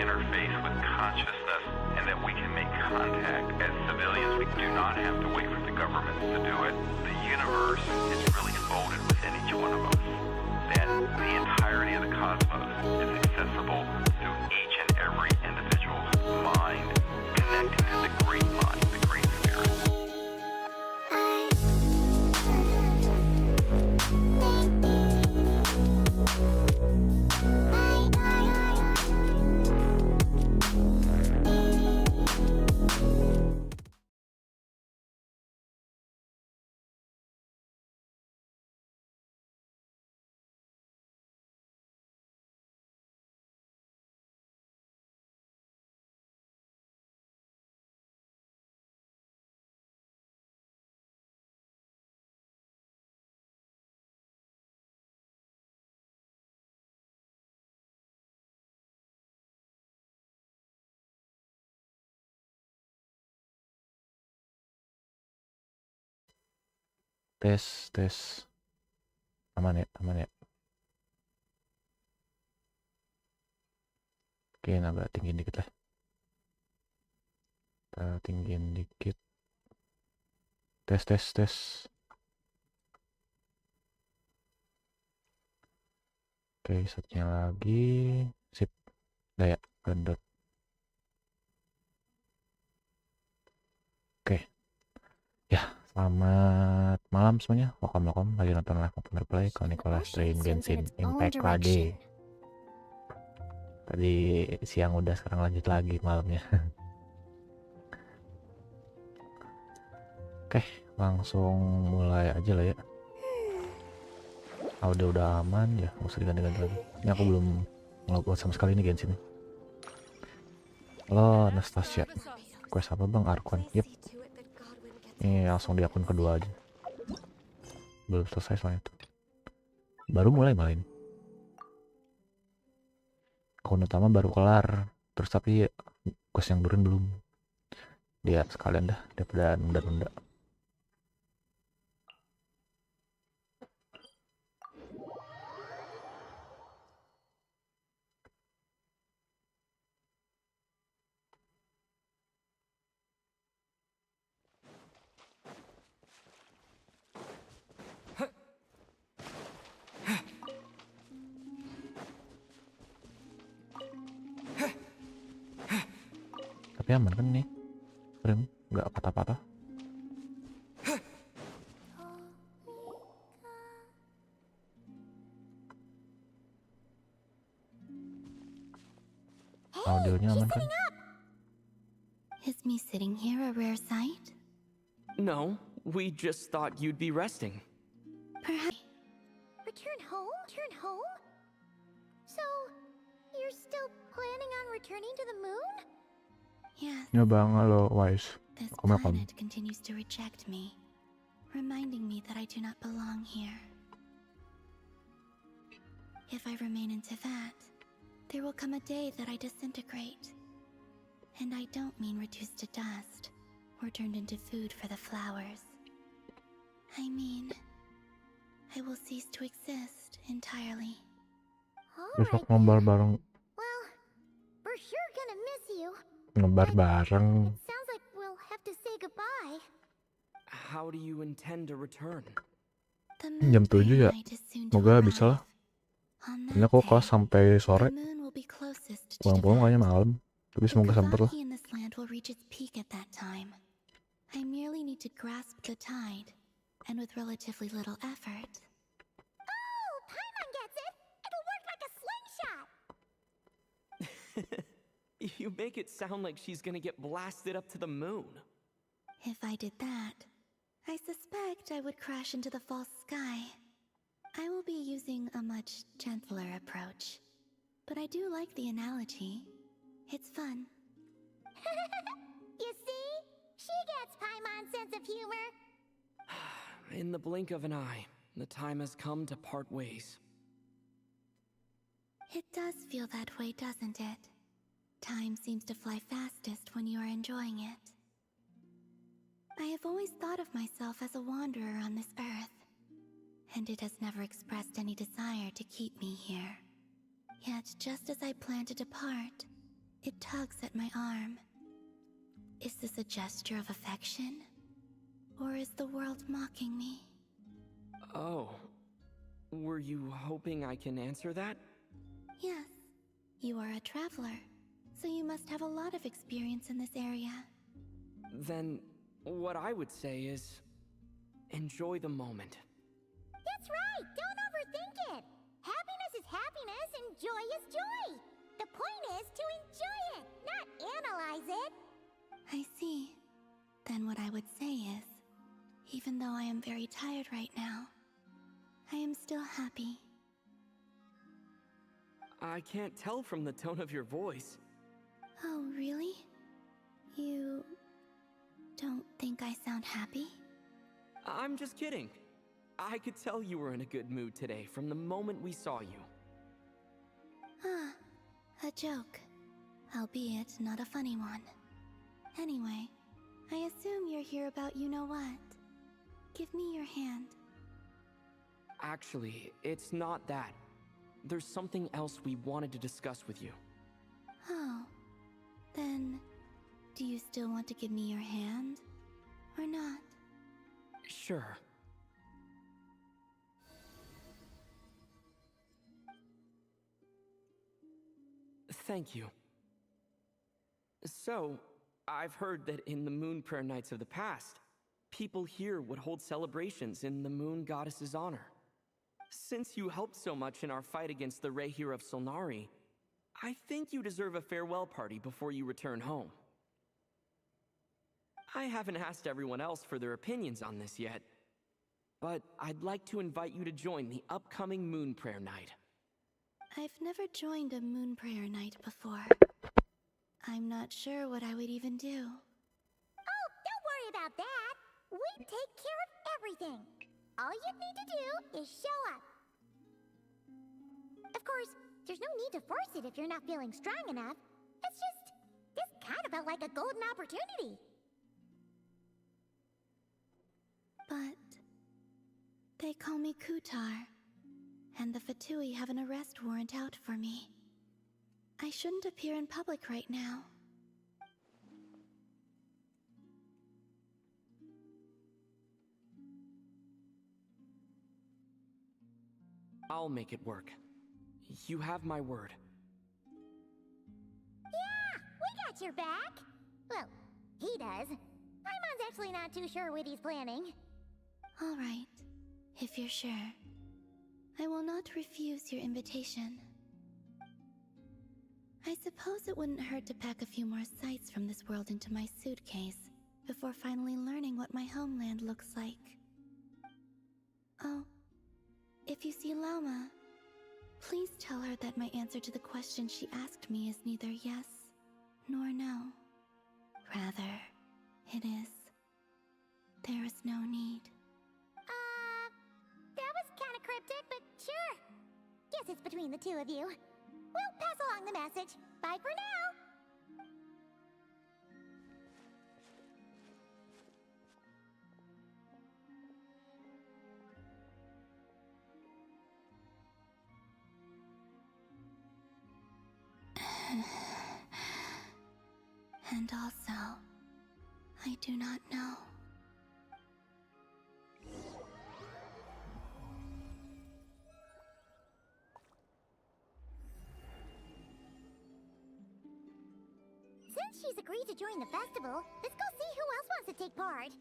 interface with consciousness and that we can make contact. As civilians, we do not have to wait for the government to do it. The universe is really folded within each one of us. That the entirety of the cosmos is accessible through each and every individual's mind, connecting to the great mind, the great spirit. Tes aman ya. Oke, agak tinggiin dikit lah. Kita tinggiin dikit. Tes. Oke, satunya lagi. Sip. Udah ya, gendut. Oke. Ya, selamat malam semuanya. Welcome lagi nonton live maupun replay kalau Nicola stream GENSHIN Impact lagi. Tadi siang udah, sekarang lanjut lagi malamnya. Oke, langsung mulai aja lah ya. Audio udah aman ya, nggak usah diganti-ganti lagi. Ini aku belum ngelogout sama sekali nih GENSHIN nih. Halo Anastasia, quest apa bang? Arkuan. Yep. Ini langsung di akun kedua aja. Belum selesai soalnya tuh. Baru mulai malah ini. Akun utama baru kelar. Terus tapi quest yang durin belum. Dia sekalian dah daripada nunda-nunda. Tapi aman kan nih, frame nggak patah-patah. Audionya aman kan? Is me sitting here a rare sight? No, we just thought you'd be resting. Perhaps. Return home? So, you're still planning on returning to the moon? Yes. Ya bang, halo Wise. This Welcome. planet continues to reject me, reminding me that I do not belong here. If I remain into that, there will come a day that I disintegrate. And I don't mean reduced to dust or turned into food for the flowers. I mean, I will cease to exist entirely. Besok ngebar bareng. Well, we're sure gonna miss you. Ngebar bareng. It sounds like we'll have to say goodbye. How do you intend to return? The Jam moon 7 ya. night is soon to Semoga arrive. bisa lah. On Ini that aku day, kelas sampai sore. the moon will be closest to Pulang-pulang divine. kayaknya malam. Tapi semoga sempet lah. The in this land will reach its peak at that time. I merely need to grasp the tide, and with relatively little effort. Oh, Paimon gets it! It'll work like a slingshot! You make it sound like she's gonna get blasted up to the moon. If I did that, I suspect I would crash into the false sky. I will be using a much gentler approach, but I do like the analogy. It's fun. You see? She gets Paimon's sense of humor. In the blink of an eye, the time has come to part ways. It does feel that way, doesn't it? Time seems to fly fastest when you are enjoying it. I have always thought of myself as a wanderer on this earth, and it has never expressed any desire to keep me here. Yet, just as I plan to depart, It tugs at my arm. Is this a gesture of affection? Or is the world mocking me? Oh. Were you hoping I can answer that? Yes. You are a traveler, so you must have a lot of experience in this area. Then, what I would say is, enjoy the moment. That's right! Don't overthink it! Happiness is happiness and joy is joy! The point is to enjoy it, not analyze it! I see. Then what I would say is, even though I am very tired right now, I am still happy. I can't tell from the tone of your voice. Oh, really? You don't think I sound happy? I'm just kidding. I could tell you were in a good mood today from the moment we saw you. Ah, a joke. Albeit not a funny one. Anyway, I assume you're here about you-know-what. Give me your hand. Actually, it's not that. There's something else we wanted to discuss with you. Oh, then do you still want to give me your hand? Or not? Sure. Thank you. So, I've heard that in the moon prayer nights of the past, people here would hold celebrations in the moon goddess's honor. Since you helped so much in our fight against the Rehir of Solnari, I think you deserve a farewell party before you return home. I haven't asked everyone else for their opinions on this yet, but I'd like to invite you to join the upcoming moon prayer night. I've never joined a moon prayer night before. I'm not sure what I would even do. Oh, don't worry about that! We take care of everything! All you need to do is show up. Of course, there's no need to force it if you're not feeling strong enough. This kind of felt like a golden opportunity. But they call me Kutar, and the Fatui have an arrest warrant out for me. I shouldn't appear in public right now. I'll make it work. You have my word. Yeah, we got your back. Well, he does. Paimon's actually not too sure what he's planning. All right, if you're sure. I will not refuse your invitation. I suppose it wouldn't hurt to pack a few more sights from this world into my suitcase before finally learning what my homeland looks like. Oh, if you see Lauma, please tell her that my answer to the question she asked me is neither yes nor no. Rather, it is, there is no need. That was kind of cryptic, but sure. Guess it's between the two of you. We'll pass along the message. Bye for now. And also, I do not know. Since she's agreed to join the festival, let's go see who else wants to take part.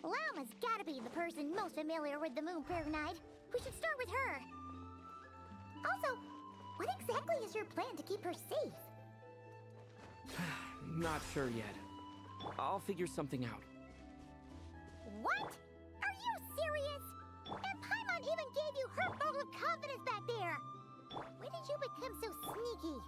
Lauma's gotta be the person most familiar with the Moon Prayer Night. We should start with her. Also, what exactly is your plan to keep her safe? Not sure yet. I'll figure something out. What? Are you serious? And Paimon even gave you her vote of confidence back there! When did you become so sneaky?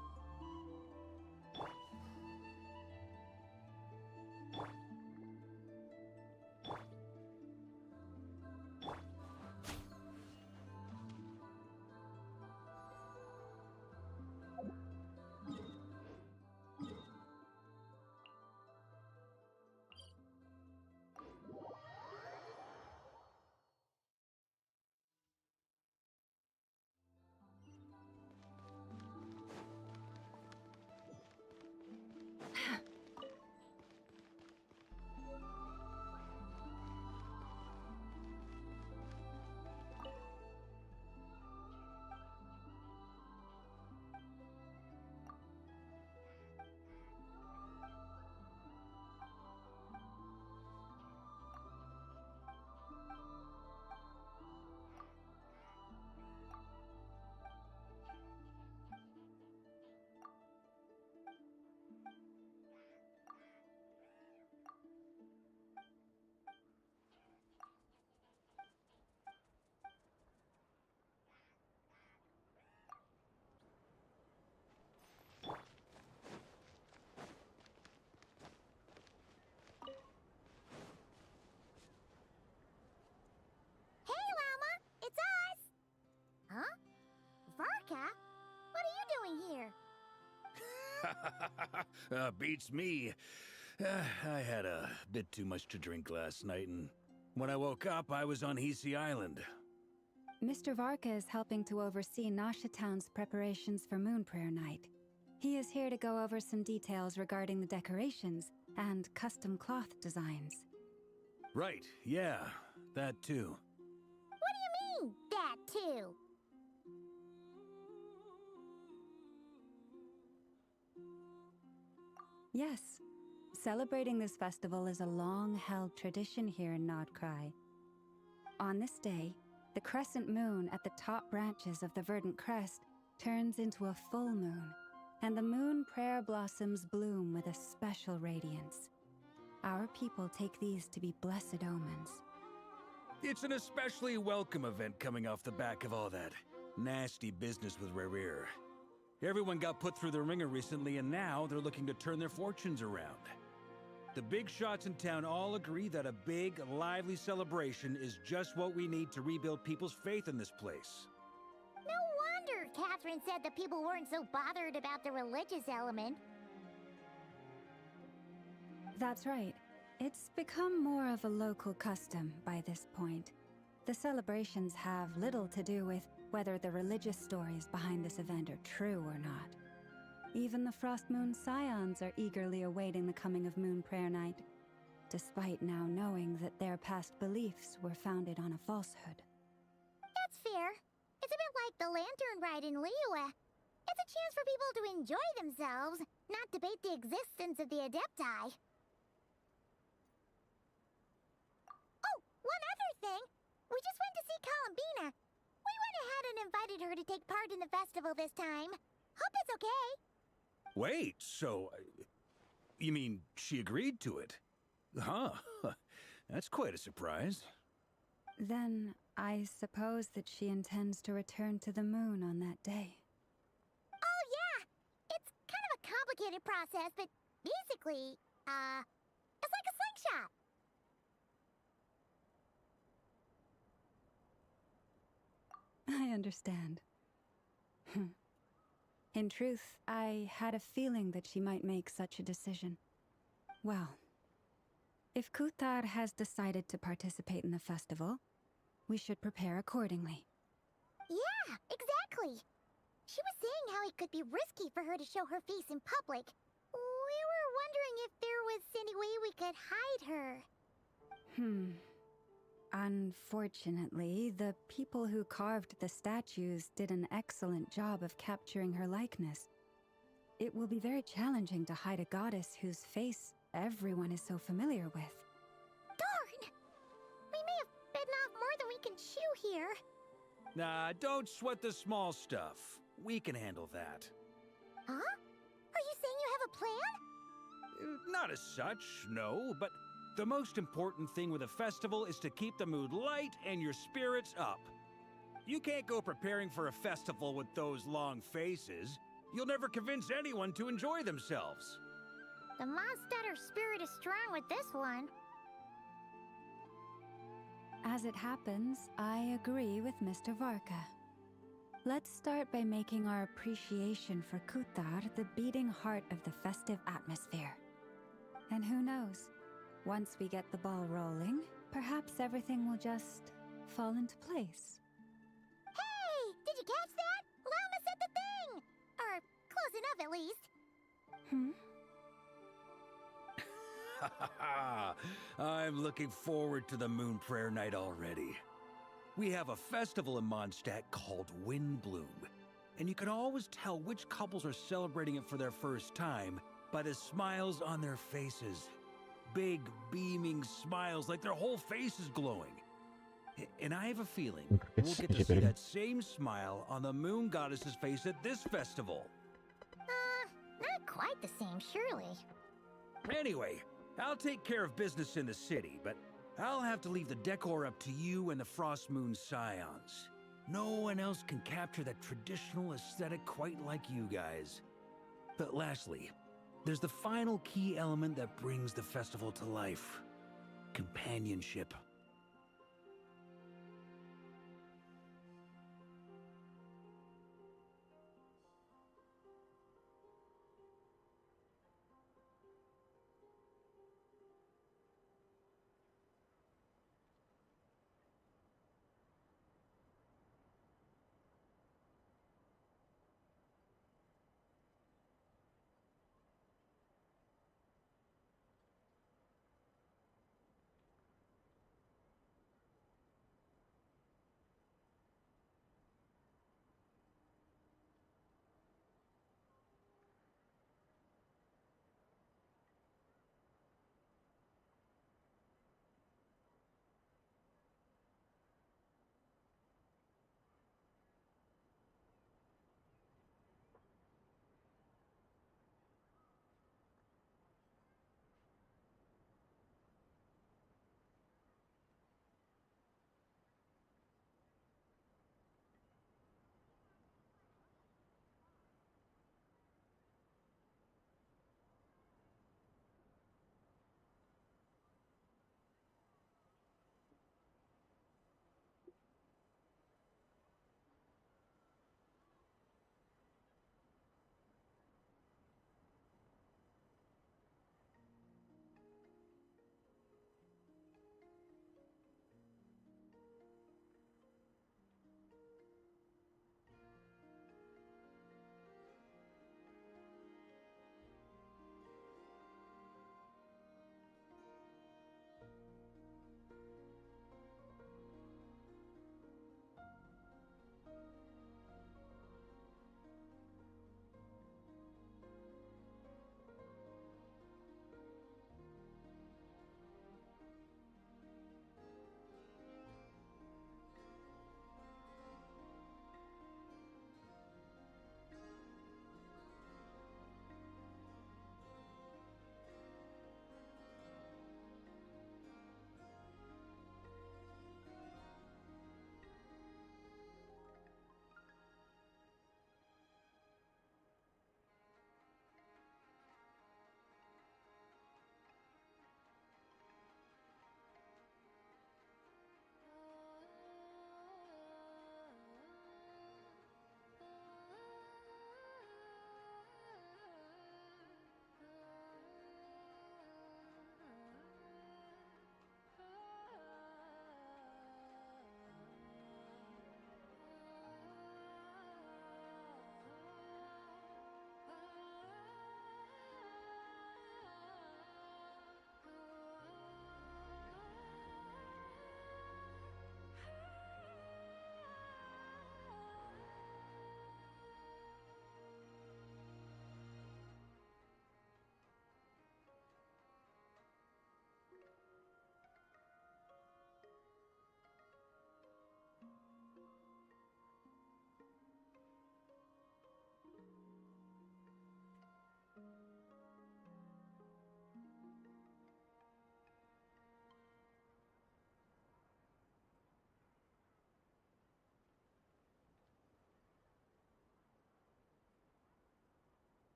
Beats me. I had a bit too much to drink last night, and when I woke up, I was on Hisi Island. Mr. Varka is helping to oversee Nasha Town's preparations for Moon Prayer Night. He is here to go over some details regarding the decorations and custom cloth designs. Right, yeah, that too. What do you mean, that too? Yes, celebrating this festival is a long-held tradition here in Nodcry. On this day, the crescent moon at the top branches of the verdant crest turns into a full moon, and the moon prayer blossoms bloom with a special radiance. Our people take these to be blessed omens. It's an especially welcome event coming off the back of all that nasty business with Rare. Everyone got put through the ringer recently, and now they're looking to turn their fortunes around. The big shots in town all agree that a big, lively celebration is just what we need to rebuild people's faith in this place. No wonder Catherine said that people weren't so bothered about the religious element. That's right. It's become more of a local custom by this point. The celebrations have little to do with whether the religious stories behind this event are true or not. Even the Frost Moon Scions are eagerly awaiting the coming of Moon Prayer Night, despite now knowing that their past beliefs were founded on a falsehood. That's fair. It's a bit like the lantern ride in Liyue. It's a chance for people to enjoy themselves, not debate the existence of the Adepti. Oh, one other thing. We just went to see Columbina. We went ahead and invited her to take part in the festival this time. Hope it's okay. Wait, so... you mean she agreed to it? Huh. That's quite a surprise. Then, I suppose that she intends to return to the moon on that day. Oh, yeah. It's kind of a complicated process, but basically, it's like a slingshot. I understand. In truth, I had a feeling that she might make such a decision. Well, if Kuthar has decided to participate in the festival, we should prepare accordingly. Yeah, exactly. She was saying how it could be risky for her to show her face in public. We were wondering if there was any way we could hide her. Unfortunately, the people who carved the statues did an excellent job of capturing her likeness. It will be very challenging to hide a goddess whose face everyone is so familiar with. Darn! We may have bitten off more than we can chew here. Nah, don't sweat the small stuff. We can handle that. Huh? Are you saying you have a plan? Not as such, no, but the most important thing with a festival is to keep the mood light and your spirits up. You can't go preparing for a festival with those long faces. You'll never convince anyone to enjoy themselves. The Mondstatter spirit is strong with this one. As it happens, I agree with Mr. Varka. Let's start by making our appreciation for Kuthar the beating heart of the festive atmosphere. And who knows? Once we get the ball rolling, perhaps everything will just fall into place. Hey! Did you catch that? Llama said the thing! Or close enough, at least. I'm looking forward to the Moon Prayer Night already. We have a festival in Mondstadt called Windbloom, and you can always tell which couples are celebrating it for their first time by the smiles on their faces. Big, beaming smiles like their whole face is glowing. And I have a feeling we'll get to see that same smile on the Moon Goddess's face at this festival. Not quite the same, surely. Anyway, I'll take care of business in the city, but I'll have to leave the decor up to you and the Frost Moon Scions. No one else can capture that traditional aesthetic quite like you guys. But lastly, there's the final key element that brings the festival to life: companionship.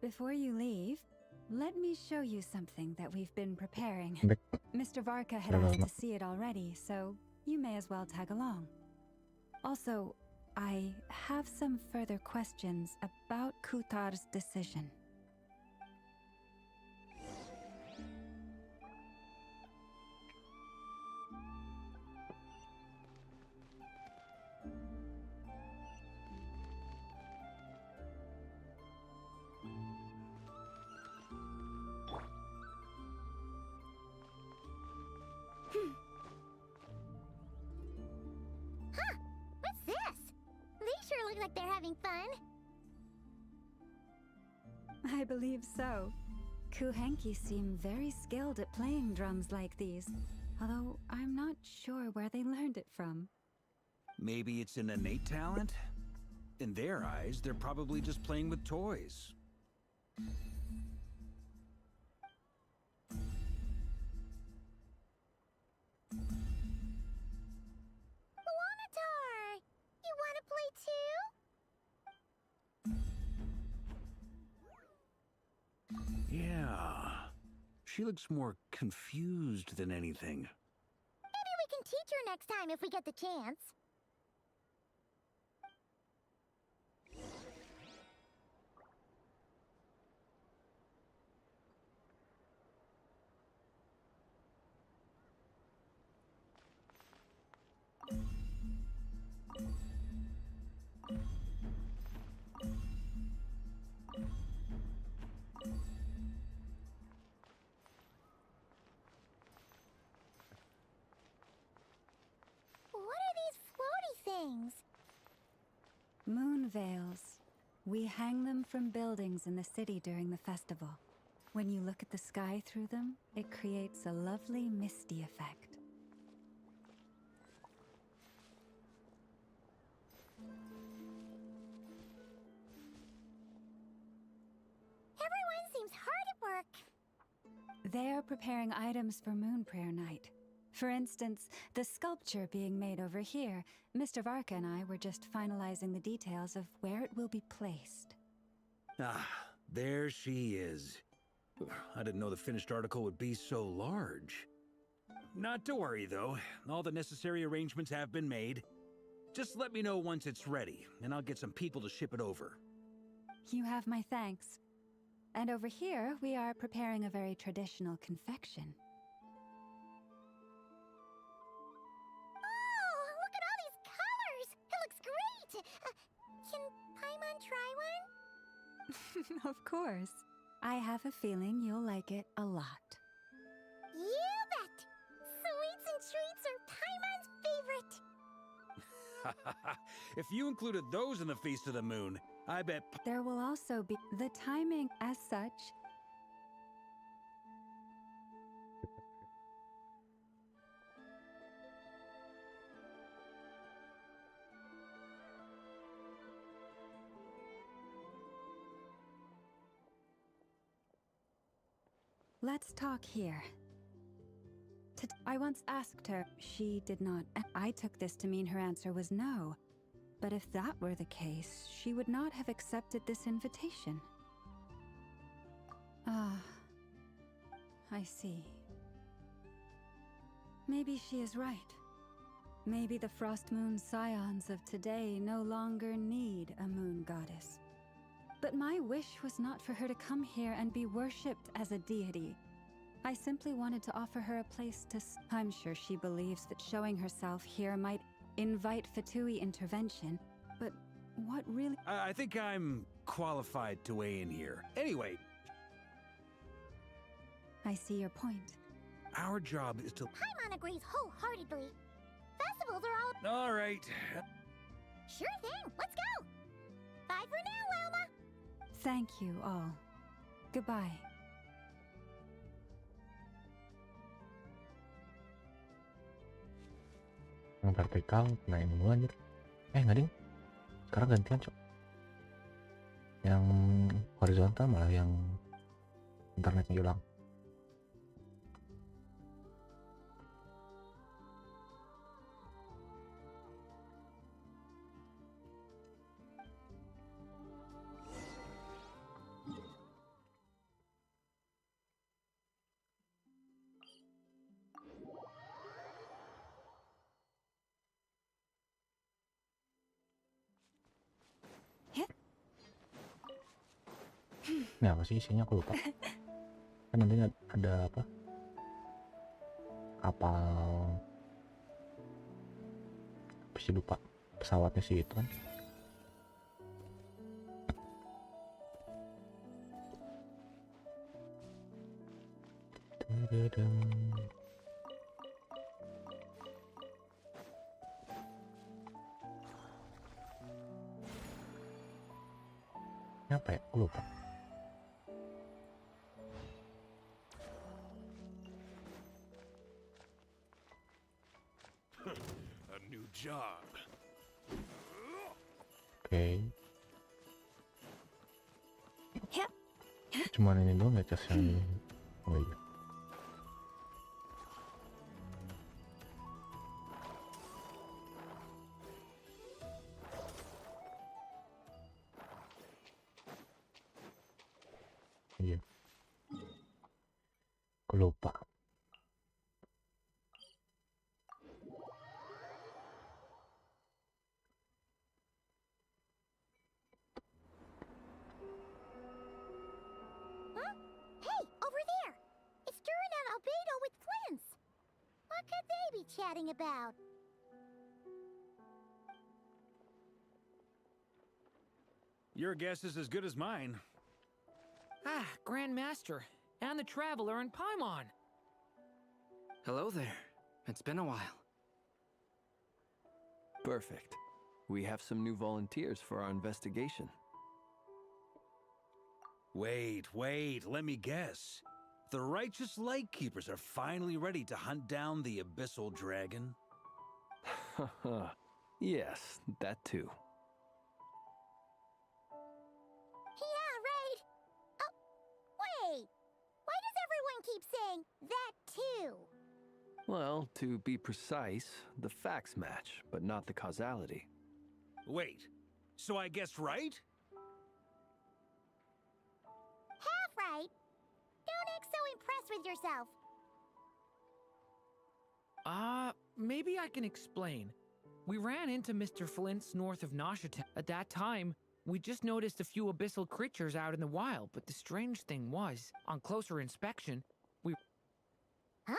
Before you leave, let me show you something that we've been preparing. Back. Mr. Varka had Hello. asked to see it already, so you may as well tag along. Also, I have some further questions about Kutar's decision. What's this? They sure look like they're having fun. I believe so. Kuhenki seem very skilled at playing drums like these, although I'm not sure where they learned it from. Maybe it's an innate talent? In their eyes, they're probably just playing with toys. Wanatar! You want to play too? Yeah. She looks more confused than anything. Maybe we can teach her next time if we get the chance. What are these floaty things? Moon veils. We hang them from buildings in the city during the festival. When you look at the sky through them, it creates a lovely misty effect. Everyone seems hard at work. They are preparing items for Moon Prayer Night. For instance, the sculpture being made over here, Mr. Varka and I were just finalizing the details of where it will be placed. Ah, there she is. I didn't know the finished article would be so large. Not to worry, though. All the necessary arrangements have been made. Just let me know once it's ready, and I'll get some people to ship it over. You have my thanks. And over here, we are preparing a very traditional confection. Oh, look at all these colors! It looks great! Can Paimon try one? Of course. I have a feeling you'll like it a lot. You bet! Sweets and treats are Paimon's favorite. If you included those in the Feast of the Moon, I bet... There will also be the timing as such. Let's talk here. I once asked her. She did not. I took this to mean her answer was no. But if that were the case, she would not have accepted this invitation. Ah, I see. Maybe she is right. Maybe the Frost Moon Scions of today no longer need a moon goddess. But my wish was not for her to come here and be worshipped as a deity. I simply wanted to offer her a place to... I'm sure she believes that showing herself here might invite Fatui intervention, but what really... I think I'm qualified to weigh in here. Anyway, I see your point. our job is to... Paimon agrees wholeheartedly. Festivals are all... All right. Sure thing, let's go! Bye for now, Wilma! Thank you all. Goodbye. Yang vertikal naik dulu anjir. Nggak ding. Sekarang gantian cok. Yang horizontal malah yang internetnya hilang. Ini apa sih isinya, aku lupa. Kan nanti ada apa? Kapal. Pasti lupa pesawatnya sih itu kan. Apa ya? Aku lupa. A new job. Oke. Cuman ini doang ya cas yang ini. Oh iya. Iya. Aku lupa. Hey, over there! It's Duran and Albedo with Flints! What could they be chatting about? Your guess is as good as mine. Ah, Grand Master, and the Traveler in Paimon. Hello there. It's been a while. Perfect. We have some new volunteers for our investigation. Wait, let me guess. The righteous lightkeepers are finally ready to hunt down the abyssal dragon? Yes, that too. Yeah, right! Oh, wait! Why does everyone keep saying that too? Well, to be precise, the facts match, but not the causality. Wait, so I guessed right? Half right. Don't act so impressed with yourself. Maybe I can explain. We ran into Mr. Flint's north of Nashata. At that time, we just noticed a few abyssal creatures out in the wild, but the strange thing was, on closer inspection, we... Huh?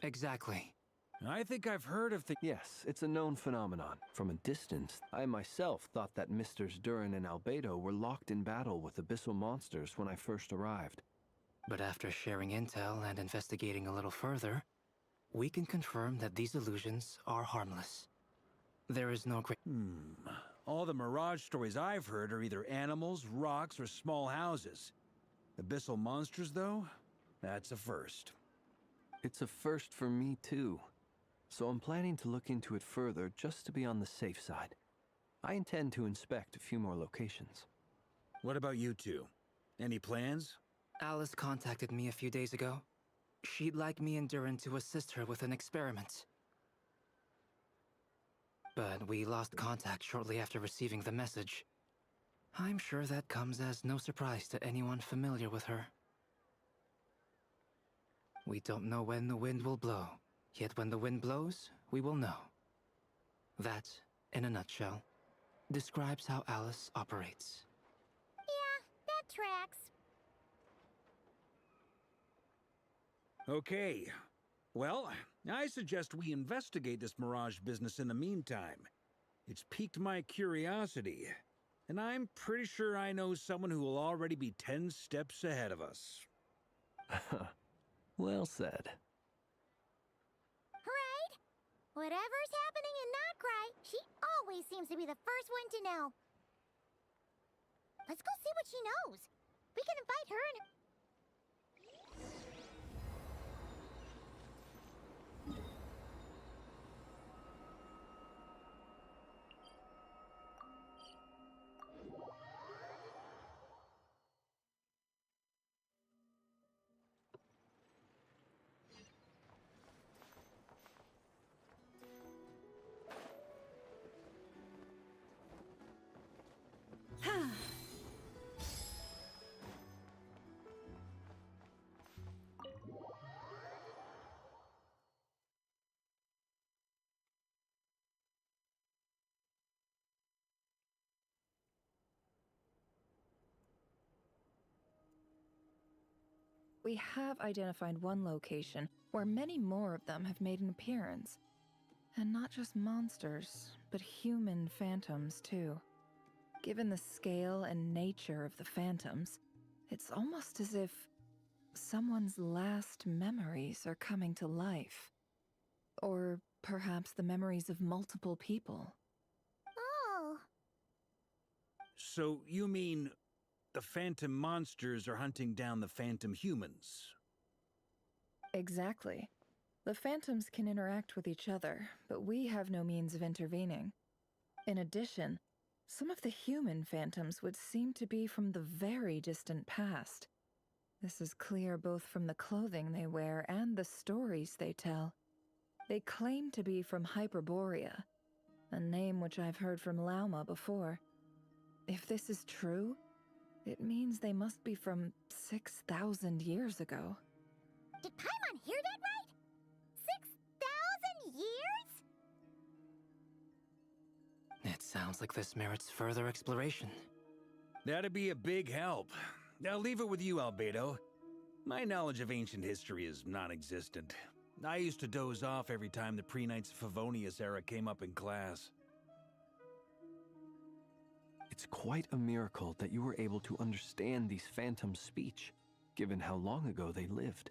Exactly. I think I've heard of the... Yes, it's a known phenomenon. From a distance, I myself thought that Misters Duran and Albedo were locked in battle with abyssal monsters when I first arrived. But after sharing intel and investigating a little further, we can confirm that these illusions are harmless. There is no great... All the mirage stories I've heard are either animals, rocks, or small houses. Abyssal monsters, though? That's a first. It's a first for me, too. So I'm planning to look into it further just to be on the safe side. I intend to inspect a few more locations. What about you two? Any plans? Alice contacted me a few days ago. She'd like me and Duran to assist her with an experiment. But we lost contact shortly after receiving the message. I'm sure that comes as no surprise to anyone familiar with her. We don't know when the wind will blow, yet when the wind blows, we will know. That, in a nutshell, describes how Alice operates. Yeah, that tracks. Okay. Well, I suggest we investigate this mirage business in the meantime. It's piqued my curiosity, and I'm pretty sure I know someone who will already be 10 steps ahead of us. Well said. Right? Whatever's happening in Notcry, she always seems to be the first one to know. Let's go see what she knows. We can invite her and... we have identified one location where many more of them have made an appearance. And not just monsters, but human phantoms too. Given the scale and nature of the phantoms, it's almost as if someone's last memories are coming to life. Or perhaps the memories of multiple people. Oh. So you mean the phantom monsters are hunting down the phantom humans? Exactly. The phantoms can interact with each other, but we have no means of intervening. In addition, some of the human phantoms would seem to be from the very distant past. This is clear both from the clothing they wear and the stories they tell. They claim to be from Hyperborea, a name which I've heard from Lauma before. If this is true, it means they must be from 6,000 years ago. Did Paimon hear that right? 6,000 years? It sounds like this merits further exploration. That'd be a big help. I'll leave it with you, Albedo. My knowledge of ancient history is non-existent. I used to doze off every time the pre-Knights of Favonius era came up in class. It's quite a miracle that you were able to understand these phantoms' speech, given how long ago they lived.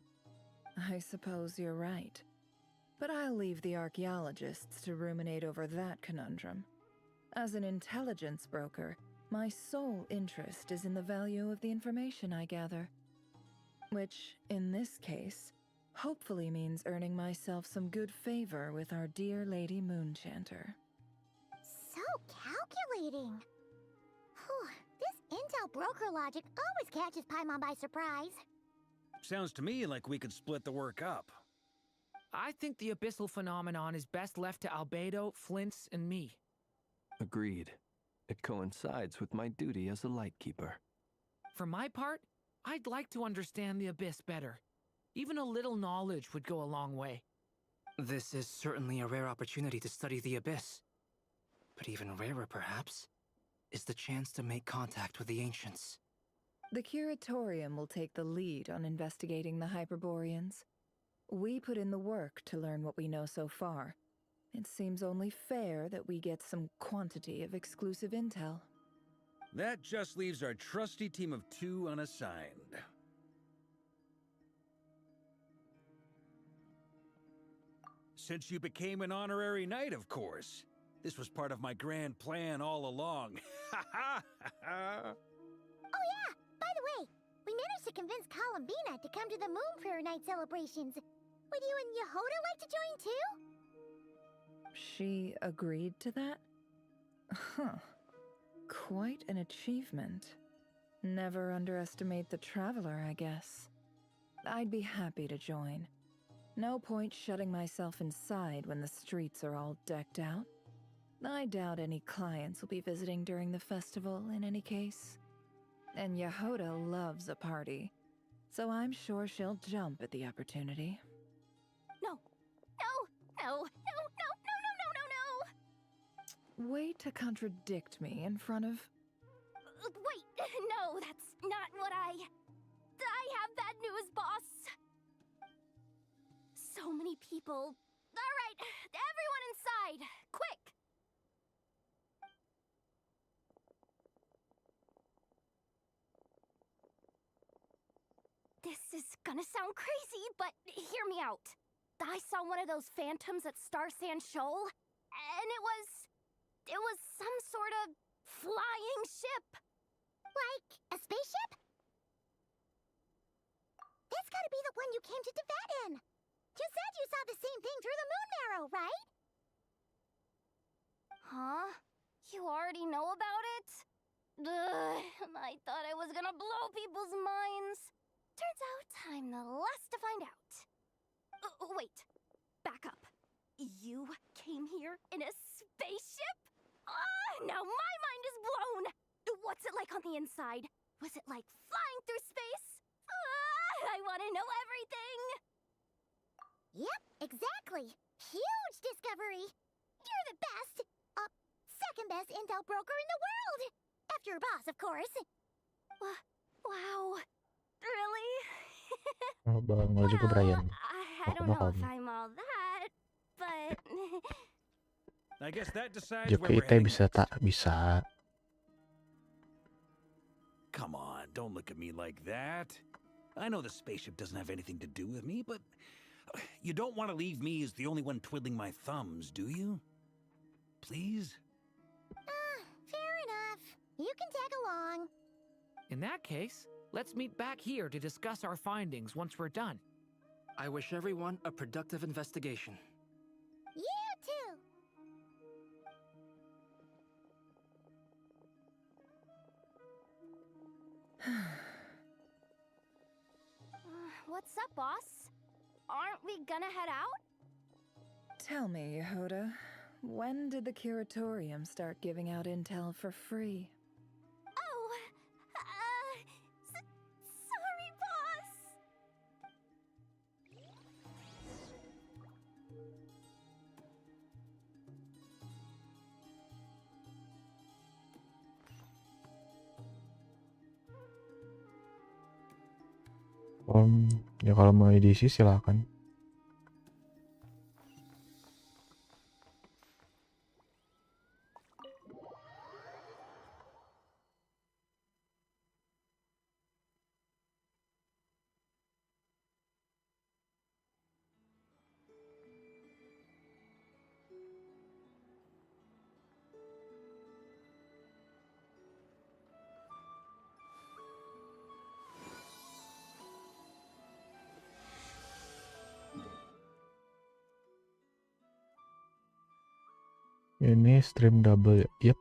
I suppose you're right. But I'll leave the archaeologists to ruminate over that conundrum. As an intelligence broker, my sole interest is in the value of the information I gather. Which, in this case, hopefully means earning myself some good favor with our dear Lady Moonchanter. So calculating. Whew, this intel broker logic always catches Paimon by surprise. Sounds to me like we could split the work up. I think the abyssal phenomenon is best left to Albedo, Flints, and me. Agreed. It coincides with my duty as a lightkeeper. For my part, I'd like to understand the abyss better. Even a little knowledge would go a long way. This is certainly a rare opportunity to study the abyss. But even rarer, perhaps, is the chance to make contact with the ancients. The Curatorium will take the lead on investigating the Hyperboreans. We put in the work to learn what we know so far. It seems only fair that we get some quantity of exclusive intel. That just leaves our trusty team of 2 unassigned. Since you became an honorary knight, of course. This was part of my grand plan all along. Ha ha ha! Oh yeah, by the way, we managed to convince Columbina to come to the Moon Prayer Night celebrations. Would you and Yehoda like to join too? She agreed to that? Huh. Quite an achievement. Never underestimate the traveler, I guess. I'd be happy to join. No point shutting myself inside when the streets are all decked out. I doubt any clients will be visiting during the festival in any case. And Yehoda loves a party, so I'm sure she'll jump at the opportunity. No. No. No. No. No. No. No. No. No. Way to contradict me in front of... Wait. No, that's not what I have bad news, boss. So many people. All right, everyone inside, quick. This is gonna sound crazy, but hear me out. I saw one of those phantoms at Star Sand Shoal, and it was some sort of flying ship. Like a spaceship? That's gotta be the one you came to Tibet in. You said you saw the same thing through the moon marrow, right? Huh? You already know about it? Ugh, I thought I was gonna blow people's minds. Turns out I'm the last to find out. Wait. Back up. You came here in a spaceship? Now my mind is blown! What's it like on the inside? Was it like flying through space? I want to know everything! Yep, exactly. Huge discovery. You're the best, second best intel broker in the world. After your boss, of course. Wow. Really? Oh, Bang, lo juga Brian. I don't know if I'm all that, but... I guess that decides where Joki we're itu heading bisa next. tak bisa. Come on, don't look at me like that. I know the spaceship doesn't have anything to do with me, but you don't want to leave me as the only one twiddling my thumbs, do you? Please? Fair enough. You can tag along. In that case, let's meet back here to discuss our findings once we're done. I wish everyone a productive investigation. You too. What's up, boss? Aren't we gonna head out? Tell me, Yehuda, when did the curatorium start giving out intel for free? Oh, sorry, boss. Ya kalau mau edisi silakan. Ini stream double ya. Yep.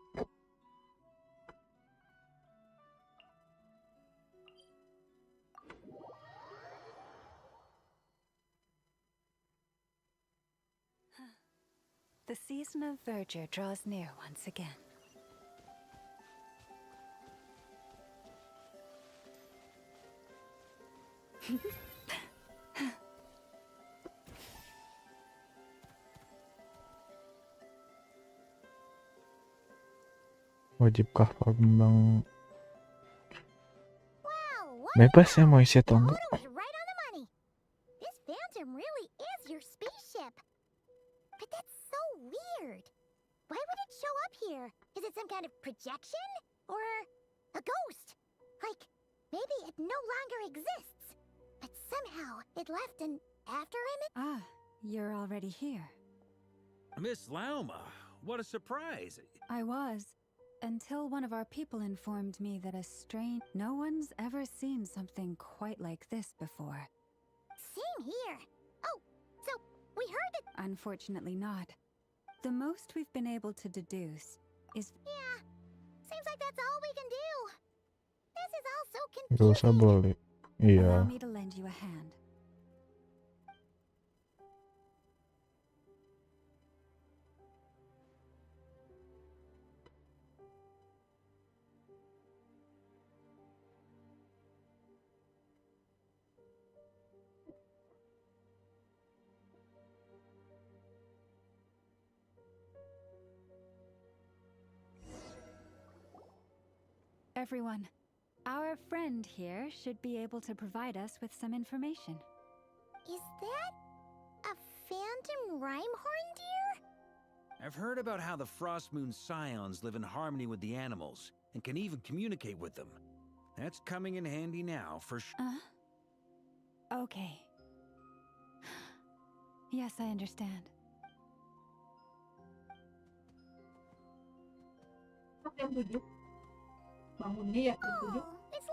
The season of verdure draws near once again. Wajibkah pengembang Wow, bebas ya mau isi atau enggak? Photo was right on the money. This phantom really is your spaceship. But that's so weird. Why would it show up here? Is it some kind of projection? Or a ghost? Like, maybe it no longer exists. But somehow it left an after image? Ah, you're already here. Miss Lauma, what a surprise. I was. Until one of our people informed me that no one's ever seen something quite like this before. Same here. Oh, so we heard that... Unfortunately not. The most we've been able to deduce is... Yeah, seems like that's all we can do. This is all so Gak usah confusing. boleh. Iya. Allow me to lend you a hand. Everyone, our friend here should be able to provide us with some information. Is that a phantom rhymehorn deer? I've heard about how the Frost Moon Scions live in harmony with the animals and can even communicate with them. That's coming in handy now for sure. Okay. Yes, I understand. Oh, it's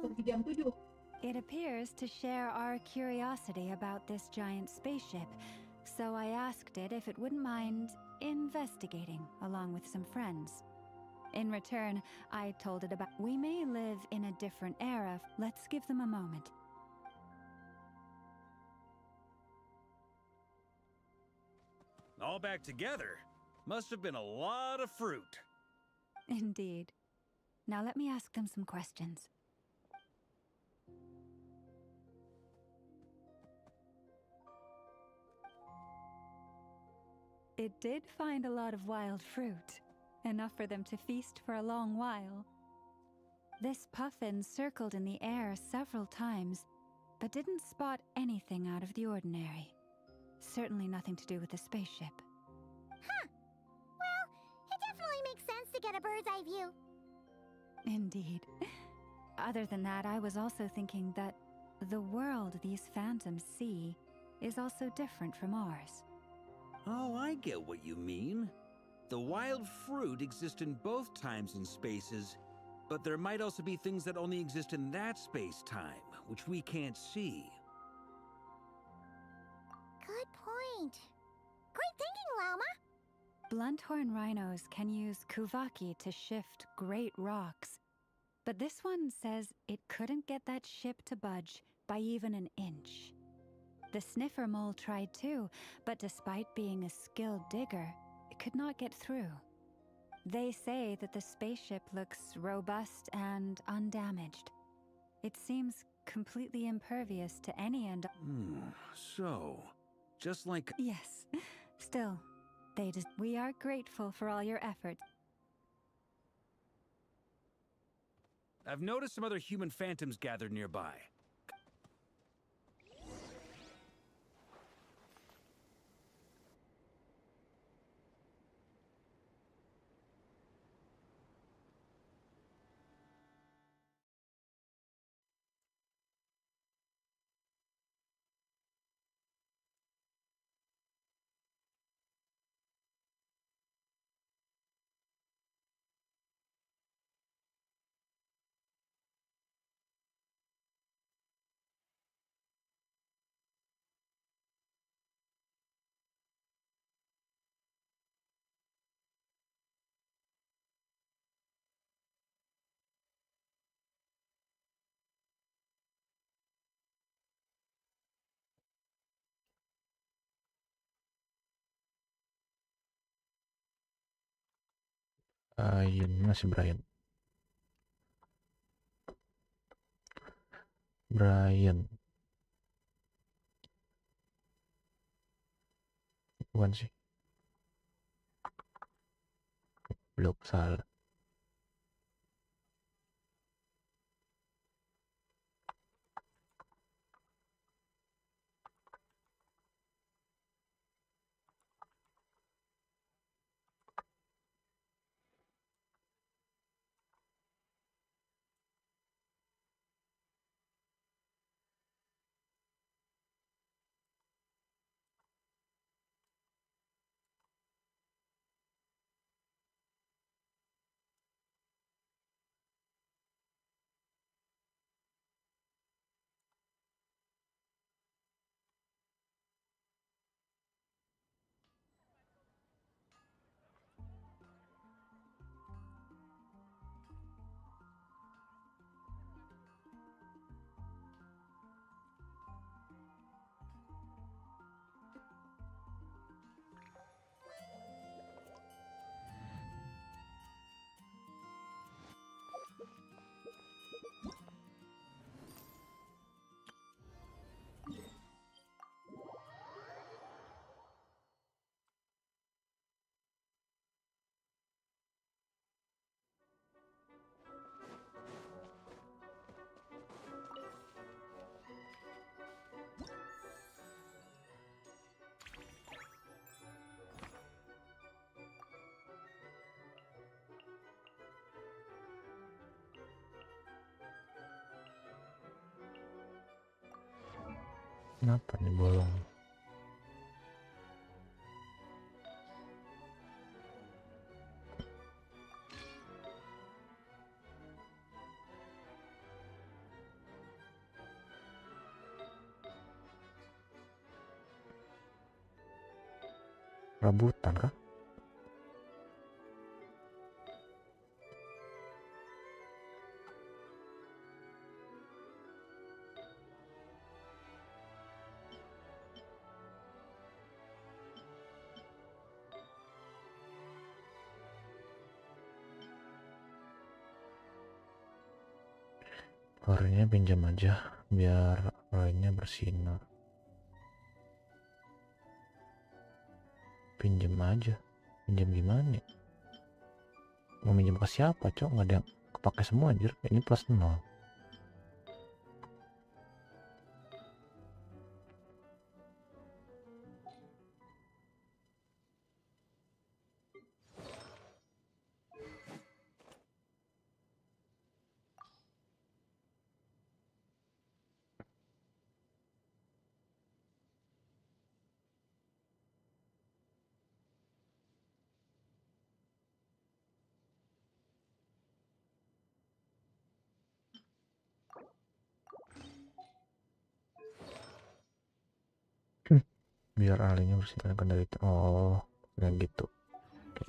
leaving. It appears to share our curiosity about this giant spaceship, so I asked it if it wouldn't mind investigating along with some friends. In return, I told it about we may live in a different era. Let's give them a moment. All back together. Must have been a lot of fruit. Indeed. Now let me ask them some questions. It did find a lot of wild fruit, enough for them to feast for a long while. This puffin circled in the air several times, but didn't spot anything out of the ordinary. Certainly nothing to do with the spaceship. Huh. Well, it definitely makes sense to get a bird's eye view. Indeed. Other than that, I was also thinking that the world these phantoms see is also different from ours. Oh, I get what you mean. The wild fruit exists in both times and spaces, but there might also be things that only exist in that space-time, which we can't see. Good point. Great thinking, Lauma. Blunthorn rhinos can use kuvaki to shift great rocks, but this one says it couldn't get that ship to budge by even an inch. The sniffer mole tried too, but despite being a skilled digger, it could not get through. They say that the spaceship looks robust and undamaged. It seems completely impervious to any So, just like... Yes. Still, we are grateful for all your efforts. I've noticed some other human phantoms gathered nearby. Ini masih Brian. Bukan sih. Belum salah. Kenapa nih bolong? Rebutan kah? Orangnya pinjam aja biar orangnya bersinar. Pinjam aja. Pinjam gimana? Mau minjem ke siapa, Cok? Nggak ada yang kepake semua anjir. Ini plus 0. biar ahlinya bersihkan dari oh kayak gitu. Oke.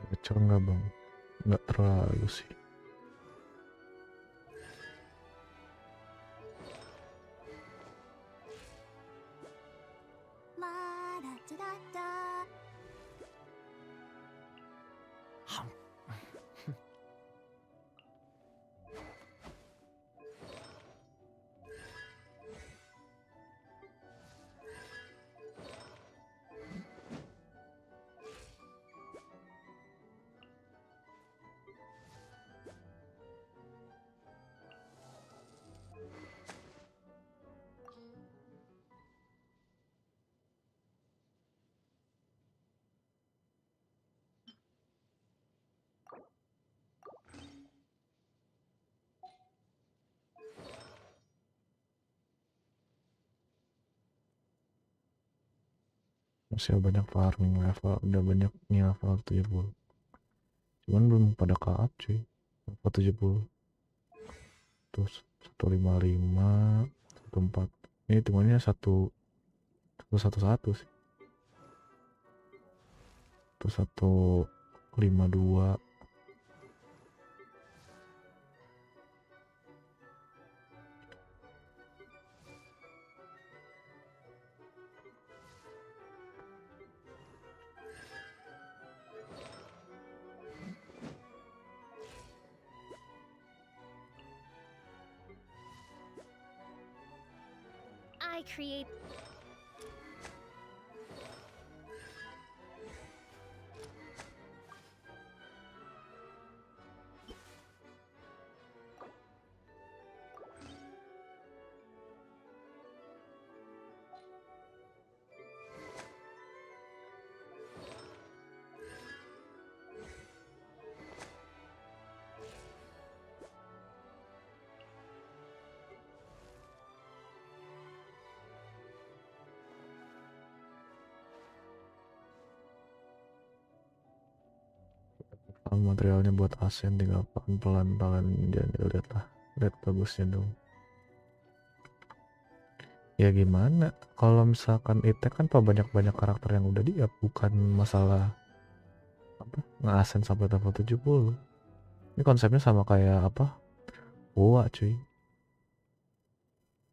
Bocor nggak bang? Nggak terlalu sih. Masih banyak farming level, udah banyak nih level 70. Cuman belum pada ke-up cuy. Level 70. Terus 155, 14. Ini hitungannya 111 sih. Terus 152. I create. Materialnya buat asen, tinggal pelan-pelan jangan lihat lah, lihat bagusnya dong. Ya gimana kalau misalkan itu kan banyak karakter yang udah di-up, bukan masalah apa nge-asen sampai level 70. Ini konsepnya sama kayak apa, buat cuy,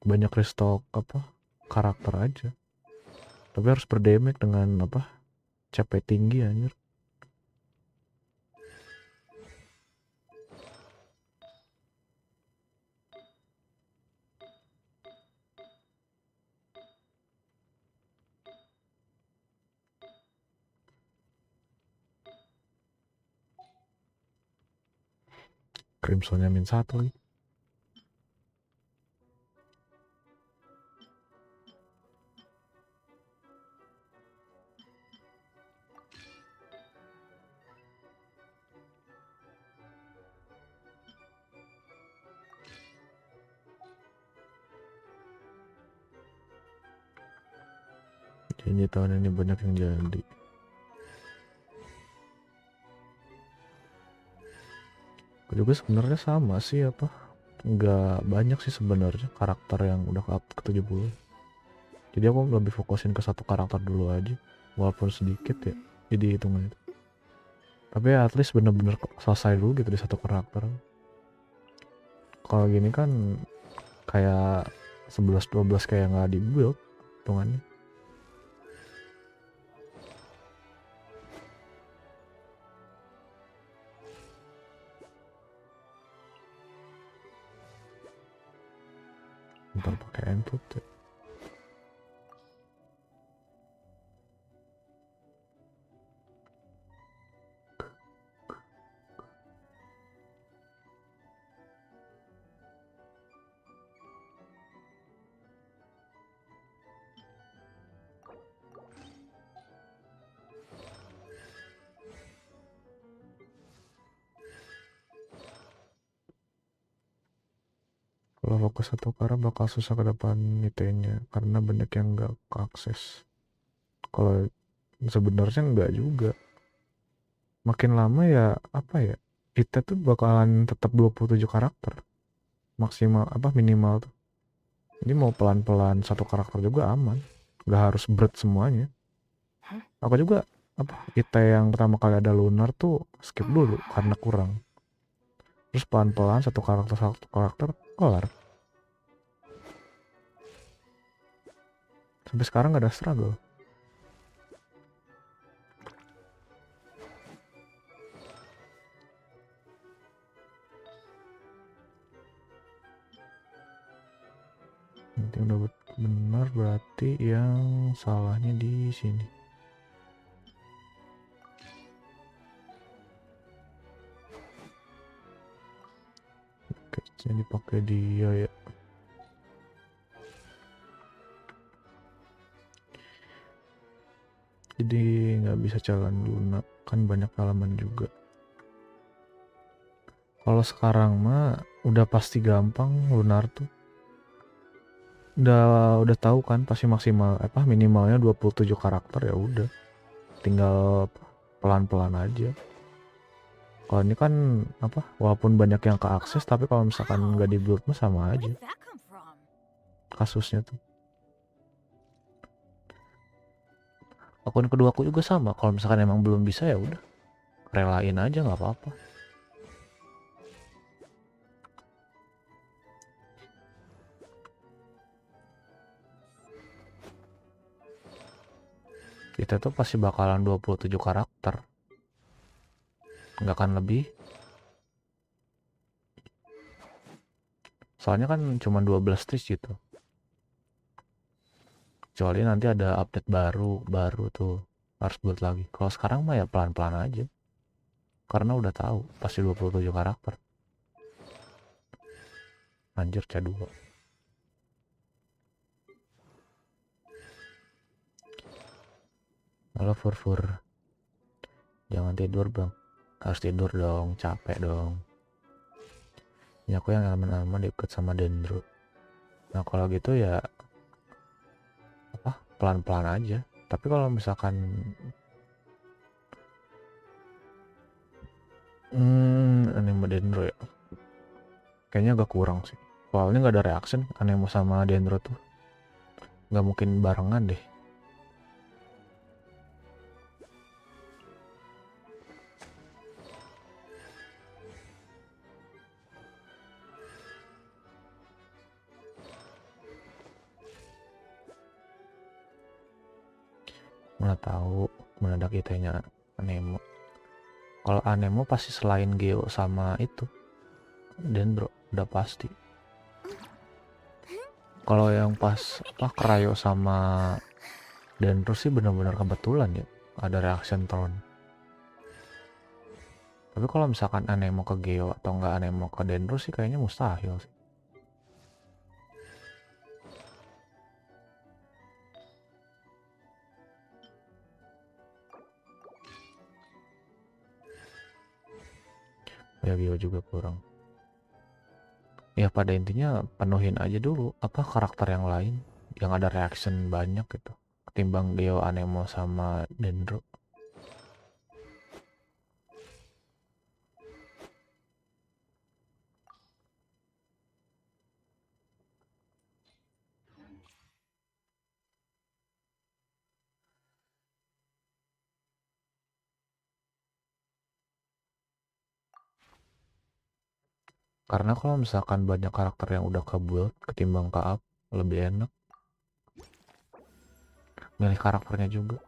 banyak restock apa karakter aja, tapi harus berdamage dengan apa CP tinggi anjir. Crimsonnya -1 lagi. Jadi tahun ini banyak yang jadi. Juga sebenarnya sama sih apa, nggak banyak sih sebenarnya karakter yang udah ke up ke 70. Jadi aku lebih fokusin ke satu karakter dulu aja, walaupun sedikit ya jadi hitungan itu. Tapi at least bener-bener selesai dulu gitu di satu karakter. Kalau gini kan kayak 11-12 kayak nggak di build hitungannya. Ntar pakai input ya. Kalau fokus satu karena bakal susah ke depan IT-nya karena banyak yang nggak keakses. Kalau sebenarnya nggak juga. Makin lama ya apa ya, IT tuh bakalan tetap 27 karakter maksimal apa minimal tuh. Jadi mau pelan-pelan satu karakter juga aman, nggak harus berat semuanya. Aku juga apa IT yang pertama kali ada lunar tuh skip dulu karena kurang. Terus pelan-pelan satu karakter kelar. Sampai sekarang gak ada struggle. Nanti udah benar berarti yang salahnya di sini. Oke, jadi pakai dia ya. Jadi nggak bisa jalan lunak, kan banyak halaman juga. Kalau sekarang mah udah pasti gampang lunar tuh. udah tahu kan pasti maksimal minimalnya 27 karakter, ya udah tinggal pelan-pelan aja. Kalau ini kan walaupun banyak yang keakses, tapi kalau misalkan nggak di build mah sama aja kasusnya tuh. Akun kedua aku juga sama, kalau misalkan emang belum bisa ya udah relain aja, nggak apa-apa. Kita tuh pasti bakalan 27 karakter, nggak akan lebih. Soalnya kan cuma 12 stage gitu. Kecuali nanti ada update baru tuh harus buat lagi. Kalau sekarang mah ya pelan-pelan aja. Karena udah tahu pasti 27 karakter. Anjir, C2. Halo Fur. Jangan tidur bang. Harus tidur dong, capek dong. Ini aku yang elemen-elemen deket sama dendro. Nah kalau gitu ya pelan-pelan aja. Tapi kalau misalkan anime dendro ya kayaknya agak kurang sih. Soalnya nggak ada reaction anime sama dendro tuh, nggak mungkin barengan deh. Mana tahu mendadak itenya anemo. Kalau anemo pasti selain Geo sama itu dendro udah pasti. Kalau yang pas Krayo sama dendro sih benar-benar kebetulan ya ada reaction tone. Tapi kalau misalkan anemo ke Geo atau enggak anemo ke dendro sih kayaknya mustahil sih. Ya Geo juga kurang. Ya pada intinya penuhin aja dulu karakter yang lain yang ada reaction banyak gitu ketimbang Geo, anemo sama dendro. Karena kalau misalkan banyak karakter yang udah ke-build ketimbang ke-up, lebih enak milih karakternya juga.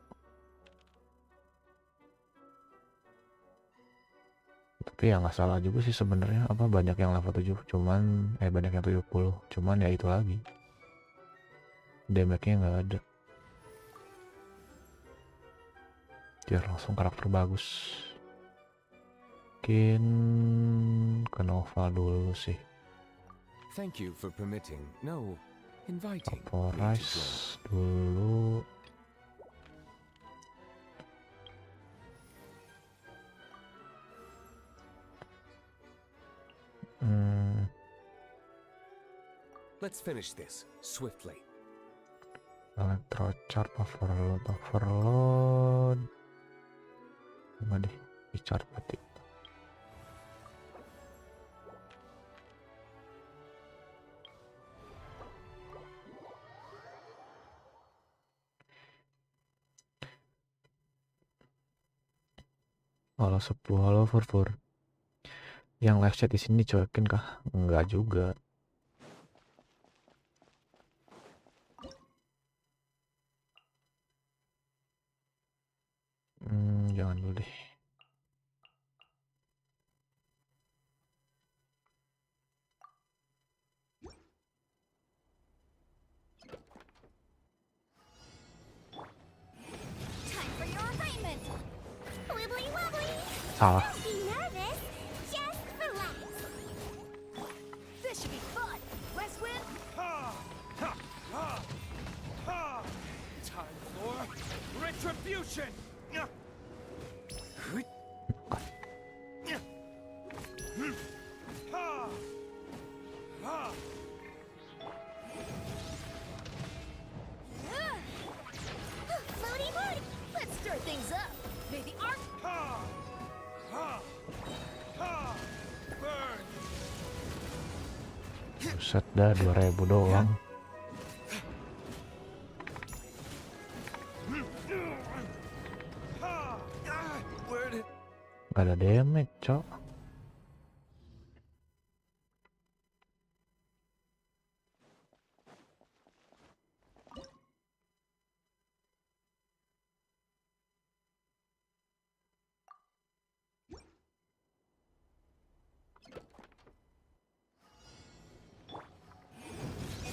Tapi ya nggak salah juga sih sebenarnya banyak yang level 7 cuman banyak yang 70 cuman ya itu lagi damage-nya nggak ada. Biar langsung karakter bagus. Mungkin ke Nova dulu sih. Thank you for permitting. No, inviting. Vaporize dulu. Let's finish this swiftly. Electrochart overload. Coba deh, chart berarti. Halo 10, halo Fur. Yang live chat di sini dicuekin kah? Enggak juga. Jangan dulu deh. Salah. Retribution. Buset dah 2000 doang. Gak ada damage, cok.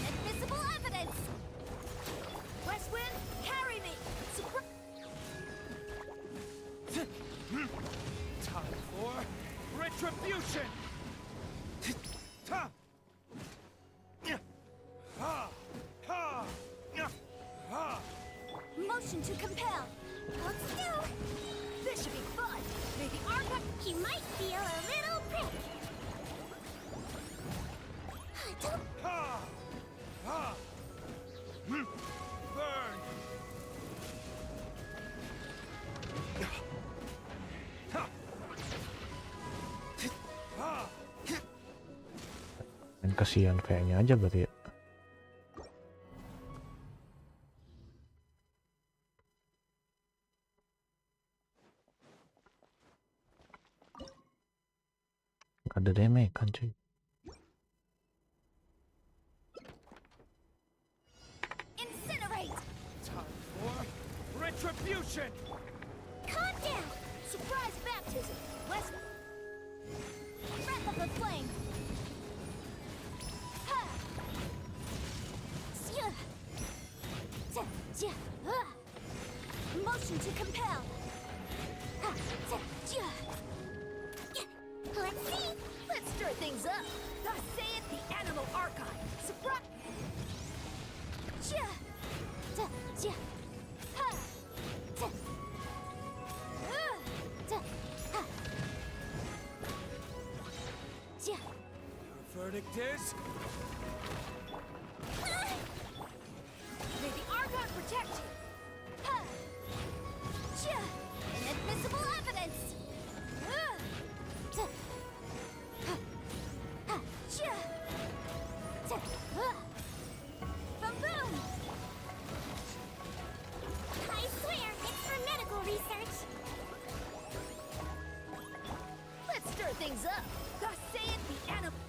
Inadmissible evidence! West Wind, carry me! Time for retribution! Motion to compel. Hold still. This should be fun. Maybe Arca, he might feel a little prick. Don't... Burn! Dan kasihan kayaknya aja berarti ya. Gak ada damage kan cuy. Incinerate! Time for retribution! Calm down! Surprise baptism! West... Breath of the flame! Ha! Sia! Ja, ja, motion to compel! Ha! Ja, ja. Let's see! Let's stir things up! Thus saith the animal archive! Surprise! Ja! Ja, ja. Ha! Ja! Ja! Ha! Ja! Your verdict is? May the Argon protect you! Ha! Ja! Inadmissible evidence! Ja! Ha! Ha! Ja! Ja! Boom boom! I swear, it's for medical research! Let's stir things up! Thus saith the animal...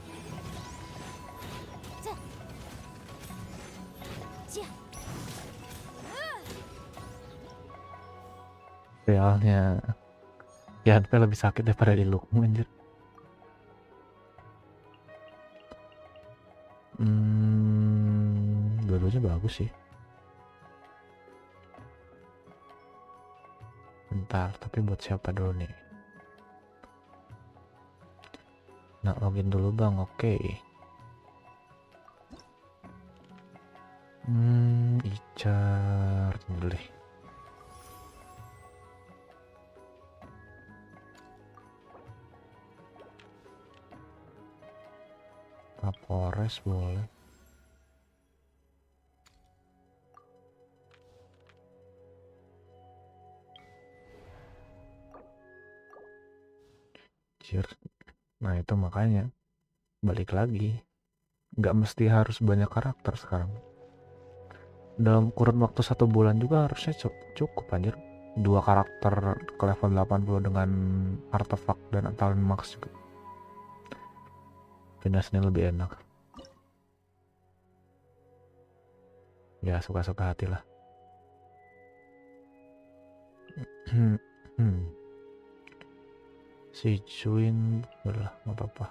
Ja! Ja! Realnya ya lebih sakit daripada di Lukmu anjir. Dua-duanya bagus sih. Bentar, tapi buat siapa dulu nih? Nah, login dulu bang, oke. Icar dulu deh. Kapolres boleh. Nah itu makanya balik lagi, nggak mesti harus banyak karakter sekarang. Dalam kurun waktu 1 bulan juga harusnya cukup anjir. 2 karakter ke level 80 dengan artefak dan talent max juga. Finesse-nya lebih enak. Ya suka-suka hati lah. Si Cuin udah nggak apa-apa.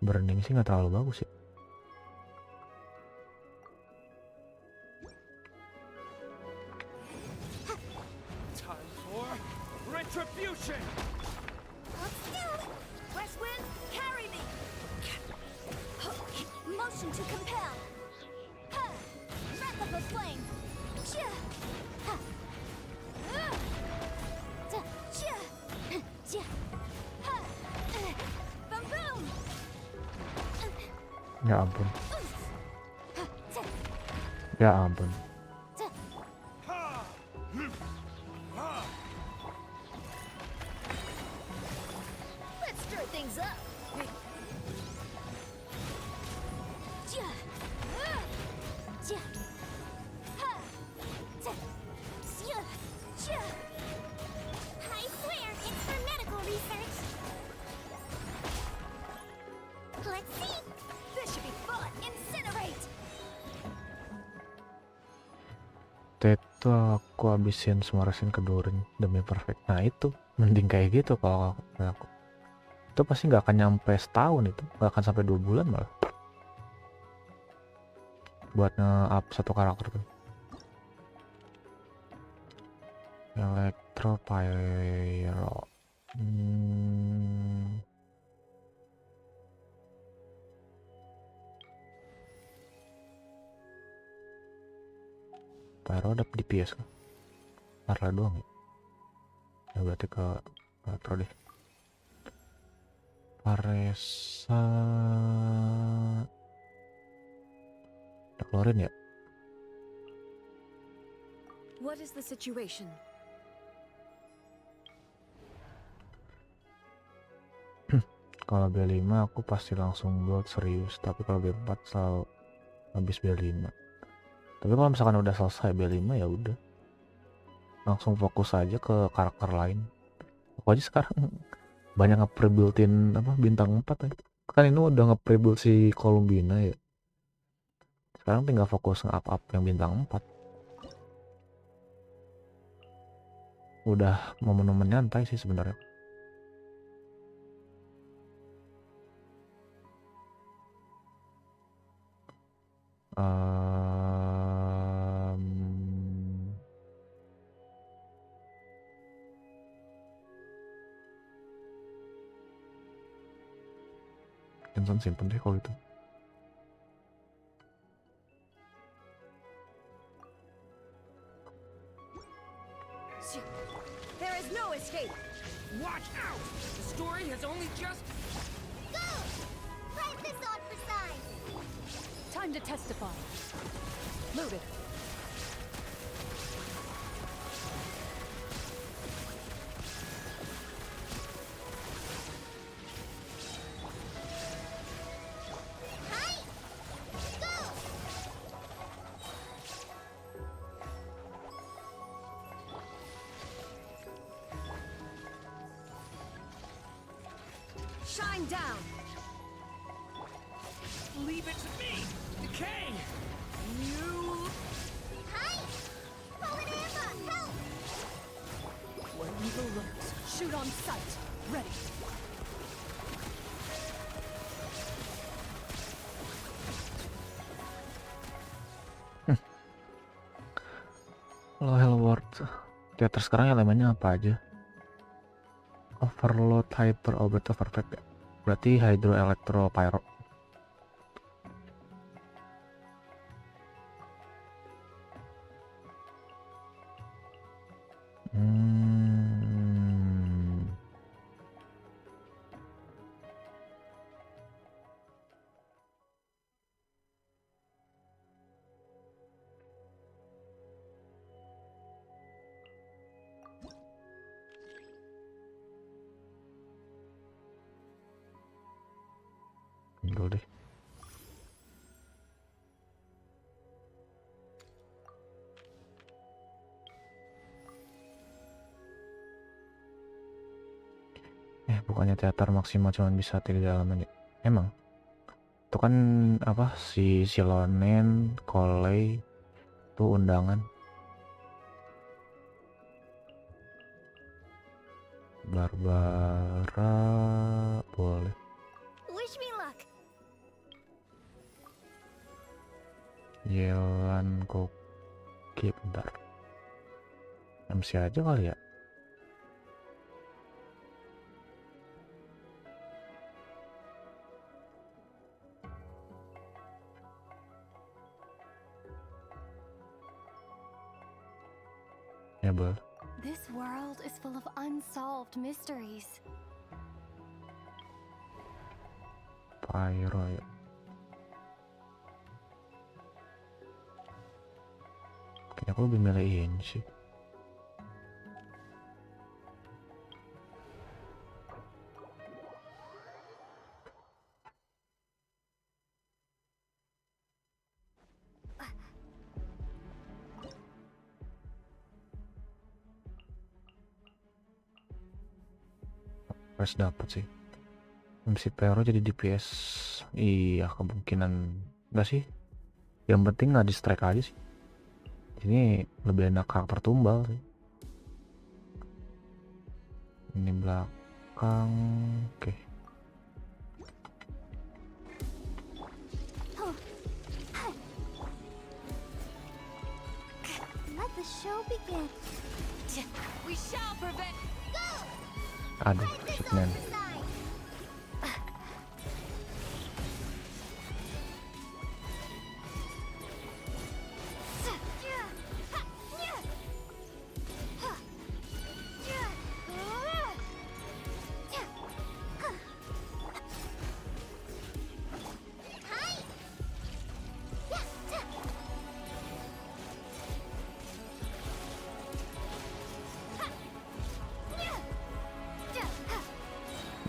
Burning sih nggak terlalu bagus ya. Time for retribution! Hold still! West Wind, carry me! Motion to compel! Ha! Breath of the flame! Chia! Ha! Ja! Chia! Chia! Ha! Boom boom! Ya ampun. Ya ampun. Let's stir things I swear it's for medical research. Let's see. This should be fun. Incinerate. Itu aku habisin semua resin kedurin demi perfect. Nah itu mending kayak gitu kalau aku. Itu pasti nggak akan nyampe setahun, itu nggak akan sampai 2 bulan malah buat nge-up satu karakter tuh. Electro Pyro. Pyro dapet DPS kan? Parla doang ya? Ya berarti ke Electro deh. Paresa udah keluarin ya? What is the situation? Kalau B5 aku pasti langsung buat serius, tapi kalau B4 selalu habis B5. Tapi kalau misalkan udah selesai B5 ya udah langsung fokus aja ke karakter lain. Aku aja sekarang banyak nge-pre-build-in apa bintang 4 ya. Kan ini udah nge-pre-build si Columbina ya. Sekarang tinggal fokus nge-up yang bintang 4. Udah momen-momen nyantai sih sebenarnya. GENSHIN simpen deh kalau itu. There is no escape. Watch out! The story has only just... Go! Write this on for size. Time to testify. Loaded. Hi! Go! Shine down. Leave it to me! Decay! You... Hi! Fallen Emma, help! Where evil lurks, shoot on sight. Ready. Hello World. Teater sekarang elemennya apa aja? Overload, Hyper, Overload, Perfect ya? Berarti Hydro, Electro, Pyro. Dulu deh. Bukannya teater maksimal cuma bisa 3 halaman ya? Emang itu kan apa si Silonen, Kolei tuh undangan. Barbara boleh. Wish me luck. Jalan Koki bentar. MC aja kali ya. Ya boleh. This world is full of unsolved mysteries. Pyro ya. Kayaknya aku lebih milih ini sih. Fresh dapet sih. MC Pero jadi DPS. Iya, kemungkinan enggak sih. Yang penting nggak di strike aja sih. Ini lebih enak karakter tumbal sih. Ini belakang. Oke. Let the show begin. We shall prevent. Aduh, shitman.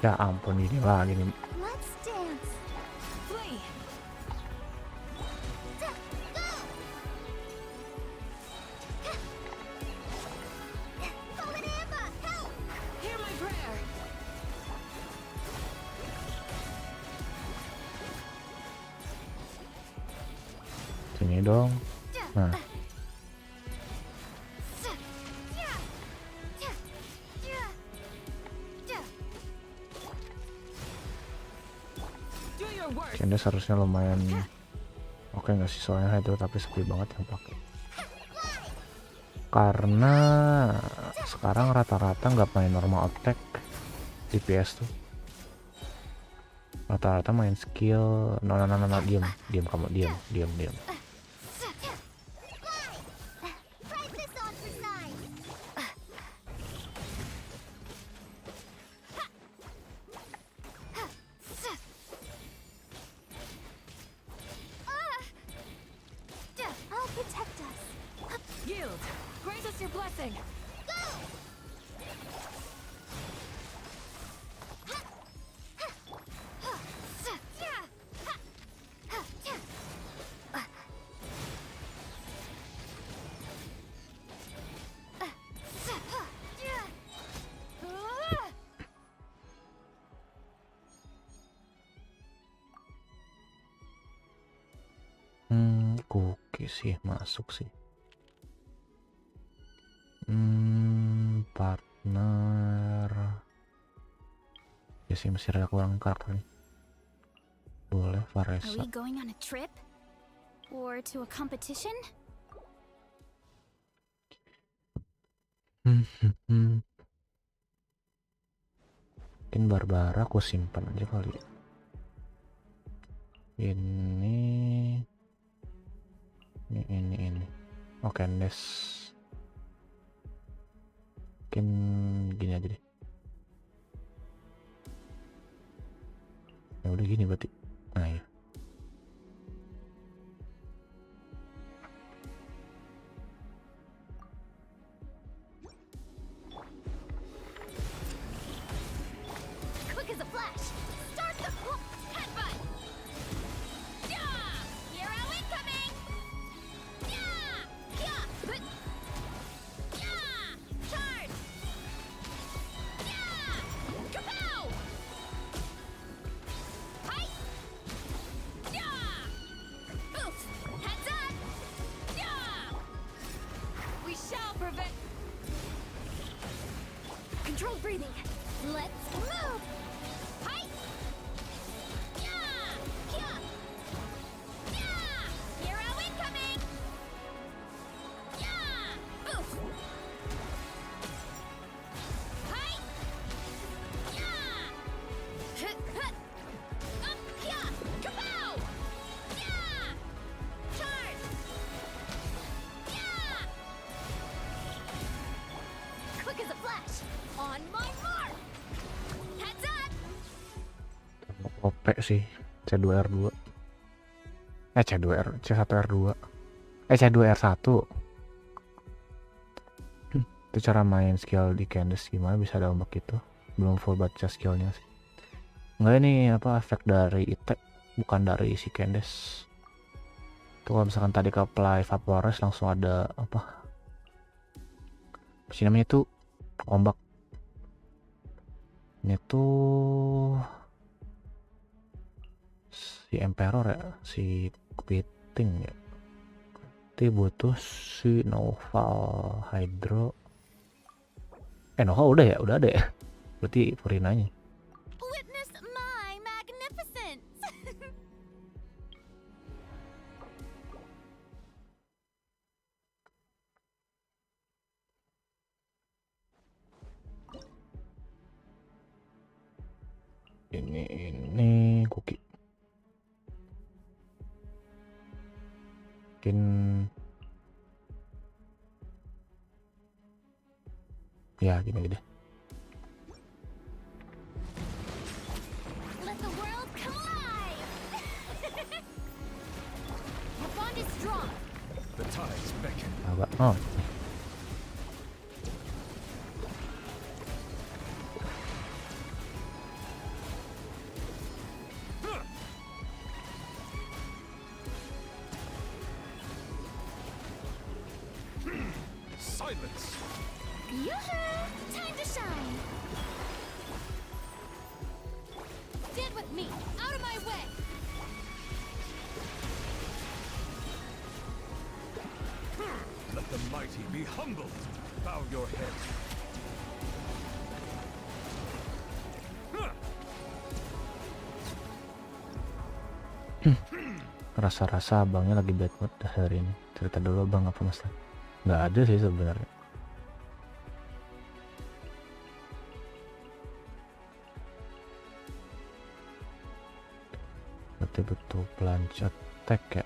Ya ampun, ini lagi nih. Let's dance. Flee. Hear my prayer. Sini dong. Nah, Do your worst. Candace harusnya lumayan oke nggak sih, soalnya itu tapi sepi banget yang pakai. Karena sekarang rata-rata nggak main normal attack DPS tuh. Rata-rata main skill. No, diam kamu, diam. Try this on for size. I'll protect us. Yield. Grant us your blessing. Cookie sih masuk sih. Partner. Ya sih masih ada kurang karakter nih. Boleh Are Varesa. we going on a trip? Or to a competition? Mungkin Barbara aku simpan aja kali. Ini. Oke, Candace. Mungkin gini aja deh. Ya udah gini berarti. Nah ya. Quick as a flash. Start the headbutt. Yeah! Hero incoming. Yeah! Yeah! Yeah! Charge. Yeah! Kapow! Hi! Yeah! Oof! Heads up! Yeah! We shall prevent. Controlled breathing. Let's move. Hi! Yeah! Yeah! Yeah! Hero incoming. Yeah! Oof! Hi! Yeah! Hut, hut. Up, yeah! Kapow! Yeah! Charge! Yeah! Quick as a flash. On my mark. Heads up. Kopek sih. C2R2. C1R2. C2R1. Itu cara main skill di Candace gimana bisa ada ombak itu. Belum full baca skillnya sih. Enggak, ini apa efek dari IT, bukan dari si Candace. Tuh kalau misalkan tadi ke apply Vaporous langsung ada apa sih namanya itu, ombak. Ini tuh si Emperor ya, si Kepiting ya. Nanti butuh si Noval Hydro. Noval udah ya, udah ada ya. Berarti Furinanya. Witness my magnificence! Ini Cookie. Mungkin ya gini deh. Let the world come alive! Your bond is strong. The tides beckon. Agak. Oh. Silence. Yoo-hoo! Time to shine! Stand with me! Out of my way! Let the mighty be humbled. Bow your head. Rasa-rasa abangnya lagi bad mood hari ini. Cerita dulu bang, apa masalah? Nggak ada sih sebenarnya. Betul-betul plunge attack ya.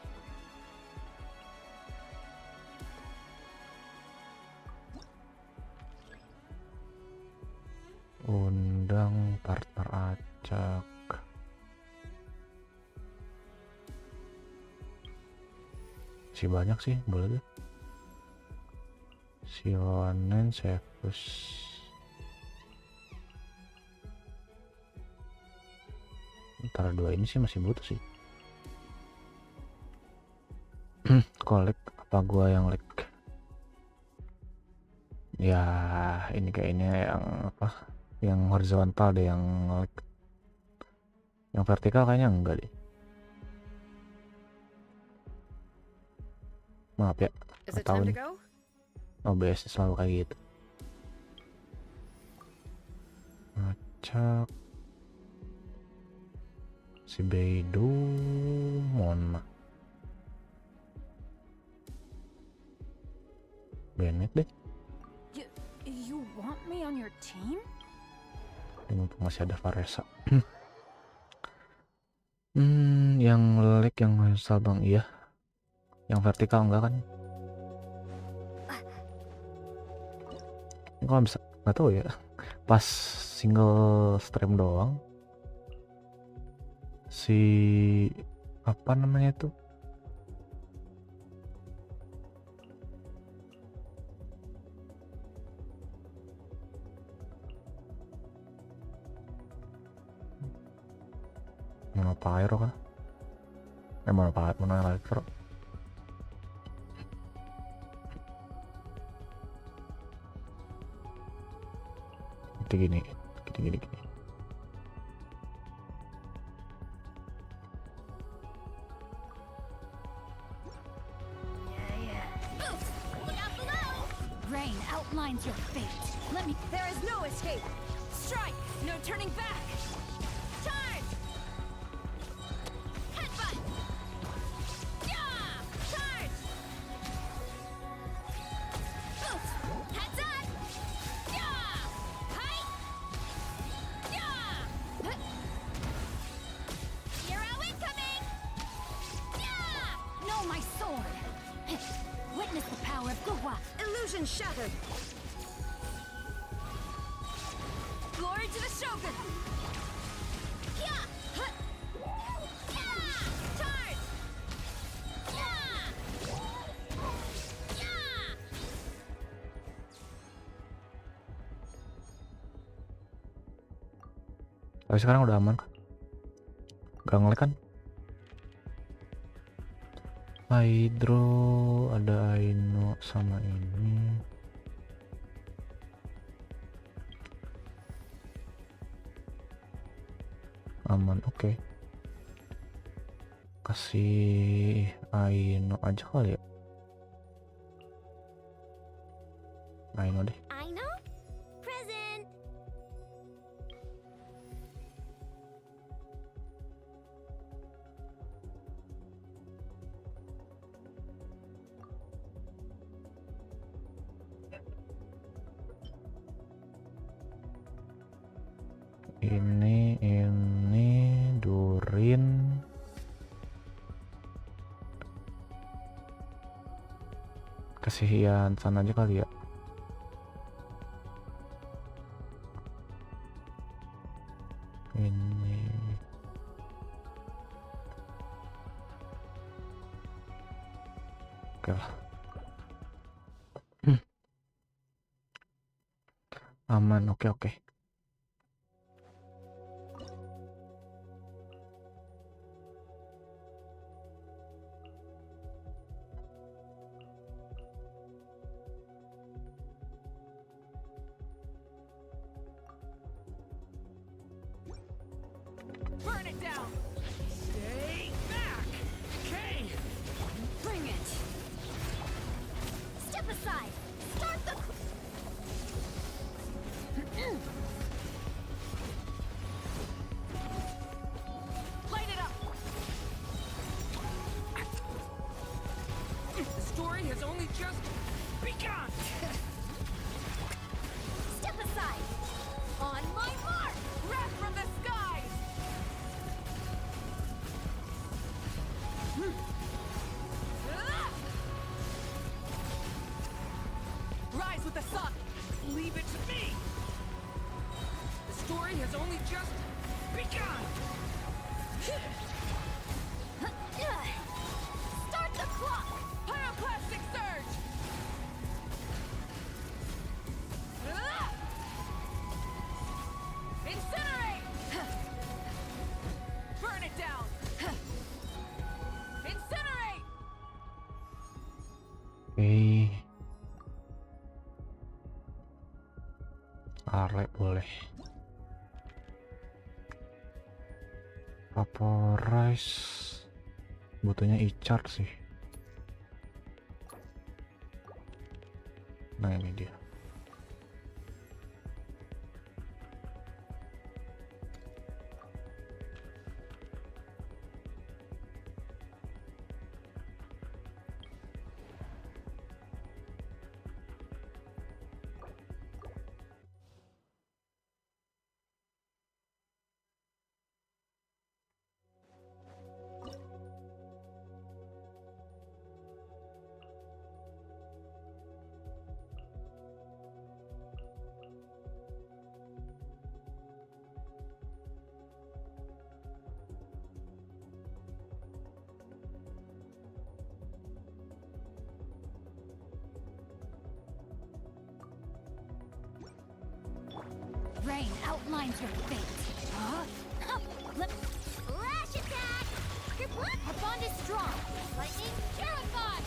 Undang partner acak. Si banyak sih, boleh deh. Silonen, Sevus. Antara dua ini sih masih butuh sih. Kolek apa gua yang lag? Ya ini kayaknya yang apa? Yang horizontal deh yang lag. Yang vertikal kayaknya enggak deh. Maaf ya. Tahun OBS selalu kayak gitu. Acak. Si Beidou Mona. Bennett deh. You want me on your team? Ini mumpung masih ada Varesa. Yang lag yang horizontal bang, iya. Yang vertikal enggak kan? Ini kalau bisa nggak tahu ya. Pas single stream doang. Si apa namanya itu? Mono Pyro kan? Mono Elektro. Gini. Look out below! Rain outlines your fate. Let me. There is no escape. Strike. No turning back. Charge! Headbutt! Yeah! Charge! Oof! Heads up! Yeah! Height! Yeah! Hero incoming! Yeah! No, my sword. Witness the power of Guhua. Illusion shattered. Glory to the Shogun. Yeah! Huh! Yeah! Charge! Yeah! Yeah! Tapi sekarang udah aman kan? Gak ngelag kan? Hydro, ada Aino sama ini. aman, oke. Kasih Aino aja kali ya. Aino deh. Aino? Present! Ini Durin. Kasih Yansan aja kali ya. Ini oke lah. Aman, oke. Burn it down! Stay back! Okay! Bring it! Step aside! Start the... Light it up! The story has only just begun! Step aside! On my mark! Wrath from the skies! Rise with the sun! Leave it to me! The story has only just begun! Start the clock! Pyroclastic surge! Incinerate! Burn it down! Incinerate! Oke. Arek boleh. Vaporize butuhnya e-chart sih. Nah ini dia. Rain outlines your fate. Huh? Flash attack! What? Our bond is strong. Lightning terrified!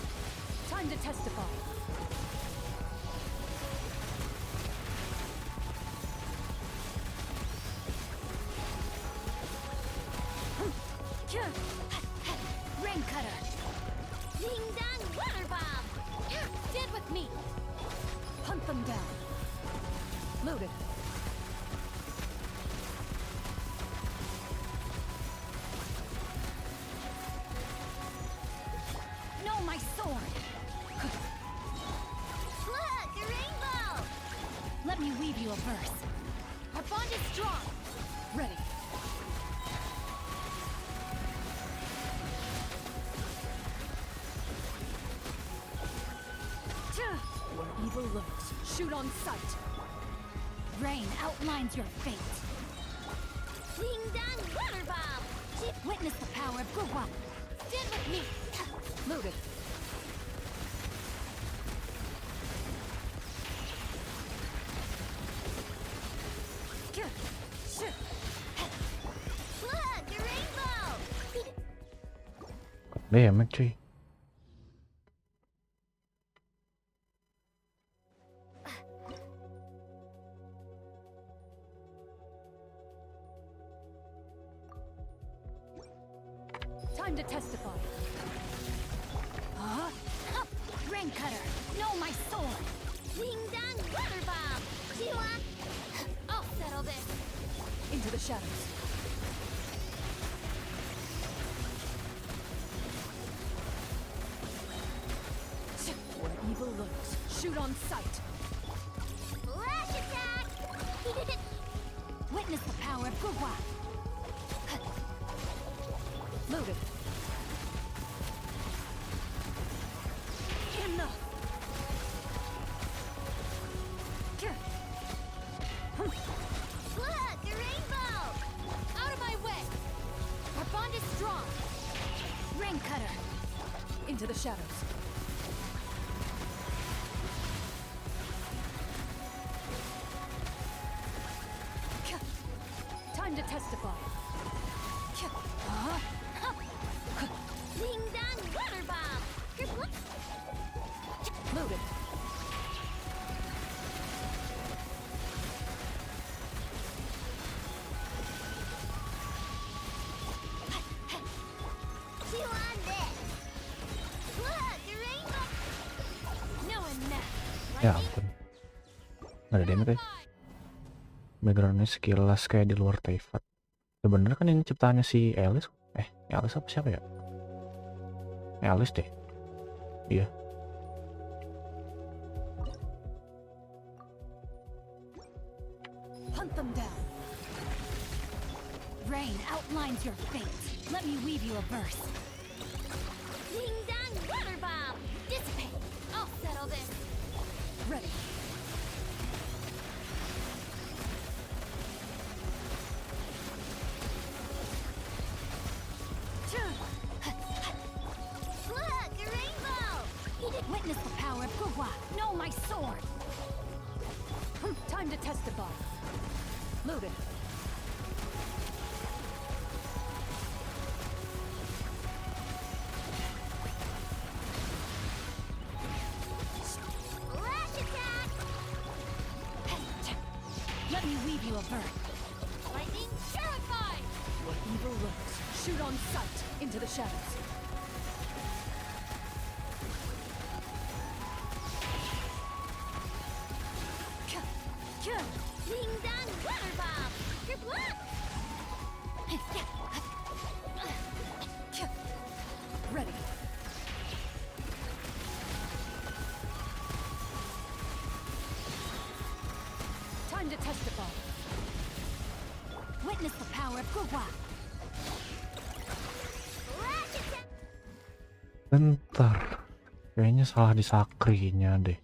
Time to testify. Rain cutter. Ding dong water bomb! Stand with me. Hunt them down. Loaded. No, my sword. Look, a rainbow! Let me weave you a verse. Our bond is strong. Ready. Where evil lurks, shoot on sight. Rain outlines your fate. Ding dong water bomb! Witness the power of Gurwa. Stand with me. Loaded. Look, a rainbow! Damn, cuy. Time to testify. Huh? Rain cutter. No, my sword. Ding dong, water bomb. Chuman. I'll settle this. Into the shadows. Where evil lurks, shoot on sight. Flash attack. Witness the power of Gugwa. Loaded. Enough. Look, a rainbow. Out of my way. Our bond is strong. Rain cutter. Into the shadows. Time to testify. Ding dong, water bomb. Loaded. Chew on this. Look, a rainbow. No enough. Ya ampun. Nggak ada damage ya. Backgroundnya sekilas kayak di luar Teifat. Sebenarnya kan ini ciptaannya si Alice. Alice apa siapa ya? Alice deh. Iya. Hunt them down. Rain outlines your fate. Let me weave you a verse. Ding dong, water bomb. Dissipate. I'll settle this. Ready. Look, a rainbow. Witness the power of Gugwa. Know my sword. Time to testify. Loaded. Flash attack. Let me weave you a bird. Lightning terrified. Where evil lurks, shoot on sight into the shadows. Ding dong, water bomb. Good luck. Ready. Time to testify. Witness the power of Gugwa. Flash attack. Bentar. Kayaknya salah di sakrinya deh.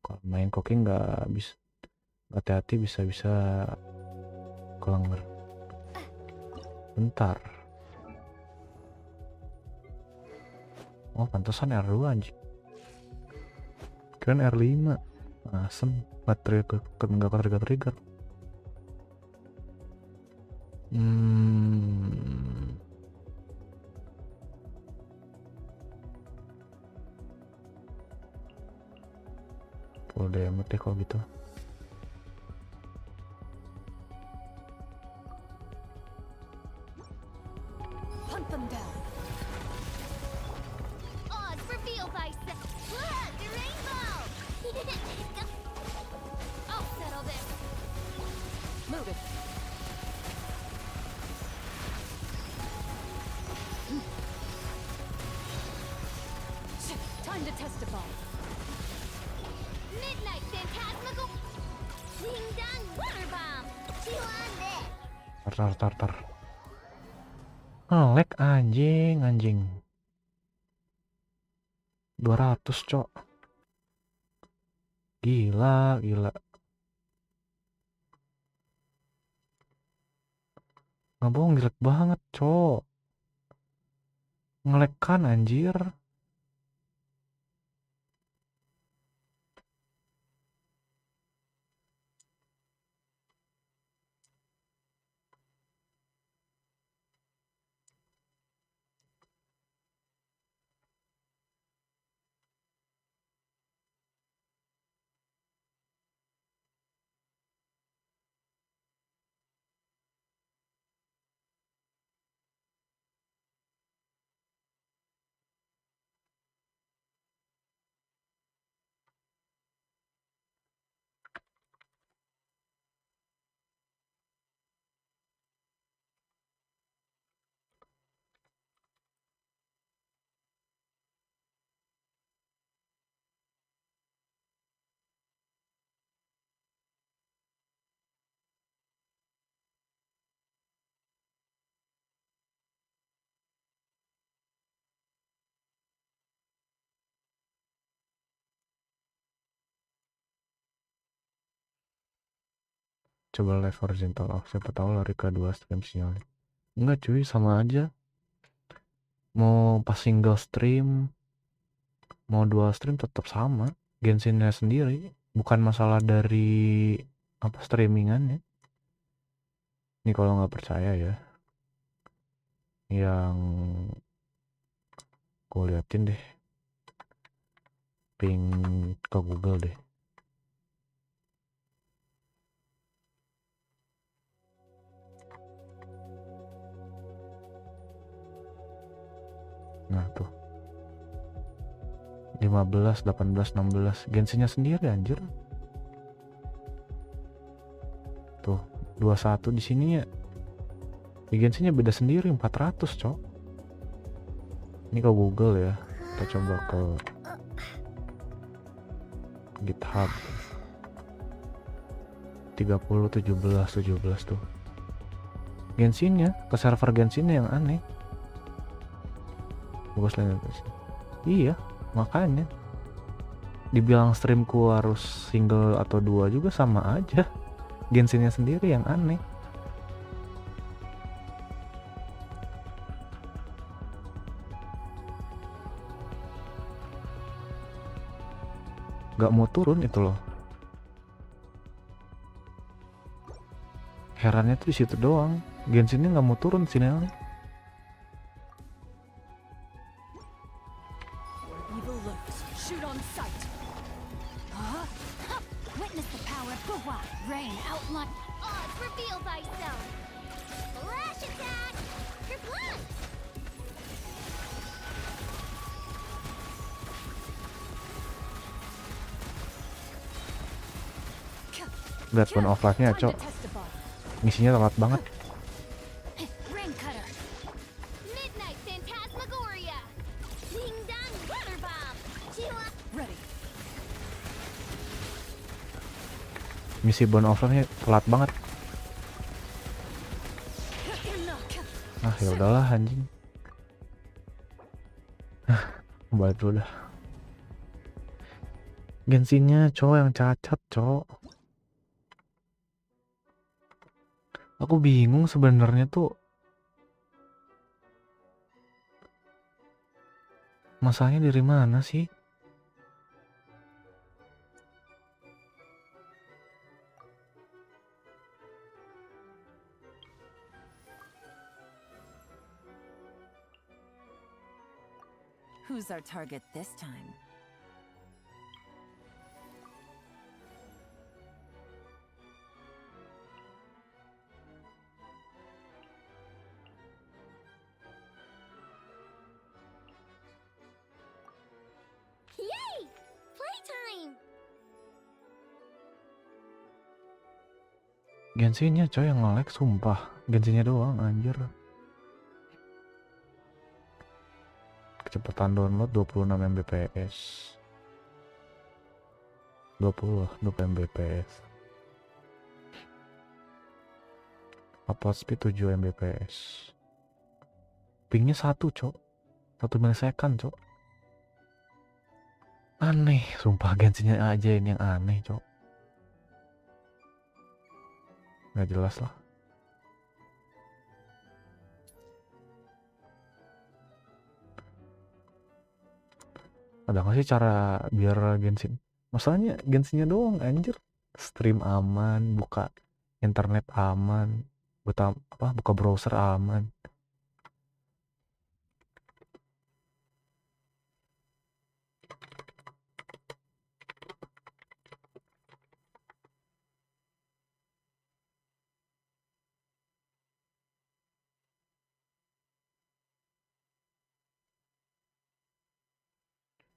Kalau main koki nggak bisa, hati-hati bisa kelengger. Bentar. Oh pantesan R2 anjing. Kirain R5. Asem. Nggak trigger. Full damage deh kalau gitu. Hunt them down. Odds reveal thyself. Look, the rainbow. I'll settle this. Loaded. Time to testify. Midnight phantasmical. Ding dong, water bomb. Chew on this. Tar. Nge-lag anjing. 200 cok. Gila. Nggak bohong, jelek banget cok. Nge-lag kan anjir. Coba live horizontal off, siapa tahu lari ke 2 stream sinyalnya. Enggak cuy, sama aja. Mau pas single stream, mau 2 stream tetap sama. Genshinnya sendiri, bukan masalah dari apa streamingannya. Ini kalau nggak percaya ya, yang gue liatin deh, ping ke Google deh. Nah tuh 15, 18, 16 Genshinnya sendiri anjir. Tuh 21 di sini ya. Di Genshinnya beda sendiri 400 cok. Ini ke Google ya. Kita coba ke GitHub. 30, 17 tuh. Genshinnya ke server Genshinnya yang aneh. Bagus lah. Iya, makanya dibilang streamku harus single atau 2 juga sama aja. Genshinnya sendiri yang aneh. Gak mau turun itu loh. Herannya tuh di situ doang. Genshinnya gak mau turun sinyalnya. Evil lurks. Shoot on sight. Witness the power. Buat. Rain outline. Odds, reveal thyself. Flash attack. Kerplunk. Lihat one of life-nya cok. Misinya telat banget. Rain cutter. Midnight Phantasmagoria. Ding dong water bomb. Chua. Ready. Misi bone of life-nya telat banget. Ah ya udahlah anjing. Balik dulu dah. Genshinnya cowok yang cacat cowok. Aku bingung sebenarnya tuh masalahnya dari mana sih? Who's our target this time? Yay! Playtime. Genshinnya coy yang nge-lag sumpah. Genshinnya doang anjir. Kecepatan download 26 Mbps. 20 Mbps. Upload speed 7 Mbps. Pingnya 1 cok. 1 milisekund cok. Aneh, sumpah Genshinnya aja ini yang aneh cok. Nggak jelas lah. Ada nggak sih cara biar Genshin? Masalahnya Genshinnya doang anjir. Stream aman, buka internet aman, buka browser aman.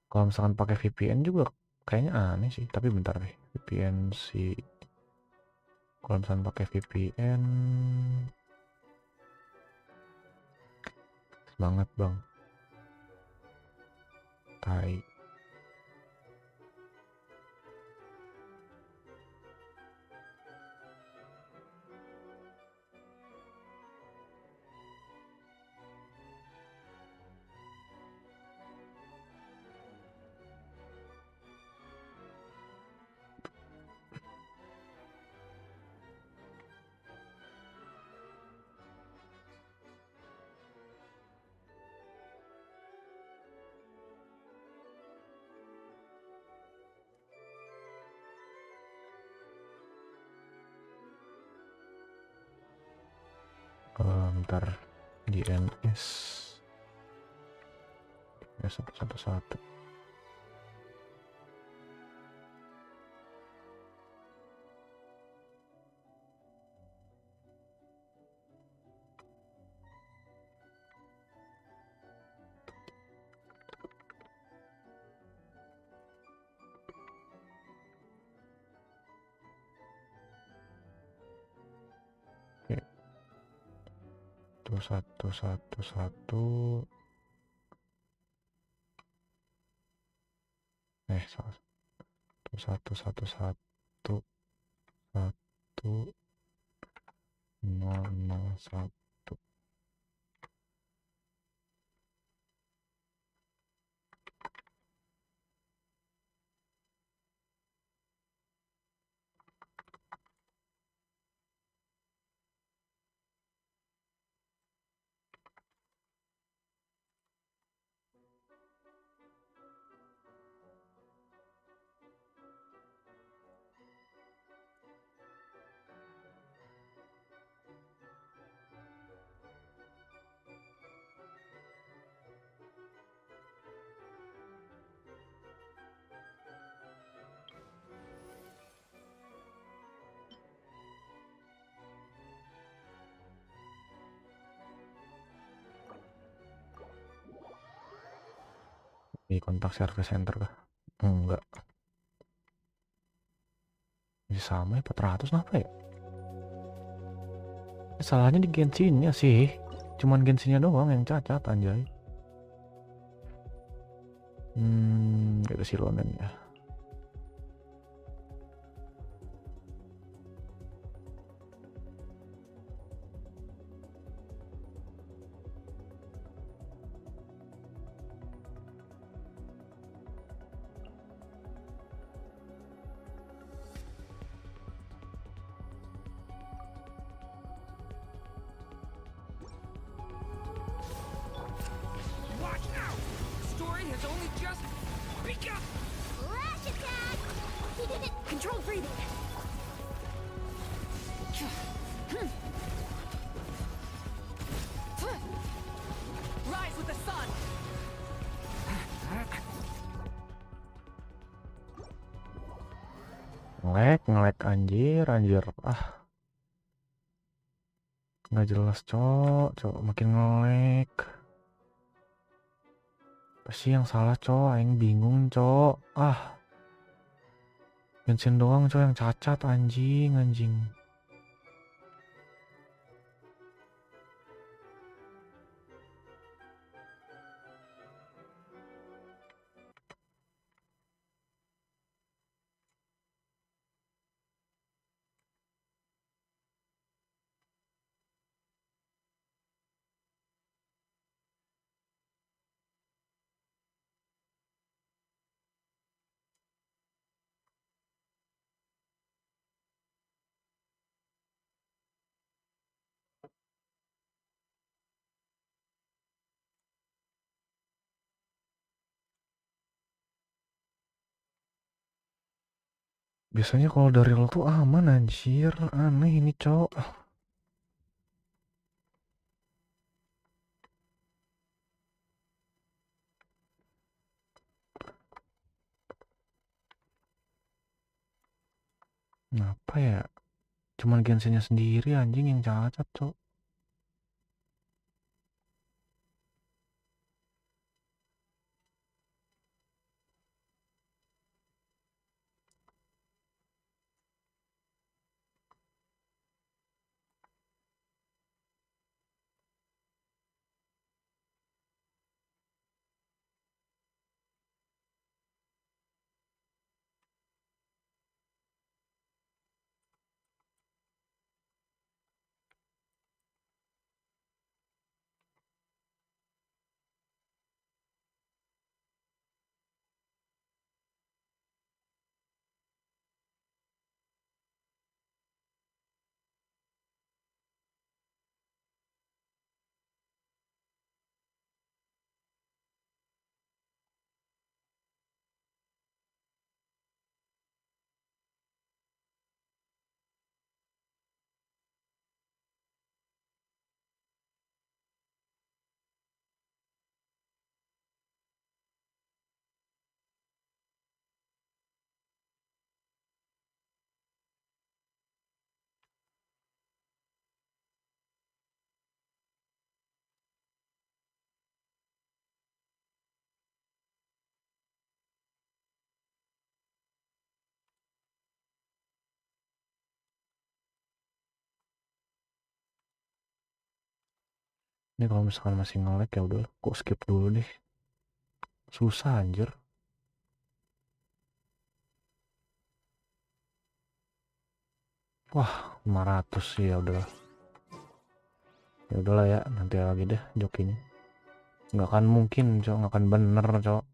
Kalau misalkan pakai VPN juga kayaknya aneh sih. Tapi bentar deh, VPN sih. Kalau misalkan pakai VPN banget bang. Tai. Bentar, di NS ya, satu. Satu. Salah. Satu. 001. Di kontak service center kah? Enggak. Masih sama ya, 400 kenapa ya? Salahnya di Genshinnya sih. Cuman Genshinnya doang yang cacat anjay. Gitu sih lonen ya. Watch out! The story has only just begun! Flash attack! Control breathing. Rise with the sun. Ngelek anjir. Nggak jelas cok makin ngelek. Apa sih yang salah cok? Aing bingung cok. Genshin doang cok yang cacat anjing. Biasanya kalau dari lo tuh aman anjir. Aneh ini cok. Kenapa ya? Cuman Genshinnya sendiri anjing yang cacat cok. Ini kalau misalkan masih nge-lag ya udah, kok skip dulu deh. Susah anjir. Wah, 500 sih ya udahlah. Ya udahlah ya, nanti lagi deh jokinya. Nggak akan mungkin, cok, nggak akan bener, cok.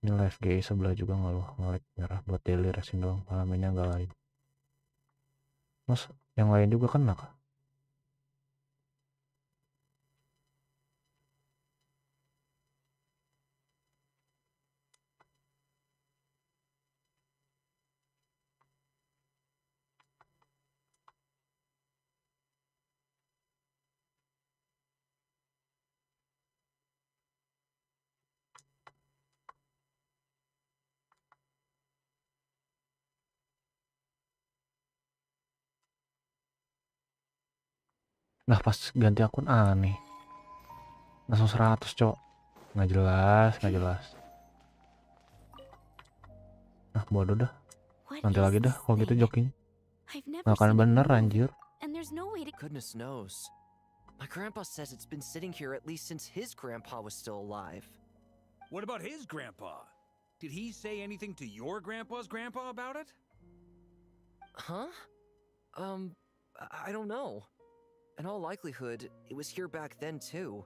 Ini live GI sebelah juga nge-lag merah buat daily racing doang, malah mainnya nggak lain. Mas, yang lain juga kena kah? Nah pas ganti akun aneh, langsung 100 cok, nggak jelas. Nah bodoh dah, nanti lagi dah kalau gitu jokinya, nggak akan bener anjir. Goodness knows. My grandpa says it's been sitting here at least since his grandpa was still alive. What about his grandpa? Did he say anything to your grandpa's grandpa about it? Huh? I don't know. In all likelihood, it was here back then too.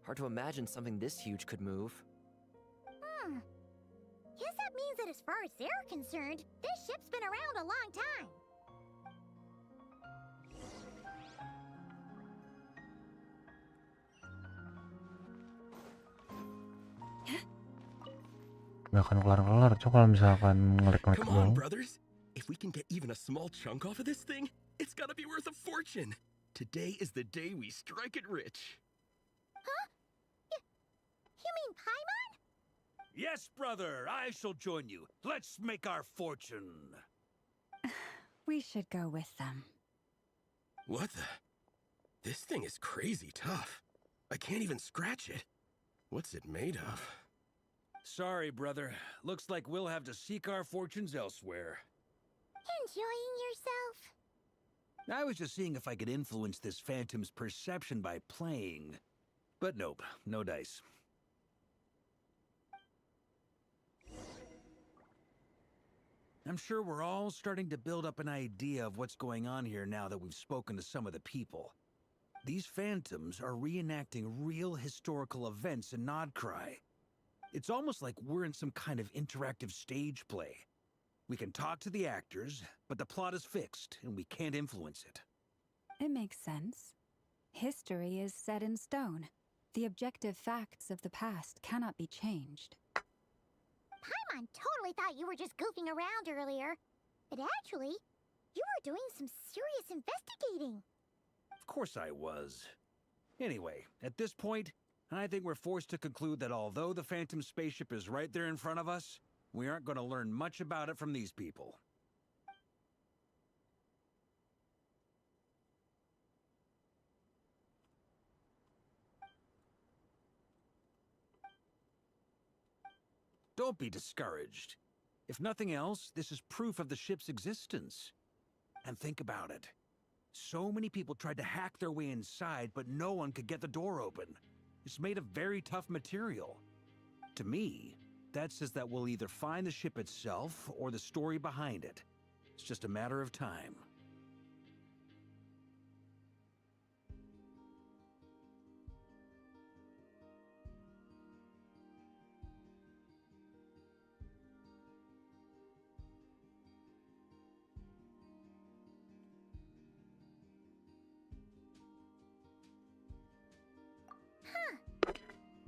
Hard to imagine something this huge could move. Guess that means that as far as they're concerned, this ship's been around a long time. Nggak akan kelar-kelar cok kalau misalkan ngelag-ngelag Come doang. on, brothers. If we can get even a small chunk off of this thing, it's gotta be worth a fortune. Today is the day we strike it rich. Huh? You mean Paimon? Yes, brother, I shall join you. Let's make our fortune. We should go with them. What the? This thing is crazy tough. I can't even scratch it. What's it made of? Sorry, brother. Looks like we'll have to seek our fortunes elsewhere. Enjoying yourself? I was just seeing if I could influence this phantom's perception by playing. But nope, no dice. I'm sure we're all starting to build up an idea of what's going on here now that we've spoken to some of the people. These phantoms are reenacting real historical events in Nodcry. It's almost like we're in some kind of interactive stage play. We can talk to the actors, but the plot is fixed, and we can't influence it. It makes sense. History is set in stone. The objective facts of the past cannot be changed. Paimon totally thought you were just goofing around earlier. But actually, you were doing some serious investigating. Of course I was. Anyway, at this point, I think we're forced to conclude that although the Phantom spaceship is right there in front of us, we aren't going to learn much about it from these people. Don't be discouraged. If nothing else, this is proof of the ship's existence. And think about it. So many people tried to hack their way inside, but no one could get the door open. It's made of very tough material. To me, that says that we'll either find the ship itself or the story behind it. It's just a matter of time.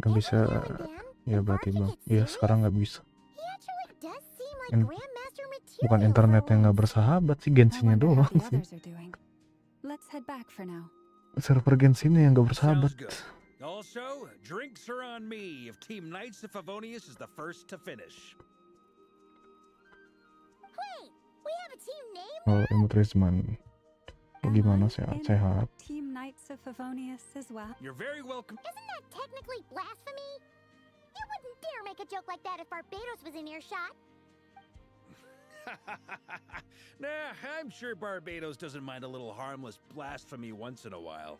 Nggak bisa ya berarti bang. Iya sekarang nggak bisa. Bukan internet yang nggak bersahabat sih, Genshinnya doang sih. Server Genshinnya yang nggak bersahabat. Also, drinks are on me if Team Knights of Favonius is the first to finish. Wait, we have a team name? Oh, Imut Rizman. Gimana sehat? Team Knights of Favonius as well. You're very welcome. Isn't that technically blasphemy? You wouldn't dare make a joke like that if Barbados was in earshot. Nah, I'm sure Barbados doesn't mind a little harmless blasphemy once in a while.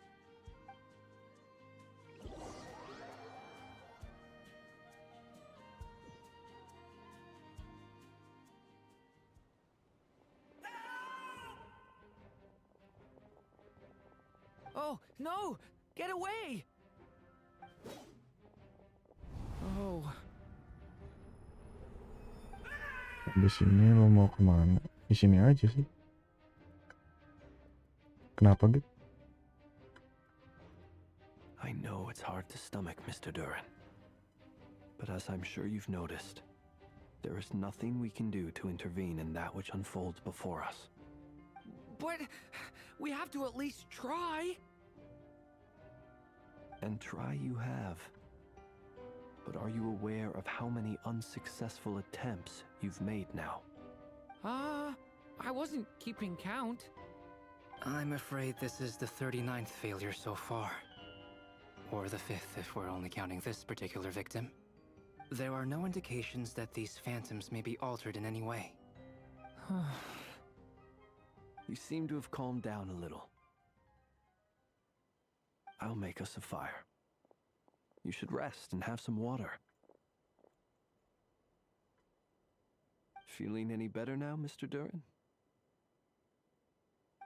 Oh, no! Get away! Oh. Di sini lo mau kemana? Di sini aja sih. Kenapa gitu? I know it's hard to stomach, Mr. Duran. But as I'm sure you've noticed, there is nothing we can do to intervene in that which unfolds before us. But we have to at least try. And try you have. But are you aware of how many unsuccessful attempts you've made now? I wasn't keeping count. I'm afraid this is the 39th failure so far. Or the 5th if we're only counting this particular victim. There are no indications that these phantoms may be altered in any way. You seem to have calmed down a little. I'll make us a fire. You should rest and have some water. Feeling any better now, Mr. Duran?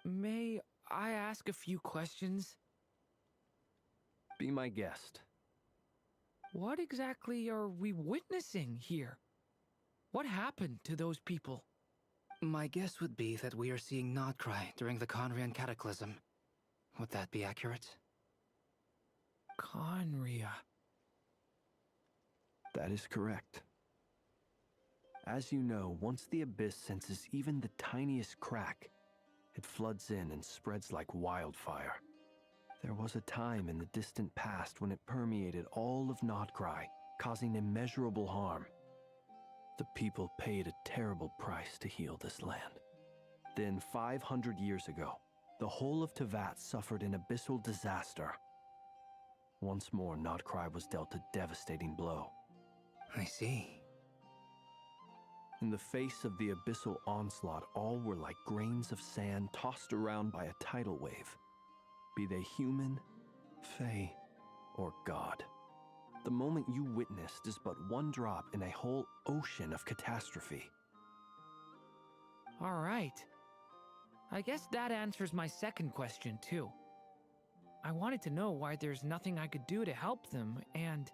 May I ask a few questions? Be my guest. What exactly are we witnessing here? What happened to those people? My guess would be that we are seeing Nodcry during the Conrian Cataclysm. Would that be accurate? Conria. That is correct. As you know, once the Abyss senses even the tiniest crack, it floods in and spreads like wildfire. There was a time in the distant past when it permeated all of Nodcry, causing immeasurable harm. The people paid a terrible price to heal this land. Then 500 years ago, the whole of Teyvat suffered an abyssal disaster. Once more, Nodcry was dealt a devastating blow. I see. In the face of the abyssal onslaught, all were like grains of sand tossed around by a tidal wave. Be they human, fae, or god. The moment you witnessed is but one drop in a whole ocean of catastrophe. All right. I guess that answers my second question, too. I wanted to know why there's nothing I could do to help them, and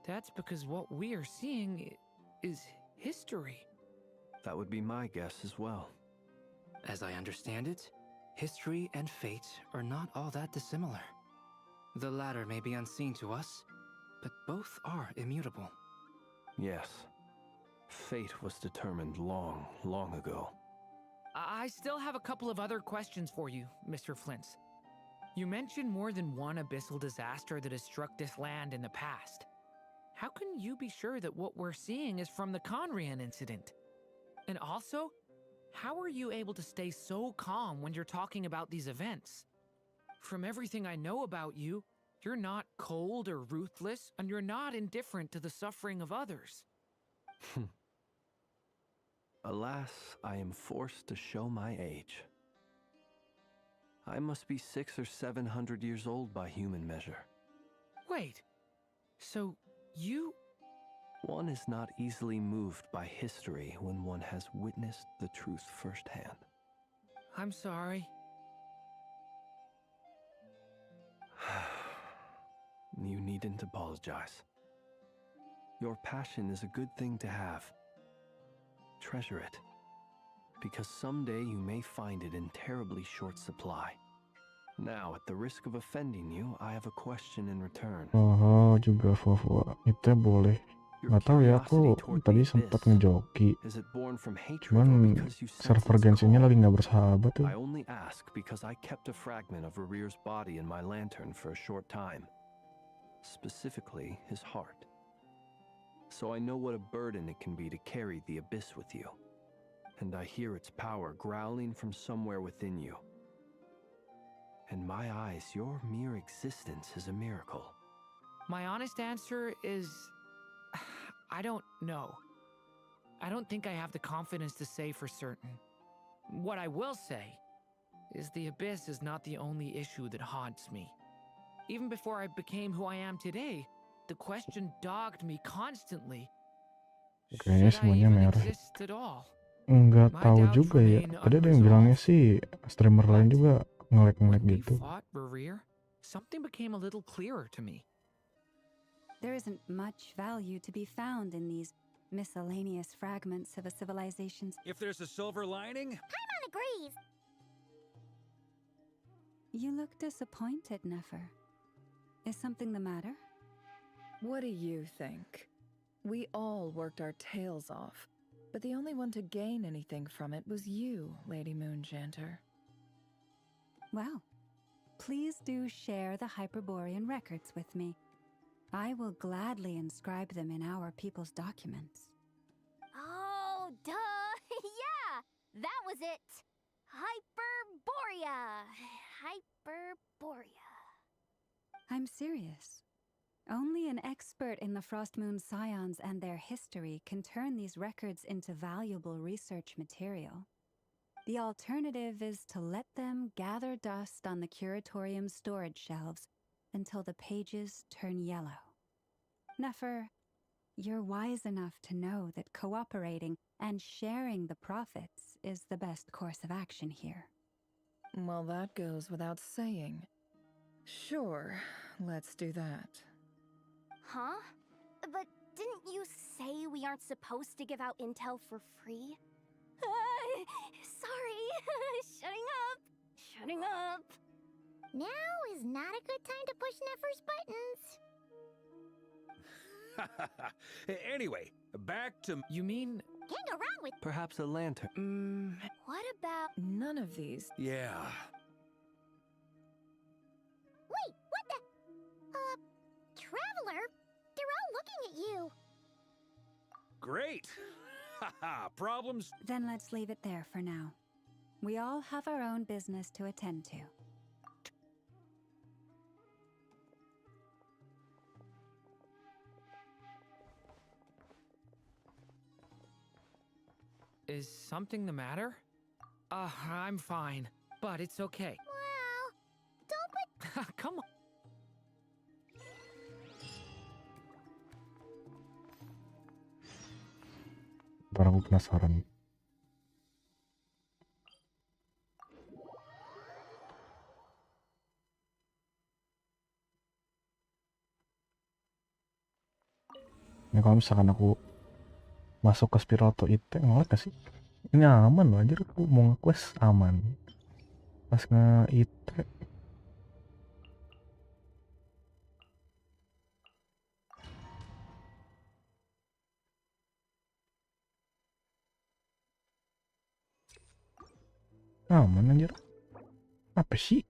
that's because what we are seeing is history. That would be my guess as well. As I understand it, history and fate are not all that dissimilar. The latter may be unseen to us, but both are immutable. Yes. Fate was determined long, long ago. I still have a couple of other questions for you, Mr. Flint's. You mentioned more than one abyssal disaster that has struck this land in the past. How can you be sure that what we're seeing is from the Conrian incident? And also, how are you able to stay so calm when you're talking about these events? From everything I know about you, you're not cold or ruthless, and you're not indifferent to the suffering of others. Alas, I am forced to show my age. I must be 600 or 700 years old by human measure. Wait, so you... One is not easily moved by history when one has witnessed the truth firsthand. I'm sorry. You needn't apologize. Your passion is a good thing to have. Treasure it, because someday you may find it in terribly short supply. Now, at the risk of offending you, I have a question in return. Oh, juga Fua-Fua. Itu boleh. Nggak tahu ya, aku tadi sempat ngejoki. Cuman server Genshinnya lagi nggak bersahabat tuh. I only ask because I kept a fragment of Rere's body in my lantern for a short time. Specifically, his heart. So I know what a burden it can be to carry the abyss with you. And I hear its power growling from somewhere within you. In my eyes, your mere existence is a miracle. My honest answer is... I don't know. I don't think I have the confidence to say for certain. What I will say is the abyss is not the only issue that haunts me. Even before I became who I am today, the question dogged me constantly. Kayaknya Should I semuanya even merah. exist at all? Nggak My tahu doubts juga ya. remain Tadi ada yang bilangnya unresolved. sih streamer lain juga nge-lag When we gitu. fought Rerir, something became a little clearer to me. There isn't much value to be found in these miscellaneous fragments of a civilization's. If there's a silver lining, Paimon agrees. You look disappointed, Nefer. Is something the matter? What do you think? We all worked our tails off, but the only one to gain anything from it was you, Lady Moonjanter. Well, please do share the Hyperborean records with me. I will gladly inscribe them in our people's documents. Oh, duh! Yeah! That was it! Hyperborea! Hyperborea. I'm serious. Only an expert in the Frostmoon Scions and their history can turn these records into valuable research material. The alternative is to let them gather dust on the Curatorium's storage shelves until the pages turn yellow. Nefer, you're wise enough to know that cooperating and sharing the profits is the best course of action here. Well, that goes without saying. Sure, let's do that. Huh? But didn't you say we aren't supposed to give out intel for free? Sorry. Shutting up. Now is not a good time to push Nefer's buttons. Anyway, back to... You mean... Can't go wrong with... Perhaps a lantern. What about... None of these. Yeah. Wait, what the... Traveler? They're all looking at you. Great! Haha, problems? Then let's leave it there for now. We all have our own business to attend to. Is something the matter? I'm fine, but it's okay. Well, don't put... Come on. Ntar aku penasaran. Ini kalau misalkan aku masuk ke spiral atau itu ngelag gak sih? Ini aman loh, anjir aku mau nge-quest aman. Pas nge-IT aman anjir. Apa sih?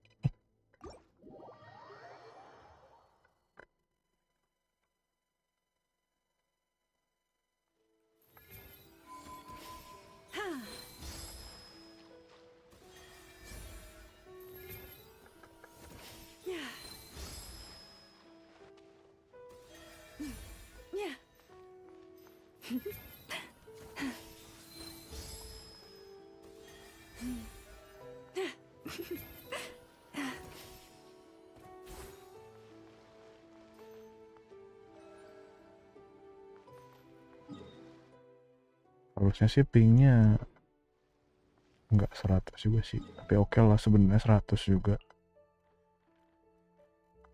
Harusnya sih pingnya nggak 100 juga sih, tapi oke lah sebenarnya 100 juga.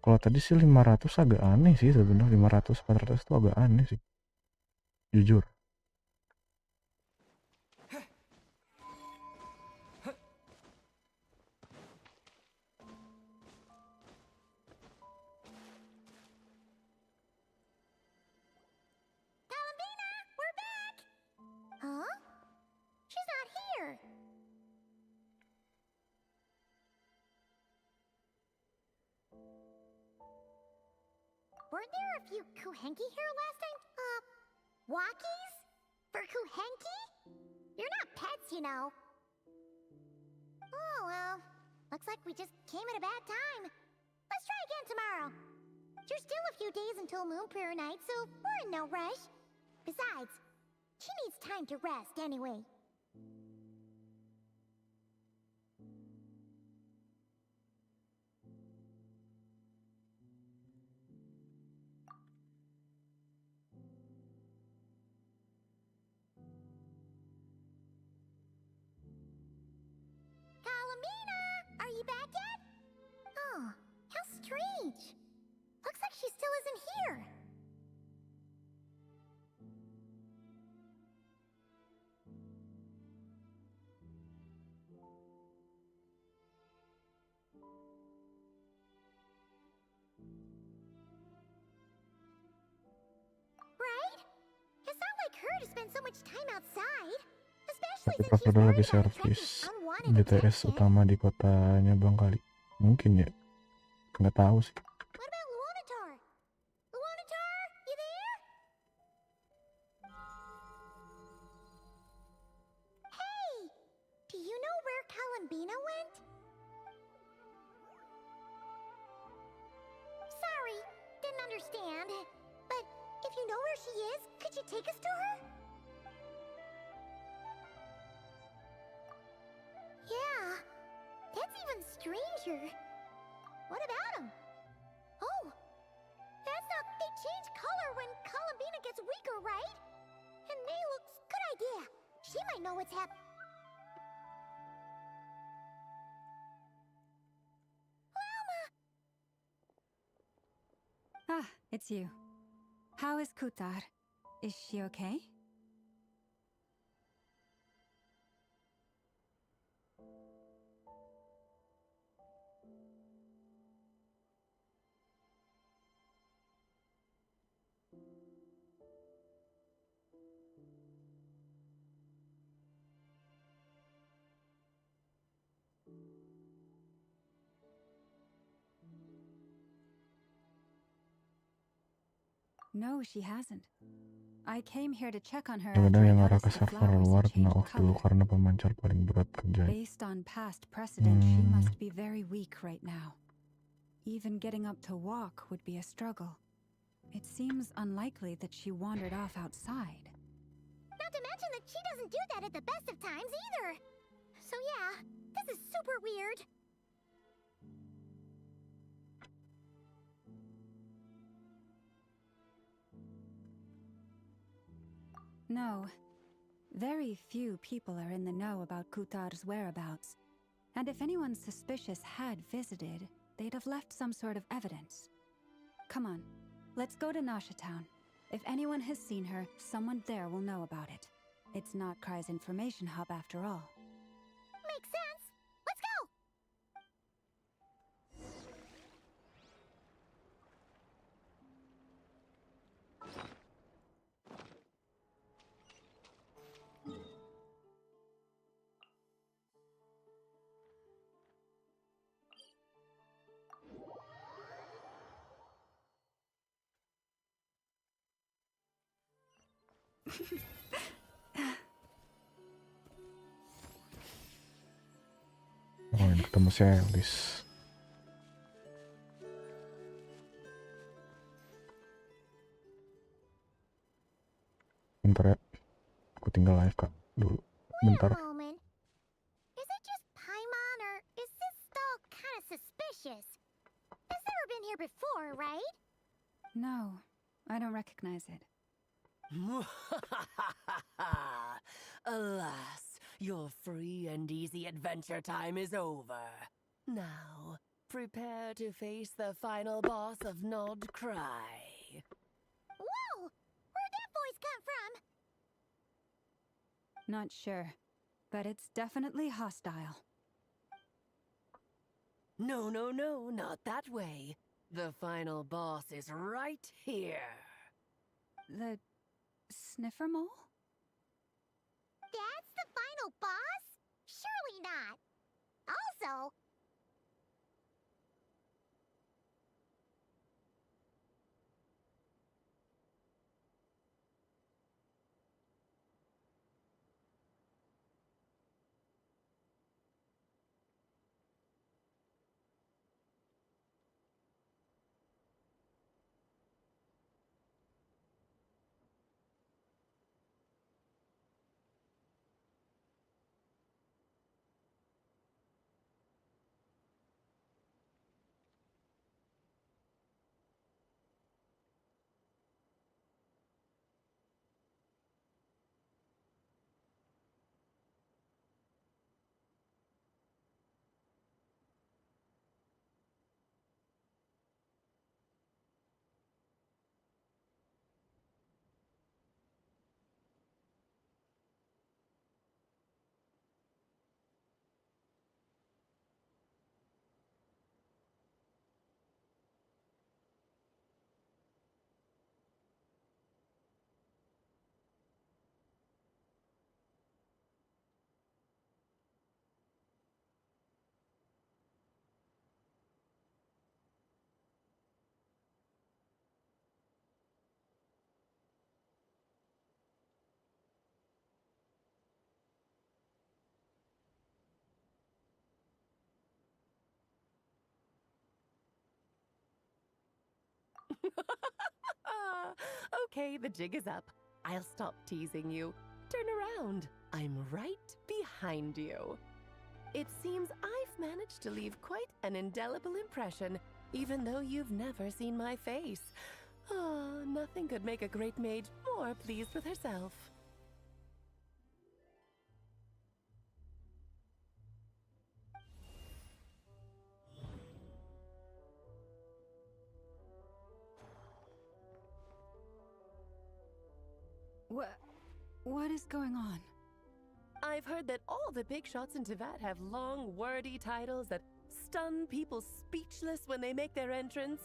Kalau tadi sih 500 agak aneh sih sebenarnya, 500 400 itu agak aneh sih, jujur. Huh? She's not here. Weren't there a few Kuhenki here last time? Walkies? For Kuhenki? You're not pets, you know. Oh, well. Looks like we just came at a bad time. Let's try again tomorrow. There's still a few days until Moon Prayer Night, so we're in no rush. Besides, She needs time to rest anyway. Kalamina! Are you back yet? Oh, how strange. Looks like she still isn't here. Right? It's not like her to spend so much time outside. Especially Tapi since she's Crocodile worried lebih about servis attracting unwanted BTS attention. utama di kotanya Bang kali. Mungkin ya. Nggak tahu sih. What about Luanatar? Luanatar, you there? Hey! Do you know where Kalambina went? Sorry, didn't understand. But if you know where she is, could you take us to her? Yeah, that's even stranger. What about him? Oh, that's not. They change color when Columbina gets weaker, right? And May looks. Good idea. She might know what's happening. Ah, it's you. How is Kutar? Is she okay? No, she hasn't. I came here to check on her Ada after I yang arah ke noticed the server flowers luar had kena changed off dulu color. karena pemancar paling berat kerjaan. Based on past precedent, she must be very weak right now. Even getting up to walk would be a struggle. It seems unlikely that she wandered off outside. Not to mention that she doesn't do that at the best of times either. So yeah, this is super weird. No. Very few people are in the know about Kutar's whereabouts. And if anyone suspicious had visited, they'd have left some sort of evidence. Come on, let's go to Nasha Town. If anyone has seen her, someone there will know about it. It's not Cry's information hub after all. Makes sense. Let's go! Oh, ini ketemu si Alice. Bentar ya. Aku tinggal live kak dulu. Bentar. Wait a moment. Is it just Paimon or is this stall kind of suspicious? It's never been here before, right? No, I don't recognize it. Alas, your free and easy adventure time is over. Now, prepare to face the final boss of Nod Cry. Whoa! Where'd that voice come from? Not sure, but it's definitely hostile. No, no, no, not that way. The final boss is right here. The sniffer mole? That's the final boss? Surely not. Also, Okay, the jig is up. I'll stop teasing you. Turn around. I'm right behind you. It seems I've managed to leave quite an indelible impression, even though you've never seen my face. Oh, nothing could make a great mage more pleased with herself. What is going on? I've heard that all the big shots in Teyvat have long, wordy titles that stun people speechless when they make their entrance.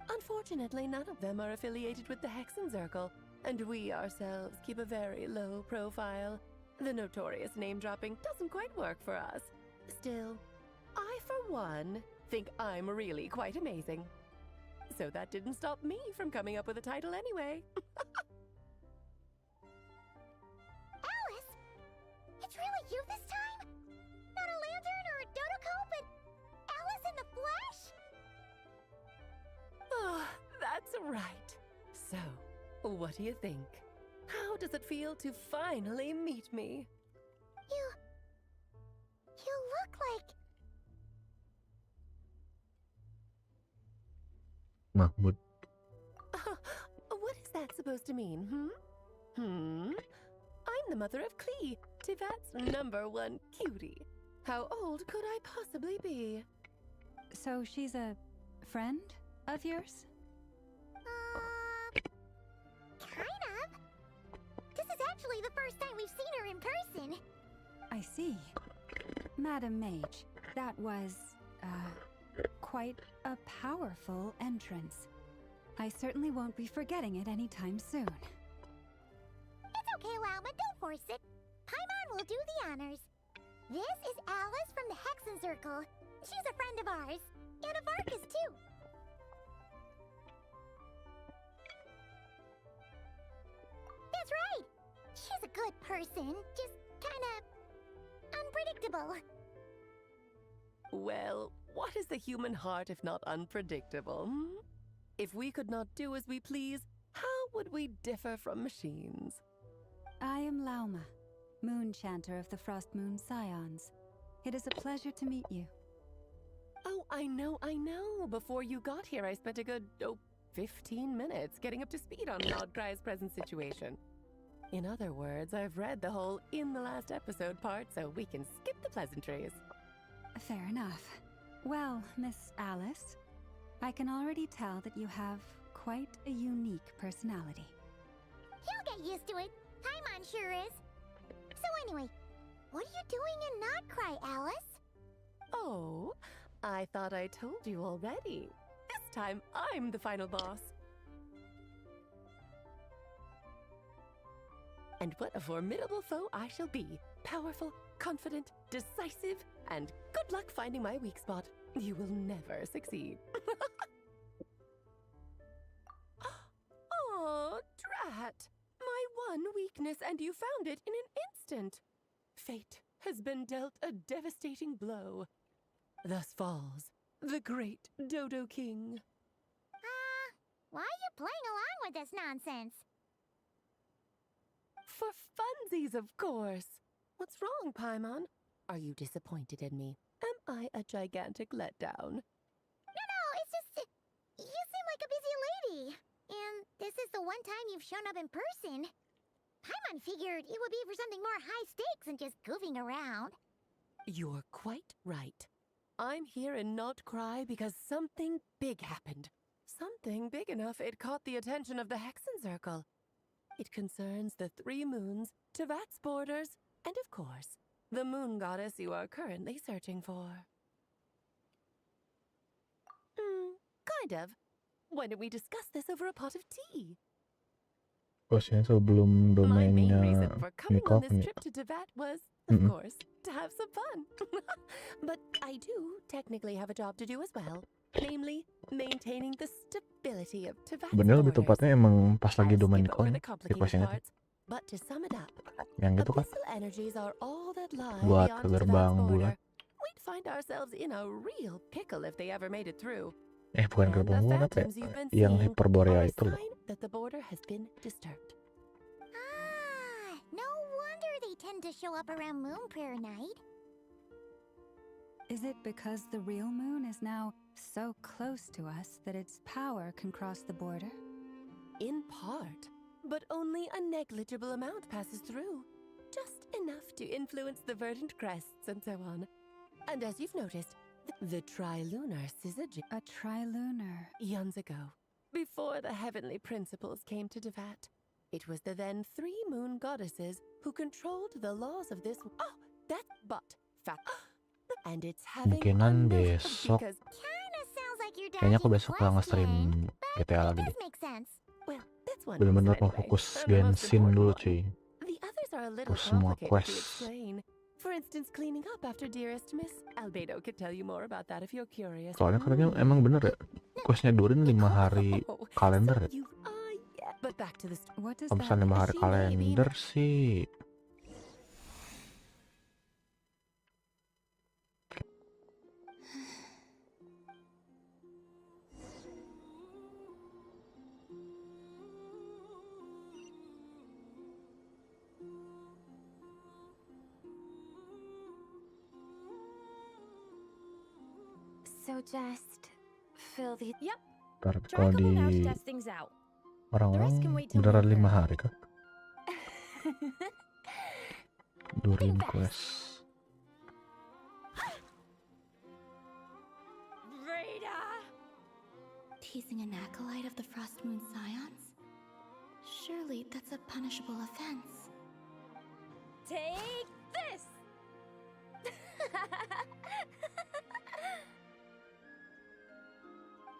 Unfortunately, none of them are affiliated with the Hexen Circle, and we ourselves keep a very low profile. The notorious name-dropping doesn't quite work for us. Still, I, for one, think I'm really quite amazing. So that didn't stop me from coming up with a title anyway. Alice! It's really you this time? Not a lantern or a dodo but Alice in the flesh? Oh, that's right. So, what do you think? How does it feel to finally meet me? You look like... Mahmud. What is that supposed to mean, I'm the mother of Klee, Teyvat's #1 cutie. How old could I possibly be? So she's a friend of yours? Kind of. This is actually the first time we've seen her in person. I see. Madam Mage, that was, quite a powerful entrance. I certainly won't be forgetting it anytime soon. It's okay, Lauma, don't force it. Paimon will do the honors. This is Alice from the Hexen Circle. She's a friend of ours. And of Arcus, too. That's right. She's a good person. Just kinda... unpredictable. Well, what is the human heart if not unpredictable? If we could not do as we please, how would we differ from machines? I am Lauma, Moon Chanter of the Frost Moon Scions. It is a pleasure to meet you. Oh, I know. Before you got here, I spent a good, 15 minutes getting up to speed on Nodcry's present situation. In other words, I've read the whole in the last episode part, so we can skip the pleasantries. Fair enough. Well, Miss Alice, I can already tell that you have quite a unique personality. He'll get used to it. Paimon sure is. So anyway, what are you doing in Nodcry, Alice? Oh, I thought I told you already. This time, I'm the final boss. And what a formidable foe I shall be. Powerful, confident, decisive, and good luck finding my weak spot. You will never succeed. Oh, drat! My one weakness, and you found it in an instant. Fate has been dealt a devastating blow. Thus falls the great Dodo King. Why are you playing along with this nonsense? For funsies, of course. What's wrong, Paimon? Are you disappointed in me? Am I a gigantic letdown? No, it's just... you seem like a busy lady. And this is the one time you've shown up in person. Paimon figured it would be for something more high stakes than just goofing around. You're quite right. I'm here in Nodcry because something big happened. Something big enough it caught the attention of the Hexen Circle. It concerns the 3 moons, Teyvat's borders, and of course, the moon goddess you are currently searching for. Kind of. Why don't we discuss this over a pot of tea? Bosnya sebelum My main domainnya reason for coming on this Nikov trip to Teyvat was, of course, to have some fun. But I do technically have a job to do as well. Namely, maintaining the stability of Teyvat's Bener lebih borders. tepatnya emang pas lagi I'll domain skip over Nikov the complicated requestnya tuh. parts, but to sum it up, Yang gitu kan abyssal energies are all that lie buat beyond ke gerbang Teyvat's bulat. border. We'd find ourselves in a real pickle if they ever made it through. Bukan gerbang pembunuhan apa ya? Yang Hyperborea itu loh. That the border has been disturbed. No wonder they tend to show up around Moon Prayer Night. Is it because the real moon is now so close to us that its power can cross the border? In part, but only a negligible amount passes through. Just enough to influence the verdant crests and so on. And as you've noticed, the trilunar syzygy. A trilunar? Eons ago, before the heavenly principles came to Devat, it was the then 3 moon goddesses who controlled the laws of this. Oh, that but fact. And it's having Kemungkinan besok. because Kayaknya aku besok bakal nge-stream GTA lagi deh. well, that's one Bener-bener side mau of things, fokus and the most Genshin dulu important cuy. one. The others are a little Terus semua complicated to quest. explain. For instance, cleaning up after dearest Miss Albedo could tell you more about that if you're curious. Soalnya katanya emang bener ya, questnya Durin 5 hari kalender ya. But back to the Kalau misalnya 5 hari kalender sih So just fill the... Yep. ntar kalau di orang-orang beneran 5 hari kah? Durin quest. Teasing an acolyte of the Frost Moon Scions? Surely that's a punishable offense. Take this!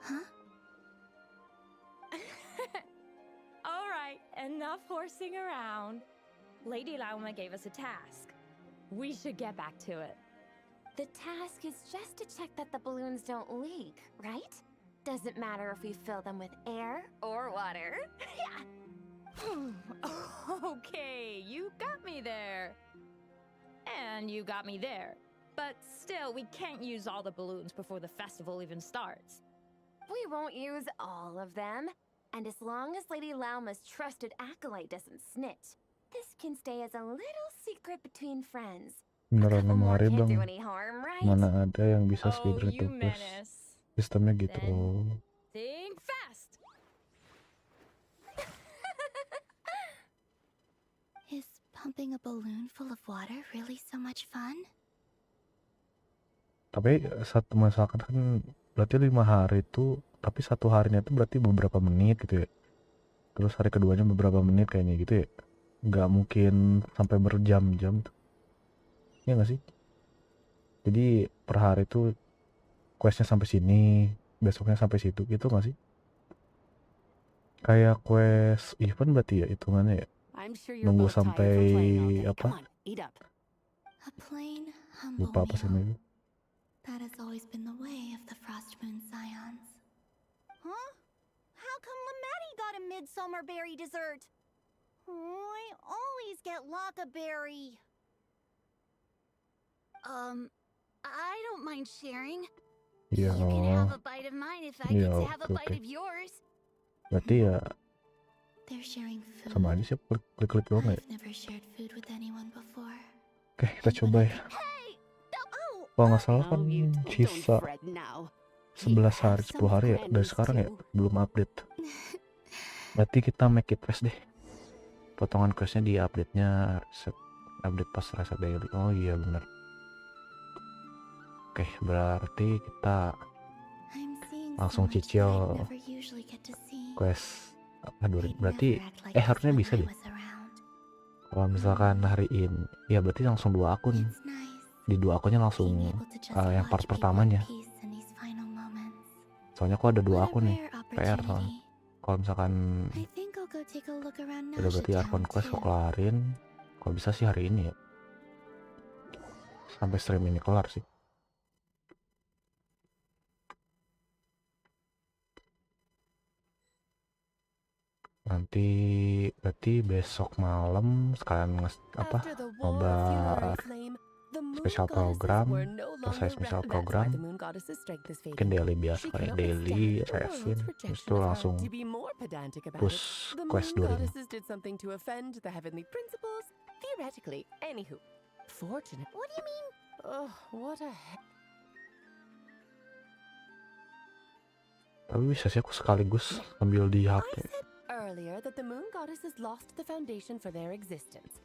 Huh? Alright, enough horsing around. Lady Lauma gave us a task. We should get back to it. The task is just to check that the balloons don't leak, right? Doesn't matter if we fill them with air or water. Okay, you got me there. And you got me there. But still, we can't use all the balloons before the festival even starts. We won't use all of them. And as long as Lady Lauma's trusted acolyte doesn't snitch, this can stay as a little secret between friends. Beneran 6 hari Can't bang. do any harm, right? Mana ada yang bisa speedrun itu quest. Sistemnya gitu. Think fast! Is pumping a balloon full of water really so much fun? Tapi satu misalkan kan berarti 5 hari itu, tapi 1 harinya itu berarti beberapa menit gitu ya. Terus hari keduanya beberapa menit kayaknya gitu ya. Nggak mungkin sampai berjam-jam tuh. Iya nggak sih? Jadi per hari itu questnya sampai sini, besoknya sampai situ gitu nggak sih? Kayak quest event berarti ya hitungannya ya. Nunggu sampai apa? A plain, Lupa humble apa sih meal. ini? That has always been the way of the Frost Moon Scions. Huh? How come Lametti got a midsummer berry dessert? Oh, I always get Lockaberry. I don't mind sharing. Iya. You can have a bite of mine if I get Iya, to have a oke, bite oke. of yours. Berarti ya They're sharing food. sama aja sih, klik-klik doang ya. I've never shared food with anyone before. Oke, kita coba ya. Kalau nggak salah kan sisa 11 hari, 10 hari ya dari sekarang ya, belum update. Berarti kita make it fast deh. Potongan questnya di update-nya update pas reset daily. Oh iya bener. Oke, berarti kita langsung cicil quest. Aduh, berarti harusnya bisa deh. Kalau misalkan hari ini, ya berarti langsung 2 akun. Di 2 akunnya langsung yang part pertamanya. Soalnya aku ada 2 akun nih, PR soalnya. Kalau misalkan udah berarti akun quest aku kelarin. Kalau bisa sih hari ini ya. Sampai stream ini kelar sih. Nanti berarti besok malam sekalian nobar spesial program, selesai spesial program, mungkin daily biasa kayak daily, resin, terus itu langsung push quest 2 ini. Did something to offend the heavenly principles? Theoretically, anywho. Fortunate. What do you mean? Oh, what a Tapi bisa sih aku sekaligus ambil di HP. earlier that the moon goddesses lost the foundation for their existence.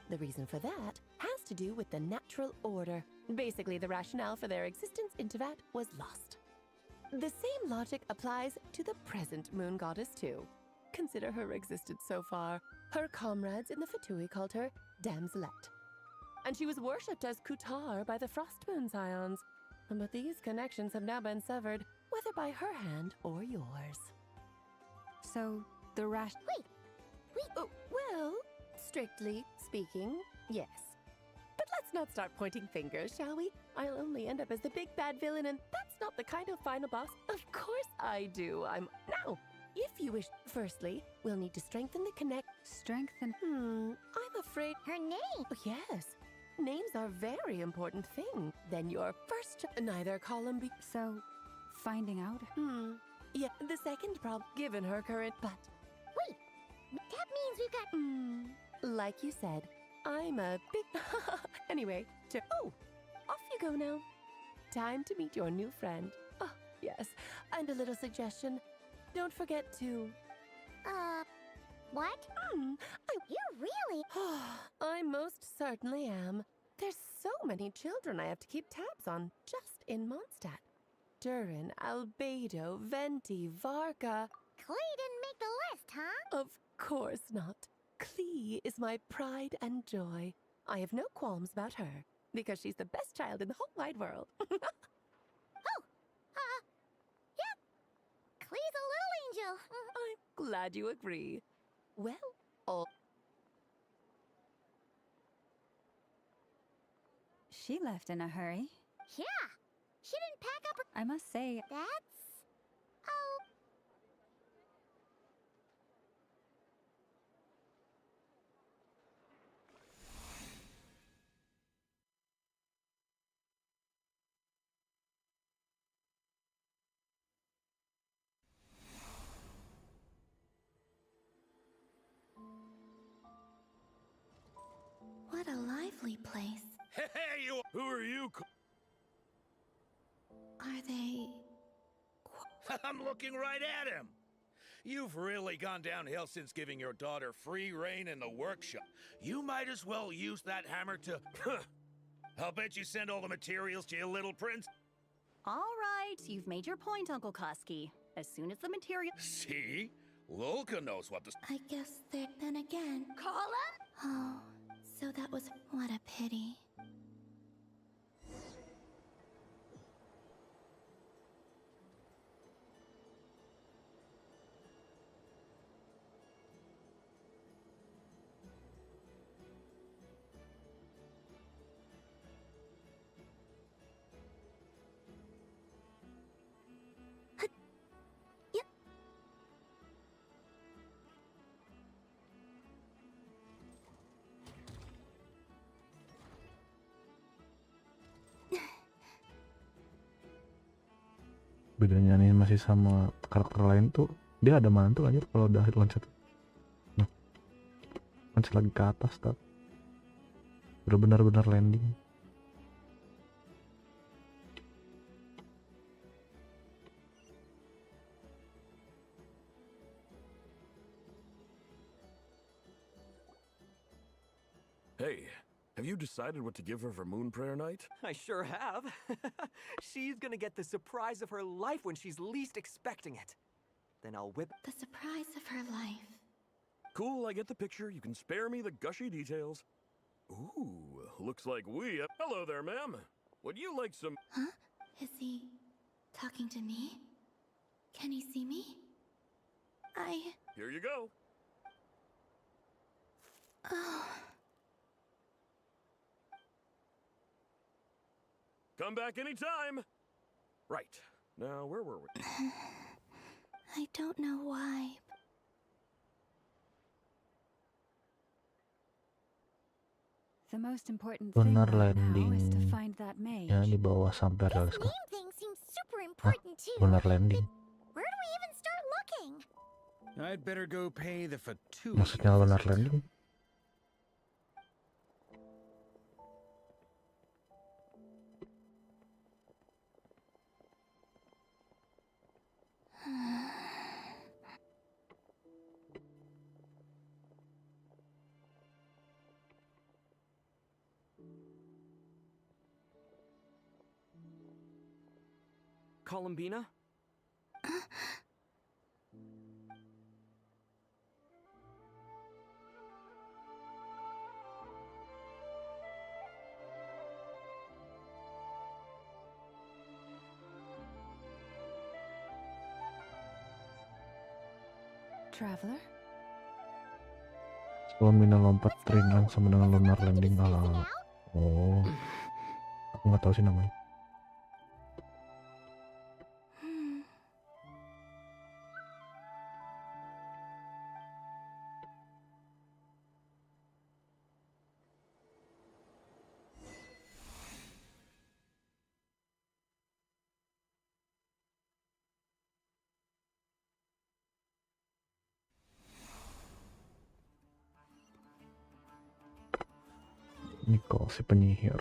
The reason for that has to do with the natural order. Basically, the rationale for their existence in Tivat was lost. The same logic applies to the present moon goddess too. Consider her existence so far. Her comrades in the Fatui called her Damselette. And she was worshipped as Kutar by the Frost Moon Scions. But these connections have now been severed, whether by her hand or yours. So, the Wait! Well, strictly speaking, yes. But let's not start pointing fingers, shall we? I'll only end up as the big bad villain, and that's not the kind of final boss. Of course I do. Now, if you wish, firstly, we'll need to strengthen the Strengthen? I'm afraid... Her name? Yes. Names are a very important thing. Then your first... Neither column be... So, finding out? Yeah, the second problem, given her current... But... Wait! That means we've got... Like you said, I'm a big... Anyway, Oh! Off you go now. Time to meet your new friend. Oh, yes. And a little suggestion. Don't forget to... What? You really... I most certainly am. There's so many children I have to keep tabs on, just in Mondstadt. Durin, Albedo, Venti, Varga... Klee didn't make the list, huh? Of course not. Klee is my pride and joy. I have no qualms about her, because she's the best child in the whole wide world. Yep. Klee's a little angel. I'm glad you agree. Well, She left in a hurry. Yeah. She didn't pack up her... I must say... That's... What a lively place. Hey, you! Who are you? Are they... I'm looking right at him. You've really gone downhill since giving your daughter free reign in the workshop. You might as well use that hammer to... I'll bet you send all the materials to your little prince. All right, you've made your point, Uncle Koski. As soon as the material... See? Lolka knows what to... I guess they're... Then again... Colin? Oh, so that was... What a pity. Bedanya animasi sama karakter lain tuh dia ada mantul aja kalau udah loncat. Nah, loncat lagi ke atas tak. Benar-benar landing. Hey, have you decided what to give her for Moon Prayer Night? I sure have. She's gonna get the surprise of her life when she's least expecting it. Then I'll whip... The surprise of her life. Cool, I get the picture. You can spare me the gushy details. Ooh, looks like we... Hello there, ma'am. Would you like some... Huh? Is he talking to me? Can he see me? Here you go. Oh... Come back anytime. Right. Now, where were we? I don't know why. The most important thing lunar right now is to landing find that mage. ya di bawah sampai realis kah? Name thing seems super Hah? important too. Lunar landing. Where do we even start looking? I'd better go pay the fatu. Maksudnya lunar landing? Columbina? Traveler? Columbina lompat ringan sama dengan lunar landing ala. Oh, aku nggak tahu sih namanya. Nicole si penyihir.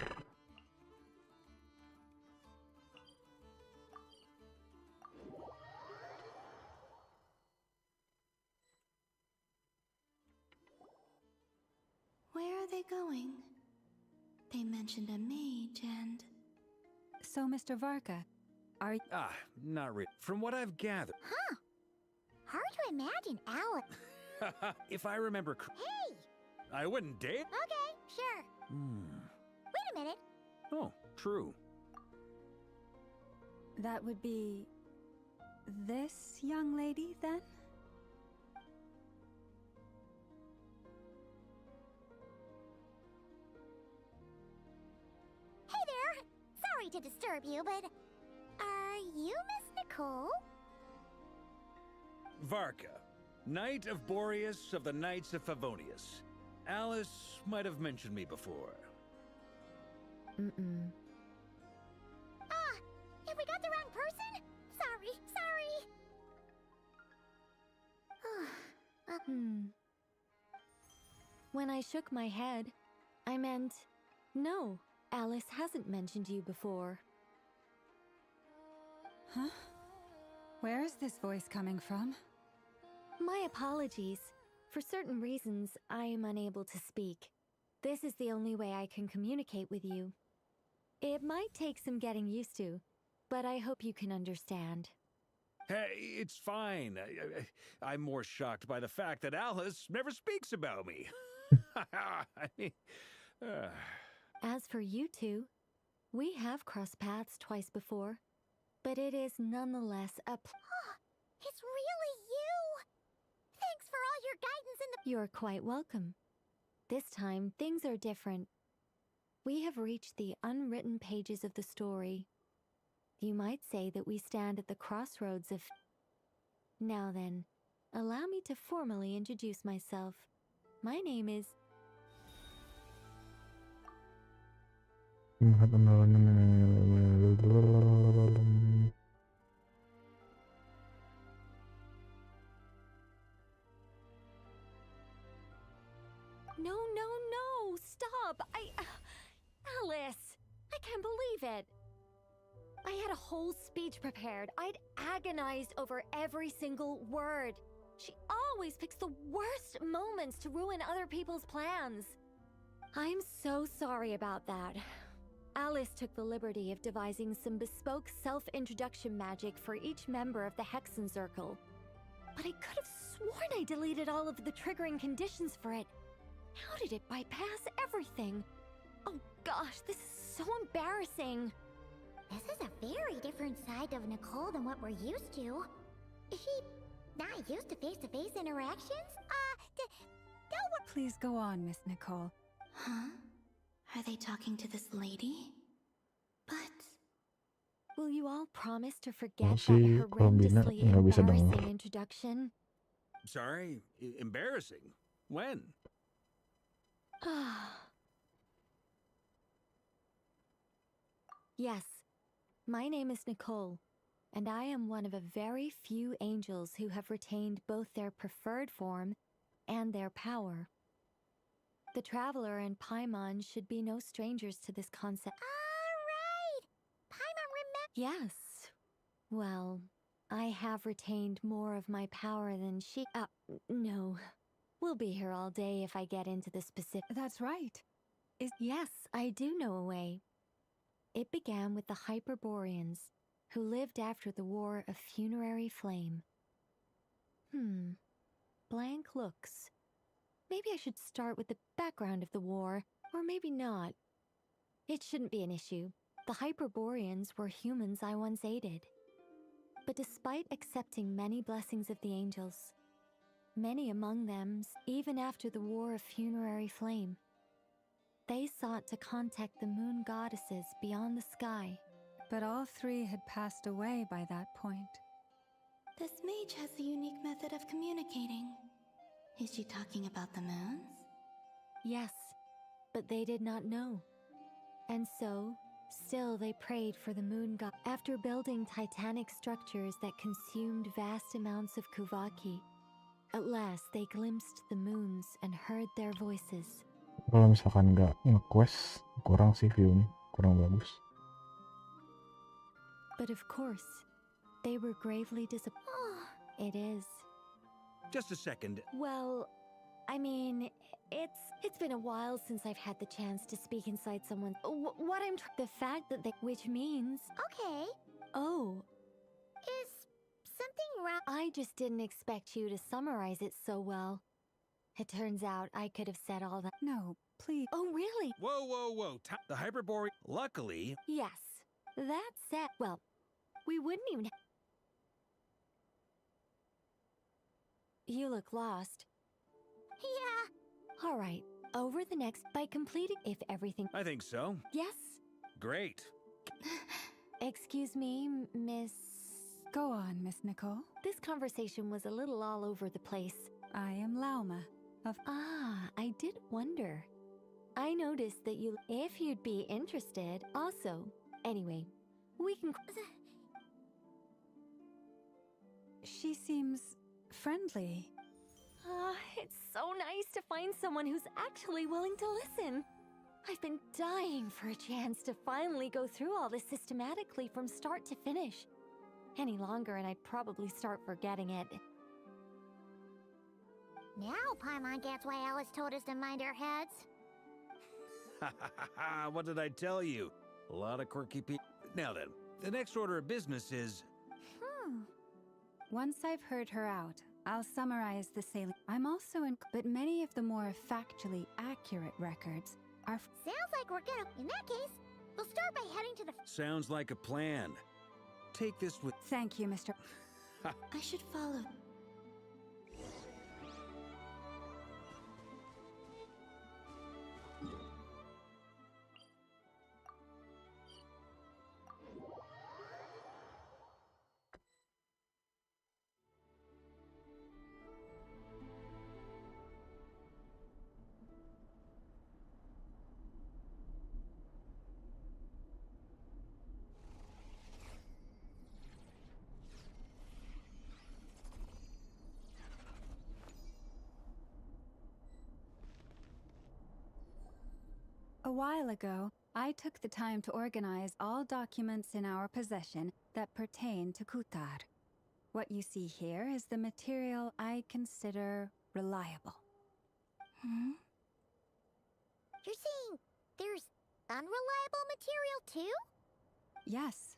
Where are they going? They mentioned a mage and... So, Mr. Varka, are you... Not really. From what I've gathered. Huh. Hard to imagine Alex. If I remember Hey! I wouldn't date. Okay, sure. Wait a minute. Oh, true. That would be... this young lady, then? Hey there! Sorry to disturb you, but... Are you Miss Nicole? Varka, Knight of Boreas of the Knights of Favonius. Alice might have mentioned me before. Mm-mm. Have we got the wrong person? Sorry. When I shook my head, I meant, no, Alice hasn't mentioned you before. Huh? Where is this voice coming from? My apologies. For certain reasons, I am unable to speak. This is the only way I can communicate with you. It might take some getting used to, but I hope you can understand. Hey, it's fine. I'm more shocked by the fact that Alice never speaks about me. I mean, As for you two, we have crossed paths twice before, but it is nonetheless a It's really you! Thanks for all your guidance in the... You're quite welcome. This time, things are different. We have reached the unwritten pages of the story. You might say that we stand at the crossroads of... Now then, allow me to formally introduce myself. My name is... No, stop! Alice! I can't believe it! I had a whole speech prepared. I'd agonized over every single word. She always picks the worst moments to ruin other people's plans. I'm so sorry about that. Alice took the liberty of devising some bespoke self-introduction magic for each member of the Hexen Circle. But I could have sworn I deleted all of the triggering conditions for it. How did it bypass everything? Oh gosh, this is so embarrassing. This is a very different side of Nicole than what we're used to. Is she not used to face-to-face interactions? Please go on, Miss Nicole. Huh? Are they talking to this lady? But... Will you all promise to forget Si that Columbina horrendously nggak bisa embarrassing denger. introduction? sorry, embarrassing. When? Yes, my name is Nicole, and I am one of a very few angels who have retained both their preferred form and their power. The Traveler and Paimon should be no strangers to this concept. Alright! Paimon Yes. Well, I have retained more of my power than she. No. We'll be here all day if I get into the specific. That's right. Yes, I do know a way. It began with the Hyperboreans, who lived after the War of Funerary Flame. Blank looks. Maybe I should start with the background of the war, or maybe not. It shouldn't be an issue. The Hyperboreans were humans I once aided. But despite accepting many blessings of the angels, many among them, even after the War of Funerary Flame, they sought to contact the moon goddesses beyond the sky. But all three had passed away by that point. This mage has a unique method of communicating. Is she talking about the moons? Yes, but they did not know. And so, still they prayed for the moon god. After building titanic structures that consumed vast amounts of Kuvaki, at last they glimpsed the moons and heard their voices. Kalau misalkan nggak nge-quest, kurang sih view-nya, kurang bagus. But of course, they were gravely disappointed. It is. Just a second. Well, I mean, it's been a while since I've had the chance to speak inside someone. What I'm the fact that they, which means. Okay. Oh. Is something wrong? I just didn't expect you to summarize it so well. It turns out I could have said all that. No, please. Oh, really? Whoa, whoa, whoa. The Hyperborean. Luckily. Yes. That said, well, we wouldn't even. You look lost. Yeah. All right. Over the next, by completing, if everything. I think so. Yes. Great. Excuse me, Miss. Go on, Miss Nicole. This conversation was a little all over the place. I am Lauma. I did wonder. I noticed that you. If you'd be interested, also. Anyway, we can. She seems friendly. It's so nice to find someone who's actually willing to listen. I've been dying for a chance to finally go through all this systematically from start to finish. Any longer and I'd probably start forgetting it. Now Paimon gets why Alice told us to mind our heads. What did I tell you? A lot of quirky people. Now then, the next order of business is... Once I've heard her out, I'll summarize the salient. I'm also in... But many of the more factually accurate records are... Sounds like we're gonna... In that case, we'll start by heading to the... Sounds like a plan. Take this with... Thank you, Mr. I should follow. A while ago, I took the time to organize all documents in our possession that pertain to Kutar. What you see here is the material I consider reliable. You're saying there's unreliable material too? Yes.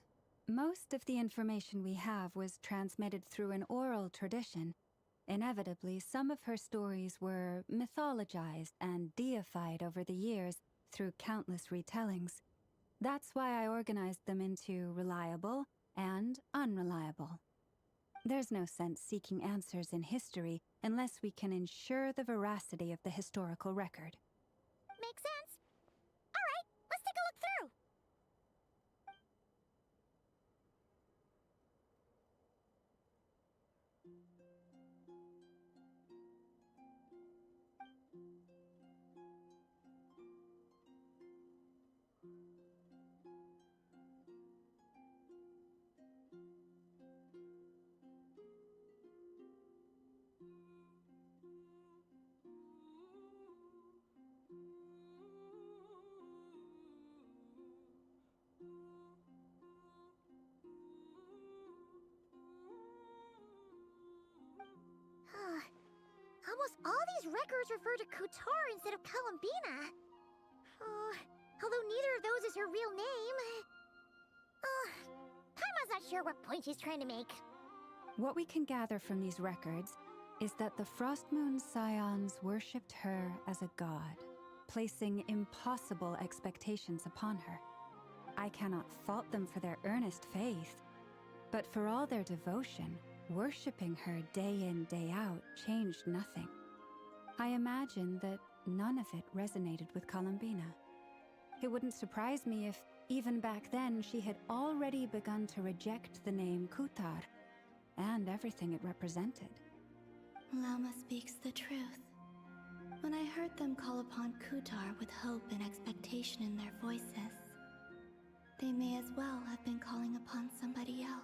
Most of the information we have was transmitted through an oral tradition. Inevitably, some of her stories were mythologized and deified over the years through countless retellings. That's why I organized them into reliable and unreliable. There's no sense seeking answers in history unless we can ensure the veracity of the historical record. Makes sense. All right, let's take a look through. Almost all these records refer to Kutar instead of Columbina. Although neither of those is her real name. Paimon's not sure what point she's trying to make. What we can gather from these records is that the Frost Moon Scions worshipped her as a god, placing impossible expectations upon her. I cannot fault them for their earnest faith, but for all their devotion, worshipping her day in, day out changed nothing. I imagine that none of it resonated with Columbina. It wouldn't surprise me if, even back then, she had already begun to reject the name Kutar and everything it represented. Lauma speaks the truth. When I heard them call upon Kutar with hope and expectation in their voices, they may as well have been calling upon somebody else.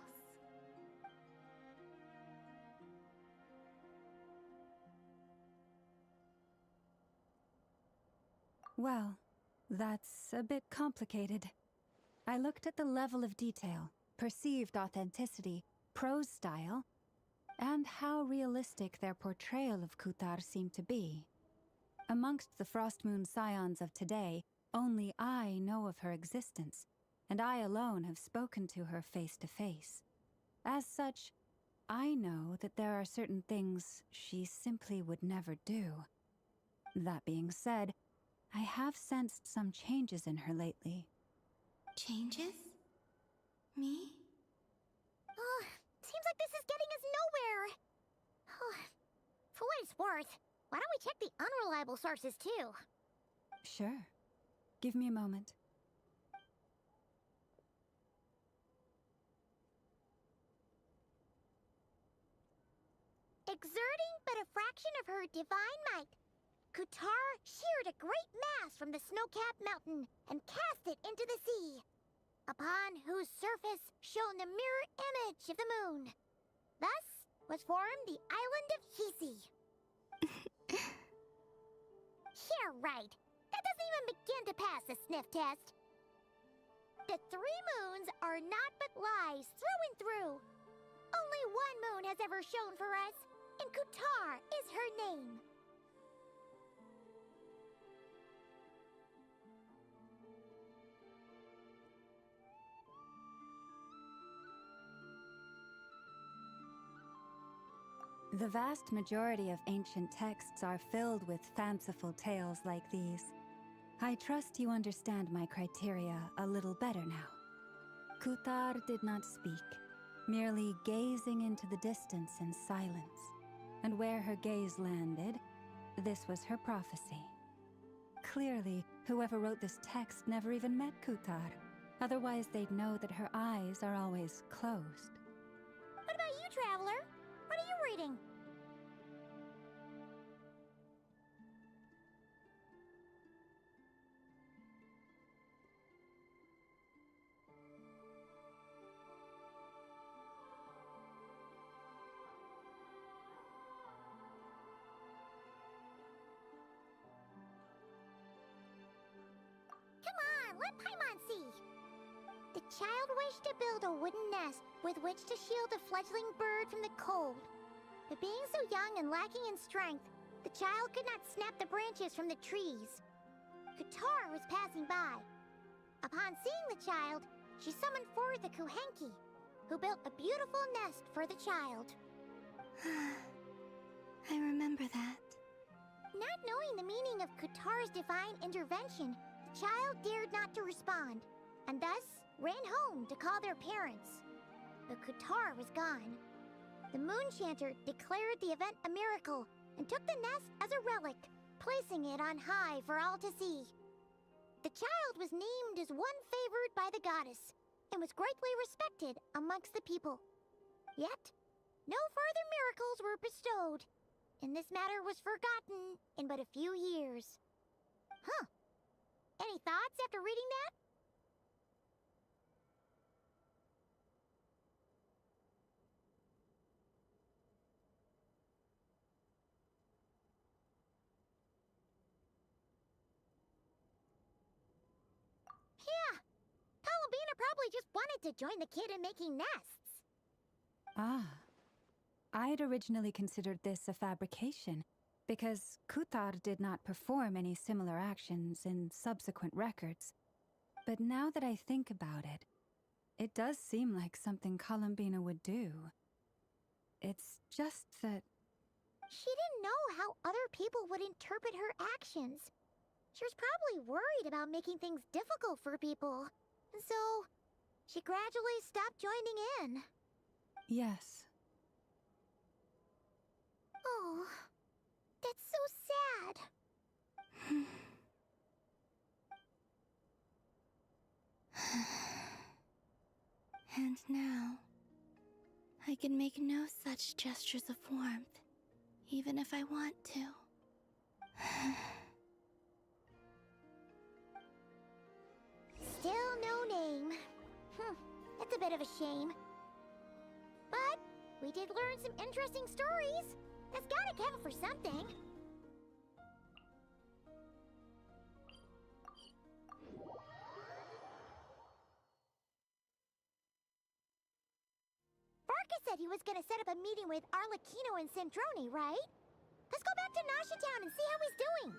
Well, that's a bit complicated. I looked at the level of detail, perceived authenticity, prose style, and how realistic their portrayal of Kutar seemed to be. Amongst the Frost Moon Scions of today, only I know of her existence, and I alone have spoken to her face to face. As such, I know that there are certain things she simply would never do. That being said, I have sensed some changes in her lately. Changes? Me? Seems like this is getting us nowhere. For what it's worth, why don't we check the unreliable sources too? Sure. Give me a moment. Exerting but a fraction of her divine might, Kutar sheared a great mass from the snow-capped mountain and cast it into the sea, upon whose surface shone the mirror image of the moon. Thus was formed the island of Hisi. Yeah, right. That doesn't even begin to pass the sniff test. The three moons are not but lies through and through. Only one moon has ever shone for us, and Kutar is her name. The vast majority of ancient texts are filled with fanciful tales like these. I trust you understand my criteria a little better now. Kutar did not speak, merely gazing into the distance in silence. And where her gaze landed, this was her prophecy. Clearly, whoever wrote this text never even met Kutar. Otherwise, they'd know that her eyes are always closed. What about you, Traveler? What are you reading? Come on, let Paimon see. The child wished to build a wooden nest with which to shield a fledgling bird from the cold. But being so young and lacking in strength, the child could not snap the branches from the trees. Kutar was passing by. Upon seeing the child, she summoned forth the Kuhenki, who built a beautiful nest for the child. I remember that. Not knowing the meaning of Kutar's divine intervention, the child dared not to respond, and thus ran home to call their parents. But Kutar was gone. The Moon Chanter declared the event a miracle and took the nest as a relic, placing it on high for all to see. The child was named as one favored by the goddess and was greatly respected amongst the people. Yet, no further miracles were bestowed, and this matter was forgotten in but a few years. Any thoughts after reading that? Yeah. Columbina probably just wanted to join the kid in making nests. Ah. I'd originally considered this a fabrication, because Kutar did not perform any similar actions in subsequent records. But now that I think about it, it does seem like something Columbina would do. It's just that... She didn't know how other people would interpret her actions. She was probably worried about making things difficult for people. And so, she gradually stopped joining in. Yes. Oh, that's so sad. And now, I can make no such gestures of warmth, even if I want to. Still no name. That's a bit of a shame. But we did learn some interesting stories. That's gotta count for something. Varka said he was gonna set up a meeting with Arlecchino and Centrone, right? Let's go back to Nasha Town and see how he's doing.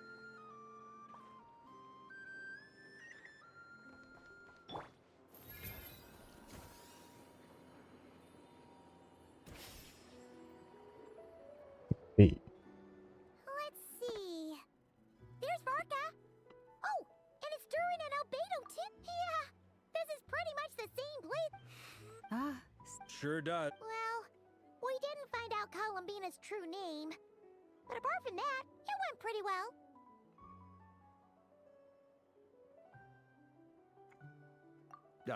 Hey. Let's see. There's Varka. Oh, and it's Durin and Albedo too. Yeah, this is pretty much the same place. Ah. Sure does. Well, we didn't find out Columbina's true name. But apart from that, it went pretty well.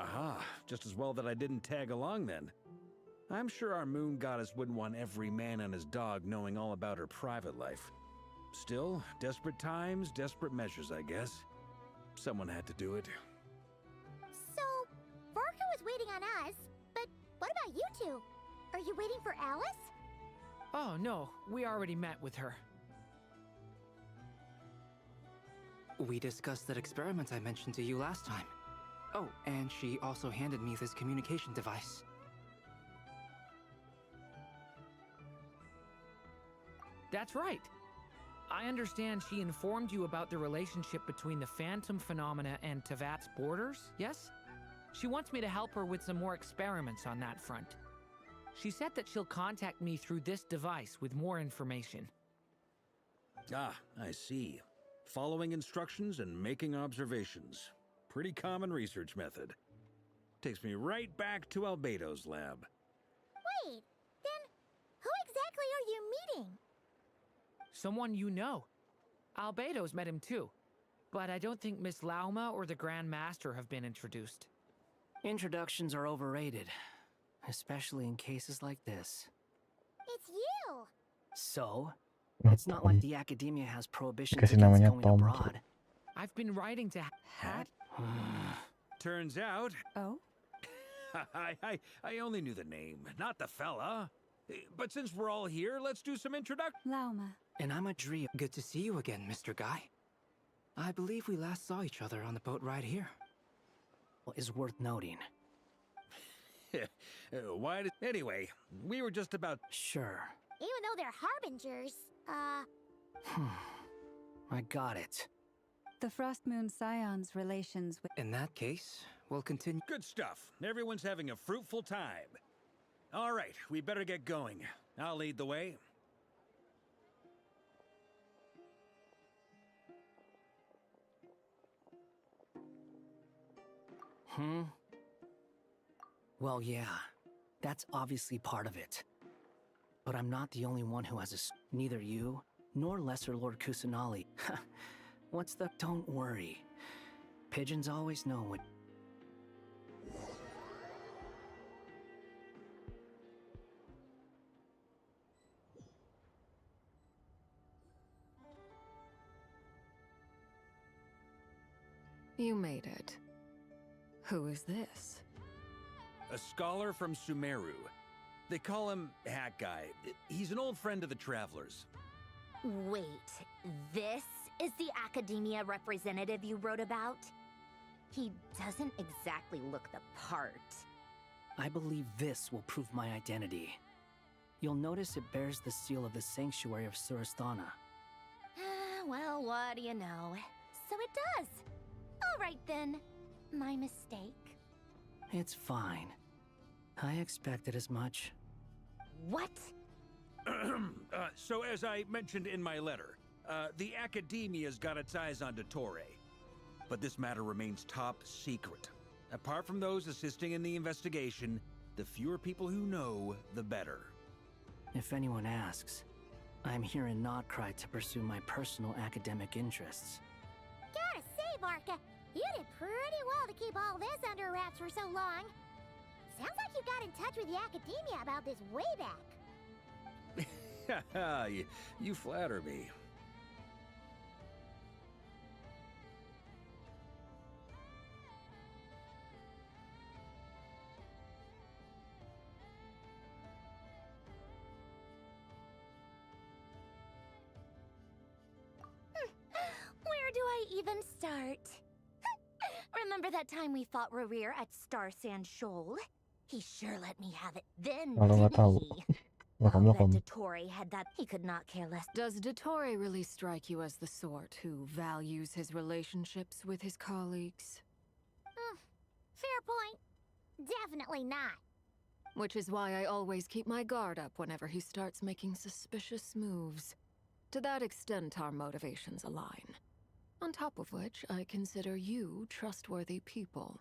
Aha, just as well that I didn't tag along then. I'm sure our moon goddess wouldn't want every man and his dog knowing all about her private life. Still, desperate times, desperate measures, I guess. Someone had to do it. So, Varka was waiting on us, but what about you two? Are you waiting for Alice? Oh, no. We already met with her. We discussed that experiment I mentioned to you last time. Oh, and she also handed me this communication device. That's right. I understand she informed you about the relationship between the phantom phenomena and Tevat's borders, yes? She wants me to help her with some more experiments on that front. She said that she'll contact me through this device with more information. Ah, I see. Following instructions and making observations. Pretty common research method. Takes me right back to Albedo's lab. Wait, then who exactly are you meeting? Someone you know. Albedo's met him too. But I don't think Miss Lauma or the Grand Master have been introduced. Introductions are overrated, especially in cases like this. It's you! So? It's not like the academia has prohibitions Dikasih against namanya going Tom. abroad. I've been writing to Hat. Turns out... Oh? I only knew the name, not the fella. But since we're all here, let's do some introduction. Lauma. And I'm Adria. Good to see you again, Mr. Guy. I believe we last saw each other on the boat right here. Well, is worth noting. Why did... Anyway, we were just about... Sure. Even though they're harbingers, I got it. The Frost Moon Scion's relations with... In that case, we'll continue. Good stuff. Everyone's having a fruitful time. All right, we better get going. I'll lead the way. Well, yeah. That's obviously part of it. But I'm not the only one who has a... Neither you, nor Lesser Lord Kusanali. What's the... Don't worry. Pigeons always know when... You made it. Who is this? A scholar from Sumeru. They call him Hat Guy. He's an old friend of the Travelers. Wait, this is the academia representative you wrote about? He doesn't exactly look the part. I believe this will prove my identity. You'll notice it bears the seal of the Sanctuary of Surasthana. Well, what do you know? So it does. All right then. My mistake. It's fine. I expected as much. What? So as I mentioned in my letter, the Academia's got its eyes on Dottore. But this matter remains top secret. Apart from those assisting in the investigation, the fewer people who know, the better. If anyone asks, I'm here in Notcry to pursue my personal academic interests. Gotta say, Varka, you did pretty well to keep all this under wraps for so long. Sounds like you got in touch with the Academia about this way back. You flatter me. Where do I even start? Remember that time we fought Rerir at Star Sand Shoal? He sure let me have it then, Kalau nggak tahu, didn't he? welcome, I'll bet welcome. Dottore had that. He could not care less. Does Dottore really strike you as the sort who values his relationships with his colleagues? Fair point. Definitely not. Which is why I always keep my guard up whenever he starts making suspicious moves. To that extent, our motivations align. On top of which, I consider you trustworthy people.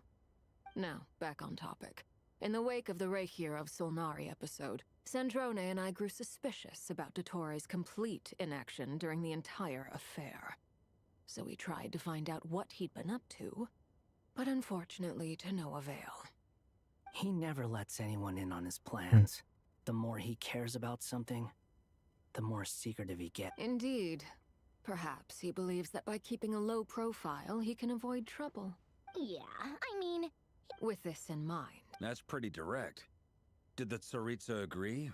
Now, back on topic. In the wake of the Reihir of Solnari episode, Sandrone and I grew suspicious about Dottore's complete inaction during the entire affair. So we tried to find out what he'd been up to, but unfortunately to no avail. He never lets anyone in on his plans. The more he cares about something, the more secretive he gets. Indeed. Perhaps he believes that by keeping a low profile, he can avoid trouble. Yeah, I mean... With this in mind. That's pretty direct. Did the Tsaritsa agree?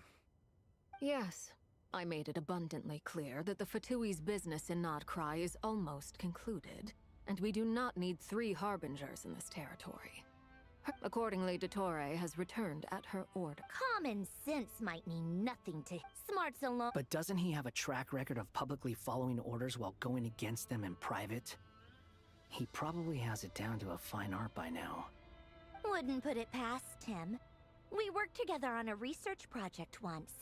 Yes. I made it abundantly clear that the Fatui's business in Nodcry is almost concluded, and we do not need 3 harbingers in this territory. Accordingly, Dottore has returned at her order. Common sense might mean nothing to smarts alone. But doesn't he have a track record of publicly following orders while going against them in private? He probably has it down to a fine art by now. Wouldn't put it past him. We worked together on a research project once.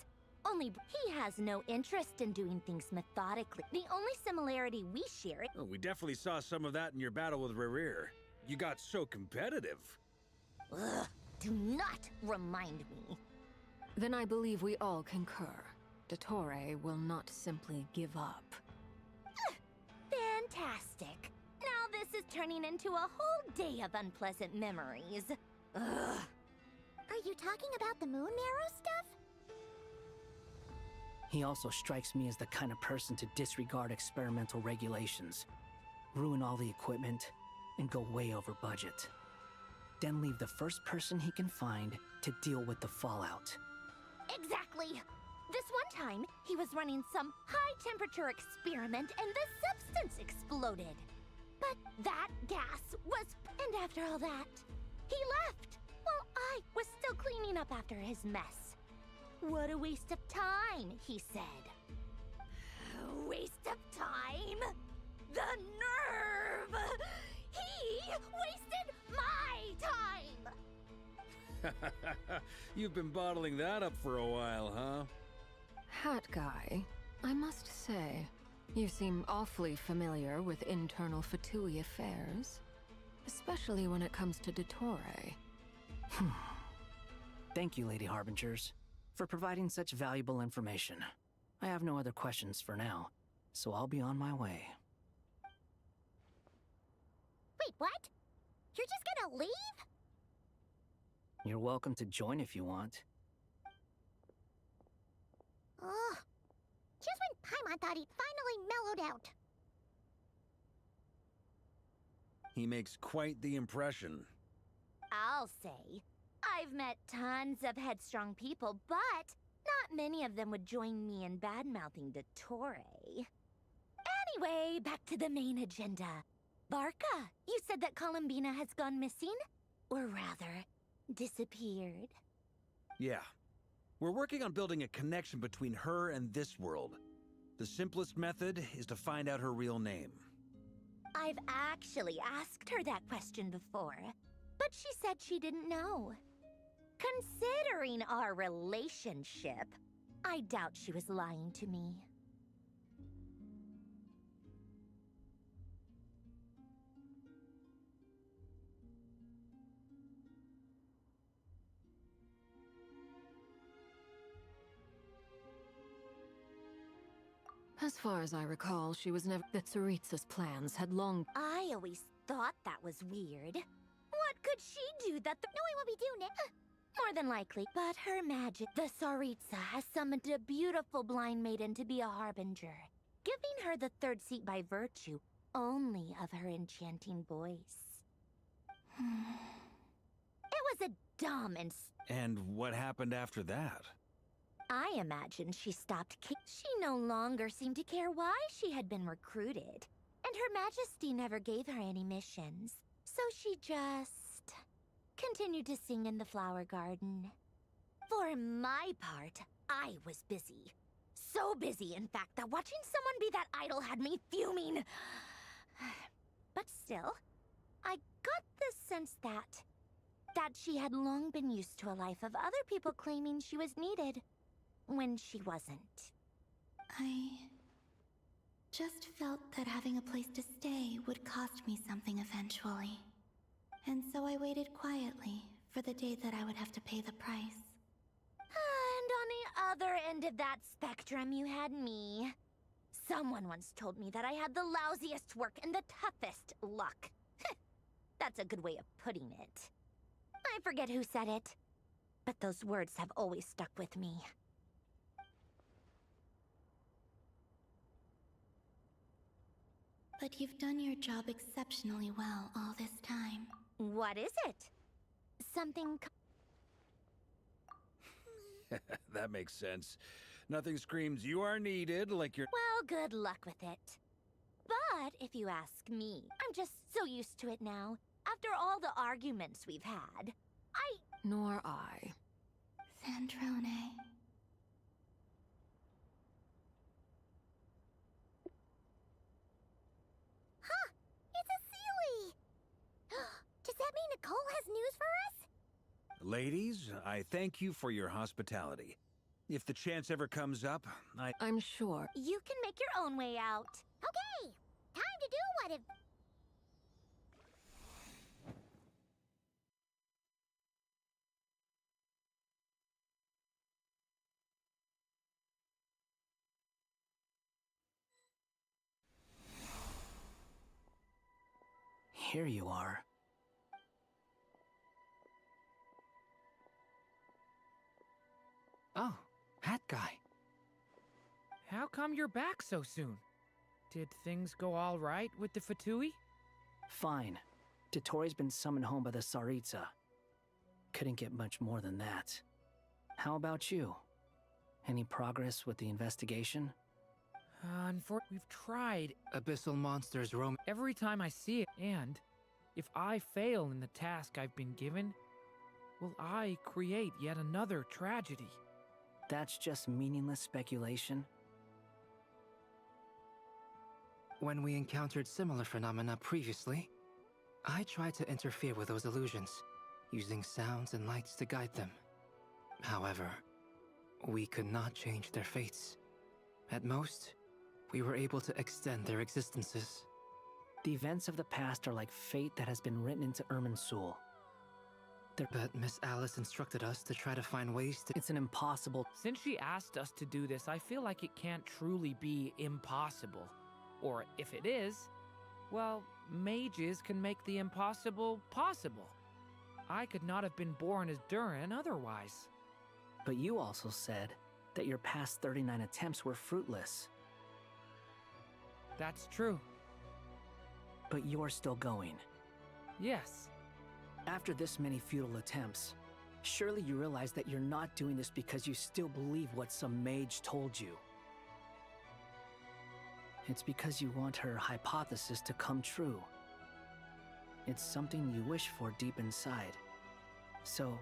Only he has no interest in doing things methodically. The only similarity we share... Oh, we definitely saw some of that in your battle with Rerir. You got so competitive. Ugh, do not remind me. Then I believe we all concur. Dottore will not simply give up. Fantastic. Now this is turning into a whole day of unpleasant memories. Ugh. Are you talking about the moon marrow stuff? He also strikes me as the kind of person to disregard experimental regulations, ruin all the equipment, and go way over budget. Then leave the first person he can find to deal with the fallout. Exactly. This one time, he was running some high-temperature experiment and the substance exploded. But that gas was... And after all that, he left while I was still cleaning up after his mess. What a waste of time, he said. Waste of time? The nerve! He wasted my time! You've been bottling that up for a while, huh? Hat guy, I must say, you seem awfully familiar with internal Fatui affairs. Especially when it comes to Dottore. Thank you, Lady Harbingers, for providing such valuable information. I have no other questions for now, so I'll be on my way. Wait, what? You're just gonna leave? You're welcome to join if you want. Ugh. Just when Paimon thought he'd finally mellowed out. He makes quite the impression. I'll say. I've met tons of headstrong people, but not many of them would join me in bad-mouthing Dottore. Anyway, back to the main agenda. Barca, you said that Columbina has gone missing? Or rather, disappeared. Yeah. We're working on building a connection between her and this world. The simplest method is to find out her real name. I've actually asked her that question before, but she said she didn't know. Considering our relationship, I doubt she was lying to me. As far as I recall, she was never... that Tsaritsa's plans had long... I always thought that was weird. What could she do that knowing what we do, Nick? More than likely. But her magic, the Tsaritsa, has summoned a beautiful blind maiden to be a harbinger, giving her the third seat by virtue only of her enchanting voice. It was a dumb and... And what happened after that? I imagine she stopped She no longer seemed to care why she had been recruited. And Her Majesty never gave her any missions. So she just... continued to sing in the flower garden. For my part, I was busy. So busy, in fact, that watching someone be that idol had me fuming. But still, I got the sense that she had long been used to a life of other people claiming she was needed when she wasn't. I just felt that having a place to stay would cost me something eventually. And so I waited quietly for the day that I would have to pay the price. And on the other end of that spectrum, you had me. Someone once told me that I had the lousiest work and the toughest luck. That's a good way of putting it. I forget who said it, but those words have always stuck with me. But you've done your job exceptionally well all this time. What is it? Something... That makes sense. Nothing screams you are needed like you're... Well, good luck with it. But if you ask me, I'm just so used to it now. After all the arguments we've had, Nor I. Sandrone. Huh! It's a Sealy! Does that mean Nicole has news for us? Ladies, I thank you for your hospitality. If the chance ever comes up, I'm sure. You can make your own way out. Okay! Time to do what if... Here you are. Oh, hat guy. How come you're back so soon? Did things go all right with the Fatui? Fine. Dotori's been summoned home by the Tsaritsa. Couldn't get much more than that. How about you? Any progress with the investigation? We've tried. Abyssal monsters roam. Every time I see it, and if I fail in the task I've been given, will I create yet another tragedy? That's just meaningless speculation. When we encountered similar phenomena previously, I tried to interfere with those illusions, using sounds and lights to guide them. However, we could not change their fates. At most, we were able to extend their existences. The events of the past are like fate that has been written into Irminsul. But Miss Alice instructed us to try to find ways to... It's an impossible... Since she asked us to do this, I feel like it can't truly be impossible. Or if it is, well, mages can make the impossible possible. I could not have been born as Durin otherwise. But you also said that your past 39 attempts were fruitless. That's true. But you're still going. Yes. After this many futile attempts, surely you realize that you're not doing this because you still believe what some mage told you. It's because you want her hypothesis to come true. It's something you wish for deep inside. So,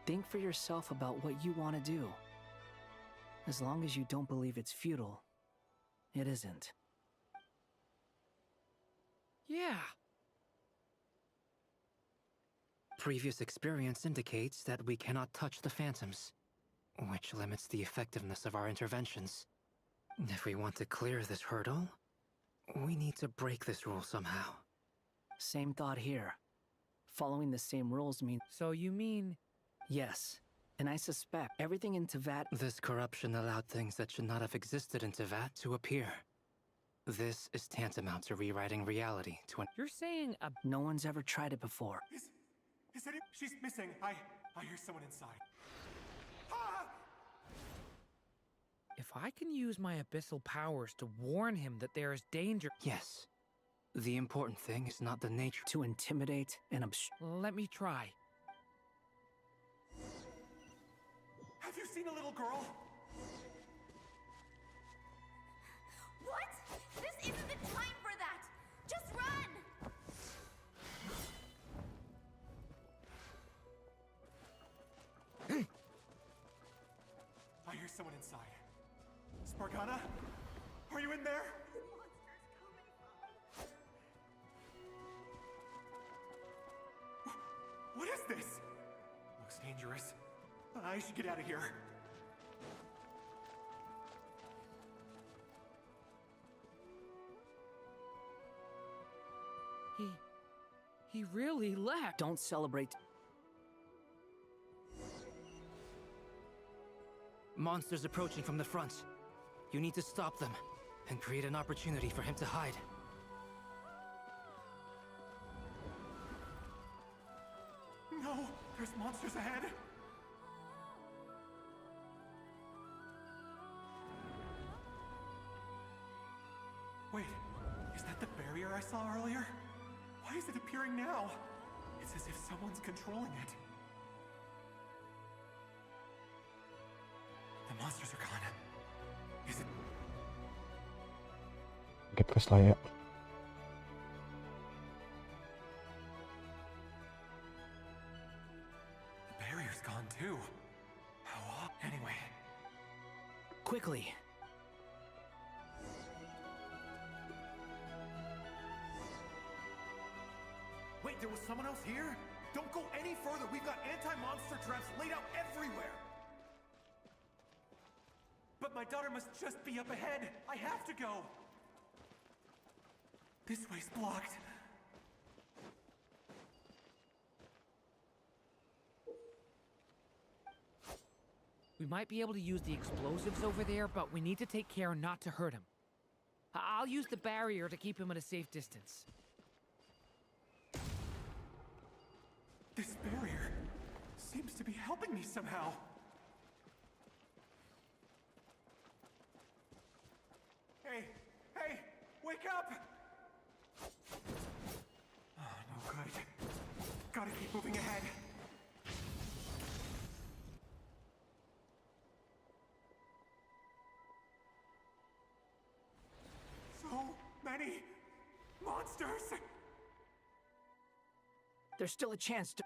think for yourself about what you want to do. As long as you don't believe it's futile, it isn't. Yeah. Previous experience indicates that we cannot touch the phantoms, which limits the effectiveness of our interventions. If we want to clear this hurdle, we need to break this rule somehow. Same thought here. Following the same rules means... So you mean... Yes. And I suspect everything in Teyvat... This corruption allowed things that should not have existed in Teyvat to appear. This is tantamount to rewriting reality to an... You're saying a... No one's ever tried it before. Is it? She's missing. I hear someone inside. Ah! If I can use my abyssal powers to warn him that there is danger... Yes. The important thing is not the nature... To intimidate and Let me try. Have you seen a little girl? What? This isn't the time for that! Just run! I hear someone inside. Spargana? Are you in there? What is this? Looks dangerous. I should get out of here. He really left. Don't celebrate. Monsters approaching from the front. You need to stop them and create an opportunity for him to hide. No, there's monsters ahead. Wait, is that the barrier I saw earlier? Why is it appearing now? It's as if someone's controlling it. The monsters are gone. Is it? Get tes lah ya. The barrier's gone too. How? Anyway. Quickly. Wait, there was someone else here? Don't go any further. We've got anti-monster traps laid out everywhere. But my daughter must just be up ahead. I have to go. This way's blocked. We might be able to use the explosives over there, but we need to take care not to hurt him. I'll use the barrier to keep him at a safe distance. This barrier seems to be helping me somehow. Hey, wake up! Oh, no good. Gotta keep moving ahead. So many monsters! There's still a chance to...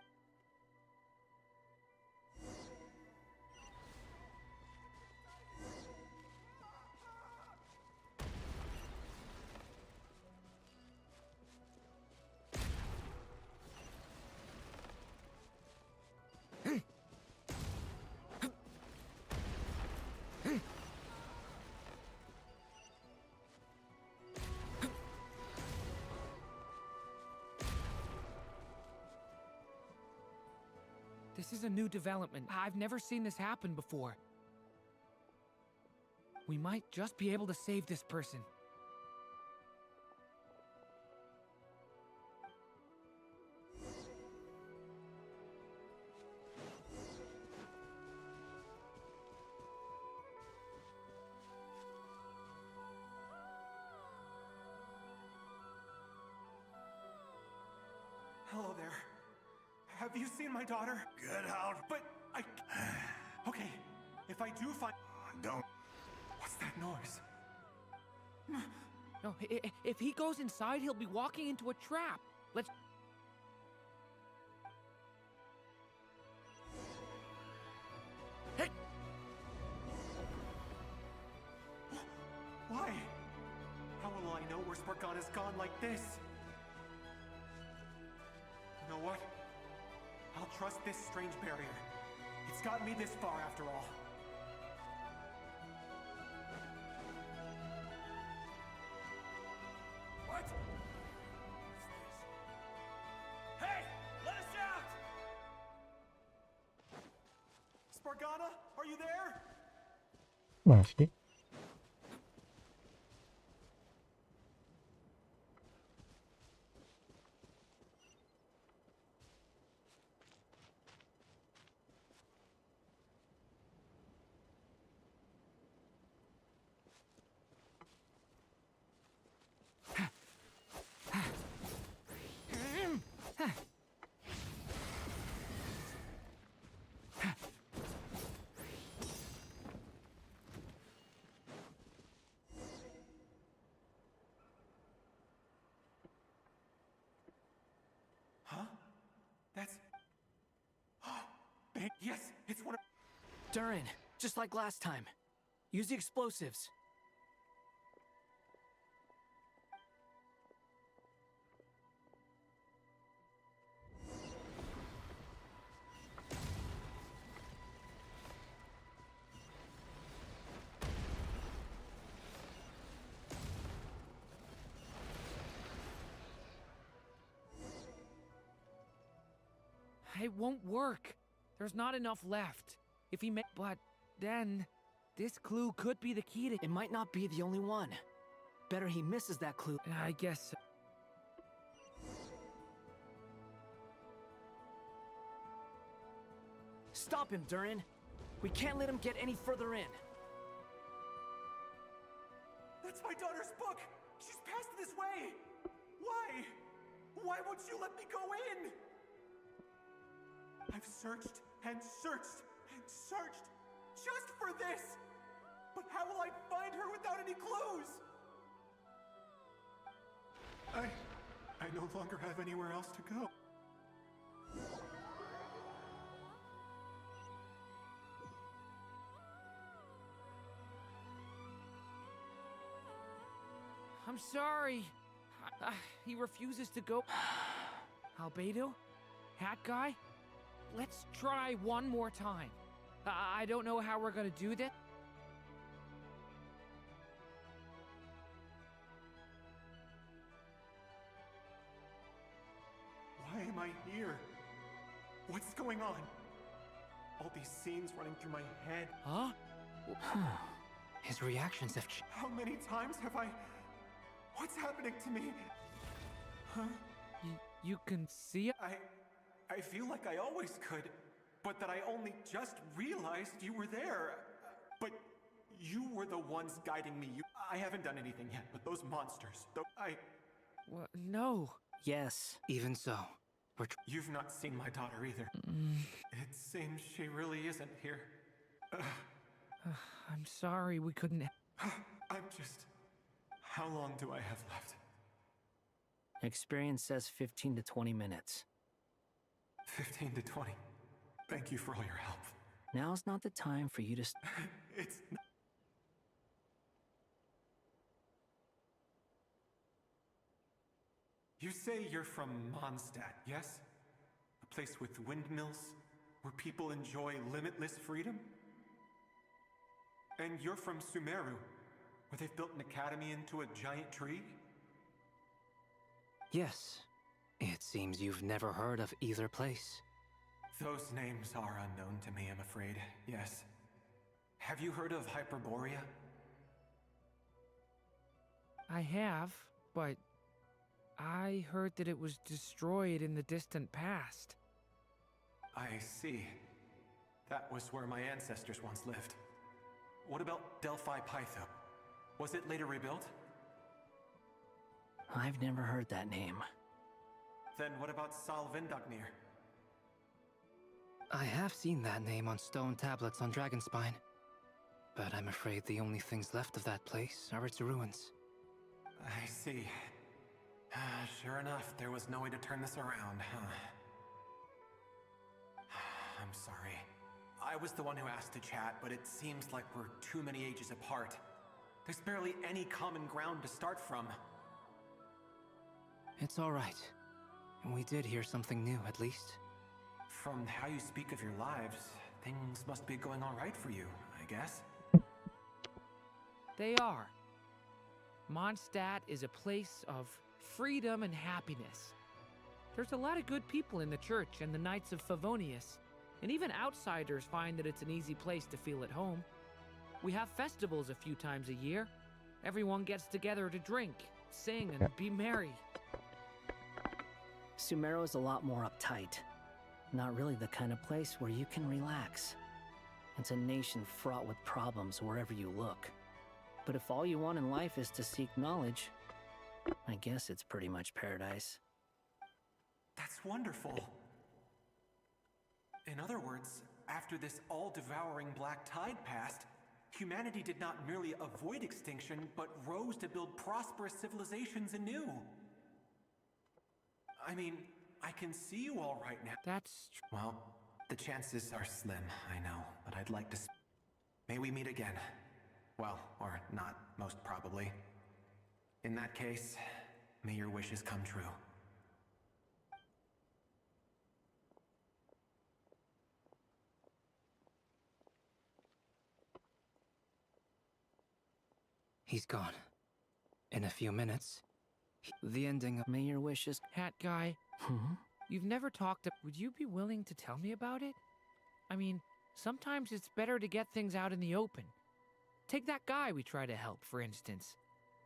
This is a new development. I've never seen this happen before. We might just be able to save this person. Hello there. Have you seen my daughter? Get out. But I... Okay, if I do find... Don't. What's that noise? No, if he goes inside, he'll be walking into a trap. Morgana's gone like this. You know what? I'll trust this strange barrier. It's gotten me this far after all. What? Hey! Let us out! Morgana, are you there? Masih. That's... Yes, it's one of... Durin, just like last time. Use the explosives. It won't work. There's not enough left. If he but then, this clue could be the key to— It might not be the only one. Better he misses that clue. I guess so. Stop him, Durin. We can't let him get any further in. That's my daughter's book! She's passed this way! Why? Why won't you let me go in? I've searched and searched and searched just for this! But how will I find her without any clues? I no longer have anywhere else to go. I'm sorry. He refuses to go. Albedo? Hat guy? Let's try one more time. I don't know how we're gonna do this. Why am I here? What's going on? All these scenes running through my head. Huh? His reactions have changed. How many times have I... What's happening to me? Huh? You can see it? I feel like I always could, but that I only just realized you were there. But you were the ones guiding me. I haven't done anything yet, but those monsters, Well, no. Yes, even so. You've not seen my daughter either. It seems she really isn't here. I'm sorry we couldn't... I'm just... How long do I have left? Experience says 15 to 20 minutes. 15 to 20. Thank you for all your help. Now's not the time for you to... It's... You say you're from Mondstadt, yes? A place with windmills, where people enjoy limitless freedom? And you're from Sumeru, where they've built an academy into a giant tree? Yes. It seems you've never heard of either place. Those names are unknown to me, I'm afraid, yes. Have you heard of Hyperborea? I have, but I heard that it was destroyed in the distant past. I see. That was where my ancestors once lived. What about Delphi Pytho? Was it later rebuilt? I've never heard that name. Then what about Salvindagnir? I have seen that name on stone tablets on Dragonspine. But I'm afraid the only things left of that place are its ruins. I see. Sure enough, there was no way to turn this around, huh? I'm sorry. I was the one who asked to chat, but it seems like we're too many ages apart. There's barely any common ground to start from. It's all right. We did hear something new, at least. From how you speak of your lives, things must be going all right for you, I guess. They are. Mondstadt is a place of freedom and happiness. There's a lot of good people in the church and the Knights of Favonius, and even outsiders find that it's an easy place to feel at home. We have festivals a few times a year. Everyone gets together to drink, sing, and be merry. Sumeru is a lot more uptight. Not really the kind of place where you can relax. It's a nation fraught with problems wherever you look. But if all you want in life is to seek knowledge, I guess it's pretty much paradise. That's wonderful. In other words, after this all-devouring black tide passed, humanity did not merely avoid extinction, but rose to build prosperous civilizations anew. I mean, I can see you all right now. That's well, the chances are slim, I know, but I'd like to. May we meet again? Well, or not, most probably. In that case, may your wishes come true. He's gone. In a few minutes, the ending of May Your Wishes. Hat guy, you've never talked to... Would you be willing to tell me about it? I mean, sometimes it's better to get things out in the open. Take that guy we try to help, for instance.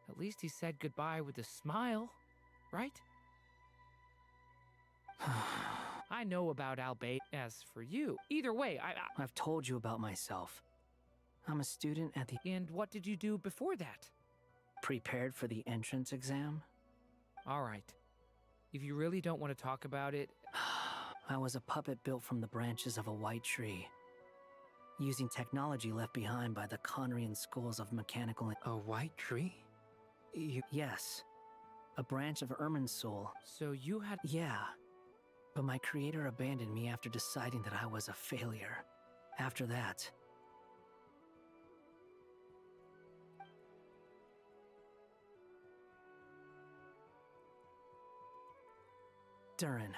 At least he said goodbye with a smile, right? I know about Albay. As for you, either way, I've told you about myself. I'm a student at the... And what did you do before that? Prepared for the entrance exam. All right. If you really don't want to talk about it... I was a puppet built from the branches of a white tree, using technology left behind by the Conrian schools of mechanical... A white tree? Yes. A branch of Irminsul. So you had... Yeah. But my creator abandoned me after deciding that I was a failure. After that... Durin.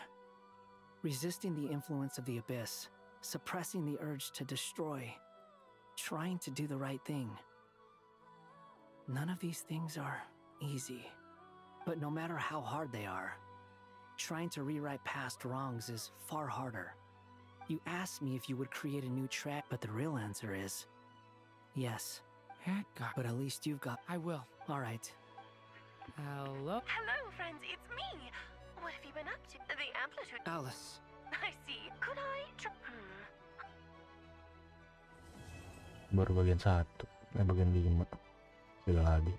Resisting the influence of the abyss, suppressing the urge to destroy, trying to do the right thing. None of these things are easy. But no matter how hard they are, trying to rewrite past wrongs is far harder. You asked me if you would create a new track, but the real answer is yes. But at least you've got... I will. All right. Hello? Hello, friends, it's me. What have you been up to? The amplitude... Alice. I see. Could I Baru bagian 1, bagian 5. Sudah lagi.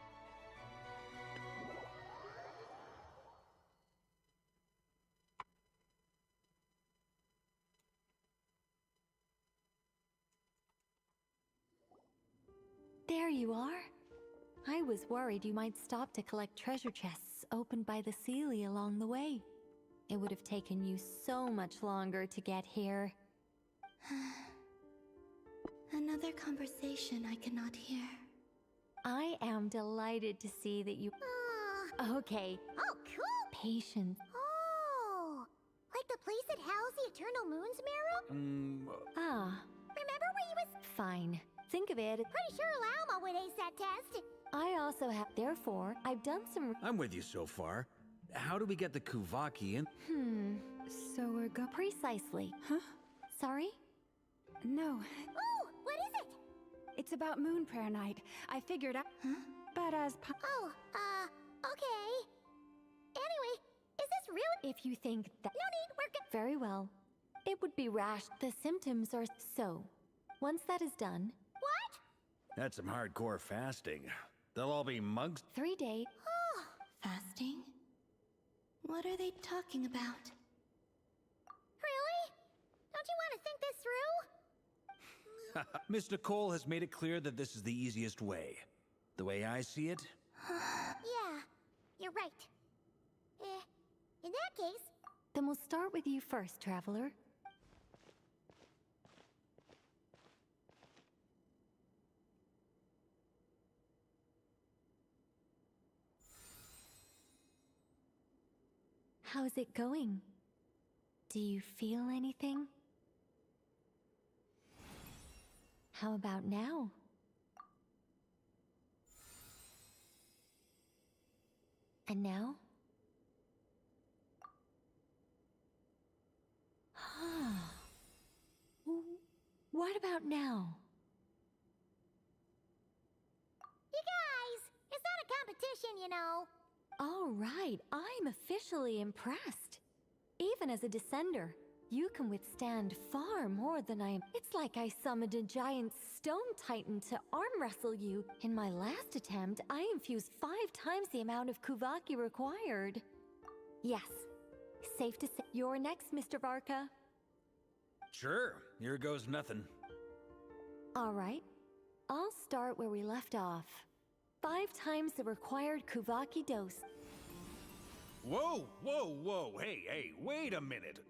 There you are. I was worried you might stop to collect treasure chests opened by the Sealy along the way. It would have taken you so much longer to get here. Another conversation I cannot hear. I am delighted to see that you... Okay. Oh, cool! Patience. Oh! Like the place that housed the Eternal Moon's marrow? Remember where you was... Fine. Think of it... Pretty sure Lauma would ace that test. I also have... Therefore, I've done some... I'm with you so far. How do we get the Kuvaki in? So we're go... Precisely. Huh? Sorry? No. Oh, what is it? It's about Moon Prayer Night. I figured out... Huh? But as... Okay. Anyway, is this real? If you think that... No need, we're good. Very well. It would be rash. The symptoms are... So, once that is done... What? That's some hardcore fasting. They'll all be monks. 3 days... Oh, fasting? What are they talking about? Really? Don't you want to think this through? Mr. Cole has made it clear that this is the easiest way. The way I see it... Yeah, you're right. In that case... Then we'll start with you first, Traveler. How's it going? Do you feel anything? How about now? And now? What about now? You guys, it's not a competition, you know. All right, I'm officially impressed. Even as a descender, you can withstand far more than I am. It's like I summoned a giant stone titan to arm wrestle you. In my last attempt, I infused 5 times the amount of Kuvaki required. Yes, safe to say. You're next, Mr. Varka. Sure, here goes nothing. All right, I'll start where we left off. 5 times the required Kuvaki dose. Whoa, whoa, whoa, hey, wait a minute.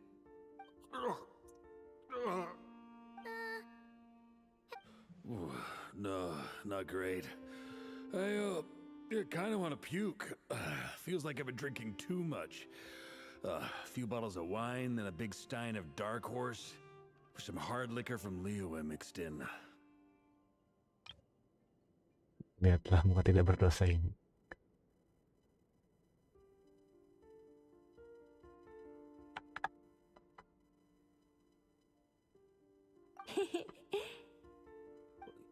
No, not great. I kind of want to puke. Feels like I've been drinking too much. A few bottles of wine, then a big stein of Dark Horse. Some hard liquor from Leo I mixed in. Lihatlah muka tidak berdosa ini.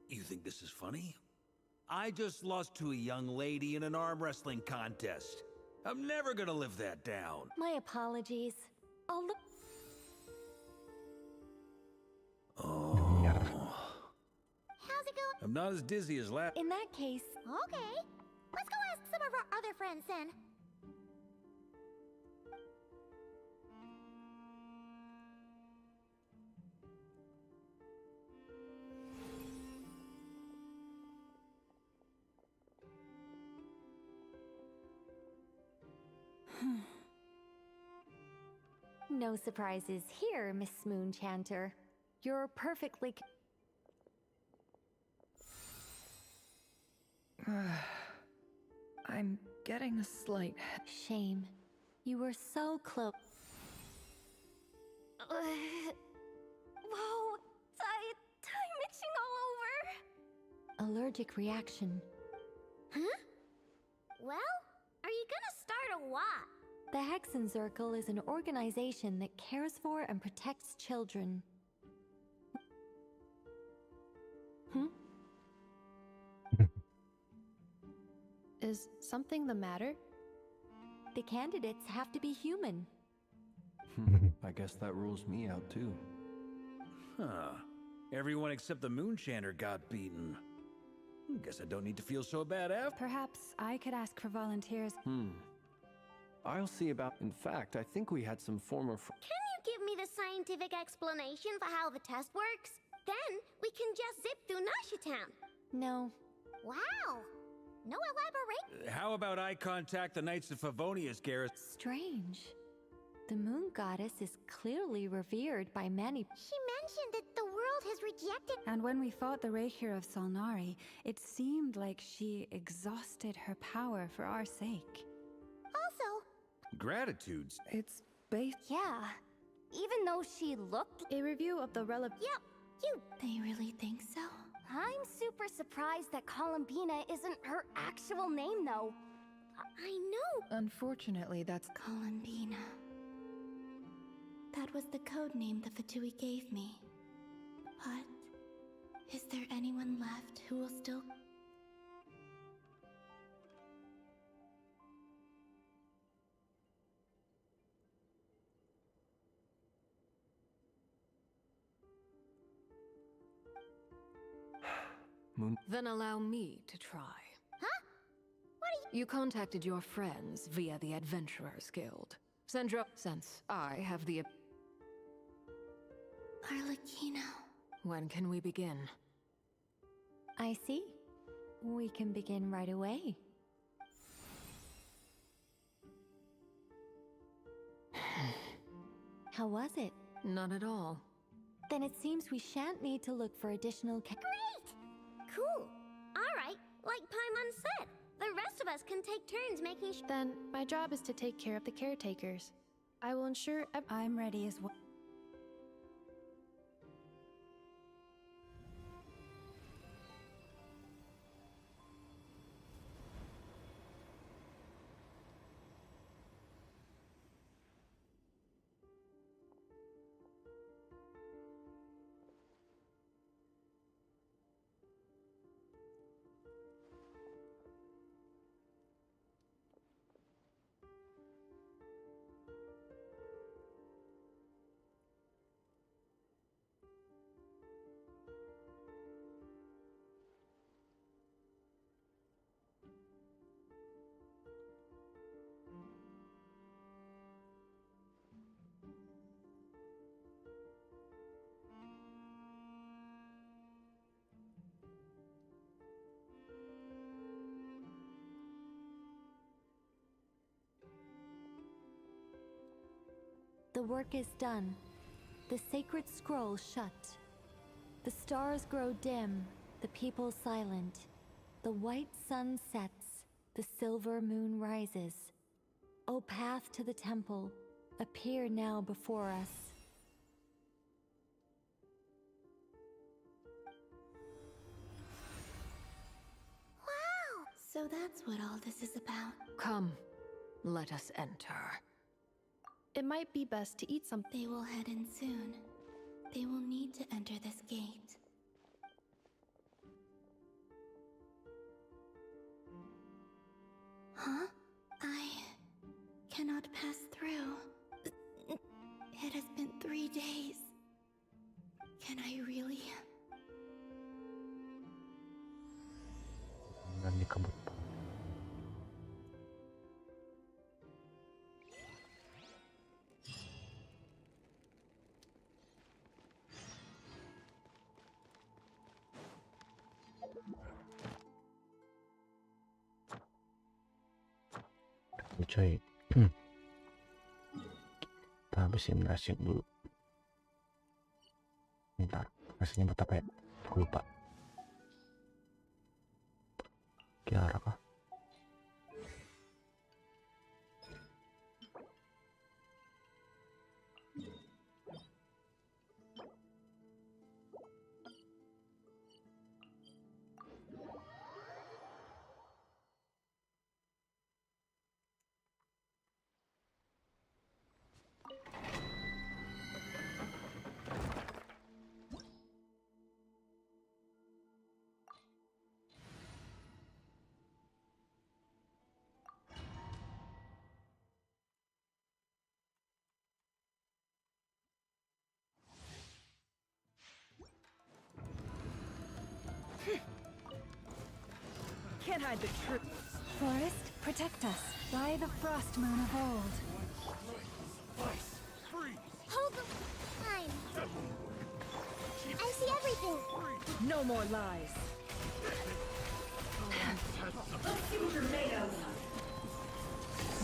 You think this is funny? I just lost to a young lady in an arm wrestling contest. I'm never gonna live that down. My apologies. I'll look. Oh. How's it going? I'm not as dizzy as last. In that case... Okay. Let's go ask some of our other friends then. No surprises here, Miss Moonchanter. You're perfectly... I'm getting a slight... Shame. You were so close. Whoa! I'm itching all over! Allergic reaction. Huh? Well, are you gonna start a what? The Hexenzirkel is an organization that cares for and protects children. Is something the matter? The candidates have to be human. I guess that rules me out too. Huh. Everyone except the Moonchanter got beaten. Guess I don't need to feel so bad after. Perhaps I could ask for volunteers. I'll see about... In fact, I think we had some former... Can you give me the scientific explanation for how the test works? Then we can just zip through Nashitown. No. Wow. No elaborate. How about I contact the Knights of Favonia's garrison? Strange. The moon goddess is clearly revered by many. She mentioned that the world has rejected... And when we fought the Reikir of Solnari, it seemed like she exhausted her power for our sake. Also... Gratitudes? It's based... Yeah. Even though she looked... A review of the Yep. You... They really think so? I'm super surprised that Columbina isn't her actual name, though. I know. Unfortunately, that's... Columbina. That was the code name the Fatui gave me. But... is there anyone left who will still... Then allow me to try. Huh? What are You contacted your friends via the Adventurers Guild. Sandra, since I have the... Arlecchino. When can we begin? I see. We can begin right away. How was it? Not at all. Then it seems we shan't need to look for additional Great! Cool. Alright, like Paimon said, the rest of us can take turns making Then my job is to take care of the caretakers. I will ensure I'm ready as well. The work is done. The sacred scroll shut. The stars grow dim, the people silent. The white sun sets, the silver moon rises. O path to the temple, appear now before us. Wow! So that's what all this is about. Come, let us enter. it might be best to eat something. They will head in soon. They will need to enter this gate. Huh? I cannot pass through. It has been 3 days. Can I really? Coy, kita habisin nasi dulu. Bentar, nasinya buat apa ya? Aku lupa. Kiara kah? Can't hide the truth. Forest, protect us. By the frost moon of old. Hold the line. I see everything. No more lies. Let's see what you're made of.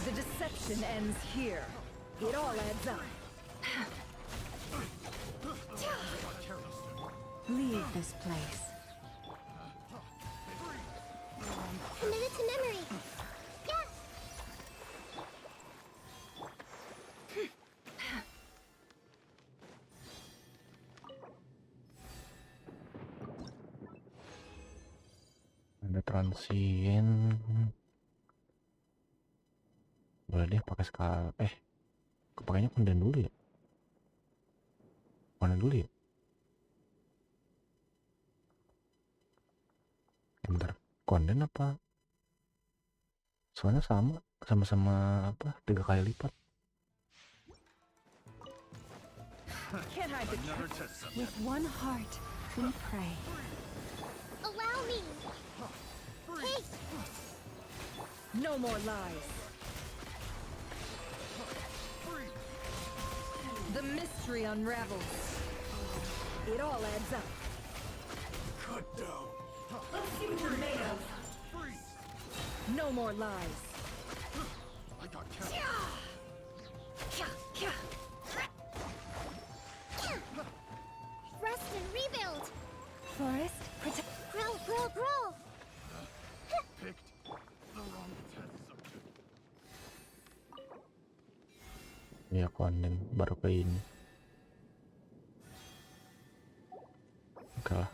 The deception ends here. It all adds up. Leave this place. Commit it to memory. Yes. Ada transien. Boleh deh pakai skala. Kepakainya konden dulu ya. Mana dulu ya? Bentar, konden apa? Soalnya sama-sama apa? 3 kali lipat. Can't hide the truth. With one heart, we pray. Allow me. Hey. No more lies. The mystery unravels. It all adds up. Cut down. Let's see what you're made of. No more lies. I got Rest and rebuild. Forest, protect. Grow, grow, grow. picked the wrong test subject. Ya konten baru ke ini. Oke lah.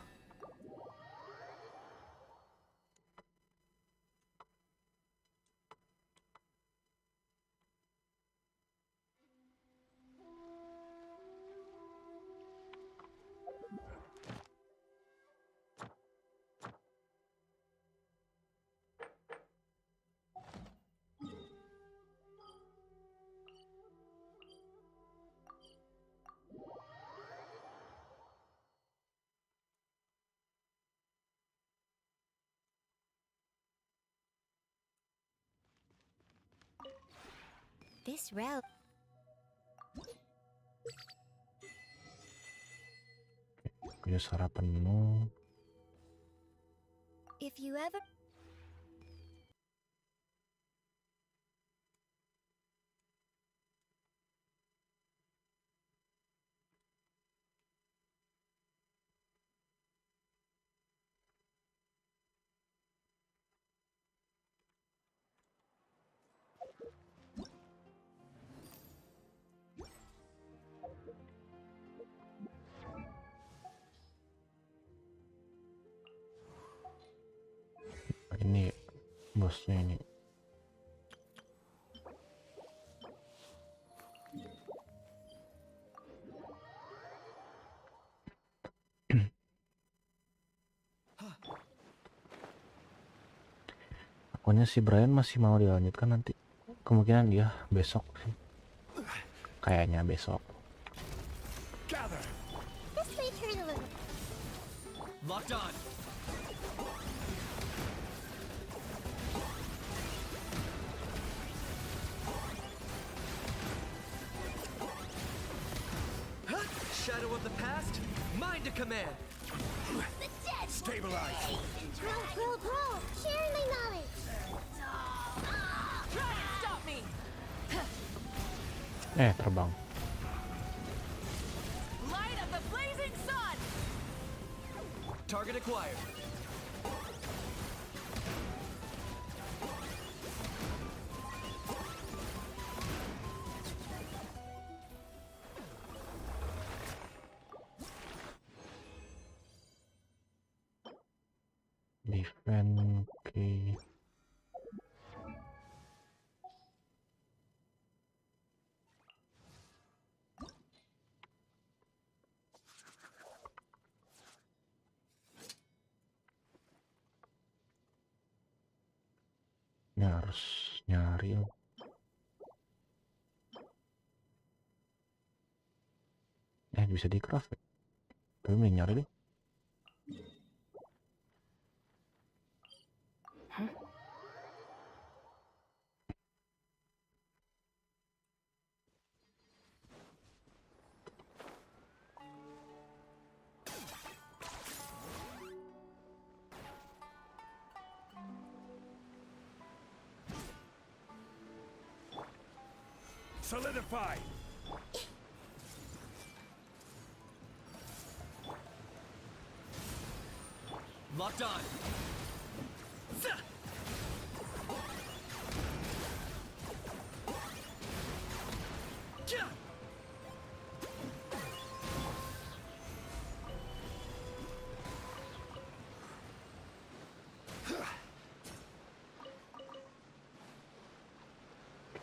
This route. Punya sarapan penuh. If you ever Ini bosnya ini. Pokoknya si Brian masih mau dilanjutkan nanti. Kemungkinan dia besok sih. Kayaknya besok. this way turn a little. Locked on. Shadow of the past, mind to command. The dead. Stabilize. Roll. Sharing my knowledge. Try and stop me! Terbang. Light of the blazing sun! Target acquired. Defend, oke. Ini harus nyari. Bisa di craft ya? Tapi mending nyari deh. Solidify. Locked on.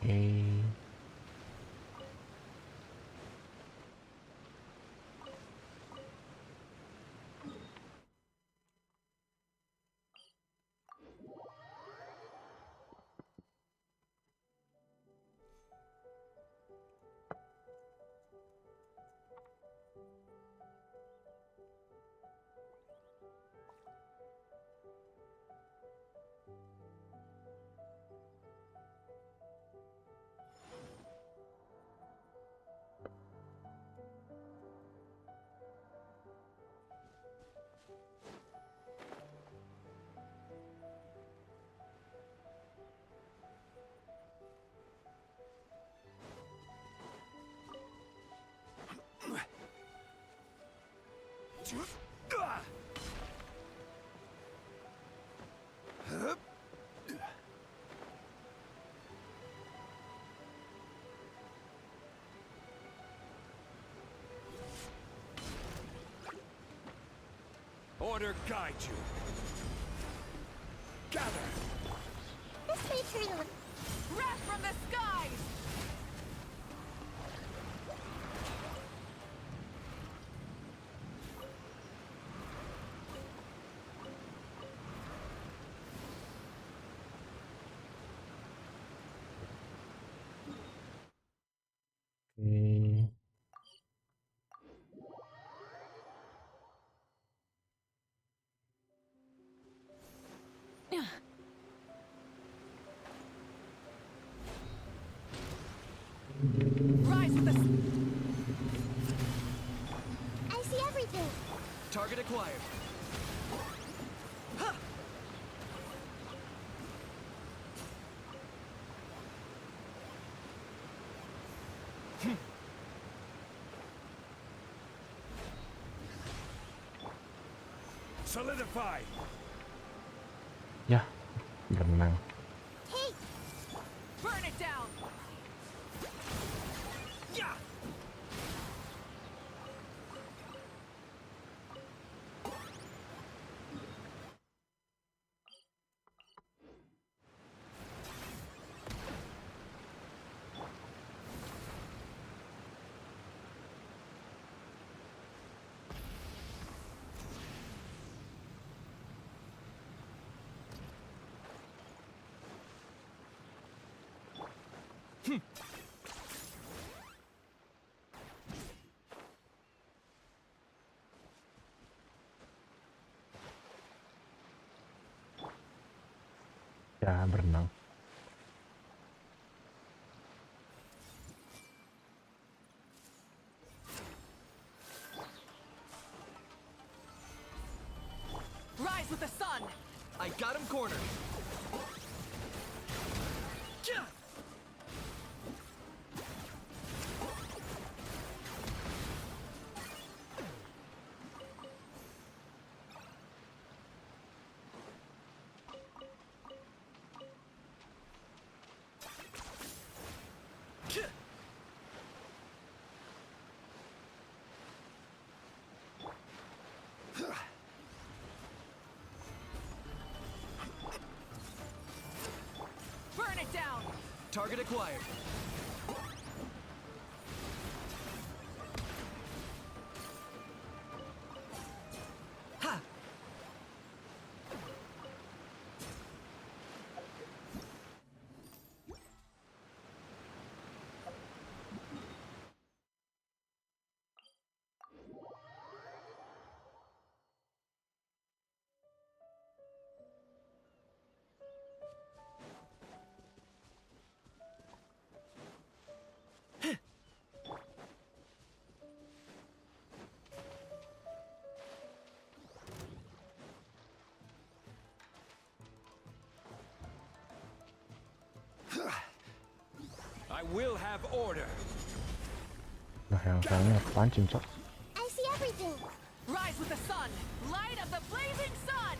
Oke. Order guide you. Gather. This may turn a Wrath from the skies! Oke. Rise with the... I see everything. Target acquired. Solidify. Ya, berenang. Take. Burn it down! Yeah. Ya, berenang. Rise with the sun! I got him cornered. Burn it down! Target acquired. Ha! I will have order. Nah, yang sayangnya kepancing, Cok. I see everything. Rise with the sun! Light of the blazing sun!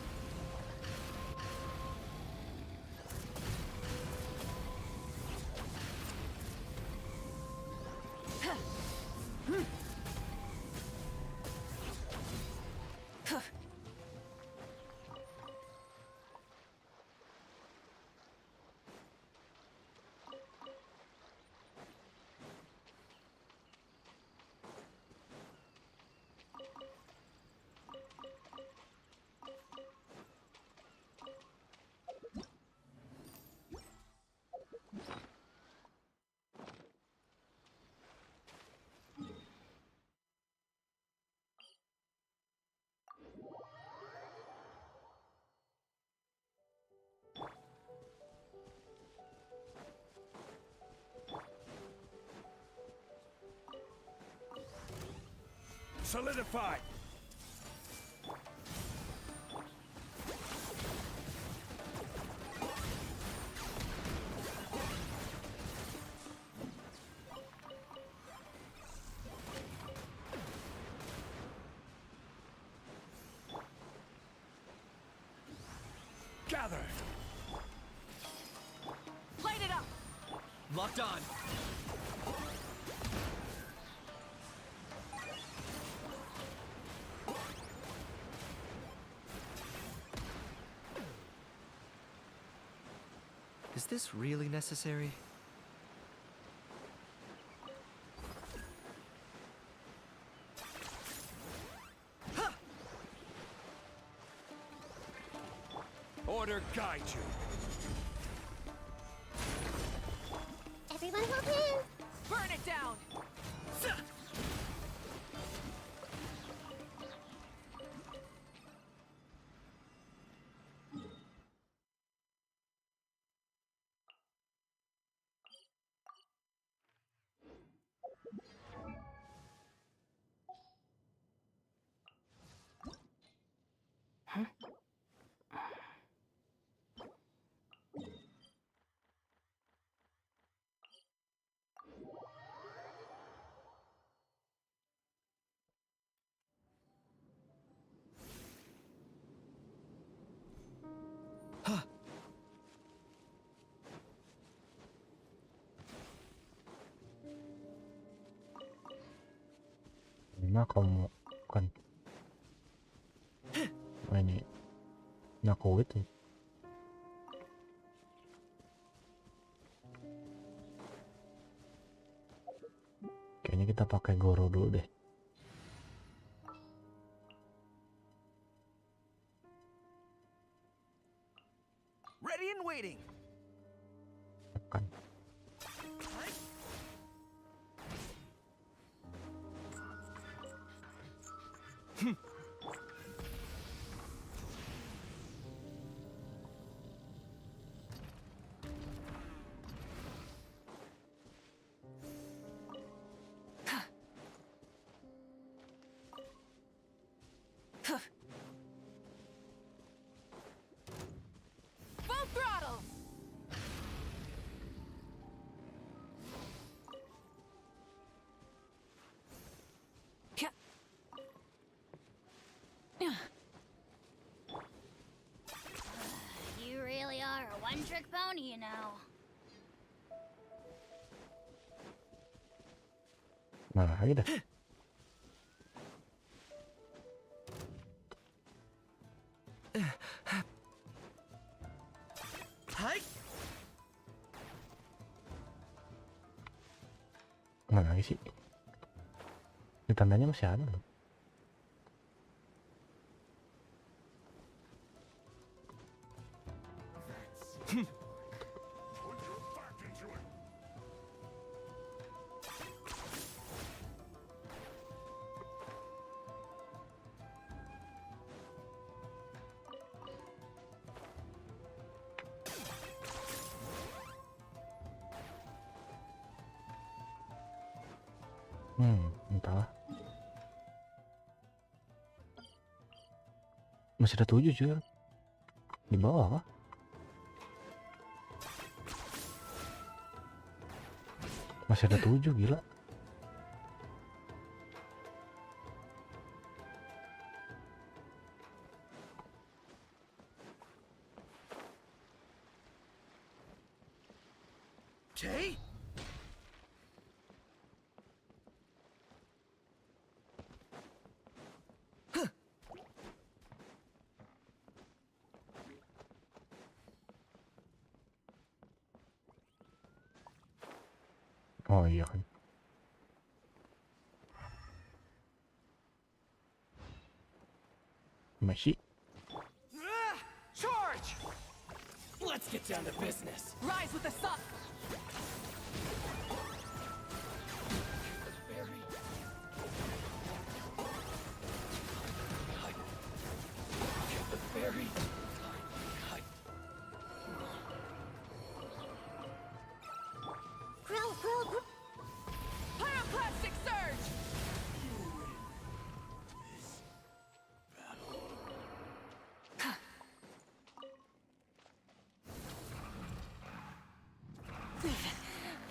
Solidify. Gather. Light it up! Locked on. Is this really necessary? Order guide you. Everyone hold hands. Burn it down! Nah, kamu bukan ini nyakowit ya. Kayaknya kita pakai goro dulu deh. Ready and waiting. Tekan. Full throttle! You really are a one-trick pony, you know. Nah, lagi dah. Mana lagi sih? Ini tandanya masih ada loh. Entahlah. Masih ada 7 juga di bawah kah? Masih ada 7, gila. Okay. Oh iya kan. Masih. Charge! Let's get down to business. Rise with the sun! Pyroclastic surge!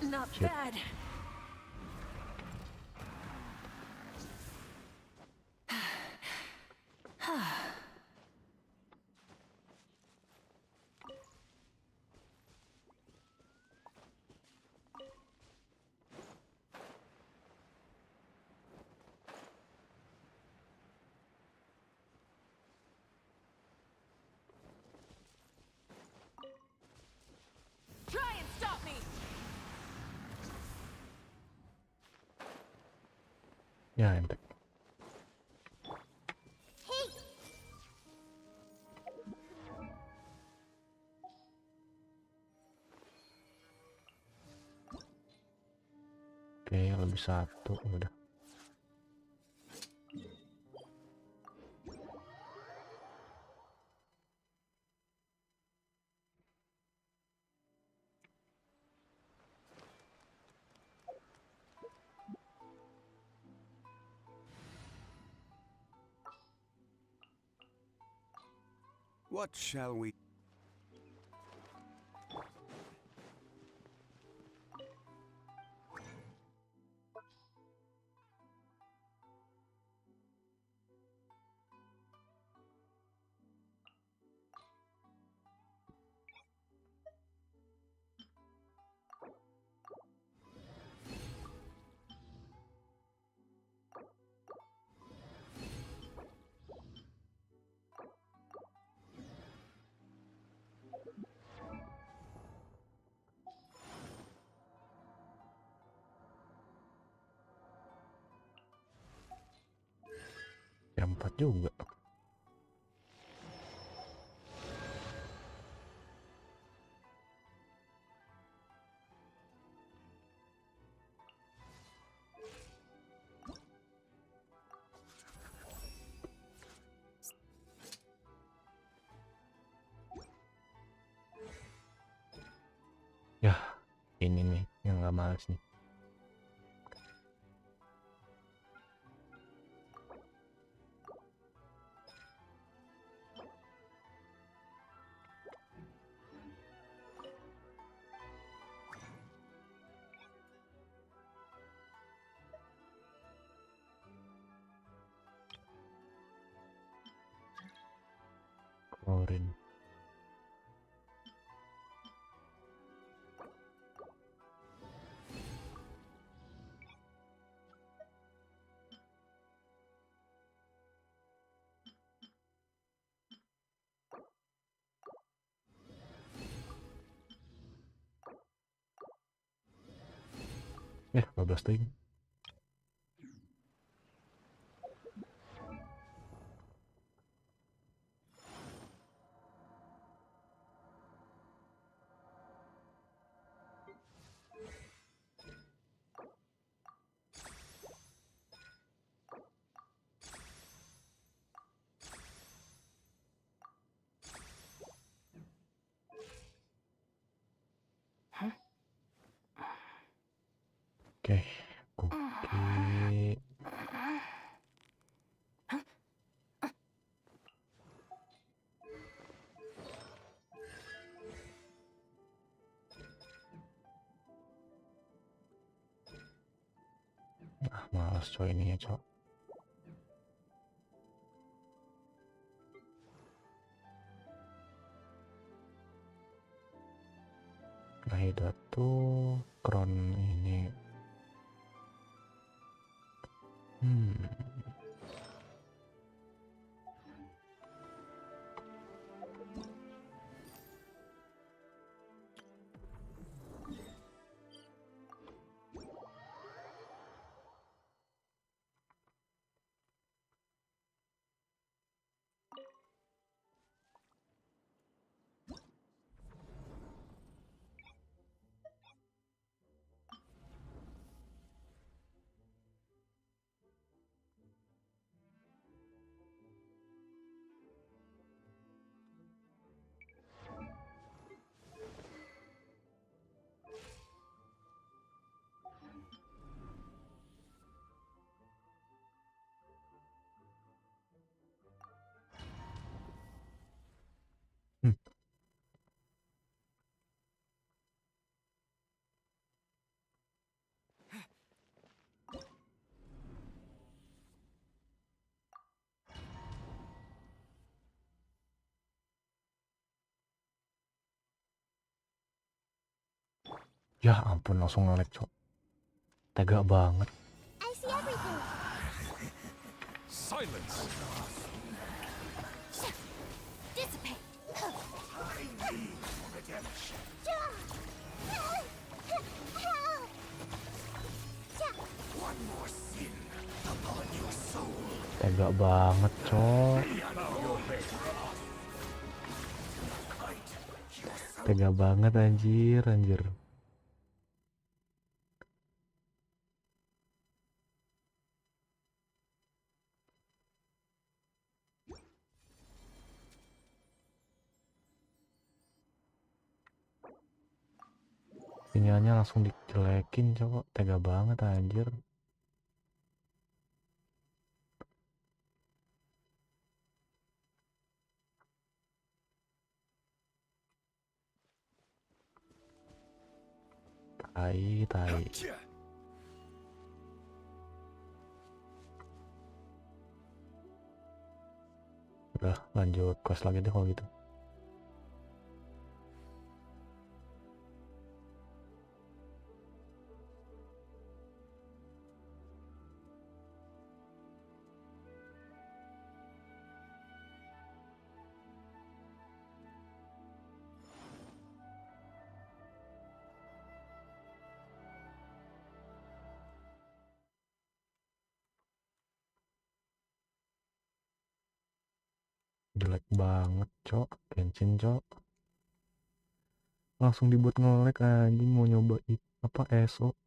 Not bad. Ya ente. Oke, lebih satu udah. What shall we? Jam 4 juga. Ya, ini nih yang gak males nih. Klorin. Ya, 12 ting. Oke, Cookie. Ah, malas coy ini ya, coy. Nah, tuh kron ini. Ya ampun, langsung nge-lag, cok. Tega banget. I see everything. Silence. Dissipate. One more sin, the Tega banget, cok. Tega banget anjir, anjir. Sinyalnya langsung dijelekin, cok. Tega banget anjir. Tai. Udah lanjut quest lagi deh kalau gitu. Jelek banget, cok. Genshin, cok. Langsung dibuat nge-lag anjing, mau nyoba apa ESO.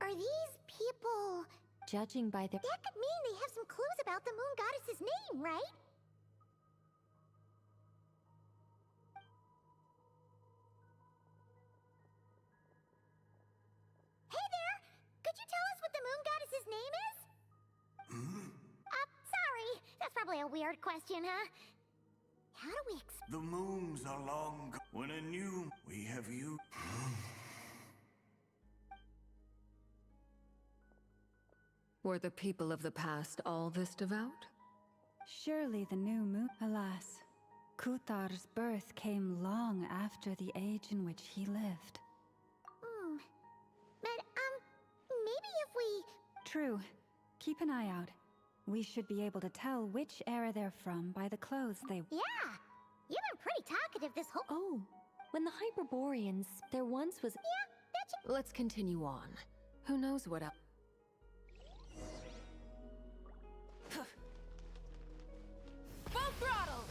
Are these people... Judging by their... That could mean they have some clues about the moon goddess's name, right? Hey there! Could you tell us what the moon goddess's name is? Sorry. That's probably a weird question, huh? How do we The moons are long when anew we have you. Were the people of the past all this devout? Surely the new moon. Alas, Kutar's birth came long after the age in which he lived. But, maybe if we... True. Keep an eye out. We should be able to tell which era they're from by the clothes they... Yeah! You've been pretty talkative this whole... Oh, when the Hyperboreans, there once was... Yeah, Let's continue on. Who knows what else? Full throttle!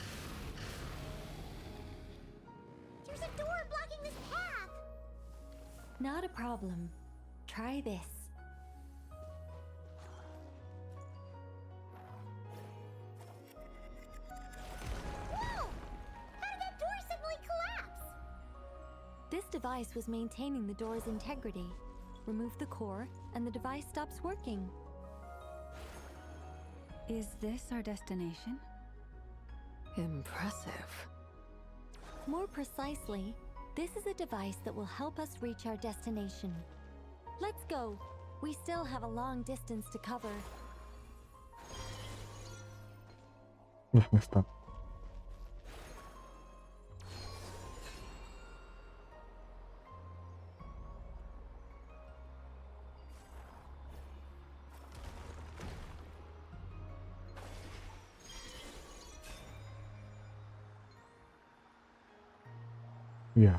There's a door blocking this path! Not a problem. Try this. Whoa! How did that door suddenly collapse? This device was maintaining the door's integrity. remove the core, and the device stops working. Is this our destination? Impressive. More precisely, this is a device that will help us reach our destination. Let's go. We still have a long distance to cover. Nge-stop. Ya.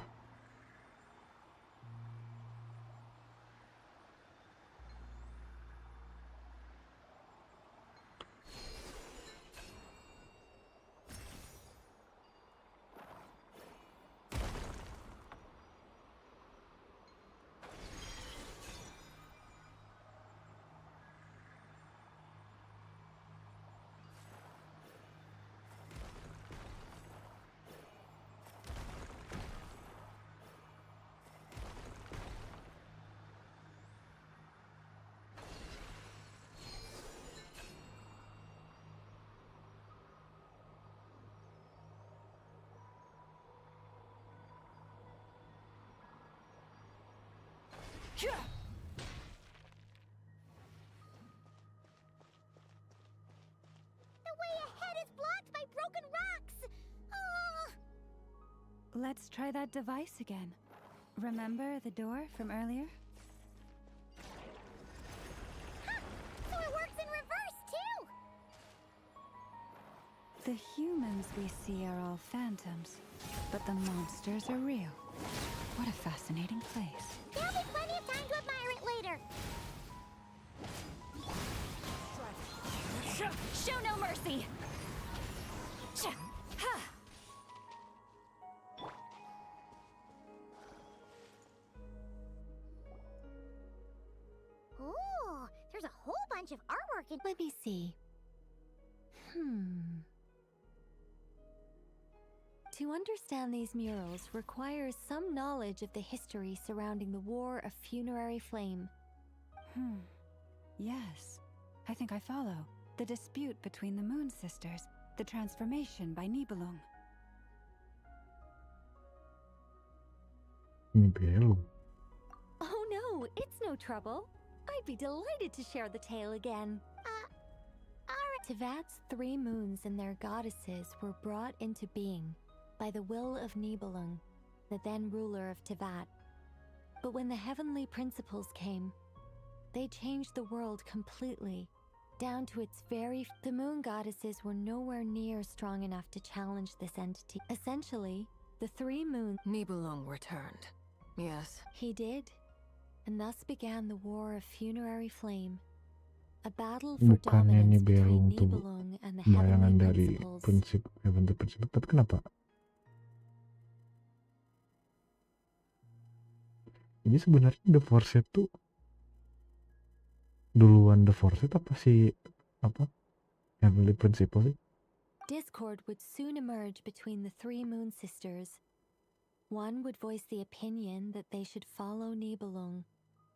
The way ahead is blocked by broken rocks! Oh. Let's try that device again. Remember the door from earlier? Ha! So it works in reverse, too! The humans we see are all phantoms, but the monsters are real. What a fascinating place. There'll be plenty of time to admire it later. Show no mercy! Ooh, there's a whole bunch of artwork in— Let me see. To understand these murals requires some knowledge of the history surrounding the War of Funerary Flame. Yes, I think I follow. The dispute between the Moon Sisters, the transformation by Nibelung. Nibelung. Oh no, it's no trouble. I'd be delighted to share the tale again. Tevat's 3 moons and their goddesses were brought into being by the will of Nibelung, the then ruler of Tevat. But when the heavenly principles came, they changed the world completely, down to its very— The moon goddesses were nowhere near strong enough to challenge this entity. Essentially, the 3 moons— Nibelung returned. Yes. He did. And thus began the War of Funerary Flame. A battle for Bukannya dominance Nibelung between tuh Nibelung and the bayangan heavenly dari principles. prinsip Heavenly Principle, tapi kenapa ini sebenarnya The Force tuh duluan The Force apa sih, apa Heavenly Principle sih? Discord would soon emerge between the 3 moon sisters. One would voice the opinion that they should follow Nibelung,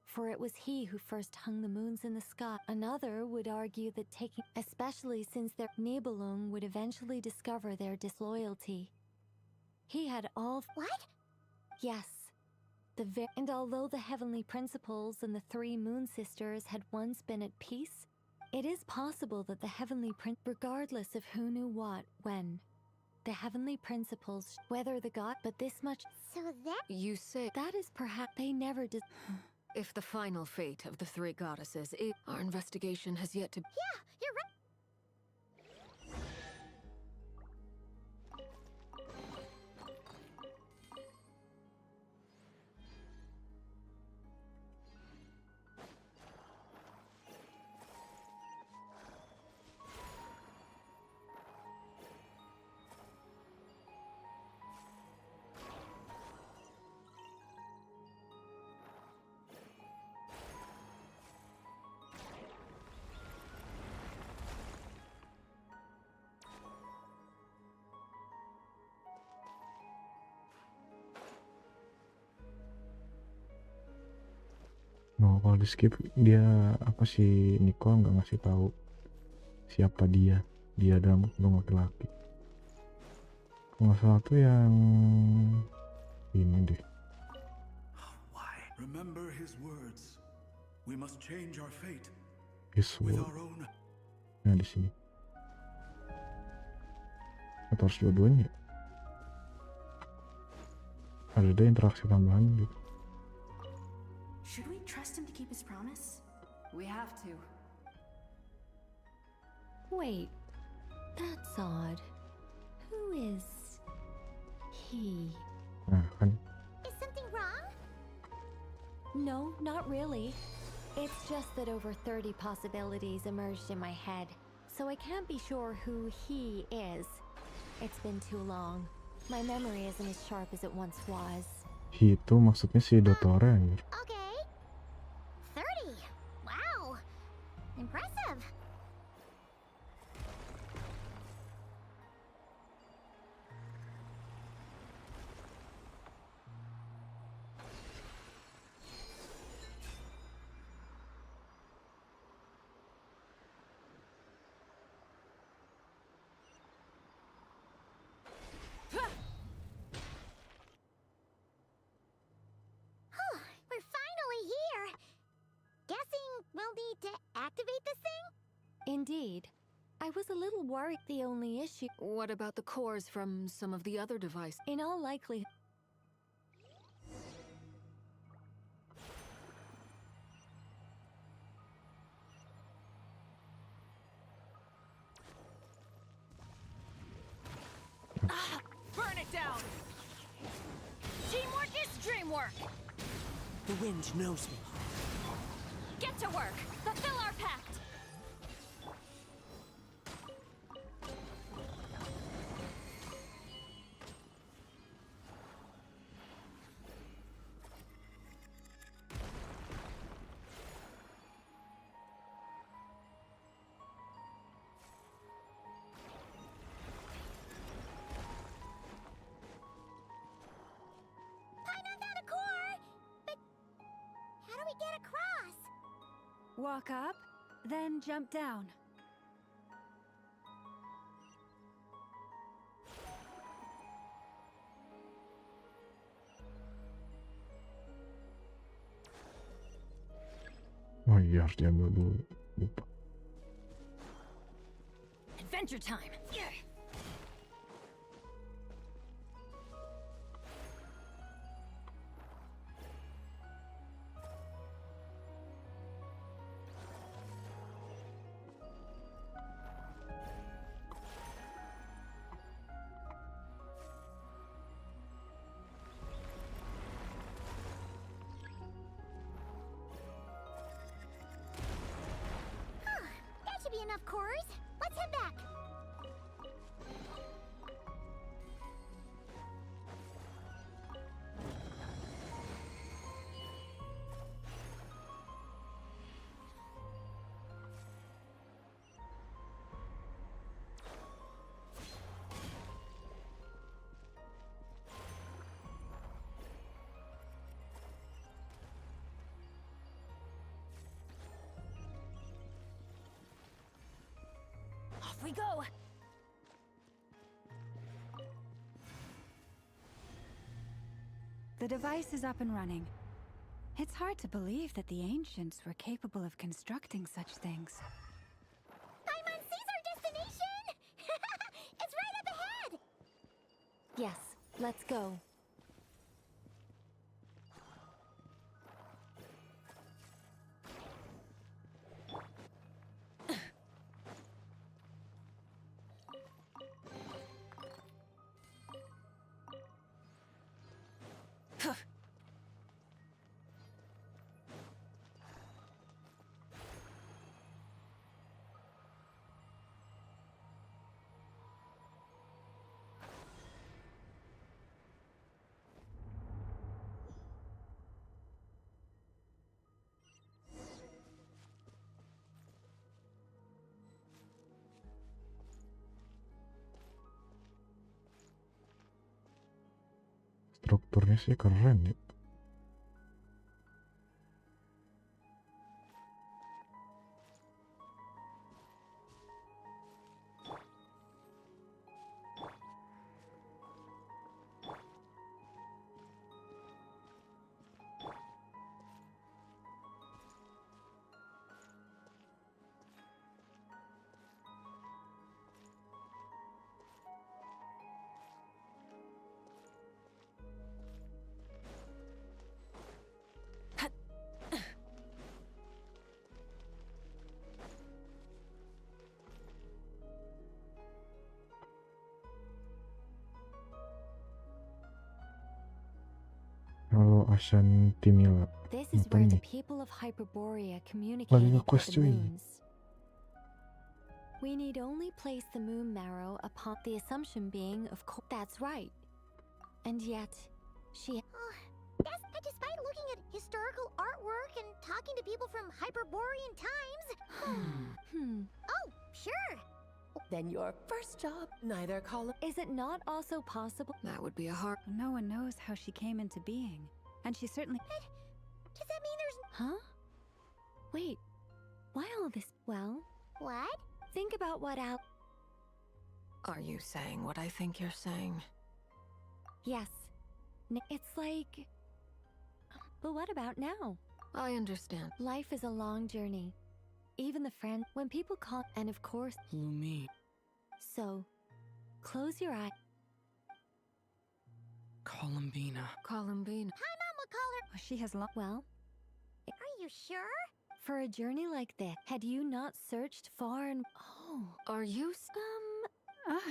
for it was he who first hung the moons in the sky. Another would argue that taking— especially since their— Nibelung would eventually discover their disloyalty. He had all— What? Yes. And although the heavenly principles and the 3 moon sisters had once been at peace, it is possible that the heavenly regardless of who knew what, when, the heavenly principles, whether the god— but this much— So that— You say that is perhaps— they never did— if the final fate of the 3 goddesses is— our investigation has yet to— Yeah, you're right. No, kalau di skip dia apa sih, Nicole nggak ngasih tahu siapa dia dalam bentuk laki-laki. Kalau nggak salah tuh yang ini deh. Remember his words. We must change our fate His with word. our own. Nah di sini. Atau harus dua-duanya? Ada interaksi tambahan gitu. Should we trust him to keep his promise? We have to. Wait, that's odd. Who is he? Nah kan. Is something wrong? No, not really. It's just that over 30 possibilities emerged in my head, so I can't be sure who he is. It's been too long. My memory isn't as sharp as it once was. He itu maksudnya si Dottore anjir. Okay. 30. Wow. Impressive. We're finally here. Guessing we'll need to activate this thing? Indeed. I was a little worried the only issue... What about the cores from some of the other devices? In all likelihood... Burn it down! Teamwork is dreamwork! The wind knows me. Get to work! Fulfill our pact! Get across. Walk up, then jump down. Oh iya harus diambil dulu. Lupa. Adventure time! Yeah. That should be enough cores. Let's head back. Off we go! The device is up and running. It's hard to believe that the ancients were capable of constructing such things. Paimon sees our destination! It's right up ahead! Yes, let's go. Strukturnya sih keren ya. Passion Timila. This is Apa where ini? the people of Hyperborea Lagi communicate with nge-quest the cuy. moons. We need only place the moon marrow upon the assumption being, of course, that's right. And yet, she. Yes, and despite looking at historical artwork and talking to people from Hyperborean times. Oh, sure. Then your first job, neither column. Is it not also possible? That would be a hard. No one knows how she came into being, and she certainly. Does that mean there's. Huh? Wait. Why all this? Well, What? think about what Al. Are you saying what I think you're saying? Yes. It's like. But what about now? I understand. Life is a long journey. Even the friend, when people call, and of course, Lumi. So, close your eye. Columbina. Columbine. Hi, Mama Caller. She has Well, Are you sure? for a journey like this, had you not searched far and. Oh. Are you? Llama,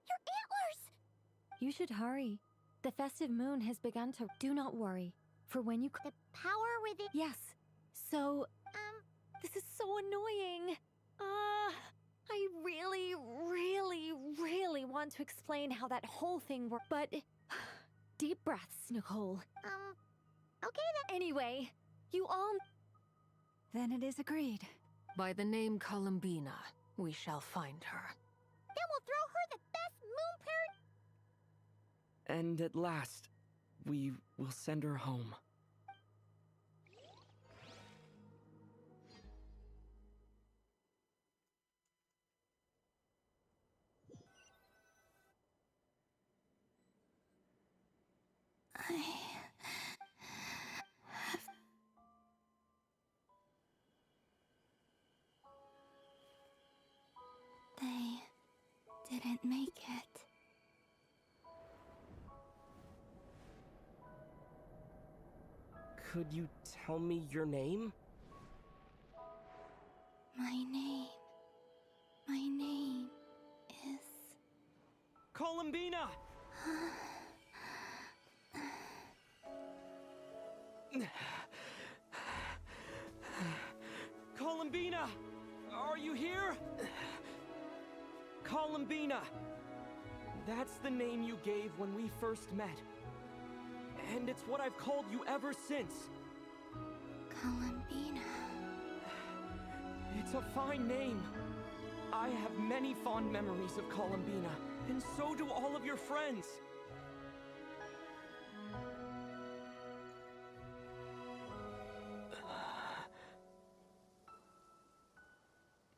your antlers! You should hurry. The festive moon has begun to. Do not worry. For when you. The power within. Yes. So. This is so annoying. I really, really, really want to explain how that whole thing worked, but. Deep breaths, Nicole. Okay then. Anyway, you all. Then it is agreed. By the name Columbina, we shall find her. Then we'll throw her the best moon parrot. And at last, we will send her home. They didn't make it. Could you tell me your name? My name is... Columbina! Columbina! Are you here? Columbina! That's the name you gave when we first met. And it's what I've called you ever since. Columbina. It's a fine name. I have many fond memories of Columbina, and so do all of your friends.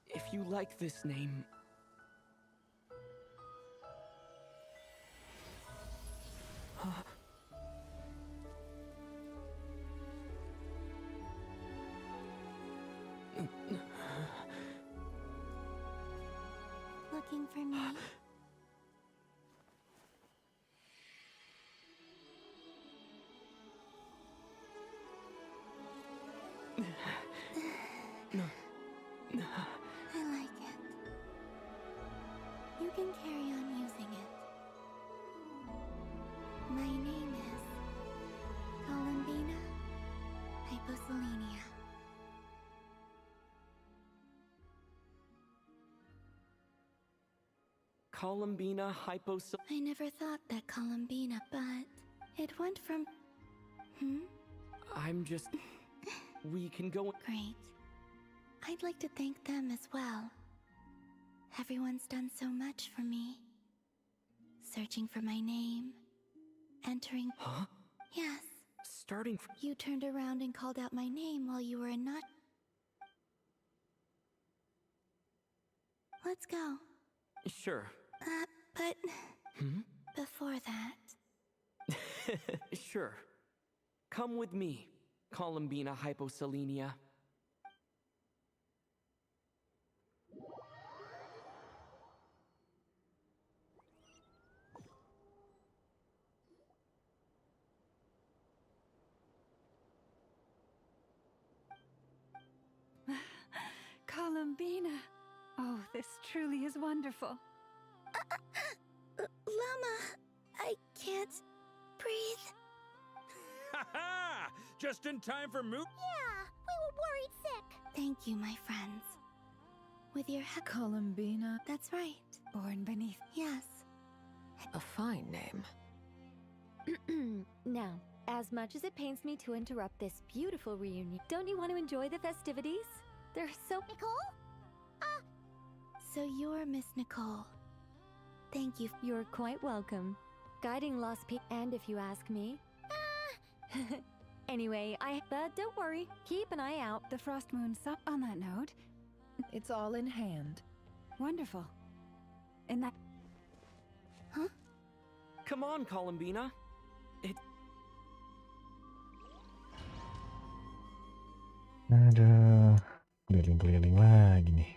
If you like this name... Looking for me? I like it. You can carry on using it. My name is Columbina Hyposelenia. Columbina Hypos... I never thought that Columbina, but it went from... I'm just... We can go... Great. I'd like to thank them as well. Everyone's done so much for me. Searching for my name. Entering... Huh? Yes. Starting from... You turned around and called out my name while you were in not... Let's go. Sure. But... Before that... Sure. Come with me, Columbina Hyposelenia. Columbina. Oh, this truly is wonderful. Llama, I can't just in time for Yeah, we were worried sick. Thank you, my friends. With your help. Columbina. That's right. Born beneath. Yes. A fine name. Now, as much as it pains me to interrupt this beautiful reunion, don't you want to enjoy the festivities? They're so... Nicole? So you're Miss Nicole. Thank you. You're quite welcome. Guiding lost people, and if you ask me... Anyway, but don't worry, keep an eye out. The Frost Moon sup. On that note, It's all in hand. wonderful. In that... Huh? Come on, Columbina. Ada keliling-keliling lagi nih.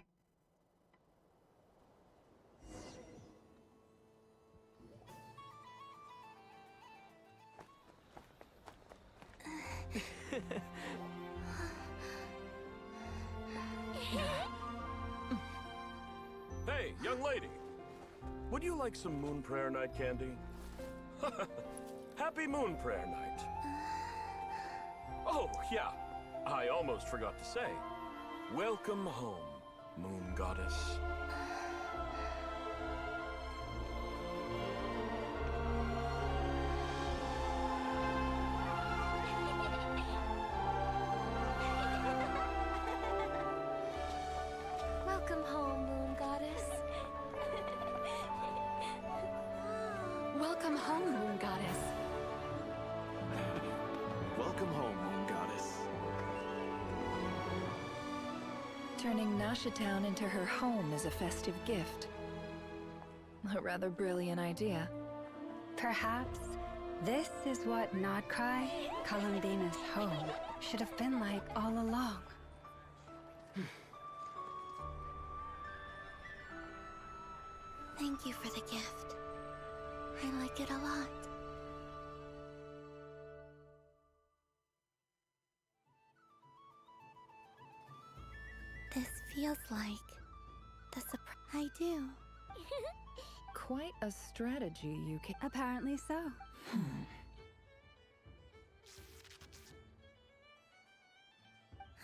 Hey, young lady. Would you like some Moon Prayer Night candy? Happy Moon Prayer Night. Oh, yeah. I almost forgot to say. Welcome home, Moon Goddess. Welcome home, Moon Goddess. Welcome home, Moon Goddess. Welcome home, Moon Goddess. Turning Nashatown into her home is a festive gift. A rather brilliant idea. Perhaps this is what Nodcry, Columbina's home, should have been like all along. Thank you for the gift. I like it a lot. This feels like the surprise. I do. Quite a strategy you can... Apparently so.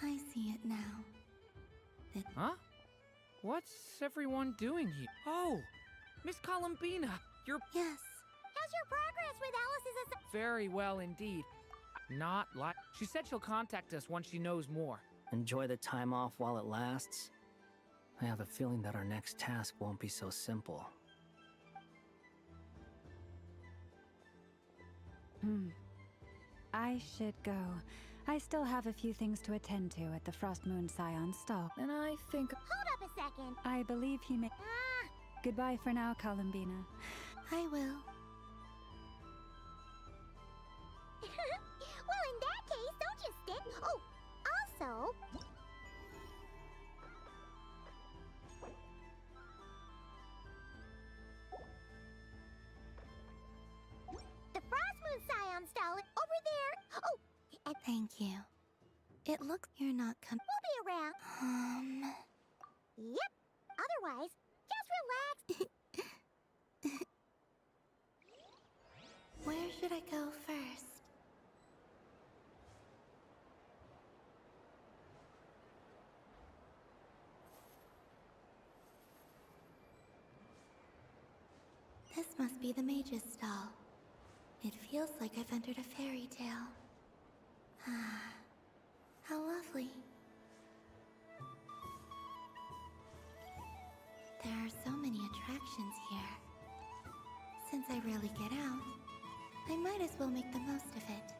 I see it now. Huh? What's everyone doing here? Oh, Miss Columbina, you're... Yes. How's your progress with Alice's Very well indeed. Not like... She said she'll contact us once she knows more. Enjoy the time off while it lasts. I have a feeling that our next task won't be so simple. I should go. I still have a few things to attend to at the Frost Moon Scion stall. And I think... Hold up a second. I believe he may... Goodbye for now, Columbina. I will. Well, in that case, don't you stick... Oh, also... The Frost Moon Scion stall over there. Oh, and Thank you. It looks you're not we'll be around. Yep. Otherwise, just relax. Where should I go first? This must be the mage's stall. It feels like I've entered a fairy tale. Ah, how lovely. There are so many attractions here. Since I rarely get out, I might as well make the most of it.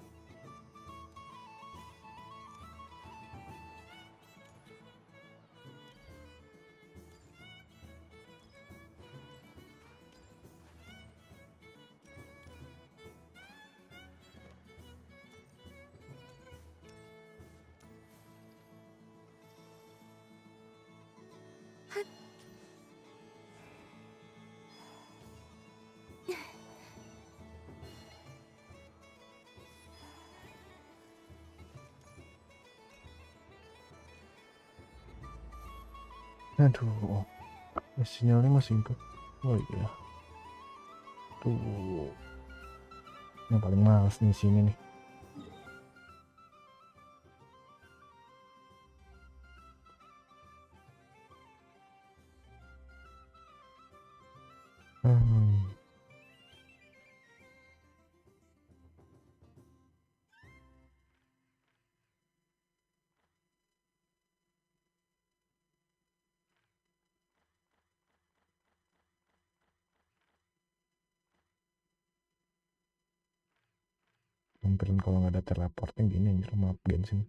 Aduh, sinyalnya masih ke. Oh iya. Tuh. Yang paling males nih sini nih. Tampilan kalau nggak ada teleportnya gini anjir, maaf Genshin.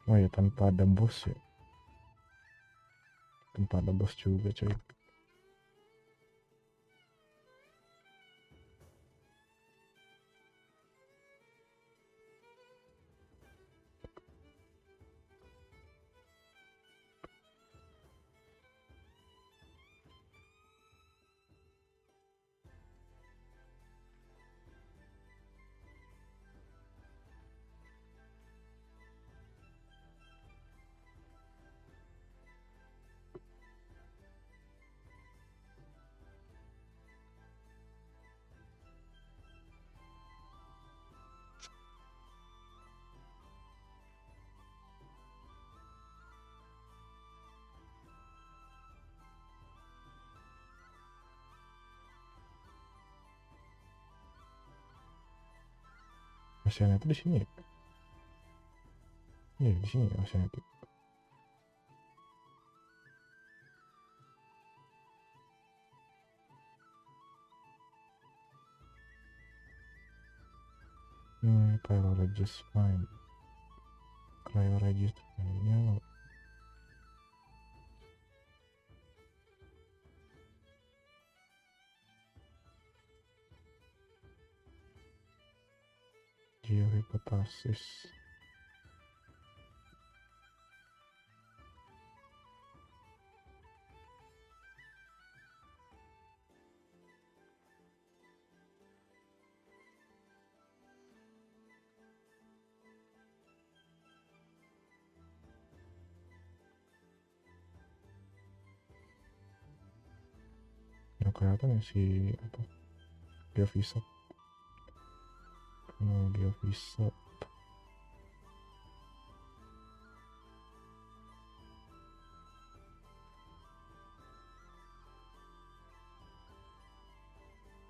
Oh ya, tanpa ada bos ya. Tanpa ada bos juga coy. Oceania itu di sini ya? Iya di sini ya Oceania itu. Priorities fine. Priorities fine-nya geohipotesis. Ya kelihatan ya si apa? Geovisop. Geovisop.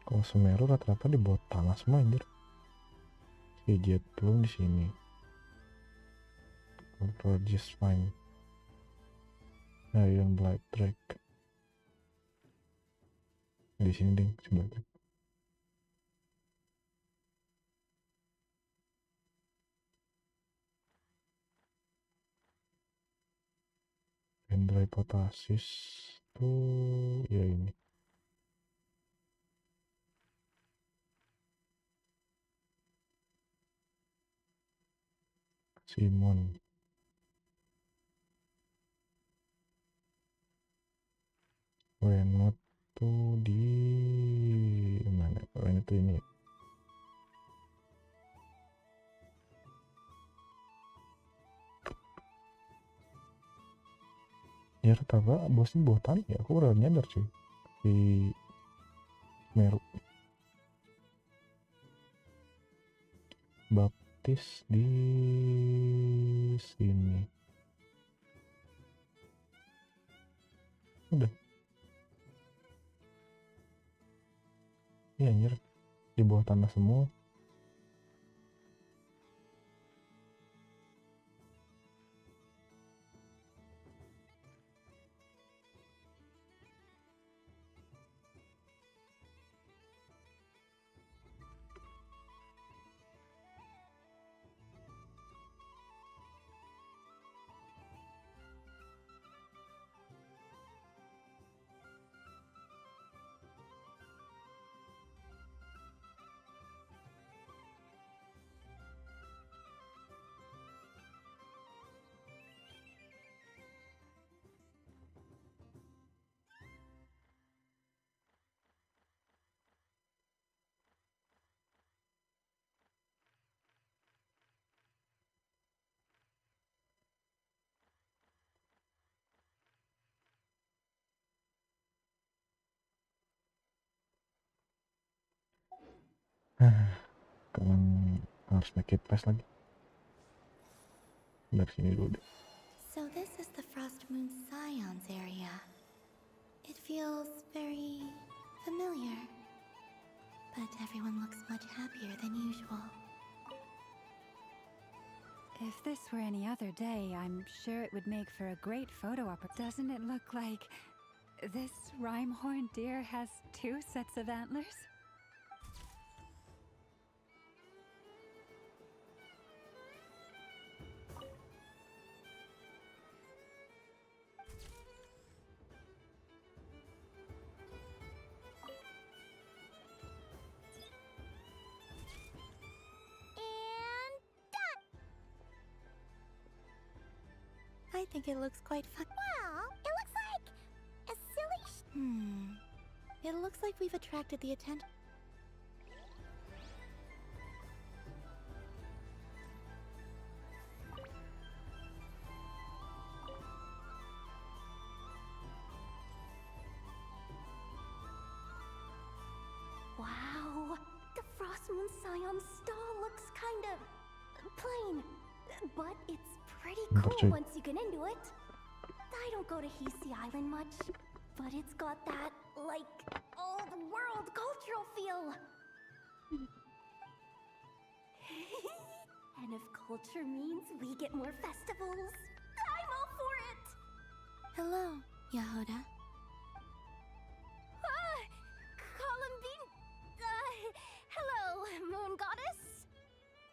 Kalau Semeru rata-rata di bawah tanah semua anjir. Si jet belum di sini. Control fine. Nah, yang black track. Di sini ding sebelah. Dendra hipotesis tuh ya ini. Simon. Wenot tuh di mana? Wenot tuh ini. Ya rata-rata bosnya botan ya, aku udah nyadar cuy di Meru. Baptis di sini. Udah. Iya anjir, di bawah tanah semua. Kalian harus make it fast lagi. Dari sini dulu deh. So this is the Frost Moon Scions area. It feels very familiar. But everyone looks much happier than usual. If this were any other day, I'm sure it would make for a great photo op. Doesn't it look like this rhyme-horned deer has 2 sets of antlers? I think it looks quite fun. Well, it looks like a silly It looks like we've attracted the attention. Wow, the Frost Moon Scion stall looks kind of plain, but it's pretty cool once you get into it. I don't go to Hisi Island much, but it's got that, like, old world cultural feel. And if culture means we get more festivals, I'm all for it! Hello, Yehuda. Columbine... hello, Moon Goddess.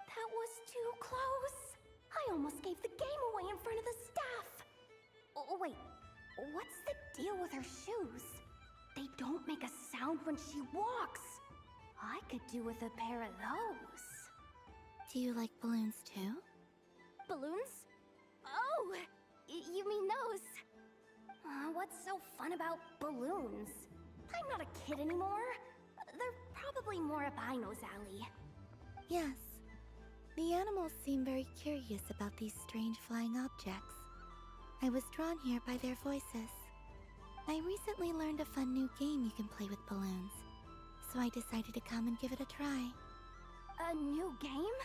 That was too close. I almost gave the game away in front of the staff. Oh, wait. What's the deal with her shoes? They don't make a sound when she walks. I could do with a pair of those. Do you like balloons too? Balloons? Oh, you mean those? What's so fun about balloons? I'm not a kid anymore. They're probably more up Aino's alley. Yes. The animals seem very curious about these strange flying objects. I was drawn here by their voices. I recently learned a fun new game you can play with balloons, so I decided to come and give it a try. A new game?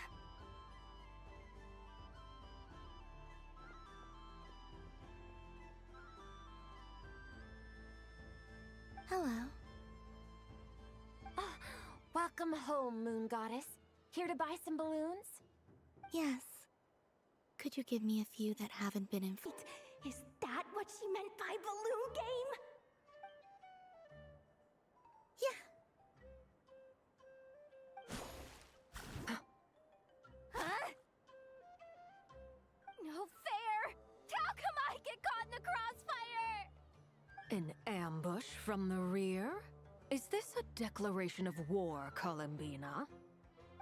Hello. Welcome home, Moon Goddess. Here to buy some balloons? Yes. Could you give me a few that haven't been inflated? Is that what she meant by balloon game? Yeah. Huh? No fair! How come I get caught in the crossfire? An ambush from the rear? Is this a declaration of war, Columbina?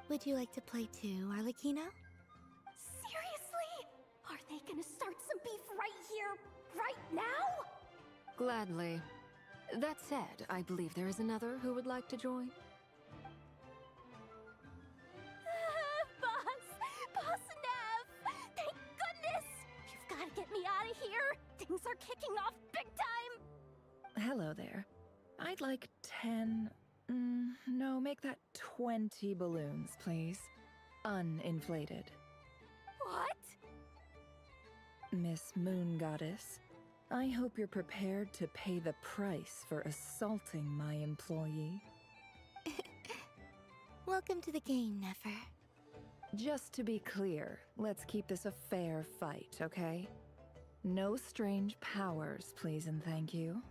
Would you like to play too, Arlecchino? Seriously? Are they gonna start some beef right here, right now? Gladly. That said, I believe there is another who would like to join. Boss Nev! Thank goodness! You've gotta get me out of here! Things are kicking off big time! Hello there. I'd like 10... no, make that 20 balloons, please. Uninflated. What? Miss Moon Goddess, I hope you're prepared to pay the price for assaulting my employee. Welcome to the game, Nefer. Just to be clear, let's keep this a fair fight, okay? No strange powers, please and thank you.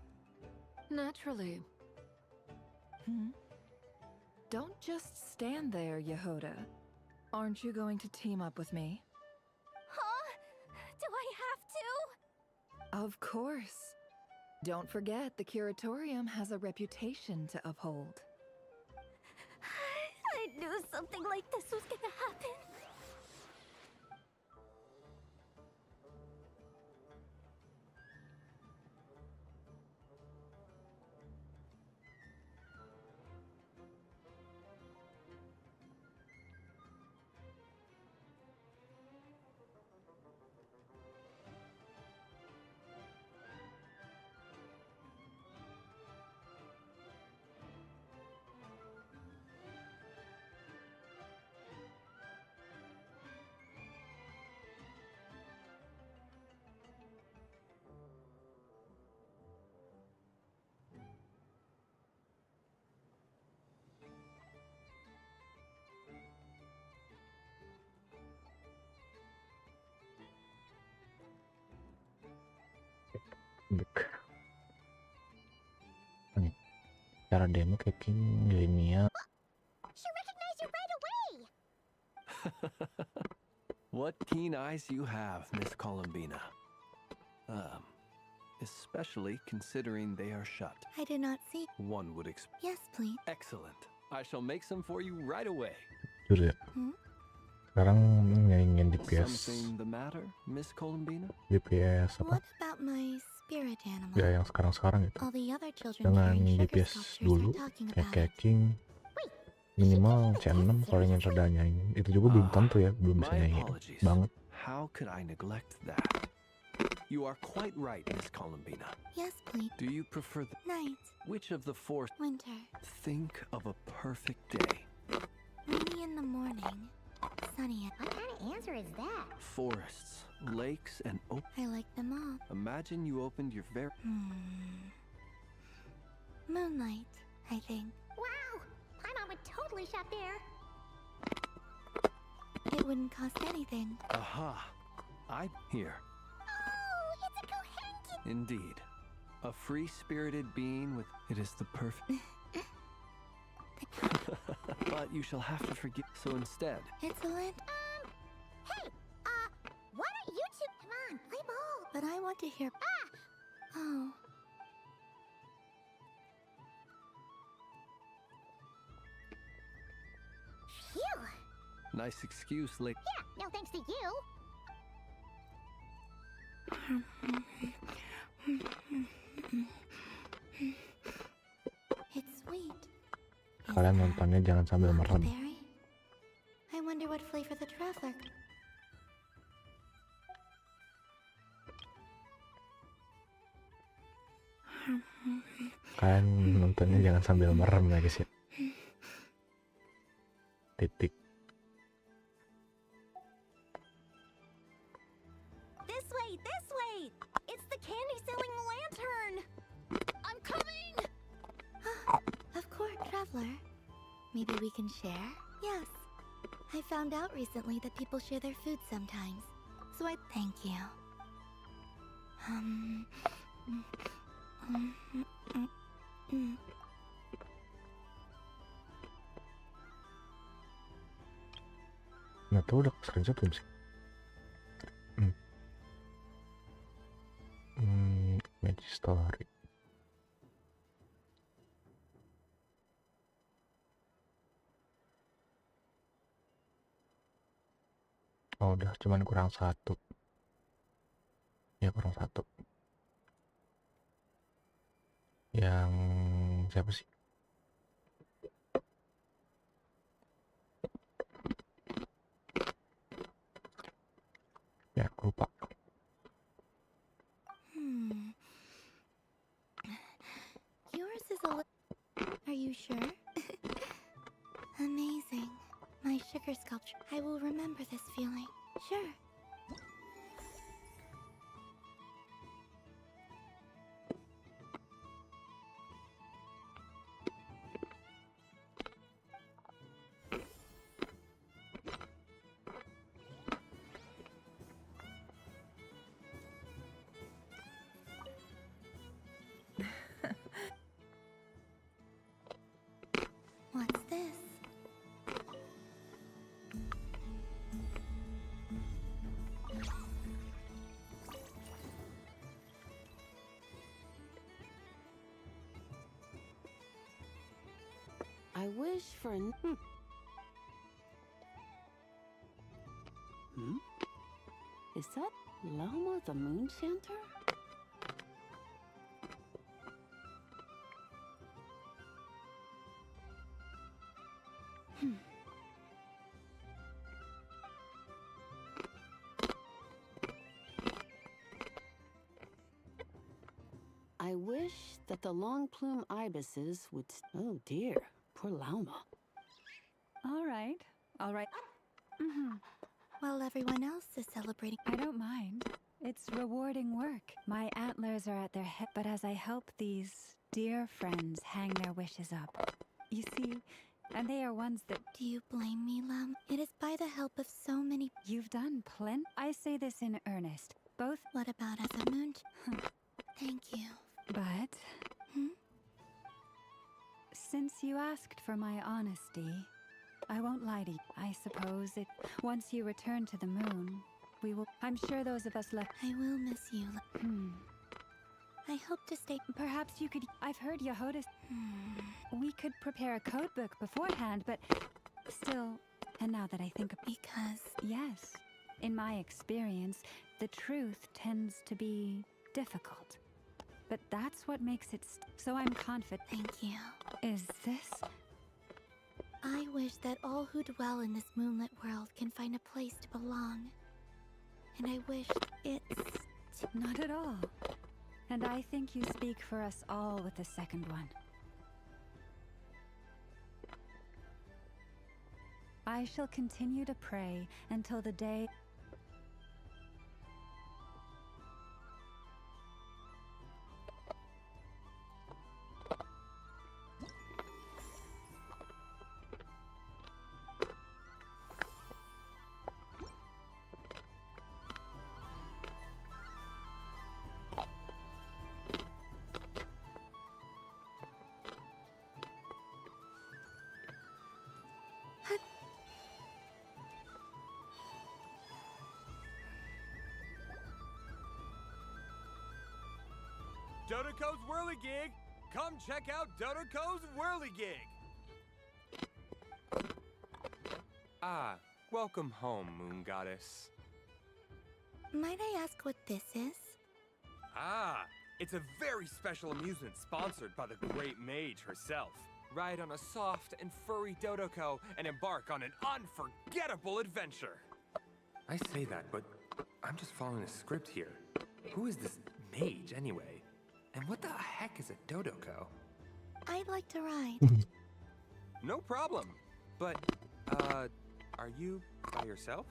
Naturally. Don't just stand there, Yehuda. Aren't you going to team up with me? Huh? Do I have to? Of course. Don't forget, the Curatorium has a reputation to uphold. I knew something like this was gonna happen. Cara demo kaking ilmiah. She recognized you right away! What keen eyes you have, Miss Columbina. Especially considering they are shut. I did not see. One would expect. Yes, please. Excellent. I shall make some for you right away. Jujur ya. Sekarang nyaingin DPS. Something the matter, Miss Columbina? DPS apa? What about my spirit animal? Ya yang sekarang itu. All the other children Dengan carrying sugar DPS sculptures dulu are talking kayak about it. caking minimal C6 kalau ingin rada nyaingin. Itu juga belum tentu ya, belum bisa My nyaingin apologies. banget. How could I neglect that? You are quite right, Miss Columbina. Yes, please. Do you prefer the Night. which of the four? Winter. Think of a perfect day. Rainy in the morning. Sunny. What kind of answer is that? Forests, lakes, and open. I like them all. Imagine you opened your very. Moonlight, I think. Wow! My mom would totally shop there. It wouldn't cost anything. Aha! I here. Oh, it's a Kohenki! Indeed. A free-spirited being with... It is the perfect... But you shall have to forgive... So instead... It's a land. Hey! Why don't you two... Come on, play ball! But I want to hear... Oh. Phew! Nice excuse, late. Yeah, no thanks to you. It's sweet. Kalian nontonnya jangan sambil merem. Berry? I wonder what flavor the traveler. Kalian nontonnya jangan sambil merem ya guys ya. Titik. This way! It's the candy-selling lantern! I'm coming! Of course, traveler. Maybe we can share? Yes. I found out recently that people share their food sometimes. So I thank you. Nggak tahu udah screenshot belum sih? Magic story. Oh udah, cuman kurang satu. Ya kurang satu. Yang siapa sih? Ya lupa. Yours is a Are you sure? Amazing. My sugar sculpture. I will remember this feeling. Sure. What's this? I wish for an... Is that Lama the Moon Chanter? I wish that the long plume ibises would... Oh dear, poor Lauma. All right. While everyone else is celebrating. I don't mind. It's rewarding work. My antlers are at their head, but as I help these dear friends hang their wishes up, you see, and they are ones that... Do you blame me, Lam? It is by the help of so many... You've done plenty. I say this in earnest. Both... What about as a moon? Thank you. But... Since you asked for my honesty, I won't lie to you. I suppose once you return to the moon, we will. I'm sure those of us left. I will miss you. I hope to stay. Perhaps you could. I've heard Yehuda's. We could prepare a code book beforehand, but still. And now that I think of. Because. Yes. In my experience, the truth tends to be difficult. But that's what makes it. So I'm confident. Thank you. Is this? I wish that all who dwell in this moonlit world can find a place to belong. And I wish it's... Not at all. And I think you speak for us all with the second one. I shall continue to pray until the day... Dodoco's Whirligig! Come check out Dodoco's Whirligig! Ah, welcome home, Moon Goddess. Might I ask what this is? Ah, it's a very special amusement sponsored by the great mage herself. Ride on a soft and furry Dodoco and embark on an unforgettable adventure. I say that, but I'm just following a script here. Who is this mage, anyway? And what the heck is a Dodoco? I'd like to ride. No problem. But, are you by yourself?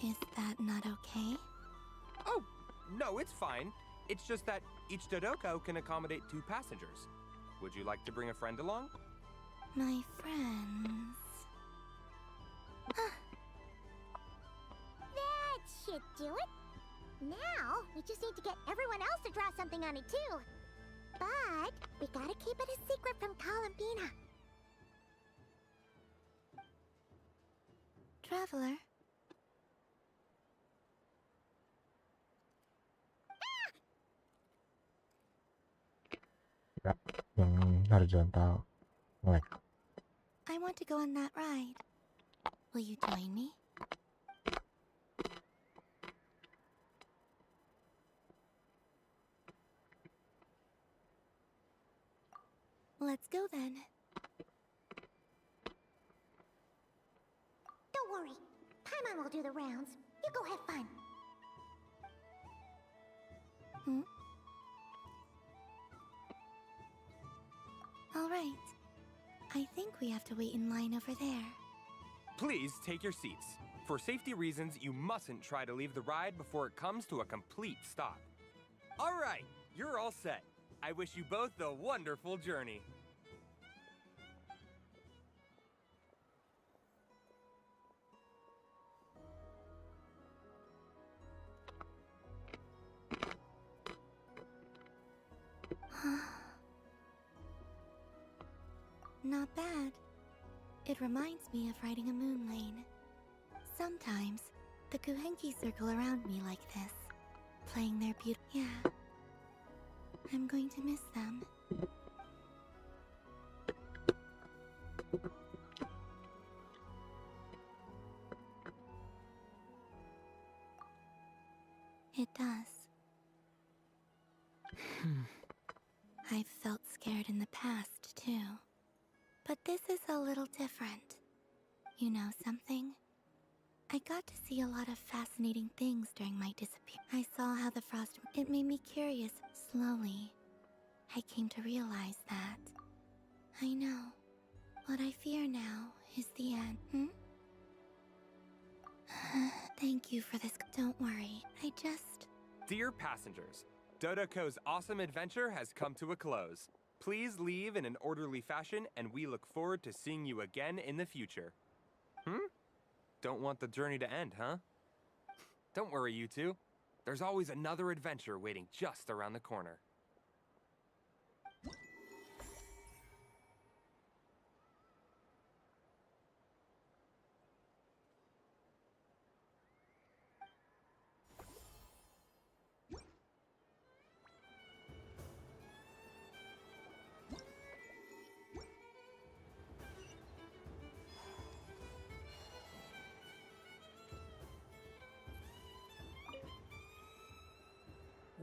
Is that not okay? Oh, no, it's fine. It's just that each Dodoco can accommodate 2 passengers. Would you like to bring a friend along? My friends... That should do it. Now, we just need to get everyone else to draw something on it too. But we gotta keep it a secret from Columbina. Traveler. Ya, yang harus jalan tahu. Ngelek. I want to go on that ride. Will you join me? Let's go then. Don't worry. Paimon will do the rounds. You go have fun. All right. I think we have to wait in line over there. Please take your seats. For safety reasons, you mustn't try to leave the ride before it comes to a complete stop. All right, you're all set. I wish you both a wonderful journey. Not bad. It reminds me of riding a moon lane. Sometimes, the Kuhenki circle around me like this, playing their beautiful... Yeah. I'm going to miss them. It does. I've felt scared in the past, too. But this is a little different. You know something? I got to see a lot of fascinating things during my disappearance. I saw how the frost... It made me curious. Slowly, I came to realize that. I know. What I fear now is the end. Thank you for this. Don't worry. I just... Dear passengers, Dodoco's awesome adventure has come to a close. Please leave in an orderly fashion, and we look forward to seeing you again in the future. Don't want the journey to end, huh? Don't worry, you two. There's always another adventure waiting just around the corner.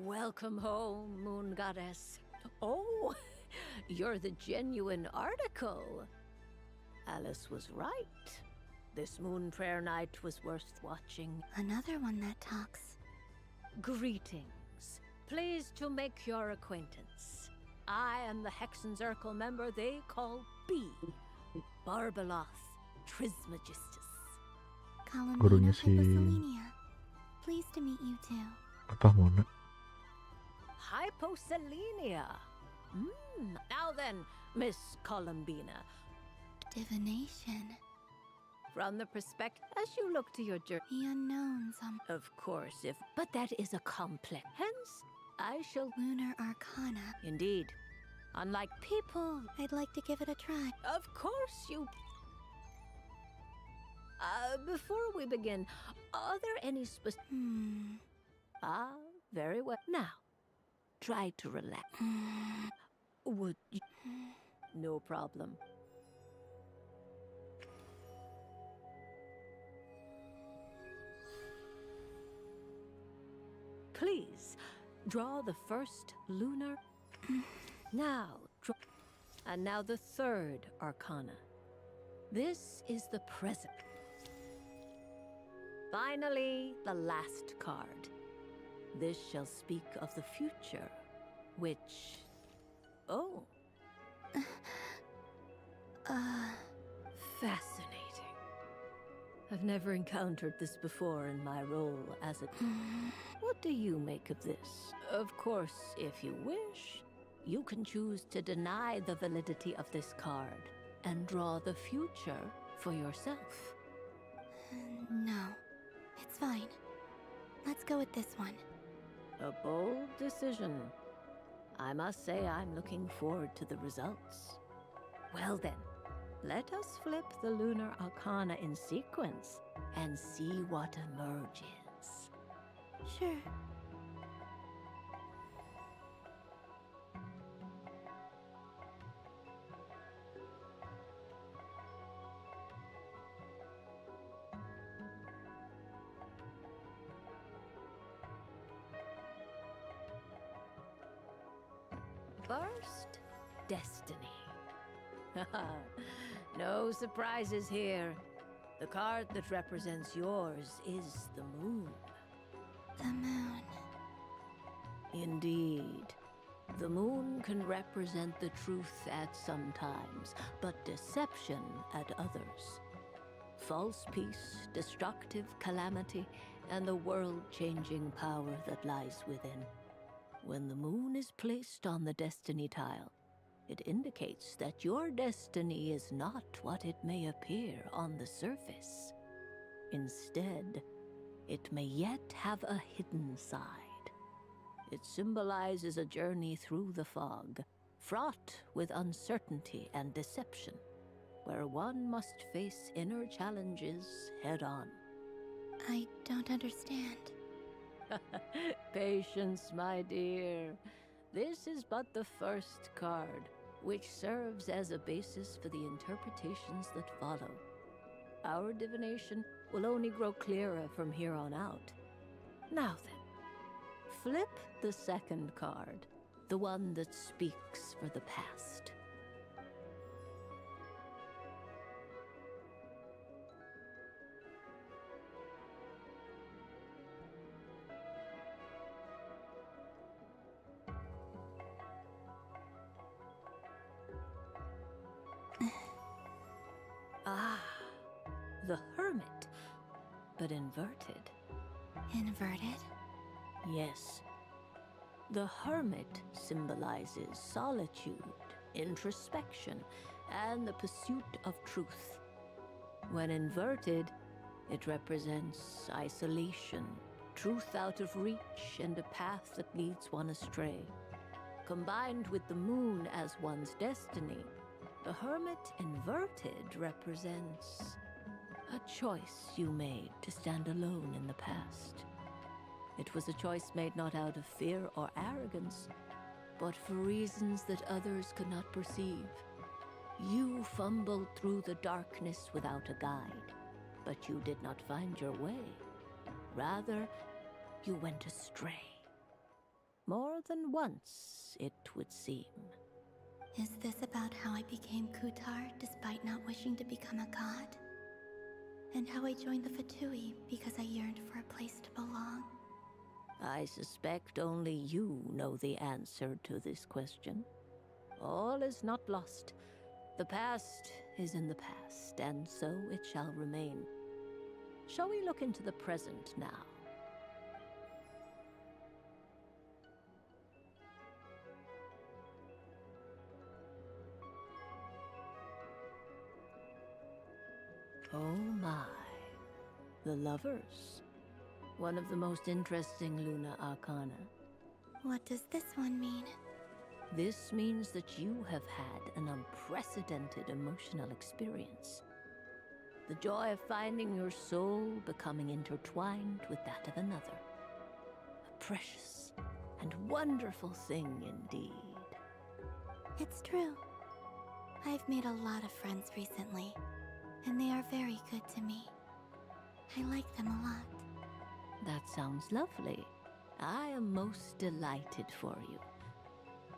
Welcome home, Moon Goddess. Oh, you're the genuine article. Alice was right. This moon prayer night was worth watching. Another one that talks. Greetings. Pleased to make your acquaintance. I am the Hexenzirkel member they call B. Barbeloth Trismegistus. Gurunya Columbina si Hyposelenia. Pleased to meet you too. apa Mona? Hyposelenia. Now then, Miss Columbina. Divination. From the perspective, as you look to your journey, The unknowns. of course, but that is a complex. Hence, I shall. Lunar Arcana. Indeed. Unlike people. I'd like to give it a try. Of course you. Before we begin, are there any specific. Very well. Now, try to relax. Would you? No problem. Please, draw the first lunar. Now, draw. And now the third arcana. This is the present. Finally, the last card. This shall speak of the future, which... Oh. Fascinating. I've never encountered this before in my role as a... What do you make of this? Of course, if you wish, you can choose to deny the validity of this card and draw the future for yourself. No, it's fine. Let's go with this one. A bold decision. I must say I'm looking forward to the results. Well then, let us flip the lunar arcana in sequence and see what emerges. Sure. First, destiny. No surprises here. The card that represents yours is the moon. The moon. Indeed. The moon can represent the truth at some times, but deception at others. False peace, destructive calamity, and the world-changing power that lies within. When the moon is placed on the destiny tile, it indicates that your destiny is not what it may appear on the surface. Instead, it may yet have a hidden side. It symbolizes a journey through the fog, fraught with uncertainty and deception, where one must face inner challenges head-on. I don't understand. Patience, my dear. This is but the first card, which serves as a basis for the interpretations that follow. Our divination will only grow clearer from here on out. Now then, flip the second card, the one that speaks for the past. The Hermit, but inverted. Inverted? Yes. The Hermit symbolizes solitude, introspection, and the pursuit of truth. When inverted, it represents isolation, truth out of reach, and a path that leads one astray. Combined with the moon as one's destiny, the Hermit inverted represents a choice you made to stand alone in the past. It was a choice made not out of fear or arrogance, but for reasons that others could not perceive. You fumbled through the darkness without a guide, but you did not find your way. Rather, you went astray. More than once, it would seem. Is this about how I became Kutar despite not wishing to become a god? And how I joined the Fatui because I yearned for a place to belong? I suspect only you know the answer to this question. All is not lost. The past is in the past, and so it shall remain. Shall we look into the present now? Oh my. The lovers. One of the most interesting Luna Arcana. What does this one mean? This means that you have had an unprecedented emotional experience. The joy of finding your soul becoming intertwined with that of another. A precious and wonderful thing indeed. It's true. I've made a lot of friends recently, and they are very good to me. I like them a lot. That sounds lovely. I am most delighted for you.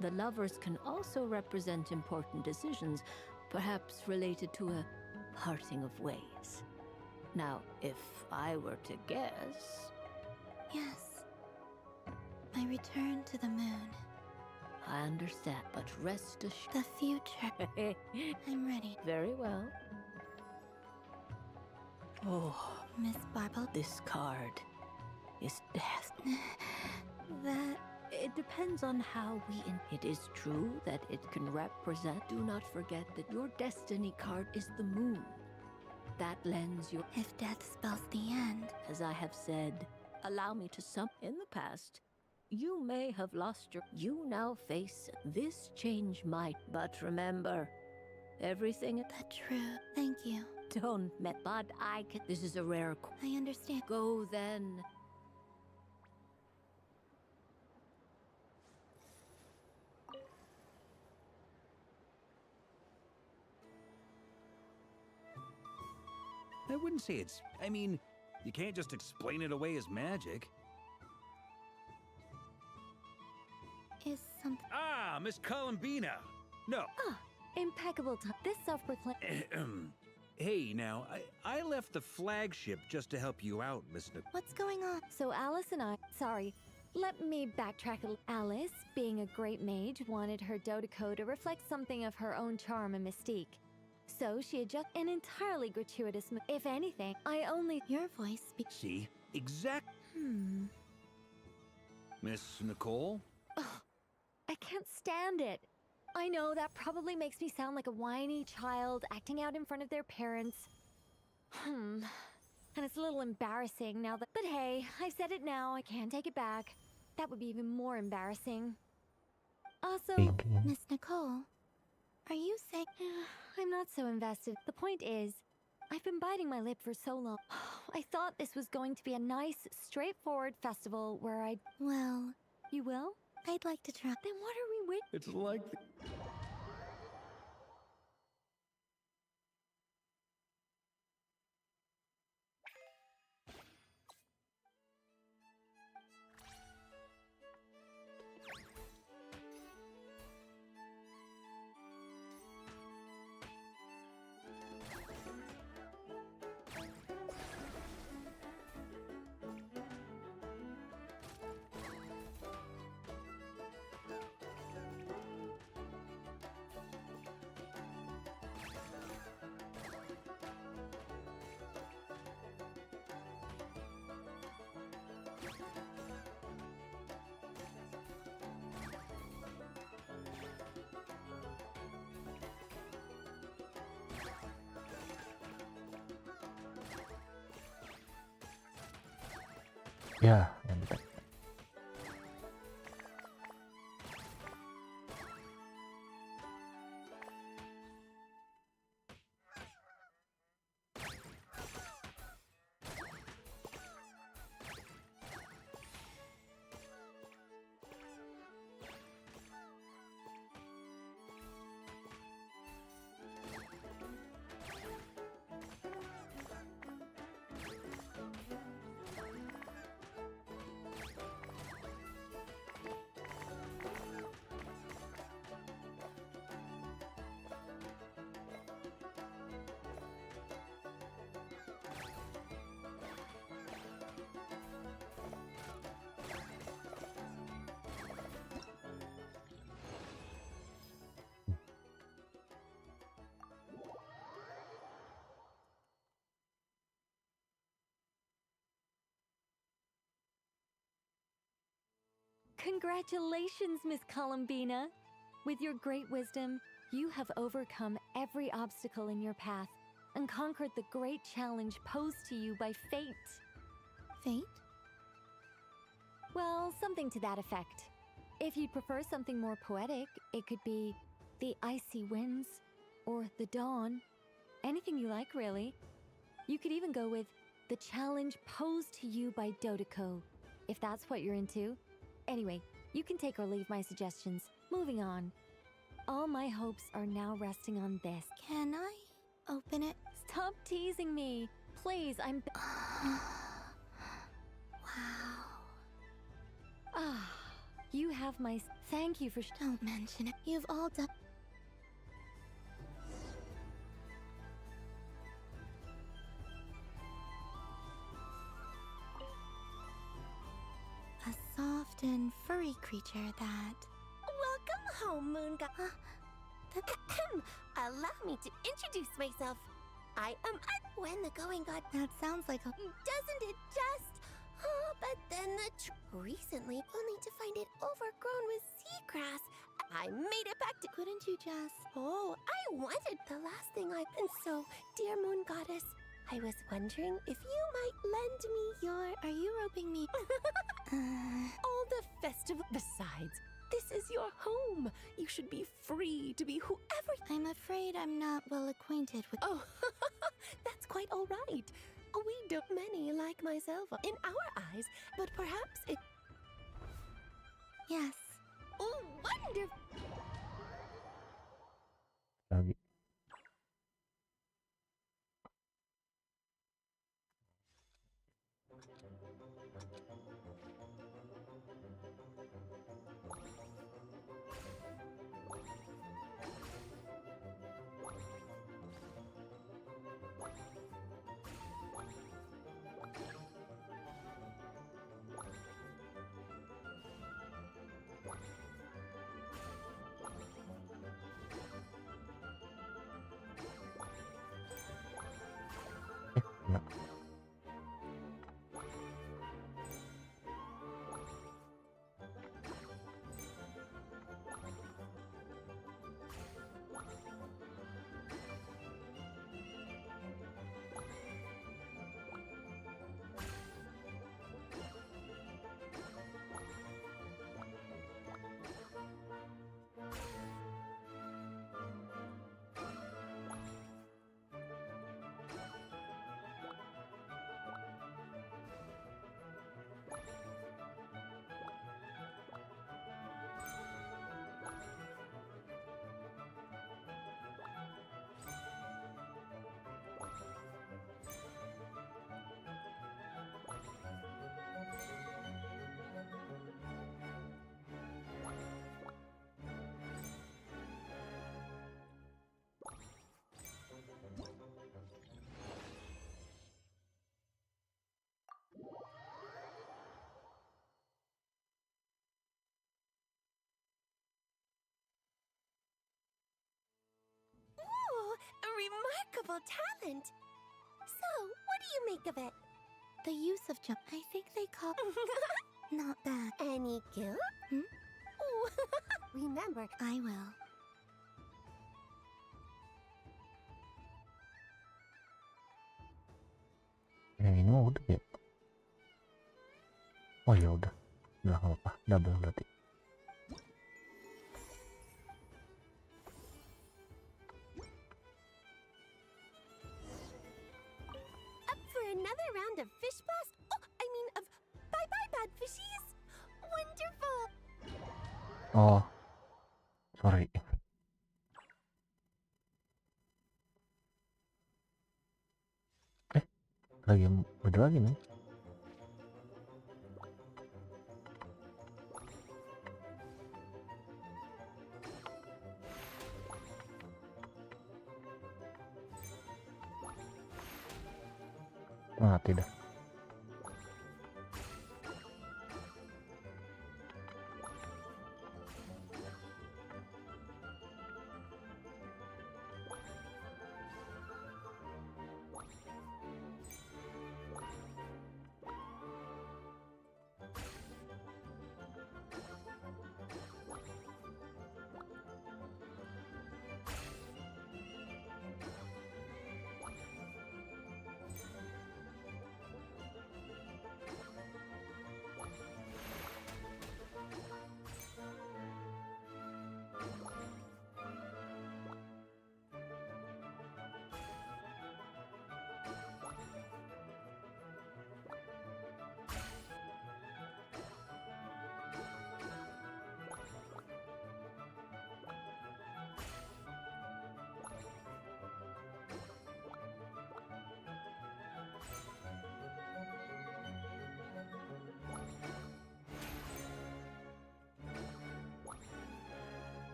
The lovers can also represent important decisions, perhaps related to a parting of ways. Now, if I were to guess... Yes. My return to the moon. I understand, but rest assured... The future. I'm ready. Very well. Oh, Miss Barble. This card is death. That... It depends on how we... It is true that it can represent... Do not forget that your destiny card is the moon. That lends your... If death spells the end... As I have said, allow me to sum... In the past, you may have lost your... You now face... This change might... But remember, everything... But true. Thank you. Don't met, but I can... This is a rare... I understand. Go then. I wouldn't say it's... I mean, you can't just explain it away as magic. Is something... Ah, Miss Columbina! No. Ah, impeccable time. This self-proclaimed... Hey, now, I left the flagship just to help you out, Miss Nicole. What's going on? So Alice and I... Sorry, let me backtrack a little. Alice, being a great mage, wanted her Dodeko to reflect something of her own charm and mystique. So she adjusted an entirely gratuitous if anything, I only... Your voice speaks... See? Exact... Miss Nicole? Ugh, I can't stand it. I know that probably makes me sound like a whiny child acting out in front of their parents. And it's a little embarrassing now that... But hey, I said it now, I can't take it back. That would be even more embarrassing. Also, Miss Nicole, are you saying... I'm not so invested. The point is, I've been biting my lip for so long. I thought this was going to be a nice, straightforward festival where I'd... Well... You will? I'd like to try... Then what are we waiting... It's like... Ya, mantap. Congratulations, Miss Columbina. With your great wisdom, you have overcome every obstacle in your path and conquered the great challenge posed to you by fate. Fate? Well, something to that effect. If you'd prefer something more poetic, it could be the icy winds or the dawn. Anything you like, really. You could even go with the challenge posed to you by Dodeko, if that's what you're into. Anyway, you can take or leave my suggestions. Moving on. All my hopes are now resting on this. Can I open it? Stop teasing me. Please, I'm... Wow. Ah, you have my... Thank you for... Don't mention it. You've all done... A soft and furry creature that... Welcome home, Moon God. Allow me to introduce myself. I am when the going got... That sounds like a... Doesn't it just? Oh, but then recently, only to find it overgrown with seagrass. I made it back to... Couldn't you just... Oh, I wanted the last thing I... And so, dear Moon Goddess, I was wondering if you might lend me your... Are you roping me? All the festival... Besides, this is your home. You should be free to be whoever... I'm afraid I'm not well acquainted with... Oh, that's quite all right. We don't many like myself in our eyes, but perhaps it... Yes. Oh, wonderful! Lagi. Ya. A remarkable talent. So, what do you make of it? The use of jump... I think they call... Not bad. Any guilt? Oh, remember... I will. Yang ini mah udah ya. Oh ya udah nggak apa-apa, double berarti. Up for another round of fish blast? Oh, I mean of bye-bye bad fishies. Wonderful. Oh, sorry. Lagi beda lagi nih. Ah, tidak.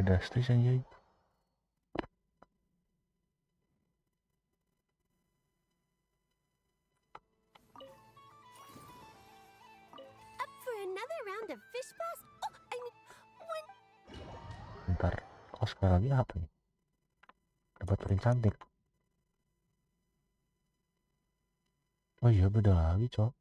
drastis anjay. Up for another round of fish blast? Oh, I mean, when... Bentar, kok sekali lagi apa nih? Dapat print cantik. Oh iya, beda lagi, cok.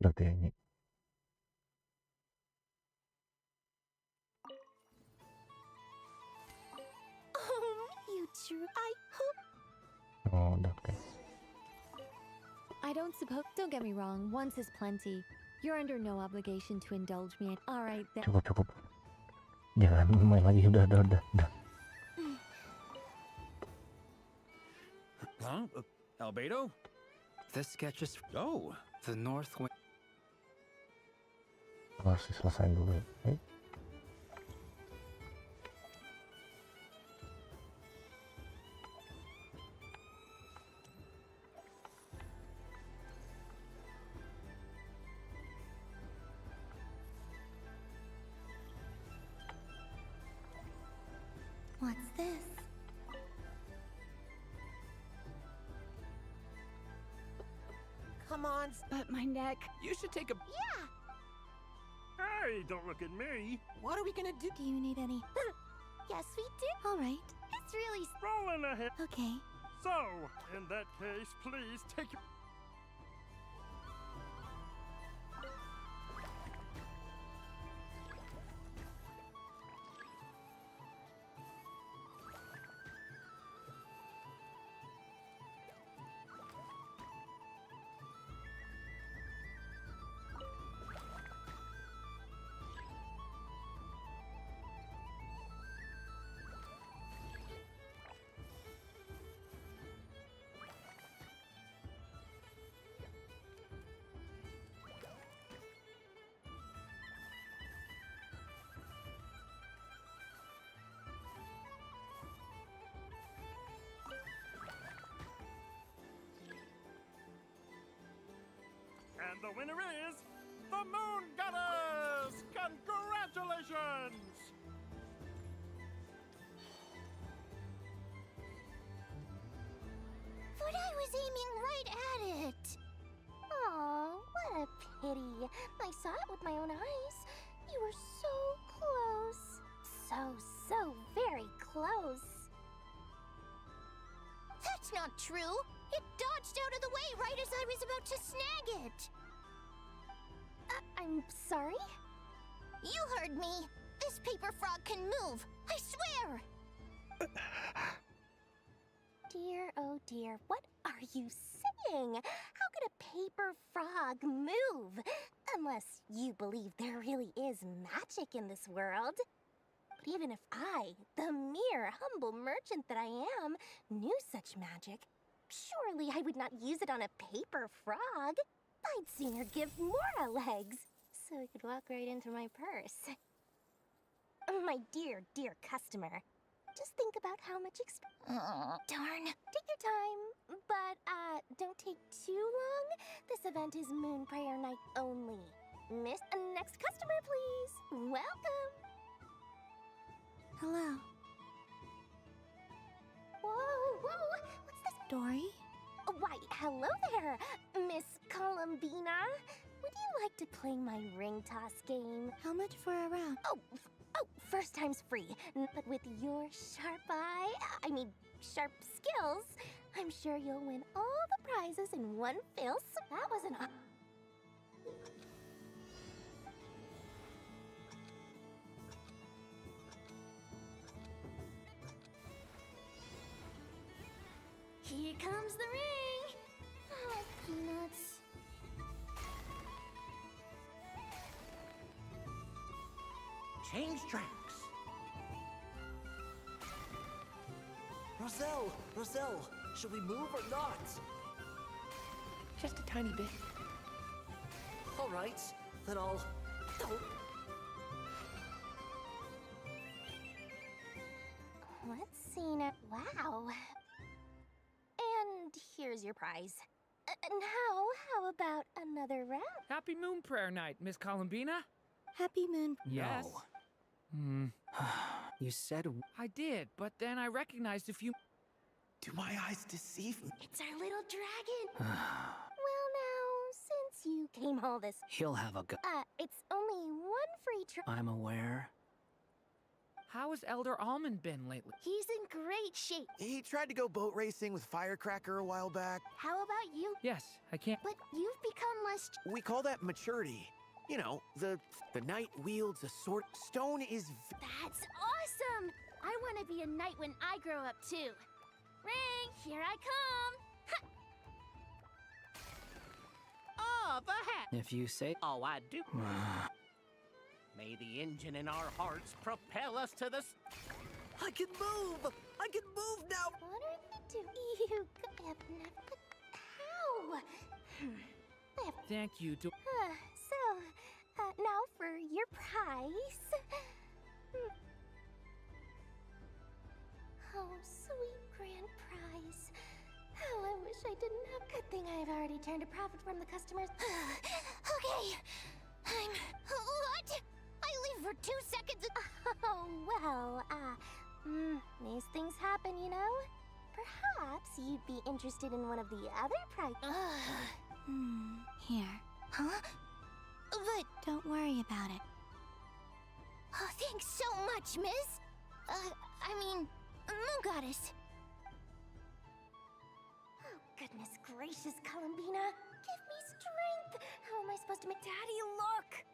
Berarti ini. You true. I hope. Oh, udah oke. I don't get me wrong, once is plenty. You're under no obligation to indulge me. Alright then. Cukup. Jangan main lagi, udah. Huh? Albedo? This sketch is... Oh. The North Wind... Harus diselesain dulu. Okay. What's this? Come on, but my neck. You should take a... Yeah! Hey, don't look at me. What are we gonna do? Do you need any? Yes, we do. All right. It's really... Rolling ahead. Okay. So, in that case, please take your... And the winner is the Moon Goddess! Congratulations! But I was aiming right at it. Aw, what a pity. I saw it with my own eyes. You were so close. So very close. That's not true. It dodged out of the way right as I was about to snag it. I'm sorry? You heard me. This paper frog can move. I swear. Dear, oh dear, what are you saying? How could a paper frog move? Unless you believe there really is magic in this world. But even if I, the mere humble merchant that I am, knew such magic, surely I would not use it on a paper frog. I'd sooner give Mora legs, so I could walk right into my purse. My dear, dear customer, just think about how much Darn. Take your time, but don't take too long. This event is Moon Prayer Night only. Miss, next customer, please. Welcome. Hello. Whoa, what's this? Dory? Why, hello there, Miss Columbina. Would you like to play my ring toss game? How much for a round? Oh, first time's free. But with your sharp eye, sharp skills, I'm sure you'll win all the prizes in one fell swoop. That was an... Here comes the ring. Oh, peanuts. Change tracks. Roselle, should we move or not? Just a tiny bit. All right, then I'll... Let's see now. Wow. And here's your prize. Now, how about another round? Happy Moon Prayer Night, Miss Columbina. Happy Moon. Yes. No. You said... I did, but then I recognized a few... Do my eyes deceive me? It's our little dragon. Well now, since you came all this... He'll have a go. It's only one free trip. I'm aware. How has Elder Almond been lately? He's in great shape. He tried to go boat racing with Firecracker a while back. How about you? Yes, I can't... But you've become less... We call that maturity. You know, the knight wields a sword. Stone is... That's awesome! I want to be a knight when I grow up, too. Ring, here I come! Oh, the hat! If you say... Oh, I do. May the engine in our hearts propel us to the... I can move! I can move now! What are you doing? You have never... How? Thank you, Now for your prize. Oh, sweet grand prize. How I wish I didn't have... Good thing I've already turned a profit from the customers. Okay. What? I leave for 2 seconds. Oh, well, these things happen, you know? Perhaps you'd be interested in one of the other prizes. Here. Huh? But... Don't worry about it. Oh, thanks so much, miss. Moon Goddess. Oh, goodness gracious, Columbina. Give me strength. How am I supposed to make Daddy look?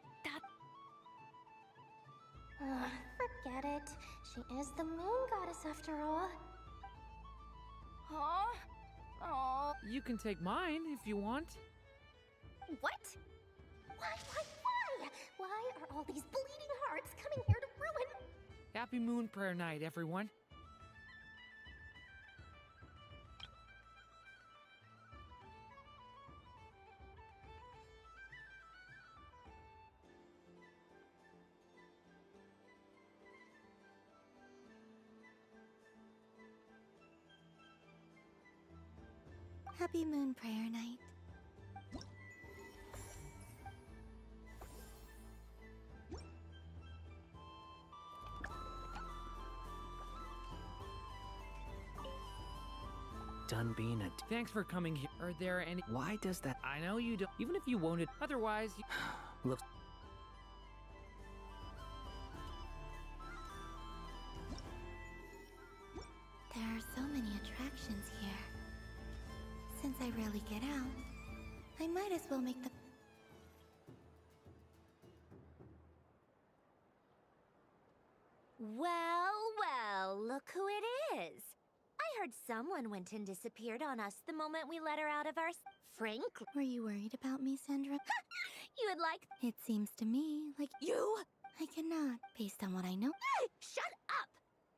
Forget it. She is the Moon Goddess after all. Huh? Oh. You can take mine if you want. What? Why? Why are all these bleeding hearts coming here to ruin? Happy Moon Prayer Night, everyone. Happy Moon Prayer Night. Done being a... Thanks for coming here. Are there any... Why does that... I know you don't... Even if you won't it... Otherwise... Look... There are so many attractions here. Since I rarely get out, I might as well make the... look who it is. I heard someone went and disappeared on us the moment we let her out of our... Frankly... Were you worried about me, Sandra? You would like... It seems to me like... You? I cannot, based on what I know. Shut up!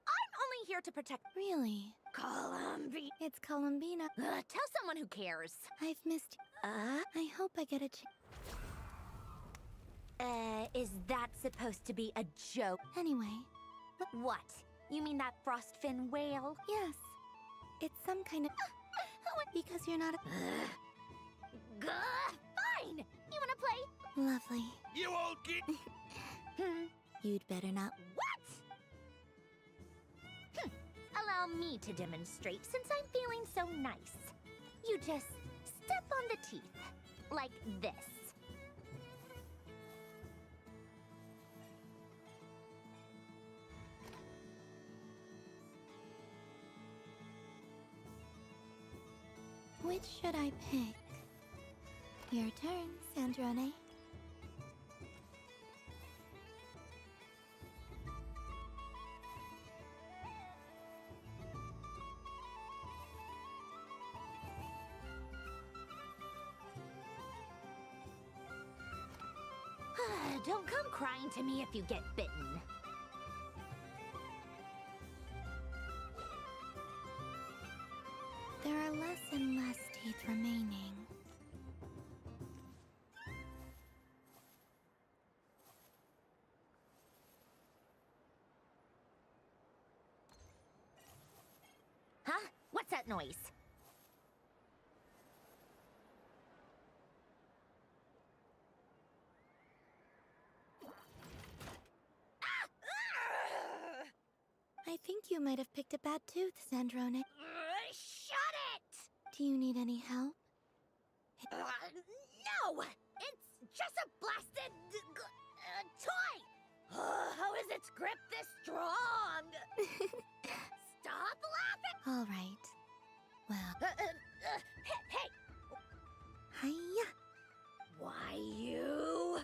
I'm only here to protect... Really? Columbine. It's Columbina. Tell someone who cares. I've missed you. I hope I get a chance. Is that supposed to be a joke? Anyway. What? You mean that frostfin whale? Yes. It's some kind of... because you're not a... Fine! You wanna play? Lovely. You won't get... You'd better not... What? Allow me to demonstrate since I'm feeling so nice. You just step on the teeth. Like this. Which should I pick? Your turn, Sandrone. Don't come crying to me if you get bitten. There are less and less teeth remaining. Huh? What's that noise? I think you might have picked a bad tooth, Sandrone. Shut it! Do you need any help? No! It's just a blasted... toy! How is its grip this strong? Stop laughing! All right. Well... hey! Hiya! Why you...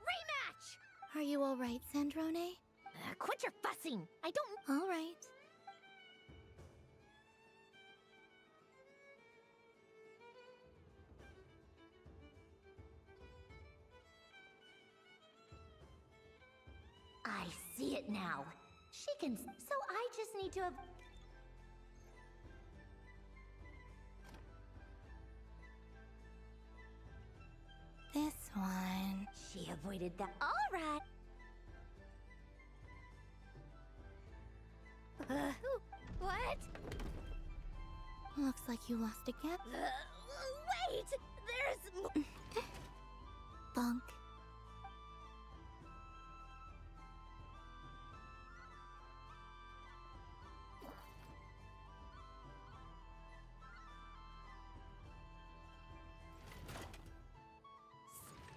Rematch! Are you all right, Sandrone? Quit your fussing! I don't... All right. I see it now. She can... So I just need to have... This one. She avoided that. All right. What? Looks like you lost again. Wait! There's... Bonk.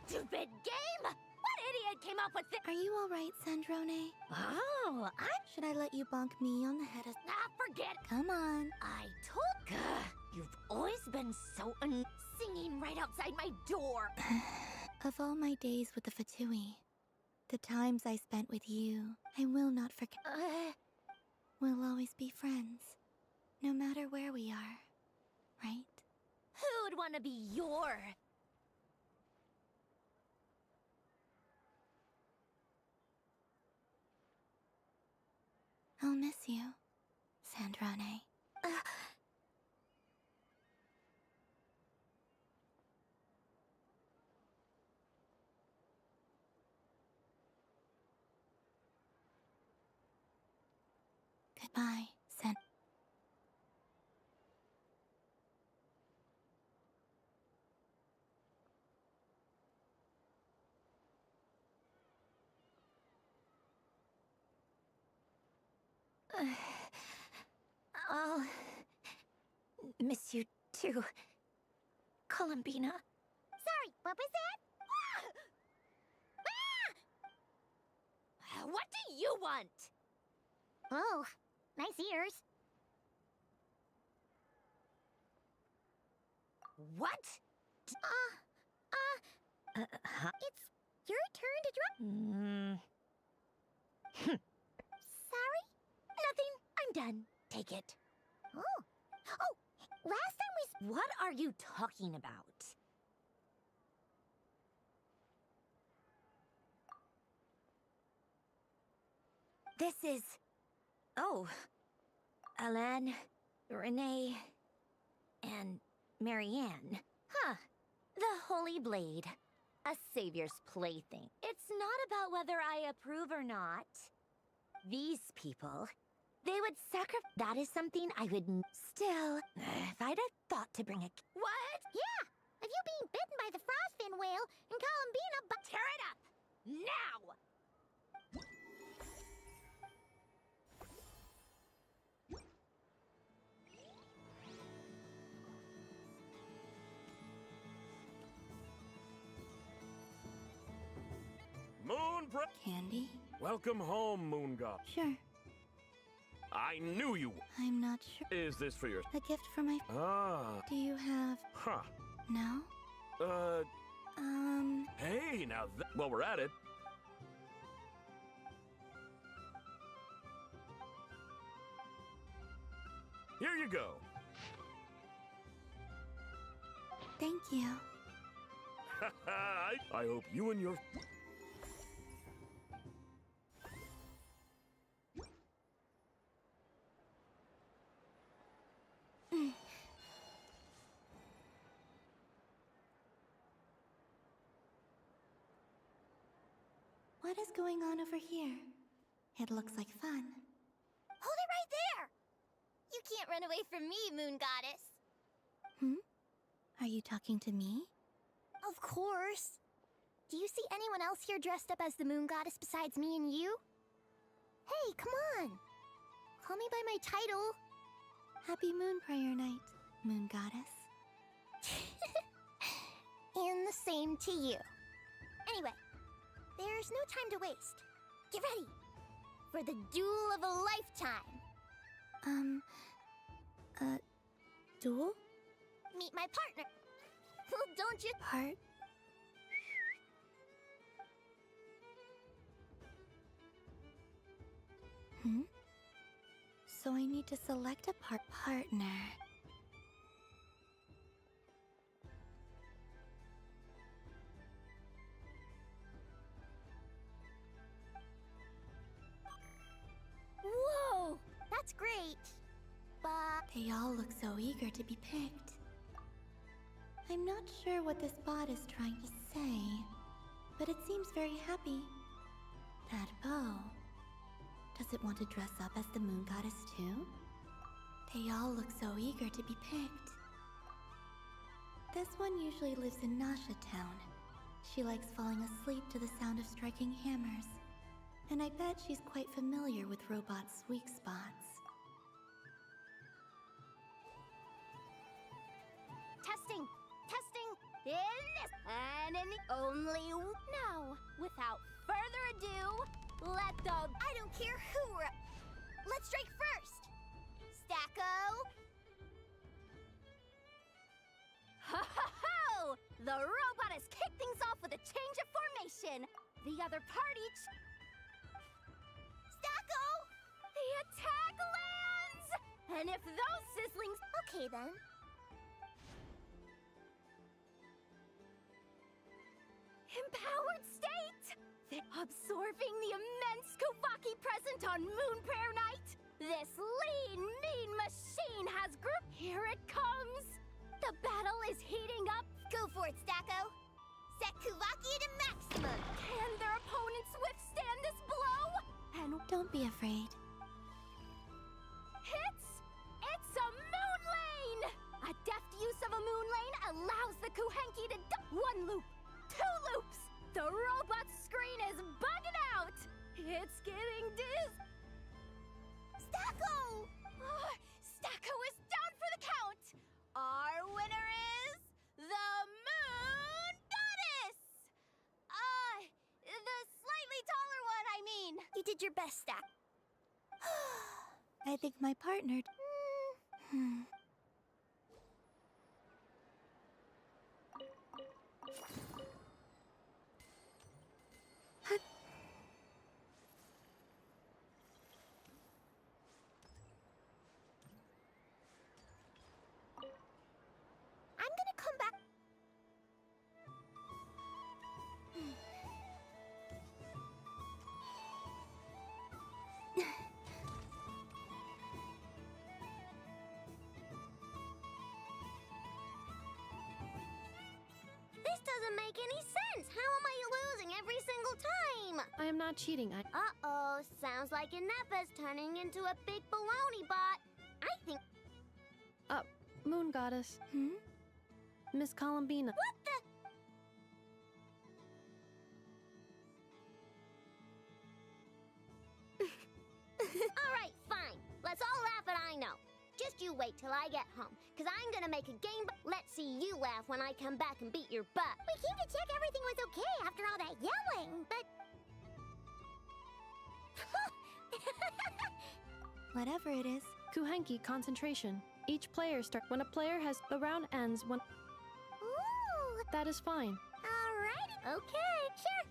Stupid game! What idiot came up with this? Are you all right, Sandrone? Oh, Should I let you bonk me on the head as... forget. Come on. I told... You've always been so singing right outside my door. Of all my days with the Fatui, the times I spent with you, I will not forget. We'll always be friends, no matter where we are, right? Who would want to be your... I'll miss you, Sandrone. Goodbye, Sand. I'll miss you too, Columbina. Sorry, what was that? What do you want? Oh, nice ears. What? It's your turn to draw. Hmm. Sorry? I'm done. Take it. Oh. Oh, last time What are you talking about? This is... Oh. Alain, Renee, and Marianne. Huh. The Holy Blade. A savior's plaything. It's not about whether I approve or not. These people, they would sacrifice. That is something I would still. If I'd have thought to bring a. What? Yeah! If you being bitten by the frostfin whale and call him being a tear it up! Now! Candy? Welcome home, Moon God. Sure. I knew you. I'm not sure. Is this for your... A gift for my... Ah. Do you have... Huh. No? Hey, now while we're at it... Here you go. Thank you. I hope you and your... What is going on over here? It looks like fun. Hold it right there! You can't run away from me, Moon Goddess. Are you talking to me? Of course. Do you see anyone else here dressed up as the Moon Goddess besides me and you? Hey, come on! Call me by my title. Happy Moon Prayer Night, Moon Goddess. And the same to you. Anyway, there's no time to waste. Get ready for the duel of a lifetime. Duel? Meet my partner. Well, don't you? Part? So I need to select a partner. Whoa! That's great. But... They all look so eager to be picked. I'm not sure what this bot is trying to say, but it seems very happy. That bow. Does it want to dress up as the Moon Goddess too? They all look so eager to be picked. This one usually lives in Nasha Town. She likes falling asleep to the sound of striking hammers. And I bet she's quite familiar with robots' weak spots. Testing! Testing! In this! And in the only... Now, without further ado, let the... I don't care who we're... Let's strike first! Stacko! Ho-ho-ho! The robot has kicked things off with a change of formation. The other party... Stacko! The attack lands! And if those sizzlings... Okay, then. Empowered state! Absorbing the immense Kuvaki present on Moon Prayer Night, this lean, mean machine has group. Here it comes! The battle is heating up. Go for it, Stacko. Set Kuvaki to maximum. Can their opponents withstand this blow? And don't be afraid. It's a moon lane! A deft use of a moon lane allows the Kuhenki to one loop, 2 loops. The robot's screen is bugging out. It's getting Stacko! Stacko is down for the count. Our winner is the Moon Goddess. The slightly taller one, I mean. You did your best, Stack. I think my partner... doesn't make any sense. How am I losing every single time? I am not cheating. Uh-oh, sounds like Inepa's turning into a big baloney bot. I think... Moon Goddess. Miss Columbina. What the... Alright, fine. Let's all laugh at I know. Just you wait till I get home, because I'm gonna make a game. Let's see you laugh when I come back and beat your butt. We came to check everything was okay after all that yelling, but... Whatever it is. Kuhenki concentration. Each player starts when a player has the round ends when... Ooh! That is fine. Alrighty. Okay, sure.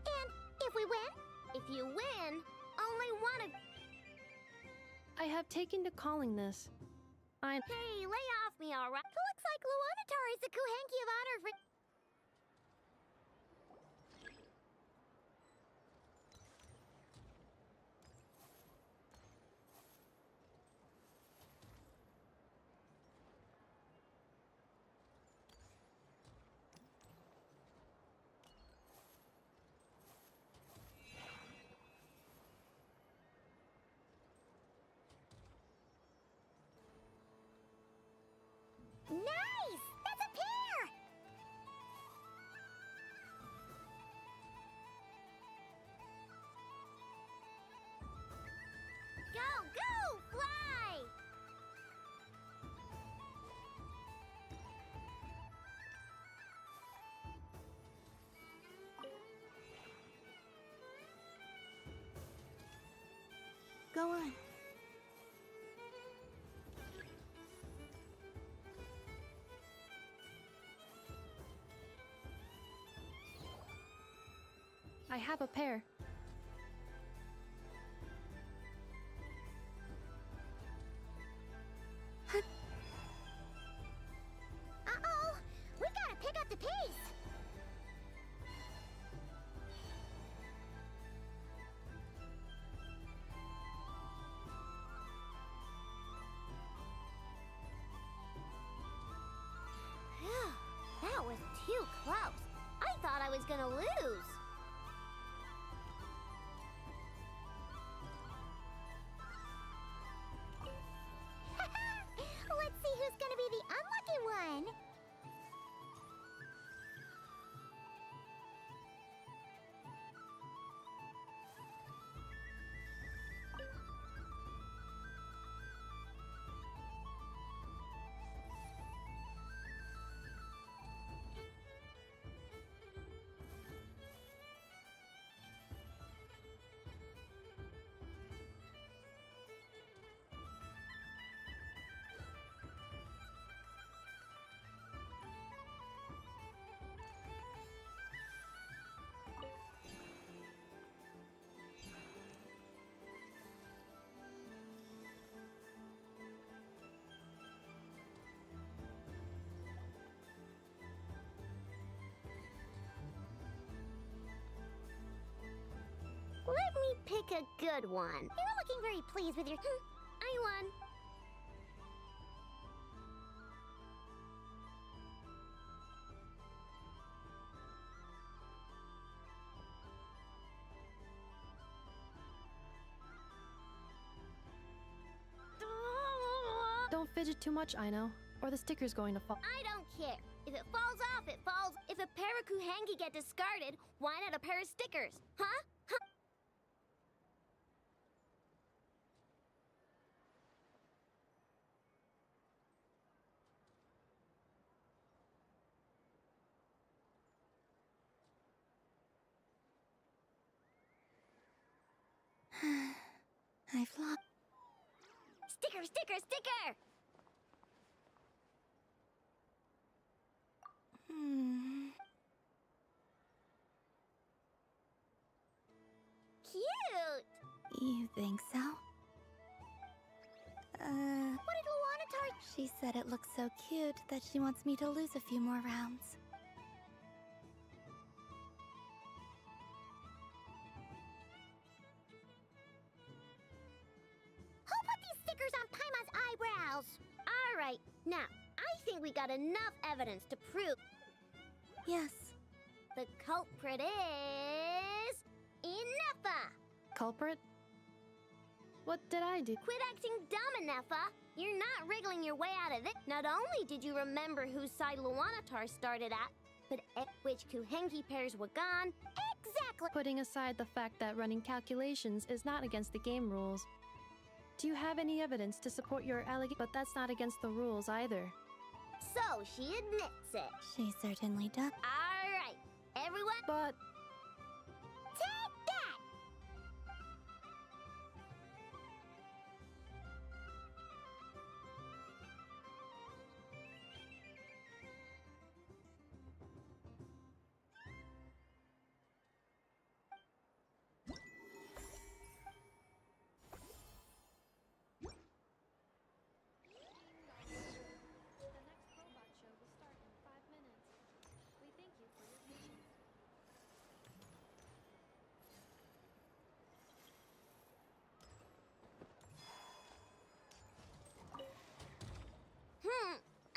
And if we win? If you win, only one of... I have taken to calling this. Hey, lay off me, alright? Looks like Luanatar is the Kuhenki of honor for... Nice! That's a pair! Go, go! Fly! Go on. I have a pair. Uh-oh! We gotta pick up the pace! Phew, that was too close. I thought I was gonna lose. Let's see who's gonna be the unlucky one. Let me pick a good one. You're looking very pleased with your... I won. Don't fidget too much, I know, or the sticker's going to fall. I don't care. If it falls off, it falls. If a pair of Kuhenki get discarded, why not a pair of stickers? Huh? I've lost. Sticker, sticker, sticker! Cute! You think so? What did Luanatar... She said it looks so cute that she wants me to lose a few more rounds. Who put these stickers on Paimon's eyebrows? Alright, now, I think we got enough evidence to prove... Yes, The culprit is... Ineffa! Culprit? What did I do? Quit acting dumb, Ineffa! You're not wriggling your way out of it. Not only did you remember whose side Luanatar started at, but at which Kuhenki pairs were gone. Exactly! Putting aside the fact that running calculations is not against the game rules. Do you have any evidence to support your allegation? But that's not against the rules either. So, she admits it. She certainly does. Alright, everyone... But... Take that!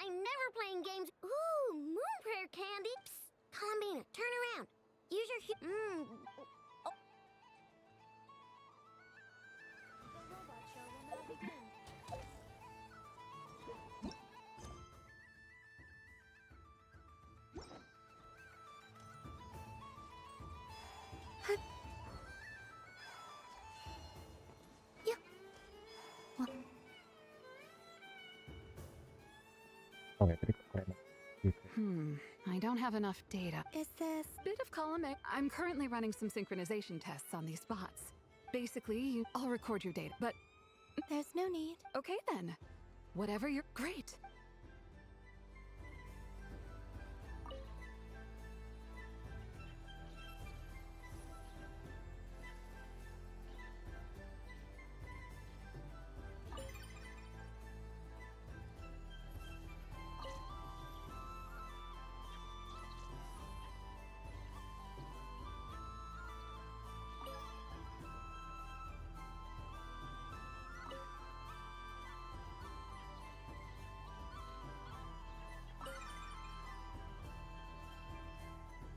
I'm never playing games. Ooh, moon prayer candy. Psst, Columbina, turn around. Use your Oh. The robot show will now begin. Oke, tadi keren. I don't have enough data. Is this... Bit of column A. I'm currently running some synchronization tests on these bots. Basically, I'll record your data, but... There's no need. Okay then. Whatever you're... Great.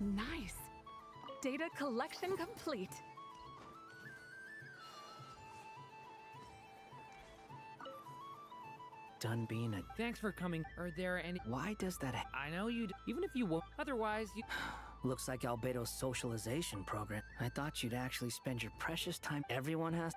Nice. Data collection complete. Done being a... Thanks for coming. Are there any... Why does that... I know you... Even if you won't... Otherwise, you... Looks like Albedo's socialization program. I thought you'd actually spend your precious time... Everyone has...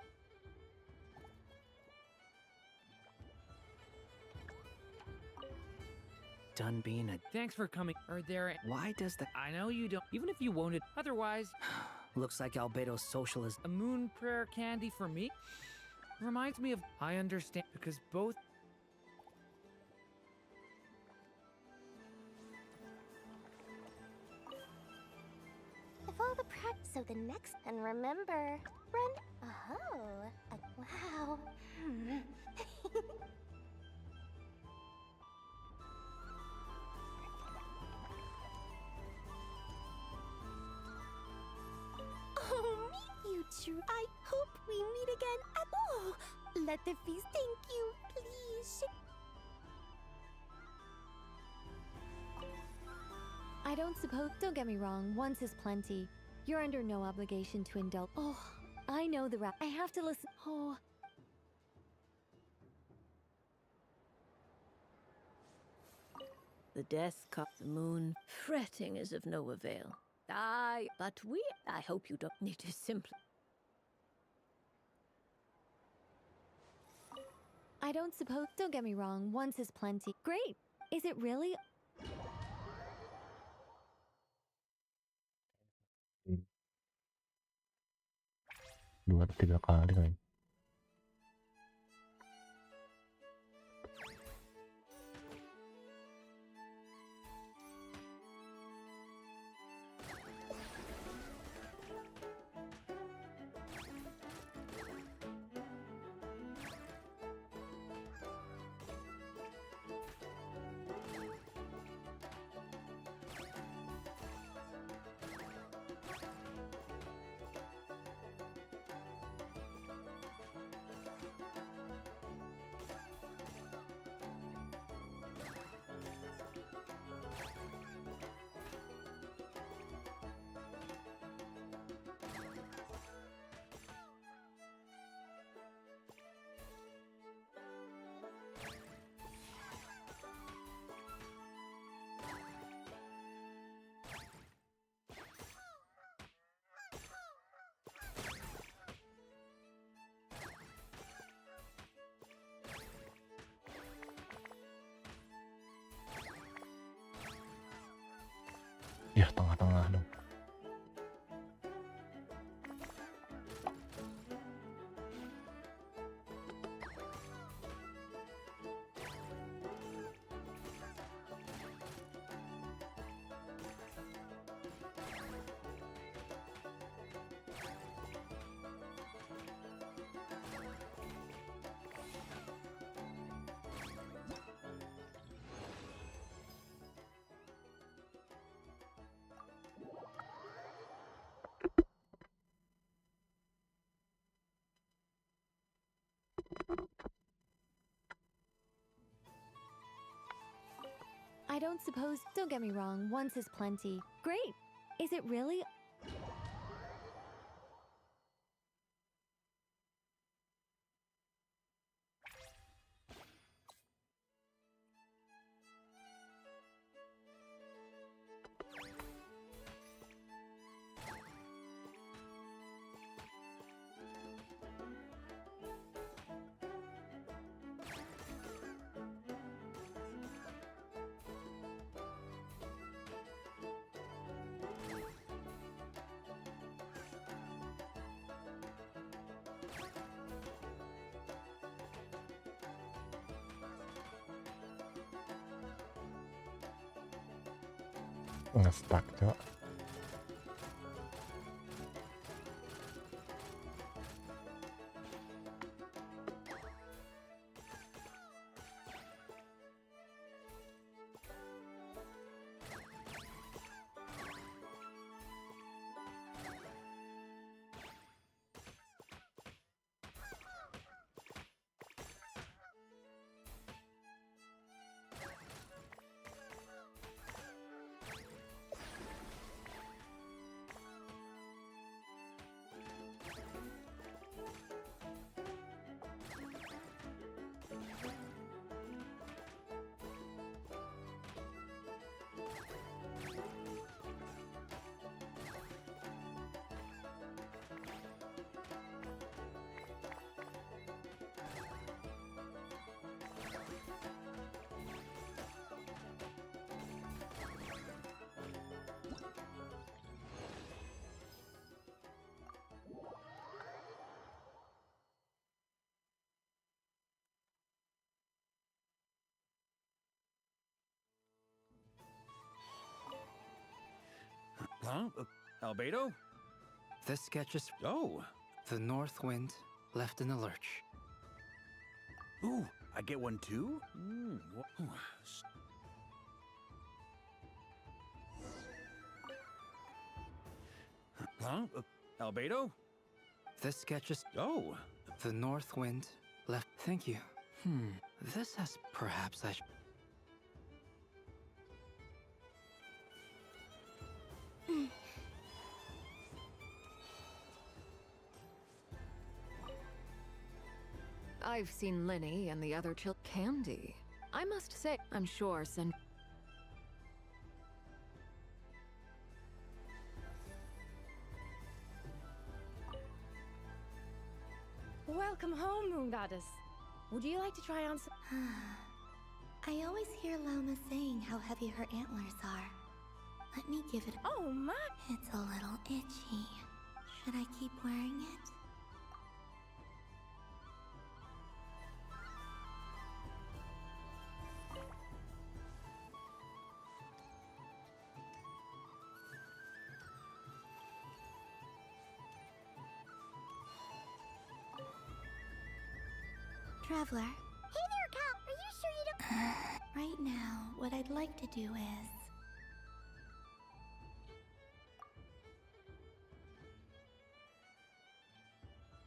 Done being a... Thanks for coming. Are there... Why does that... I know you don't... Even if you won't... Otherwise... Looks like Albedo's socialization... A moon prayer candy for me? Reminds me of... I understand, because both... If all the practice, so the next... And remember, run... Oh, wow. Oh, meet you two. I hope we meet again at all. Let the feast thank you, please. I don't suppose... Don't get me wrong, once is plenty. You're under no obligation to indulge... Oh, I know the rap. I have to listen... Oh... The death cup, the moon, fretting is of no avail. But I hope you don't need to simply... I don't suppose... Don't get me wrong, once is plenty. Great! Is it really? 2 atau 3 kali kali. Ya, tengah-tengah dong. I don't suppose, don't get me wrong, once is plenty. Great! Is it really? Nge-stuck, Cok. Huh? Albedo? This sketch is... Oh. The north wind left in a lurch. Ooh, I get one too? Huh? Albedo? This sketch is... Oh. The north wind left... Thank you. This has... Perhaps I should... I've seen Lenny and the other Candy. I must say, I'm sure Welcome home, Moon Goddess. Would you like to try on some? I always hear Llama saying how heavy her antlers are. Let me give it. Oh my! It's a little itchy. Should I keep wearing it? Traveler. Hey there, Cal. Are you sure you don't... Right now, what I'd like to do is...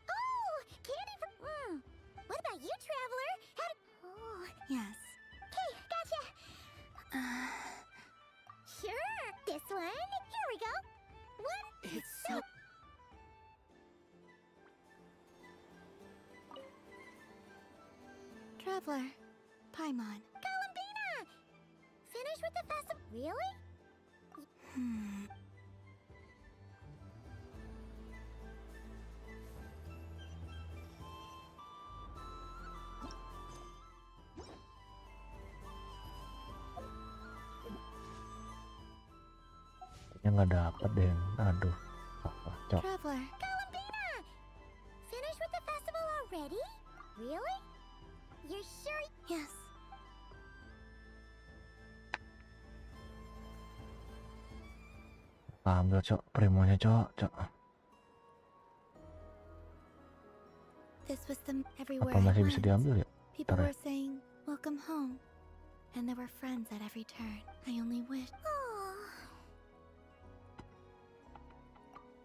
Oh! Candy for... What about you, Traveler? Oh... Yes. Okay, gotcha. Sure. This one. Here we go. One. It's so... Traveler. Paimon. Columbina! Finish with the festival. Really? Yang nggak dapet deh. Aduh. Apa, cok. Traveler. Columbina! Finished with the festival already? Really? You're sure? Yes. Ambil cok, premonya cok. This was the everywhere Apa I masih bisa went. diambil ya? People Ntar ya. were saying, "Welcome home," and there were friends at every turn. I only wish.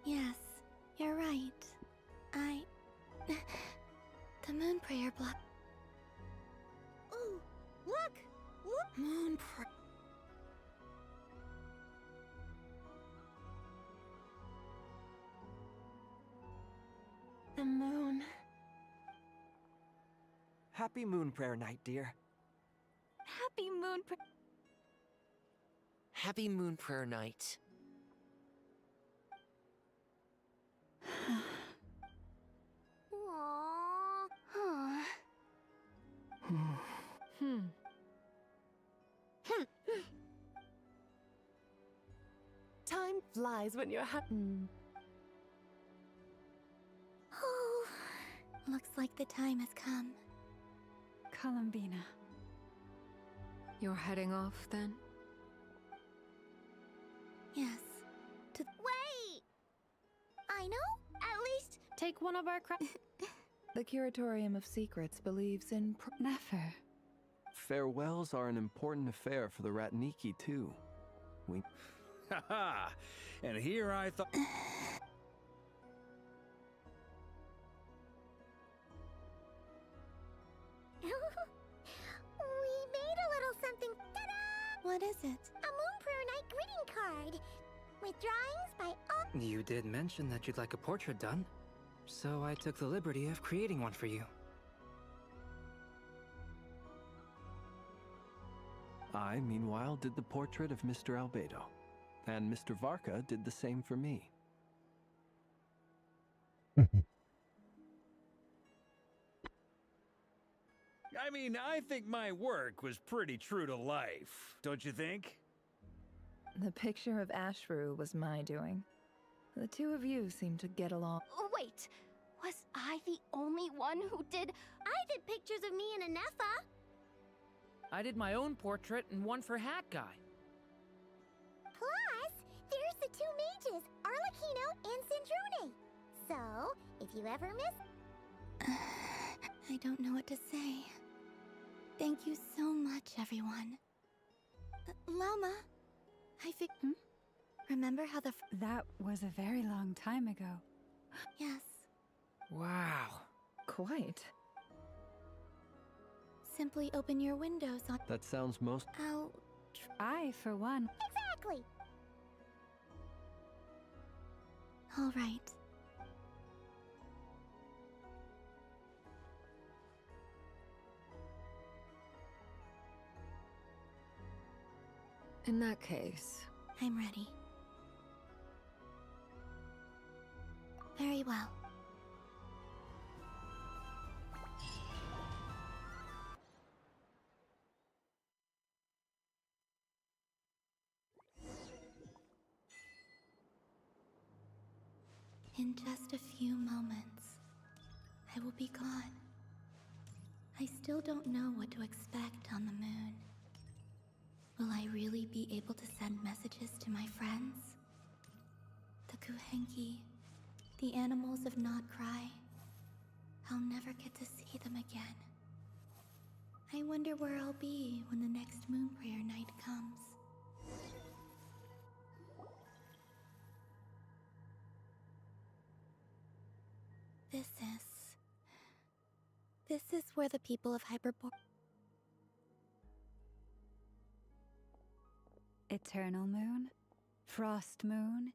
Yes, you're right. The moon prayer block. Ooh, look! Look! Moon prayer. The moon. Happy Moon Prayer Night, dear. Happy moon prayer. Happy Moon Prayer Night. Aww. Time flies when you're happy. Oh, looks like the time has come. Columbina. You're heading off then? Yes. Wait! I know? At least... Take one of our The Curatorium of Secrets believes in Never. Farewells are an important affair for the Ratniki, too. We... Haha! And here I thought... We made a little something. Ta-da! What is it? A Moon Prayer Night greeting card. With drawings by all... You did mention that you'd like a portrait done, so I took the liberty of creating one for you. I, meanwhile, did the portrait of Mr. Albedo. And Mr. Varka did the same for me. I mean, I think my work was pretty true to life, don't you think? The picture of Ashru was my doing. The two of you seem to get along. Wait, was I the only one who did? I did pictures of me and Anefa. I did my own portrait and one for Hat Guy. Plus, there's the two mages, Arlecchino and Sandrone. So, if you ever miss... I don't know what to say. Thank you so much, everyone. Lama, remember how That was a very long time ago. Yes. Wow. Quite. Simply open your windows on... That sounds most... I, for one. Exactly! All right. In that case... I'm ready. Very well. In just a few moments, I will be gone. I still don't know what to expect on the moon. Will I really be able to send messages to my friends? The Kuhenki, the animals of Not Cry. I'll never get to see them again. I wonder where I'll be when the next moon prayer night comes. This is where the people of Hyperport... Eternal moon, frost moon,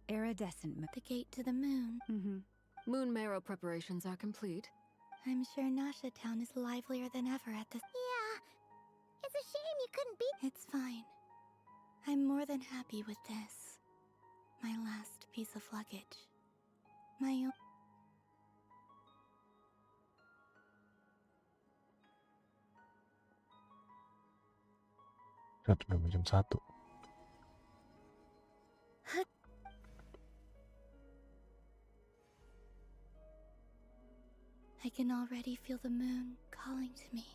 iridescent moon. The gate to the moon. Moon marrow preparations are complete. I'm sure Nasha Town is livelier than ever at this... Yeah. It's a shame you couldn't be... It's fine. I'm more than happy with this. My last piece of luggage. My own... Udah jam 1. can already feel the moon calling to me.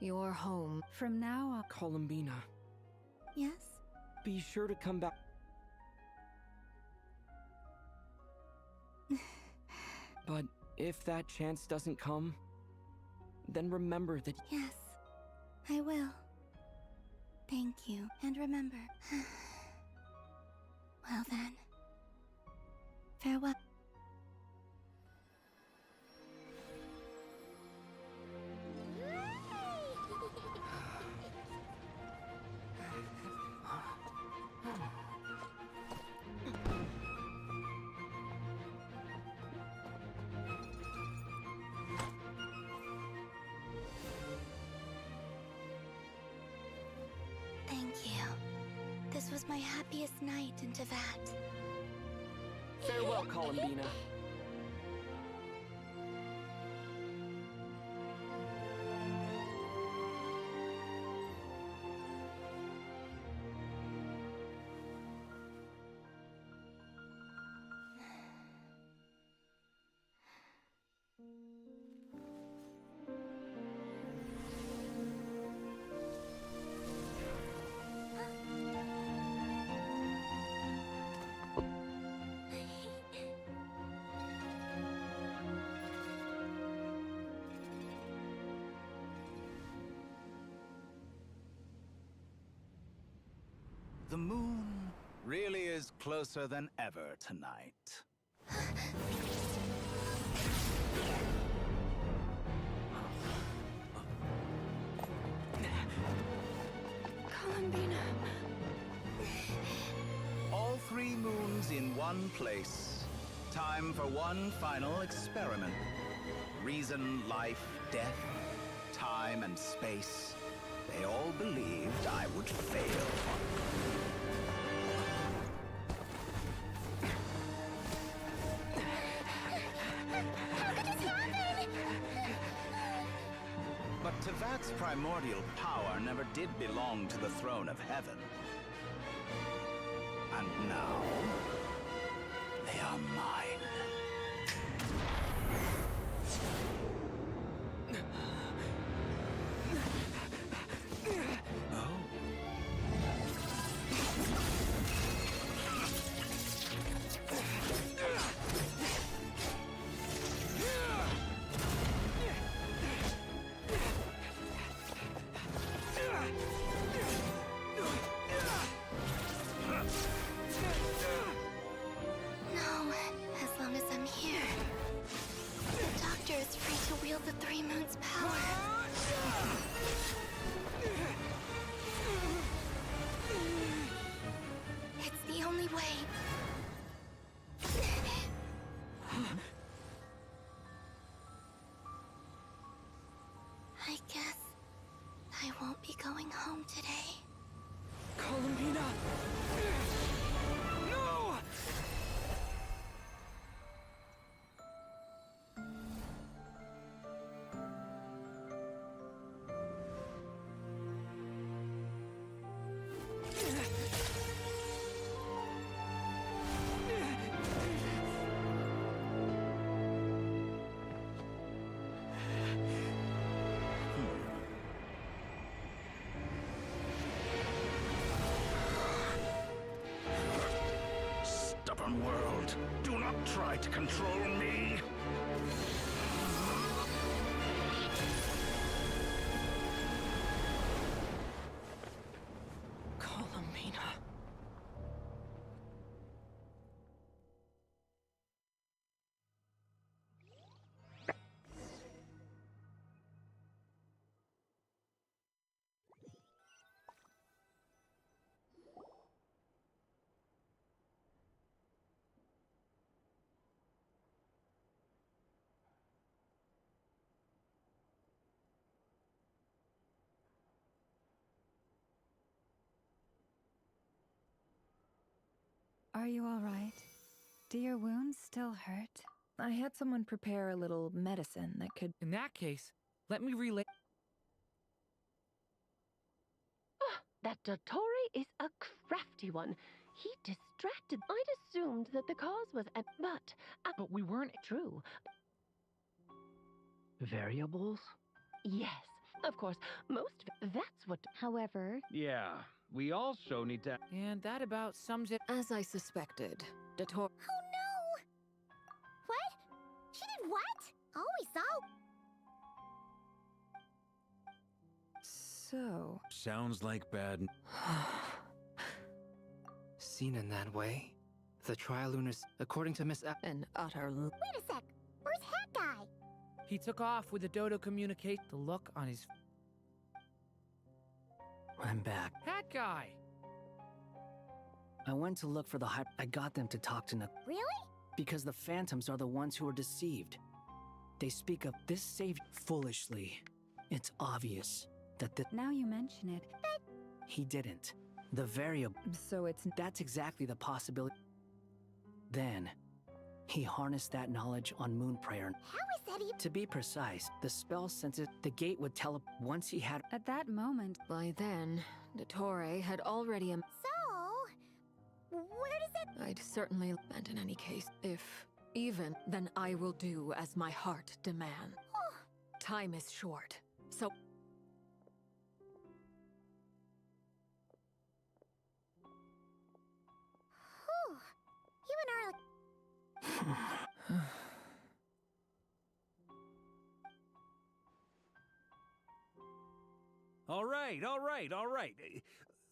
You're home. From now on. Columbina, Yes? be sure to come back. But if that chance doesn't come, then remember that. Yes, I will. Thank you, and remember. Well then. Farewell. Thank you. This was my happiest night in Tevat. Farewell, Columbina. The moon really is closer than ever tonight. Columbina. All 3 moons in one place. Time for one final experiment. Reason, life, death, time and space. They all believed I would fail. But Tevat's primordial power never did belong to the throne of heaven. And now, they are mine. No, as long as I'm here. The Doctor is free to wield the 3 moons' power. It's the only way. I guess I won't be going home today. Columbina! No! Stubborn world, do not try to control me. Columbina. Are you all right? Do your wounds still hurt? I had someone prepare a little medicine that could... In that case, let me relay... Dottore is a crafty one. He distracted. I'd assumed that the cause was but we weren't true. Variables? Yes, of course. That's what. However, Yeah, we also need to. And that about sums it. As I suspected, Dottore. Oh no! What? She did what? All we saw. So. Sounds like bad. Seen in that way, the Trilunar, according to Miss An utter. Wait a sec. Where's Hat Guy? He took off with the Dodo communicate. The look on his. I'm back. Hat guy. I went to look for the hype. I got them to talk to Really? because the phantoms are the ones who are deceived. They speak of this saved foolishly. It's obvious that Now you mention it. he didn't. The variable. So That's exactly the possibility. Then, he harnessed that knowledge on Moon Prayer. How is that even? To be precise, the spell sent it. The gate would once he had. At that moment, By then, Dottore had already. So, where does it? I'd certainly. And in any case, if even, then I will do as my heart demands. Time is short, so. Whew. You and our. All right.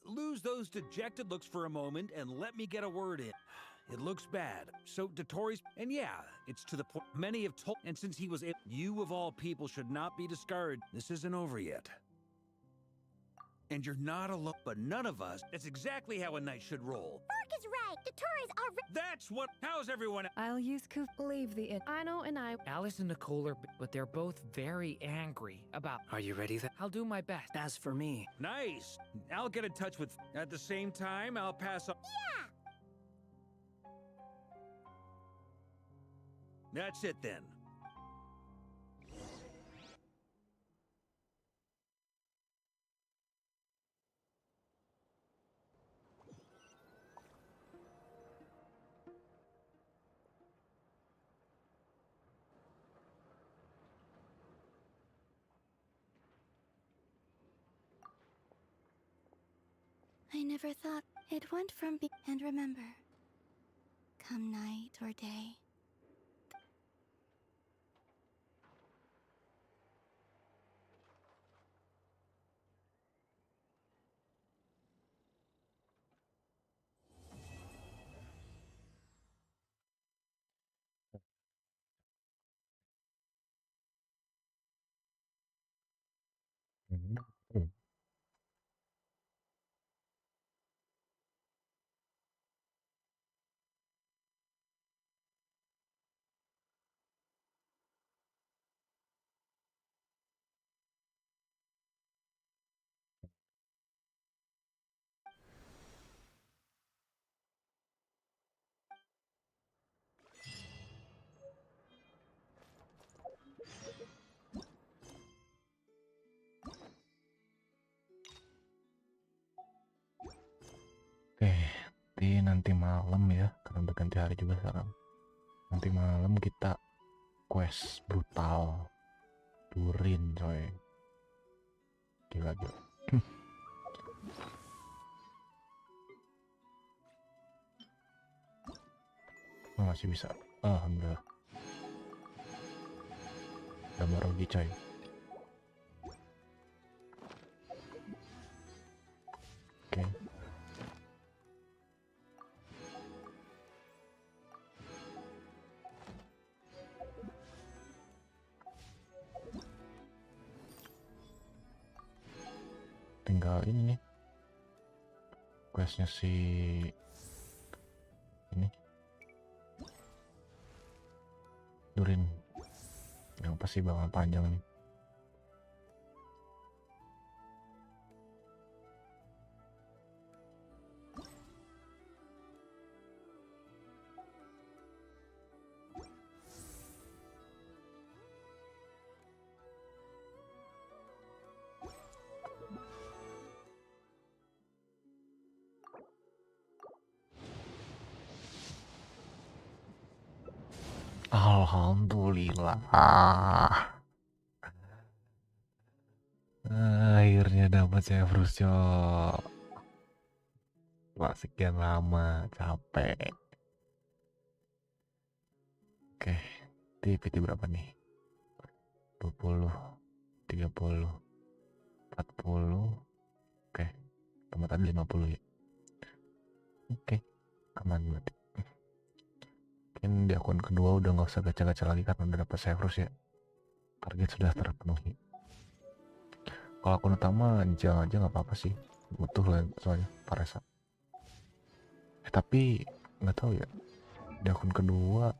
Lose those dejected looks for a moment and let me get a word in. It looks bad. So Dottore, and yeah, it's to the point. Many have told, and since he was, you of all people should not be discouraged. This isn't over yet. And you're not alone, but none of us. That's exactly how a knight should roll. Mark is right. Dottore's already. That's what. How's everyone? I'll use leave the. Ano and I. Alice and Nicole are, but they're both very angry about. Are you ready then? I'll do my best. As for me, Nice. I'll get in touch with. At the same time, I'll pass on. Yeah. That's it then. I never thought it went from and remember, come night or day. Oke, nanti malam ya, karena udah ganti hari juga sekarang. Nanti malam kita quest brutal Turin coy. Gila. Oh, masih bisa. Alhamdulillah. Gambar rugi coy. Oke. Tinggal ini nih questnya si ini Durin yang pasti bakal panjang nih. Alhamdulillah. Akhirnya dapat Severus, Cok. Wah, sekian lama, capek. Oke, di PT berapa nih? 20, 30, 40. Oke, tempat tadi 50 ya. Oke, aman berarti. Mungkin di akun kedua udah nggak usah gacha-gacha lagi karena udah dapat Severus ya. Target sudah terpenuhi. Kalau akun utama jangan aja nggak apa-apa sih, butuh lah soalnya Paresa. Tapi nggak tahu ya, di akun kedua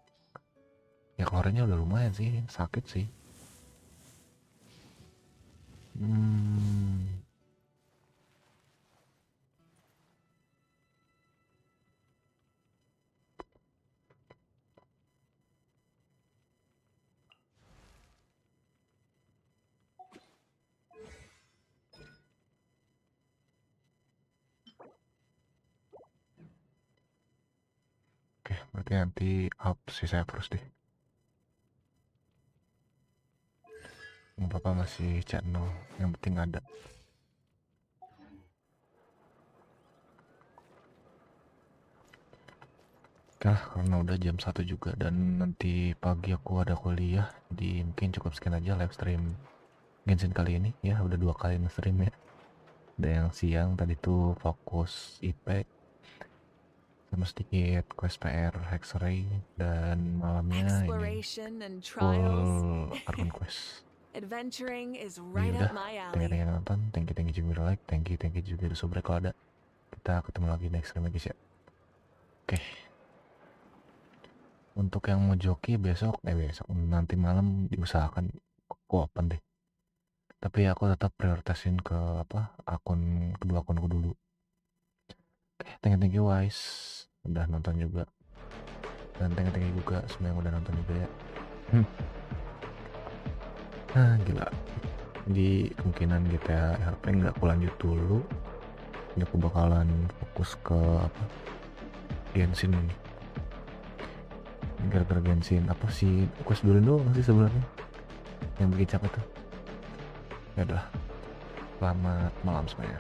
ya keluarnya udah lumayan sih, sakit sih. Oke, berarti nanti up si Severus deh. Papa masih channel, yang penting ada. Oke lah, karena udah jam 1 juga dan nanti pagi aku ada kuliah, jadi mungkin cukup sekian aja live stream Genshin kali ini ya. Udah 2 kali nge-stream ya. Ada yang siang tadi tuh fokus IP sama sedikit quest PR Hexray, dan malamnya ini full Argon Quest. Adventuring is Ya right udah, up my thank alley. you nonton, thank you juga udah like, thank you juga udah subrek kalau ada. Kita ketemu lagi next stream guys ya. Oke. Untuk yang mau joki besok nanti malam diusahakan aku open deh. Tapi aku tetap prioritasin ke kedua akunku dulu. Oke, thank you guys udah nonton juga. Dan thank you juga semua yang udah nonton juga ya. Gila. Jadi kemungkinan GTA RP nggak aku lanjut dulu. Ini aku bakalan fokus ke Genshin ini. Gara-gara Genshin apa sih? Quest dulu doang sih sebenarnya. Yang bikin capek tuh. Ya udah. Selamat malam semuanya.